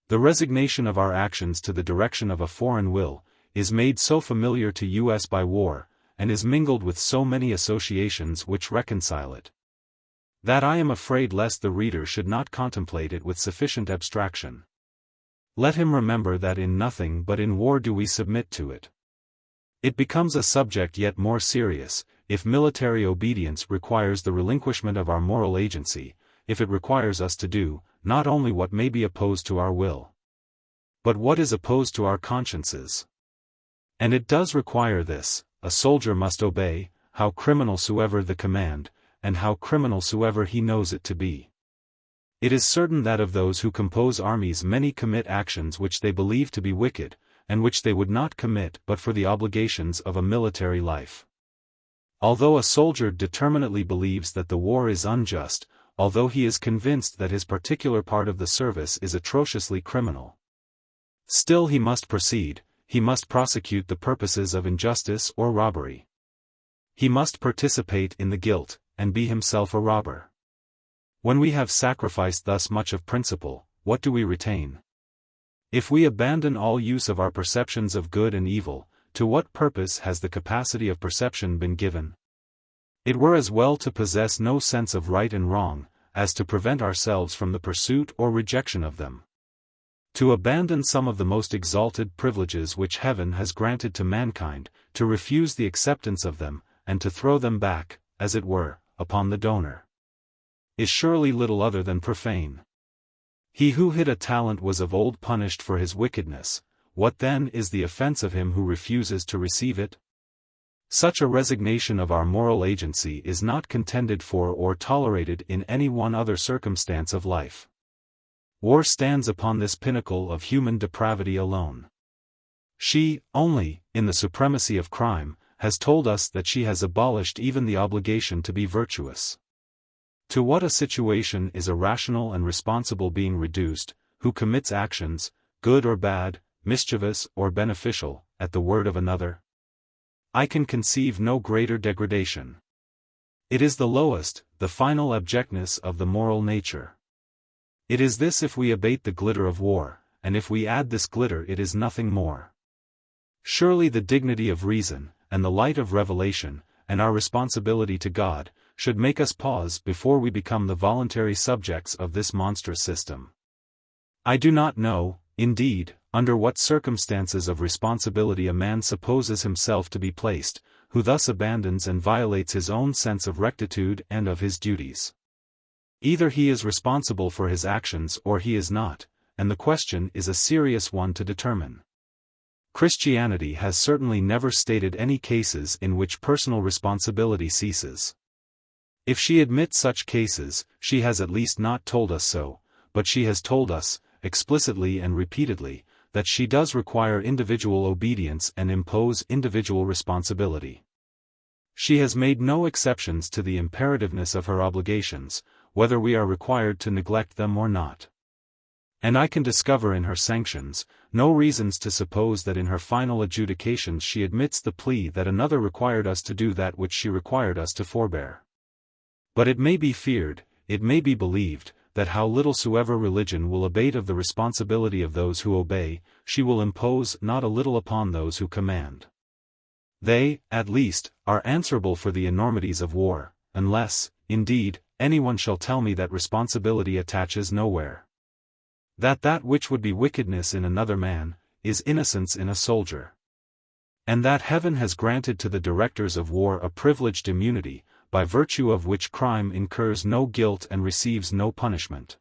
The resignation of our actions to the direction of a foreign will, is made so familiar to us by war, and is mingled with so many associations which reconcile it, that I am afraid lest the reader should not contemplate it with sufficient abstraction. Let him remember that in nothing but in war do we submit to it. It becomes a subject yet more serious, if military obedience requires the relinquishment of our moral agency, if it requires us to do, not only what may be opposed to our will, but what is opposed to our consciences. And it does require this: a soldier must obey, how criminal soever the command, and how criminal soever he knows it to be. It is certain that of those who compose armies many commit actions which they believe to be wicked, and which they would not commit but for the obligations of a military life. Although a soldier determinedly believes that the war is unjust, although he is convinced that his particular part of the service is atrociously criminal, still he must proceed, he must prosecute the purposes of injustice or robbery. He must participate in the guilt, and be himself a robber. When we have sacrificed thus much of principle, what do we retain? If we abandon all use of our perceptions of good and evil, to what purpose has the capacity of perception been given? It were as well to possess no sense of right and wrong, as to prevent ourselves from the pursuit or rejection of them. To abandon some of the most exalted privileges which heaven has granted to mankind, to refuse the acceptance of them, and to throw them back, as it were, upon the donor, is surely little other than profane. He who hid a talent was of old punished for his wickedness. What then is the offense of him who refuses to receive it? Such a resignation of our moral agency is not contended for or tolerated in any one other circumstance of life. War stands upon this pinnacle of human depravity alone. She, only, in the supremacy of crime, has told us that she has abolished even the obligation to be virtuous. To what a situation is a rational and responsible being reduced, who commits actions, good or bad, mischievous or beneficial, at the word of another? I can conceive no greater degradation. It is the lowest, the final abjectness of the moral nature. It is this if we abate the glitter of war, and if we add this glitter it is nothing more. Surely the dignity of reason, and the light of revelation, and our responsibility to God, should make us pause before we become the voluntary subjects of this monstrous system. I do not know, indeed, under what circumstances of responsibility a man supposes himself to be placed, who thus abandons and violates his own sense of rectitude and of his duties. Either he is responsible for his actions or he is not, and the question is a serious one to determine. Christianity has certainly never stated any cases in which personal responsibility ceases. If she admits such cases, she has at least not told us so, but she has told us, explicitly and repeatedly, that she does require individual obedience and impose individual responsibility. She has made no exceptions to the imperativeness of her obligations, whether we are required to neglect them or not. And I can discover in her sanctions, no reasons to suppose that in her final adjudications she admits the plea that another required us to do that which she required us to forbear. But it may be feared, it may be believed, that how little soever religion will abate of the responsibility of those who obey, she will impose not a little upon those who command. They, at least, are answerable for the enormities of war, unless, indeed, anyone shall tell me that responsibility attaches nowhere. That which would be wickedness in another man, is innocence in a soldier. And that heaven has granted to the directors of war a privileged immunity, by virtue of which crime incurs no guilt and receives no punishment.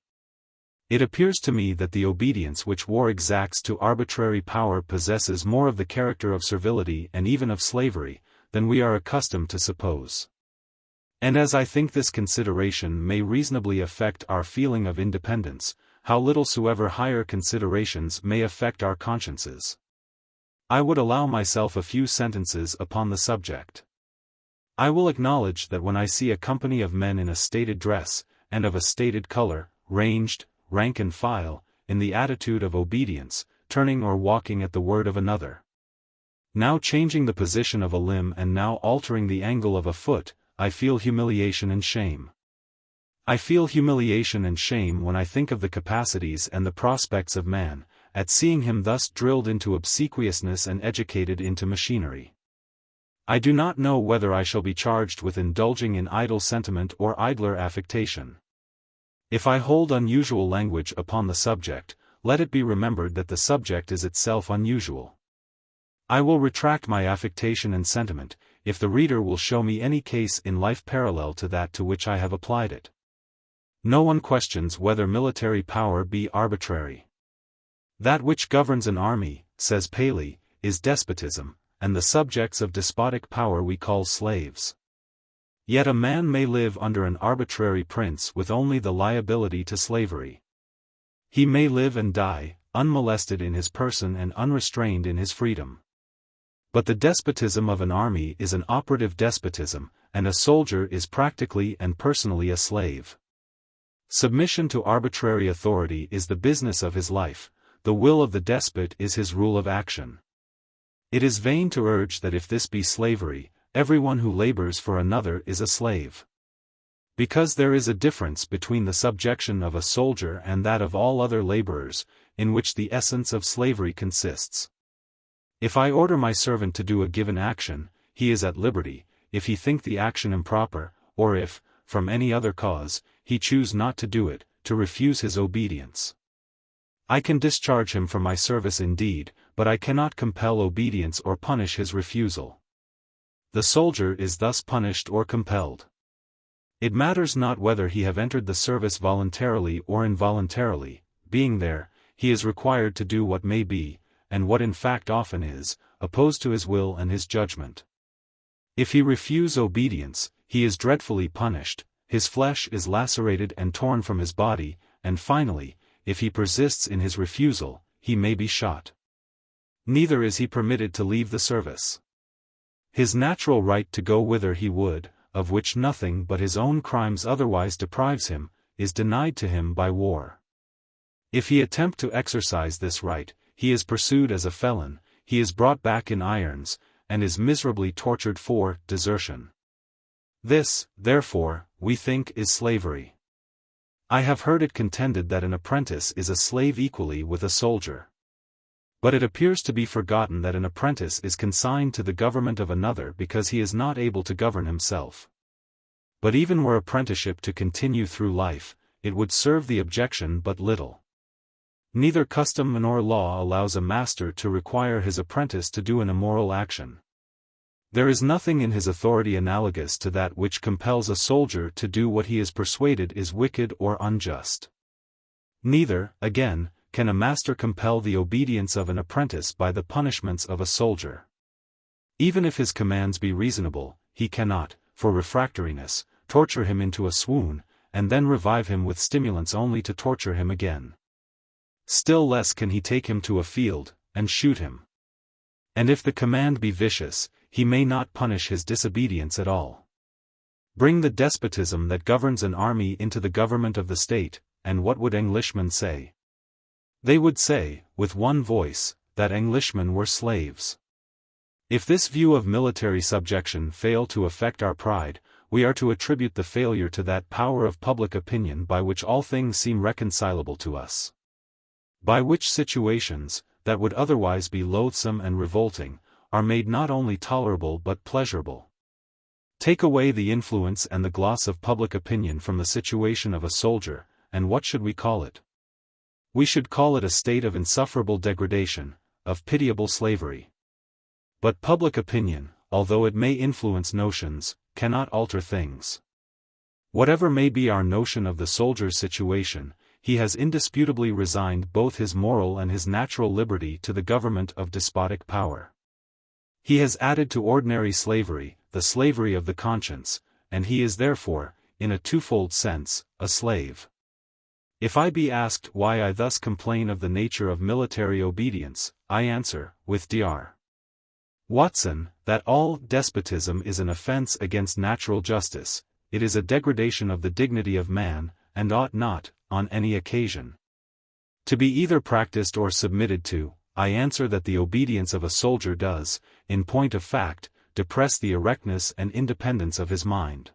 It appears to me that the obedience which war exacts to arbitrary power possesses more of the character of servility and even of slavery, than we are accustomed to suppose. And as I think this consideration may reasonably affect our feeling of independence, how little soever higher considerations may affect our consciences, I would allow myself a few sentences upon the subject. I will acknowledge that when I see a company of men in a stated dress, and of a stated color, ranged, rank and file, in the attitude of obedience, turning or walking at the word of another, now changing the position of a limb and now altering the angle of a foot, I feel humiliation and shame. I feel humiliation and shame when I think of the capacities and the prospects of man, at seeing him thus drilled into obsequiousness and educated into machinery. I do not know whether I shall be charged with indulging in idle sentiment or idler affectation. If I hold unusual language upon the subject, let it be remembered that the subject is itself unusual. I will retract my affectation and sentiment, if the reader will show me any case in life parallel to that to which I have applied it. No one questions whether military power be arbitrary. That which governs an army, says Paley, is despotism, and the subjects of despotic power we call slaves. Yet a man may live under an arbitrary prince with only the liability to slavery. He may live and die, unmolested in his person and unrestrained in his freedom. But the despotism of an army is an operative despotism, and a soldier is practically and personally a slave. Submission to arbitrary authority is the business of his life, the will of the despot is his rule of action. It is vain to urge that if this be slavery, everyone who labors for another is a slave. Because there is a difference between the subjection of a soldier and that of all other laborers, in which the essence of slavery consists. If I order my servant to do a given action, he is at liberty, if he think the action improper, or if, from any other cause, he choose not to do it, to refuse his obedience. I can discharge him from my service indeed, but I cannot compel obedience or punish his refusal. The soldier is thus punished or compelled. It matters not whether he have entered the service voluntarily or involuntarily, being there, he is required to do what may be, and what in fact often is, opposed to his will and his judgment. If he refuse obedience, he is dreadfully punished, his flesh is lacerated and torn from his body, and finally, if he persists in his refusal, he may be shot. Neither is he permitted to leave the service. His natural right to go whither he would, of which nothing but his own crimes otherwise deprives him, is denied to him by war. If he attempt to exercise this right, he is pursued as a felon, he is brought back in irons, and is miserably tortured for desertion. This, therefore, we think is slavery. I have heard it contended that an apprentice is a slave equally with a soldier. But it appears to be forgotten that an apprentice is consigned to the government of another because he is not able to govern himself. But even were apprenticeship to continue through life, it would serve the objection but little. Neither custom nor law allows a master to require his apprentice to do an immoral action. There is nothing in his authority analogous to that which compels a soldier to do what he is persuaded is wicked or unjust. Neither, again, can a master compel the obedience of an apprentice by the punishments of a soldier. Even if his commands be reasonable, he cannot, for refractoriness, torture him into a swoon, and then revive him with stimulants only to torture him again. Still less can he take him to a field, and shoot him. And if the command be vicious, he may not punish his disobedience at all. Bring the despotism that governs an army into the government of the state, and what would Englishmen say? They would say, with one voice, that Englishmen were slaves. If this view of military subjection fail to affect our pride, we are to attribute the failure to that power of public opinion by which all things seem reconcilable to us. By which situations, that would otherwise be loathsome and revolting, are made not only tolerable but pleasurable. Take away the influence and the gloss of public opinion from the situation of a soldier, and what should we call it? We should call it a state of insufferable degradation, of pitiable slavery. But public opinion, although it may influence notions, cannot alter things. Whatever may be our notion of the soldier's situation, he has indisputably resigned both his moral and his natural liberty to the government of despotic power. He has added to ordinary slavery, the slavery of the conscience, and he is therefore, in a twofold sense, a slave. If I be asked why I thus complain of the nature of military obedience, I answer, with Dr. Watson, that all despotism is an offense against natural justice, it is a degradation of the dignity of man, and ought not, on any occasion, to be either practiced or submitted to. I answer that the obedience of a soldier does, in point of fact, depress the erectness and independence of his mind.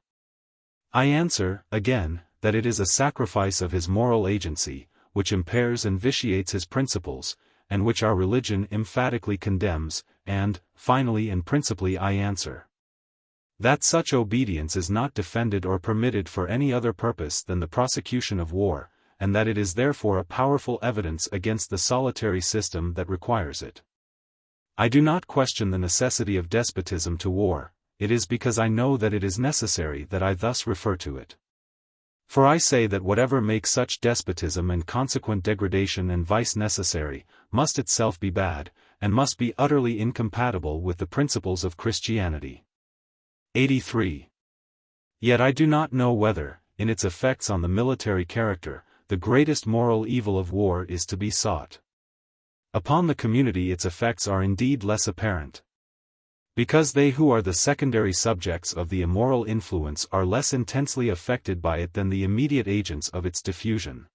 I answer, again, that it is a sacrifice of his moral agency, which impairs and vitiates his principles, and which our religion emphatically condemns, and, finally and principally I answer that such obedience is not defended or permitted for any other purpose than the prosecution of war, and that it is therefore a powerful evidence against the solitary system that requires it. I do not question the necessity of despotism to war, it is because I know that it is necessary that I thus refer to it. For I say that whatever makes such despotism and consequent degradation and vice necessary, must itself be bad, and must be utterly incompatible with the principles of Christianity. 83. Yet I do not know whether, in its effects on the military character, the greatest moral evil of war is to be sought. Upon the community its effects are indeed less apparent. Because they who are the secondary subjects of the immoral influence are less intensely affected by it than the immediate agents of its diffusion.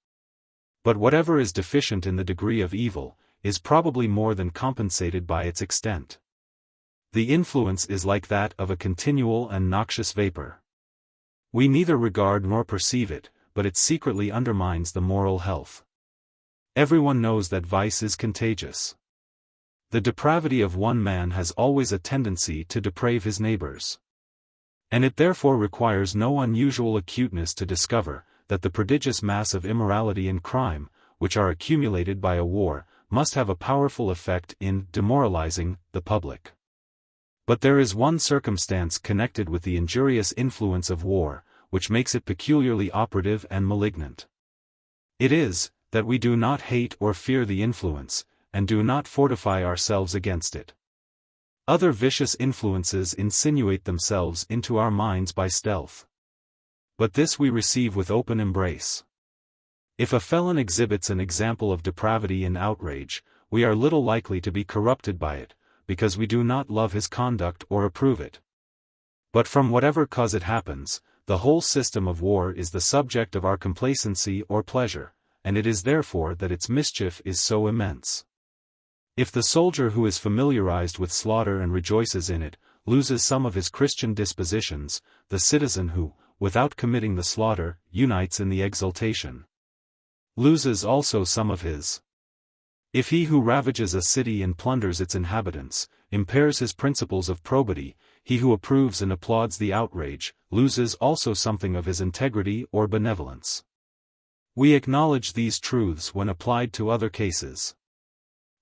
But whatever is deficient in the degree of evil, is probably more than compensated by its extent. The influence is like that of a continual and noxious vapor. We neither regard nor perceive it, but it secretly undermines the moral health. Everyone knows that vice is contagious. The depravity of one man has always a tendency to deprave his neighbors. And it therefore requires no unusual acuteness to discover that the prodigious mass of immorality and crime, which are accumulated by a war, must have a powerful effect in demoralizing the public. But there is one circumstance connected with the injurious influence of war, which makes it peculiarly operative and malignant. It is, that we do not hate or fear the influence, and do not fortify ourselves against it. Other vicious influences insinuate themselves into our minds by stealth. But this we receive with open embrace. If a felon exhibits an example of depravity and outrage, we are little likely to be corrupted by it, because we do not love his conduct or approve it. But from whatever cause it happens, the whole system of war is the subject of our complacency or pleasure, and it is therefore that its mischief is so immense. If the soldier who is familiarized with slaughter and rejoices in it, loses some of his Christian dispositions, the citizen who, without committing the slaughter, unites in the exultation, loses also some of his. If he who ravages a city and plunders its inhabitants, impairs his principles of probity, he who approves and applauds the outrage, loses also something of his integrity or benevolence. We acknowledge these truths when applied to other cases.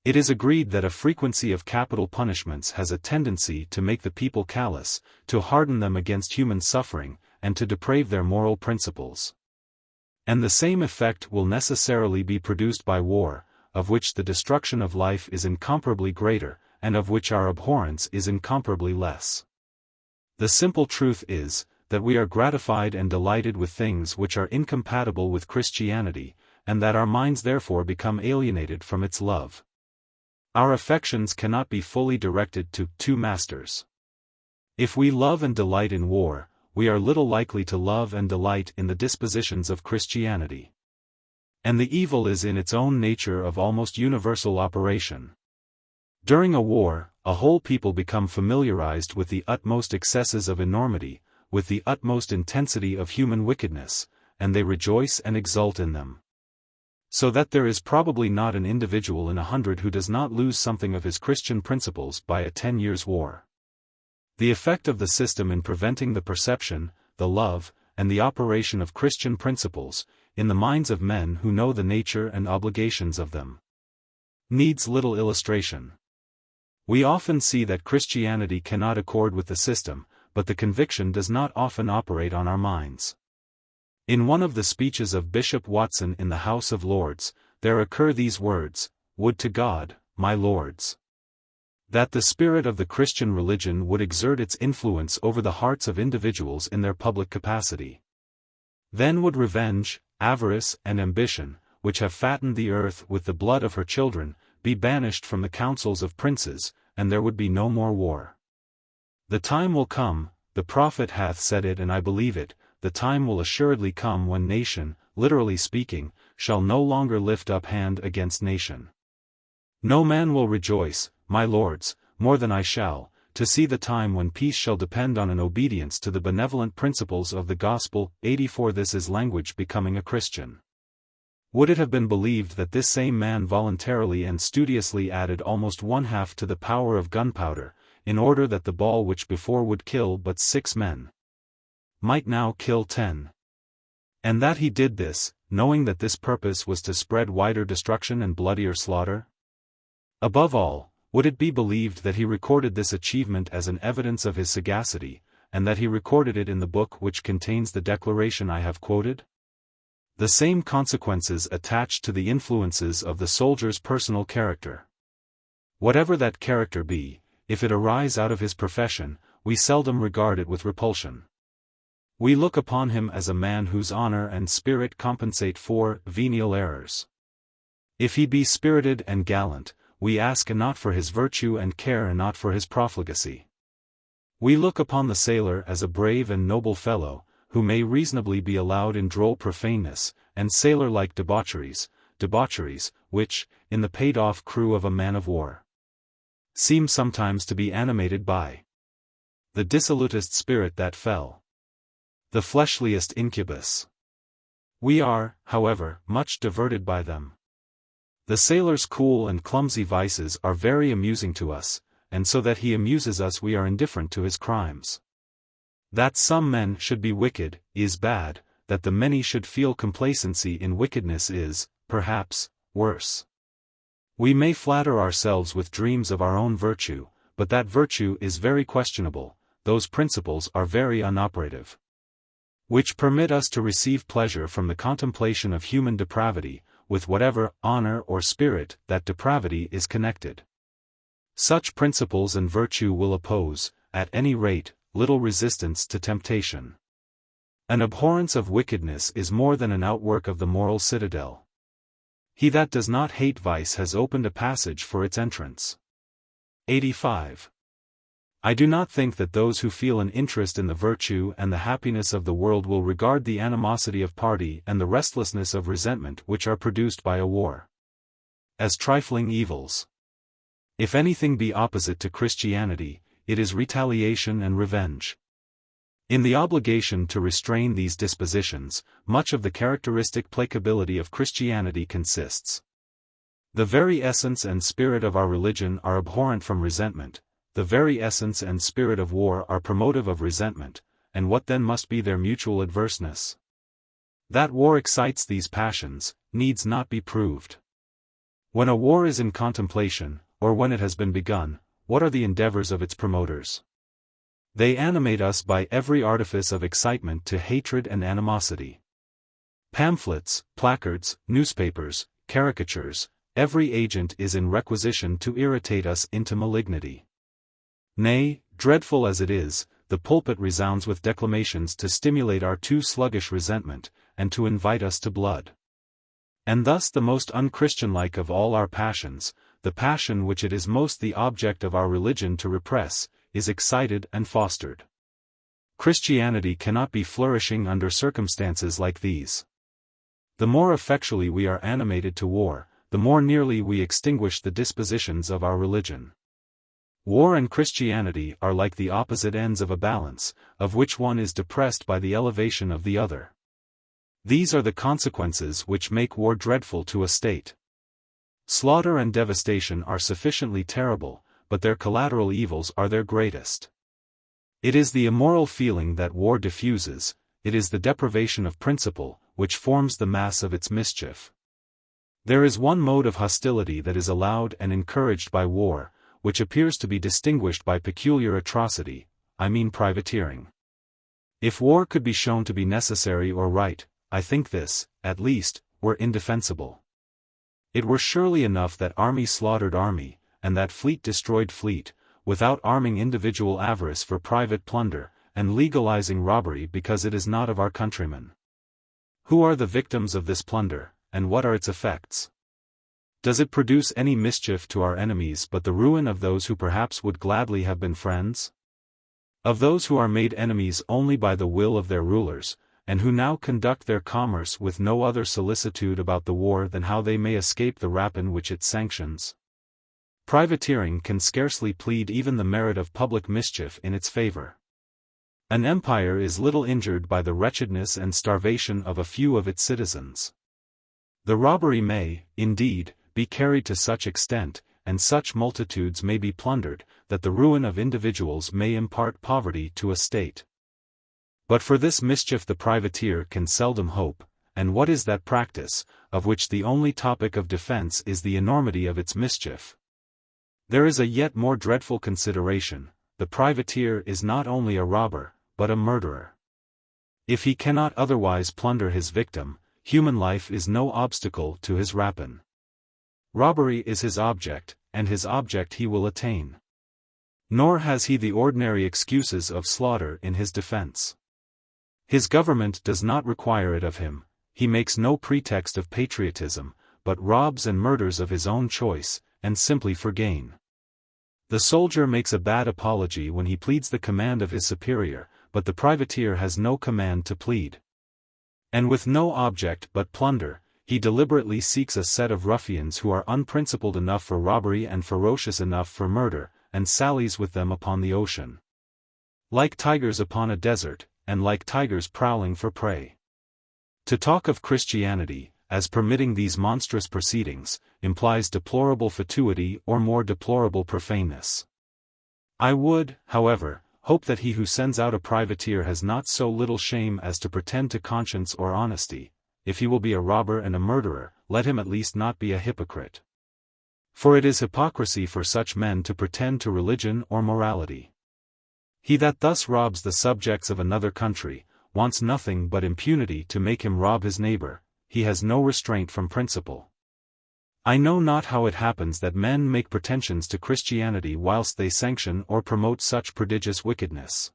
It is agreed that a frequency of capital punishments has a tendency to make the people callous, to harden them against human suffering, and to deprave their moral principles. And the same effect will necessarily be produced by war, of which the destruction of life is incomparably greater, and of which our abhorrence is incomparably less. The simple truth is, that we are gratified and delighted with things which are incompatible with Christianity, and that our minds therefore become alienated from its love. Our affections cannot be fully directed to two masters. If we love and delight in war, we are little likely to love and delight in the dispositions of Christianity. And the evil is in its own nature of almost universal operation. During a war, a whole people become familiarized with the utmost excesses of enormity, with the utmost intensity of human wickedness, and they rejoice and exult in them. So that there is probably not an individual in 100 who does not lose something of his Christian principles by a 10 years' war. The effect of the system in preventing the perception, the love, and the operation of Christian principles, in the minds of men who know the nature and obligations of them, needs little illustration. We often see that Christianity cannot accord with the system, but the conviction does not often operate on our minds. In one of the speeches of Bishop Watson in the House of Lords, there occur these words, "Would to God, my lords, that the spirit of the Christian religion would exert its influence over the hearts of individuals in their public capacity. Then would revenge, avarice and ambition, which have fattened the earth with the blood of her children, be banished from the councils of princes, and there would be no more war. The time will come, the prophet hath said it and I believe it, the time will assuredly come when nation, literally speaking, shall no longer lift up hand against nation. No man will rejoice, my lords, more than I shall, to see the time when peace shall depend on an obedience to the benevolent principles of the gospel." 84 This is language becoming a Christian. Would it have been believed that this same man voluntarily and studiously added almost 1/2 to the power of gunpowder, in order that the ball which before would kill but 6 men, might now kill 10? And that he did this, knowing that this purpose was to spread wider destruction and bloodier slaughter? Above all, would it be believed that he recorded this achievement as an evidence of his sagacity, and that he recorded it in the book which contains the declaration I have quoted? The same consequences attach to the influences of the soldier's personal character. Whatever that character be, if it arise out of his profession, we seldom regard it with repulsion. We look upon him as a man whose honor and spirit compensate for venial errors. If he be spirited and gallant, we ask not for his virtue and care not for his profligacy. We look upon the sailor as a brave and noble fellow, who may reasonably be allowed in droll profaneness, and sailor-like debaucheries, which, in the paid-off crew of a man-of-war, seem sometimes to be animated by the dissolutest spirit that fell, the fleshliest incubus. We are, however, much diverted by them. The sailor's cool and clumsy vices are very amusing to us, and so that he amuses us we are indifferent to his crimes. That some men should be wicked, is bad; that the many should feel complacency in wickedness is, perhaps, worse. We may flatter ourselves with dreams of our own virtue, but that virtue is very questionable, those principles are very unoperative, which permit us to receive pleasure from the contemplation of human depravity, with whatever honor or spirit that depravity is connected. Such principles and virtue will oppose, at any rate, little resistance to temptation. An abhorrence of wickedness is more than an outwork of the moral citadel. He that does not hate vice has opened a passage for its entrance. 85. I do not think that those who feel an interest in the virtue and the happiness of the world will regard the animosity of party and the restlessness of resentment which are produced by a war as trifling evils. If anything be opposite to Christianity, it is retaliation and revenge. In the obligation to restrain these dispositions, much of the characteristic placability of Christianity consists. The very essence and spirit of our religion are abhorrent from resentment, the very essence and spirit of war are promotive of resentment, and what then must be their mutual adverseness? That war excites these passions, needs not be proved. When a war is in contemplation, or when it has been begun, what are the endeavors of its promoters? They animate us by every artifice of excitement to hatred and animosity. Pamphlets, placards, newspapers, caricatures, every agent is in requisition to irritate us into malignity. Nay, dreadful as it is, the pulpit resounds with declamations to stimulate our too sluggish resentment, and to invite us to blood. And thus the most unchristian-like of all our passions, the passion which it is most the object of our religion to repress, is excited and fostered. Christianity cannot be flourishing under circumstances like these. The more effectually we are animated to war, the more nearly we extinguish the dispositions of our religion. War and Christianity are like the opposite ends of a balance, of which one is depressed by the elevation of the other. These are the consequences which make war dreadful to a state. Slaughter and devastation are sufficiently terrible, but their collateral evils are their greatest. It is the immoral feeling that war diffuses, it is the depravation of principle, which forms the mass of its mischief. There is one mode of hostility that is allowed and encouraged by war, which appears to be distinguished by peculiar atrocity, I mean privateering. If war could be shown to be necessary or right, I think this, at least, were indefensible. It were surely enough that army slaughtered army, and that fleet destroyed fleet, without arming individual avarice for private plunder, and legalizing robbery because it is not of our countrymen. Who are the victims of this plunder, and what are its effects? Does it produce any mischief to our enemies but the ruin of those who perhaps would gladly have been friends? Of those who are made enemies only by the will of their rulers, and who now conduct their commerce with no other solicitude about the war than how they may escape the rapine which it sanctions? Privateering can scarcely plead even the merit of public mischief in its favor. An empire is little injured by the wretchedness and starvation of a few of its citizens. The robbery may, indeed, be carried to such extent, and such multitudes may be plundered, that the ruin of individuals may impart poverty to a state. But for this mischief the privateer can seldom hope, and what is that practice, of which the only topic of defense is the enormity of its mischief? There is a yet more dreadful consideration: the privateer is not only a robber, but a murderer. If he cannot otherwise plunder his victim, human life is no obstacle to his rapine. Robbery is his object, and his object he will attain. Nor has he the ordinary excuses of slaughter in his defense. His government does not require it of him, he makes no pretext of patriotism, but robs and murders of his own choice, and simply for gain. The soldier makes a bad apology when he pleads the command of his superior, but the privateer has no command to plead. And with no object but plunder, he deliberately seeks a set of ruffians who are unprincipled enough for robbery and ferocious enough for murder, and sallies with them upon the ocean. Like tigers upon a desert, and like tigers prowling for prey. To talk of Christianity, as permitting these monstrous proceedings, implies deplorable fatuity or more deplorable profaneness. I would, however, hope that he who sends out a privateer has not so little shame as to pretend to conscience or honesty. If he will be a robber and a murderer, let him at least not be a hypocrite. For it is hypocrisy for such men to pretend to religion or morality. He that thus robs the subjects of another country, wants nothing but impunity to make him rob his neighbor. He has no restraint from principle. I know not how it happens that men make pretensions to Christianity whilst they sanction or promote such prodigious wickedness.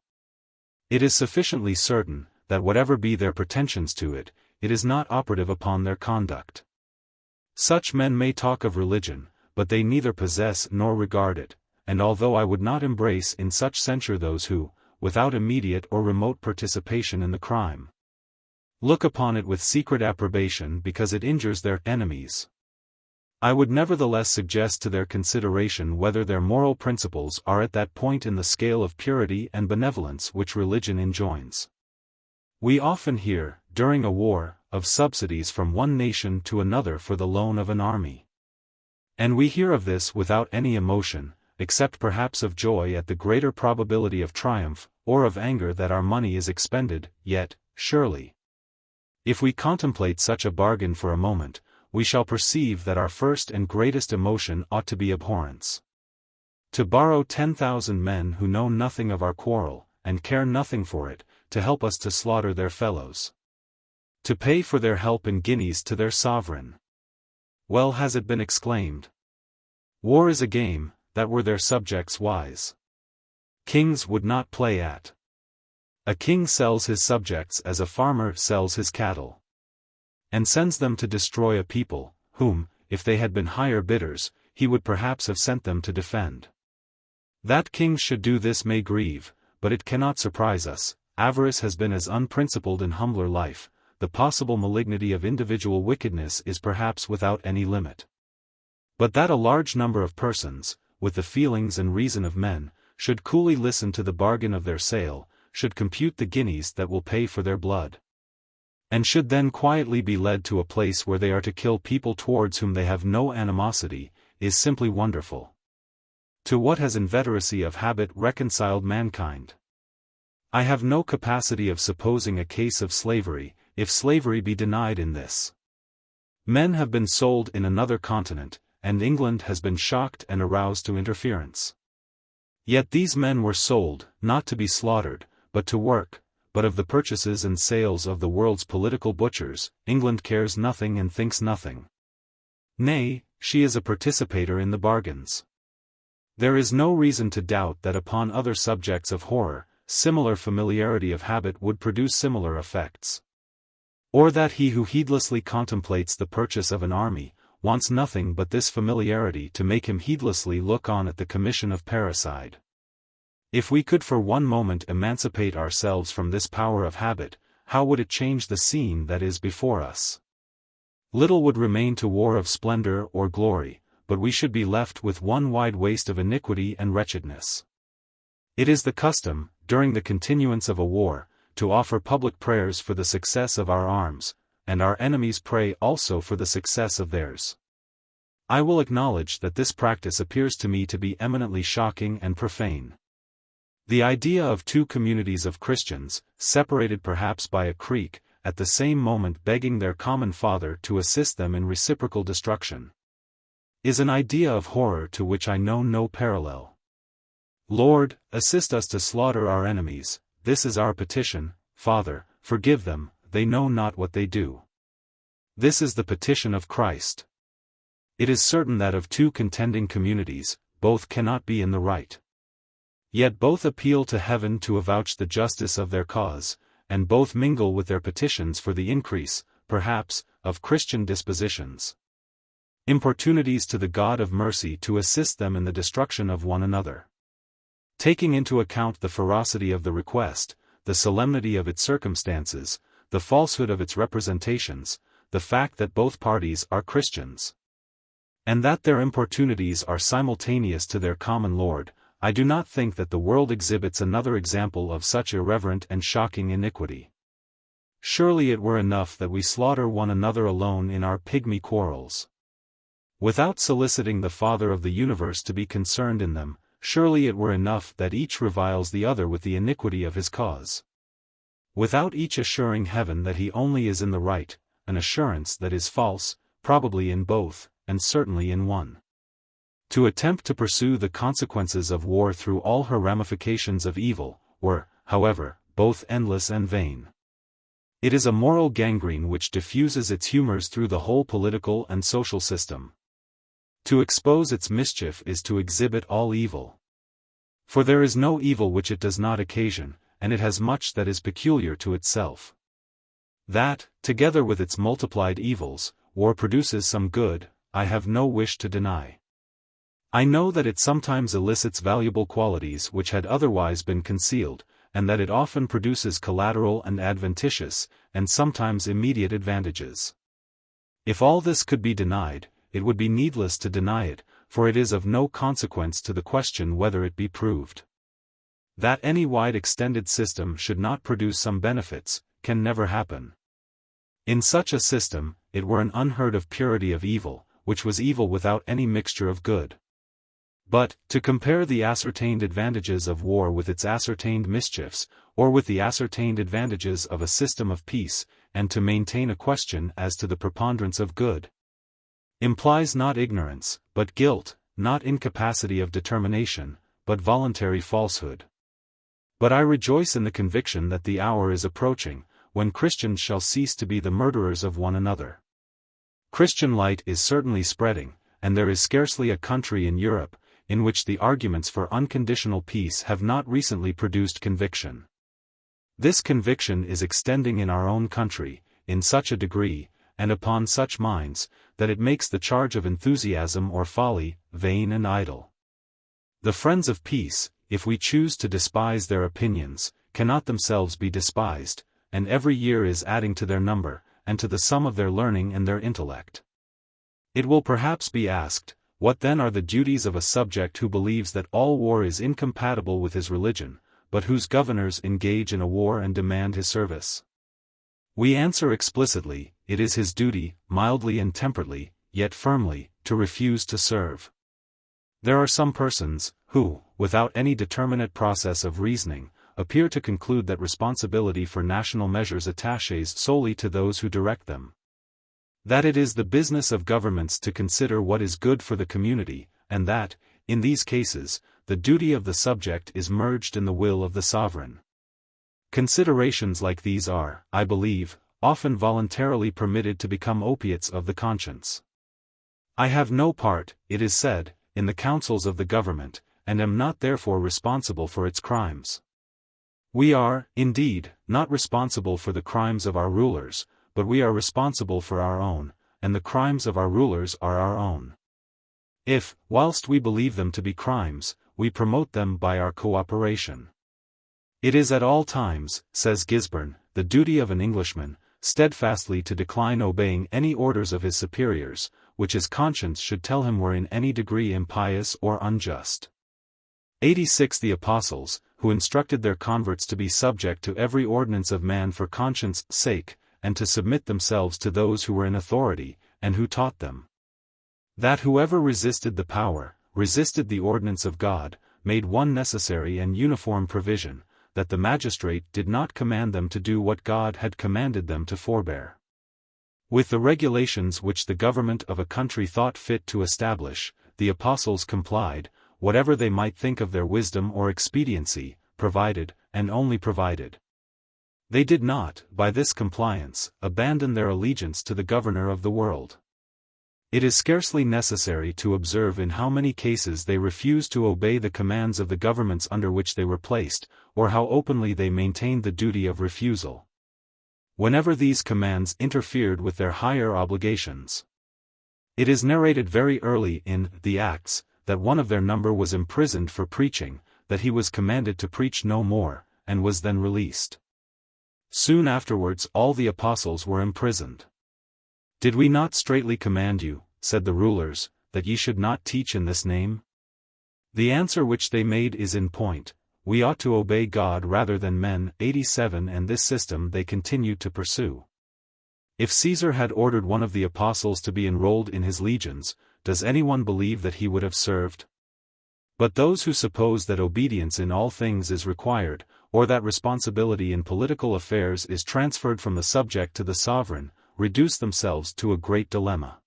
It is sufficiently certain, that whatever be their pretensions to it, it is not operative upon their conduct. Such men may talk of religion, but they neither possess nor regard it, and although I would not embrace in such censure those who, without immediate or remote participation in the crime, look upon it with secret approbation because it injures their enemies, I would nevertheless suggest to their consideration whether their moral principles are at that point in the scale of purity and benevolence which religion enjoins. We often hear, during a war, of subsidies from one nation to another for the loan of an army. And we hear of this without any emotion, except perhaps of joy at the greater probability of triumph, or of anger that our money is expended. Yet, surely, if we contemplate such a bargain for a moment, we shall perceive that our first and greatest emotion ought to be abhorrence. To borrow 10,000 men who know nothing of our quarrel, and care nothing for it, to help us to slaughter their fellows. To pay for their help in guineas to their sovereign. Well has it been exclaimed. War is a game, that were their subjects wise, kings would not play at. A king sells his subjects as a farmer sells his cattle, and sends them to destroy a people, whom, if they had been higher bidders, he would perhaps have sent them to defend. That kings should do this may grieve, but it cannot surprise us. Avarice has been as unprincipled in humbler life. The possible malignity of individual wickedness is perhaps without any limit. But that a large number of persons, with the feelings and reason of men, should coolly listen to the bargain of their sale, should compute the guineas that will pay for their blood, and should then quietly be led to a place where they are to kill people towards whom they have no animosity, is simply wonderful. To what has inveteracy of habit reconciled mankind? I have no capacity of supposing a case of slavery, if slavery be denied in this. Men have been sold in another continent, and England has been shocked and aroused to interference. Yet these men were sold, not to be slaughtered, but to work. But of the purchases and sales of the world's political butchers, England cares nothing and thinks nothing. Nay, she is a participator in the bargains. There is no reason to doubt that upon other subjects of horror, similar familiarity of habit would produce similar effects. Or that he who heedlessly contemplates the purchase of an army, wants nothing but this familiarity to make him heedlessly look on at the commission of parricide. If we could for one moment emancipate ourselves from this power of habit, how would it change the scene that is before us? Little would remain to war of splendor or glory, but we should be left with one wide waste of iniquity and wretchedness. It is the custom, during the continuance of a war, to offer public prayers for the success of our arms, and our enemies pray also for the success of theirs. I will acknowledge that this practice appears to me to be eminently shocking and profane. The idea of two communities of Christians, separated perhaps by a creek, at the same moment begging their common Father to assist them in reciprocal destruction, is an idea of horror to which I know no parallel. Lord, assist us to slaughter our enemies, this is our petition. Father, forgive them, they know not what they do. This is the petition of Christ. It is certain that of two contending communities, both cannot be in the right. Yet both appeal to heaven to avouch the justice of their cause, and both mingle with their petitions for the increase, perhaps, of Christian dispositions. importunities to the God of mercy to assist them in the destruction of one another. Taking into account the ferocity of the request, the solemnity of its circumstances, the falsehood of its representations, the fact that both parties are Christians, and that their importunities are simultaneous to their common Lord, I do not think that the world exhibits another example of such irreverent and shocking iniquity. Surely it were enough that we slaughter one another alone in our pygmy quarrels, without soliciting the Father of the universe to be concerned in them. Surely it were enough that each reviles the other with the iniquity of his cause, without each assuring heaven that he only is in the right, an assurance that is false, probably in both, and certainly in one. To attempt to pursue the consequences of war through all her ramifications of evil, were, however, both endless and vain. It is a moral gangrene which diffuses its humors through the whole political and social system. To expose its mischief is to exhibit all evil. For there is no evil which it does not occasion, and it has much that is peculiar to itself. That, together with its multiplied evils, war produces some good, I have no wish to deny. I know that it sometimes elicits valuable qualities which had otherwise been concealed, and that it often produces collateral and adventitious, and sometimes immediate advantages. If all this could be denied, it would be needless to deny it, for it is of no consequence to the question whether it be proved. That any wide extended system should not produce some benefits, can never happen. In such a system, it were an unheard of purity of evil, which was evil without any mixture of good. But, to compare the ascertained advantages of war with its ascertained mischiefs, or with the ascertained advantages of a system of peace, and to maintain a question as to the preponderance of good, implies not ignorance, but guilt, not incapacity of determination, but voluntary falsehood. But I rejoice in the conviction that the hour is approaching, when Christians shall cease to be the murderers of one another. Christian light is certainly spreading, and there is scarcely a country in Europe, in which the arguments for unconditional peace have not recently produced conviction. This conviction is extending in our own country, in such a degree, and upon such minds, that it makes the charge of enthusiasm or folly, vain and idle. The friends of peace, if we choose to despise their opinions, cannot themselves be despised, and every year is adding to their number, and to the sum of their learning and their intellect. It will perhaps be asked, what then are the duties of a subject who believes that all war is incompatible with his religion, but whose governors engage in a war and demand his service? We answer explicitly, it is his duty, mildly and temperately, yet firmly, to refuse to serve. There are some persons, who, without any determinate process of reasoning, appear to conclude that responsibility for national measures attaches solely to those who direct them. That it is the business of governments to consider what is good for the community, and that, in these cases, the duty of the subject is merged in the will of the sovereign. Considerations like these are, I believe, often voluntarily permitted to become opiates of the conscience. I have no part, it is said, in the councils of the government, and am not therefore responsible for its crimes. We are, indeed, not responsible for the crimes of our rulers, but we are responsible for our own, and the crimes of our rulers are our own. If, whilst we believe them to be crimes, we promote them by our cooperation. It is at all times, says Gisborne, the duty of an Englishman, steadfastly to decline obeying any orders of his superiors, which his conscience should tell him were in any degree impious or unjust. 86 The apostles, who instructed their converts to be subject to every ordinance of man for conscience' sake, and to submit themselves to those who were in authority, and who taught them that whoever resisted the power, resisted the ordinance of God, made one necessary and uniform provision, that the magistrate did not command them to do what God had commanded them to forbear. With the regulations which the government of a country thought fit to establish, the apostles complied, whatever they might think of their wisdom or expediency, provided, and only provided. They did not, by this compliance, abandon their allegiance to the governor of the world. It is scarcely necessary to observe in how many cases they refused to obey the commands of the governments under which they were placed, or how openly they maintained the duty of refusal whenever these commands interfered with their higher obligations. It is narrated very early in the Acts, that one of their number was imprisoned for preaching, that he was commanded to preach no more, and was then released. Soon afterwards all the apostles were imprisoned. Did we not straitly command you, said the rulers, that ye should not teach in this name? The answer which they made is in point: we ought to obey God rather than men. 87 And this system they continued to pursue. If Caesar had ordered one of the apostles to be enrolled in his legions, does anyone believe that he would have served? But those who suppose that obedience in all things is required, or that responsibility in political affairs is transferred from the subject to the sovereign, reduce themselves to a great dilemma.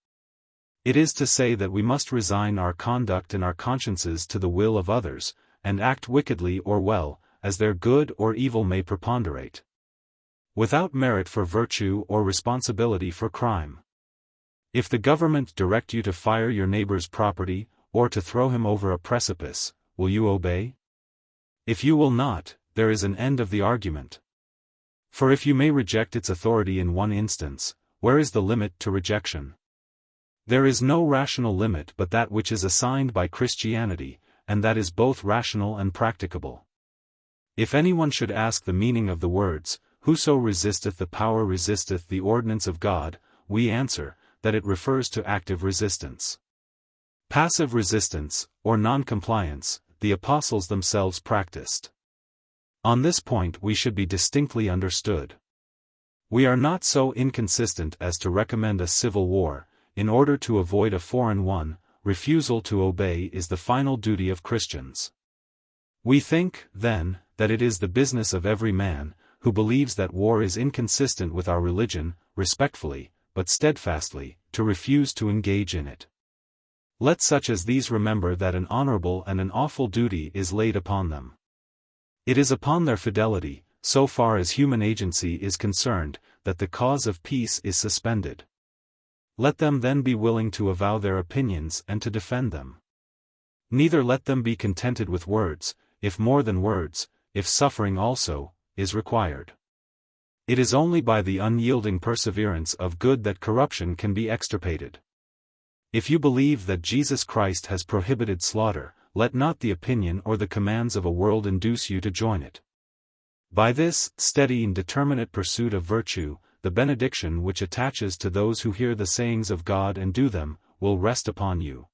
It is to say that we must resign our conduct and our consciences to the will of others, and act wickedly or well, as their good or evil may preponderate, without merit for virtue or responsibility for crime. If the government direct you to fire your neighbor's property, or to throw him over a precipice, will you obey? If you will not, there is an end of the argument. For if you may reject its authority in one instance, where is the limit to rejection? There is no rational limit but that which is assigned by Christianity, and that is both rational and practicable. If anyone should ask the meaning of the words, "Whoso resisteth the power resisteth the ordinance of God," we answer, that it refers to active resistance. Passive resistance, or non-compliance, the apostles themselves practiced. On this point we should be distinctly understood. We are not so inconsistent as to recommend a civil war. In order to avoid a foreign one, refusal to obey is the final duty of Christians. We think, then, that it is the business of every man, who believes that war is inconsistent with our religion, respectfully, but steadfastly, to refuse to engage in it. Let such as these remember that an honorable and an awful duty is laid upon them. It is upon their fidelity, so far as human agency is concerned, that the cause of peace is suspended. Let them then be willing to avow their opinions and to defend them. Neither let them be contented with words, if more than words, if suffering also, is required. It is only by the unyielding perseverance of good that corruption can be extirpated. If you believe that Jesus Christ has prohibited slaughter, let not the opinion or the commands of a world induce you to join it. By this steady and determinate pursuit of virtue, the benediction which attaches to those who hear the sayings of God and do them, will rest upon you.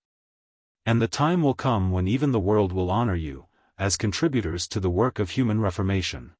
And the time will come when even the world will honor you, as contributors to the work of human reformation.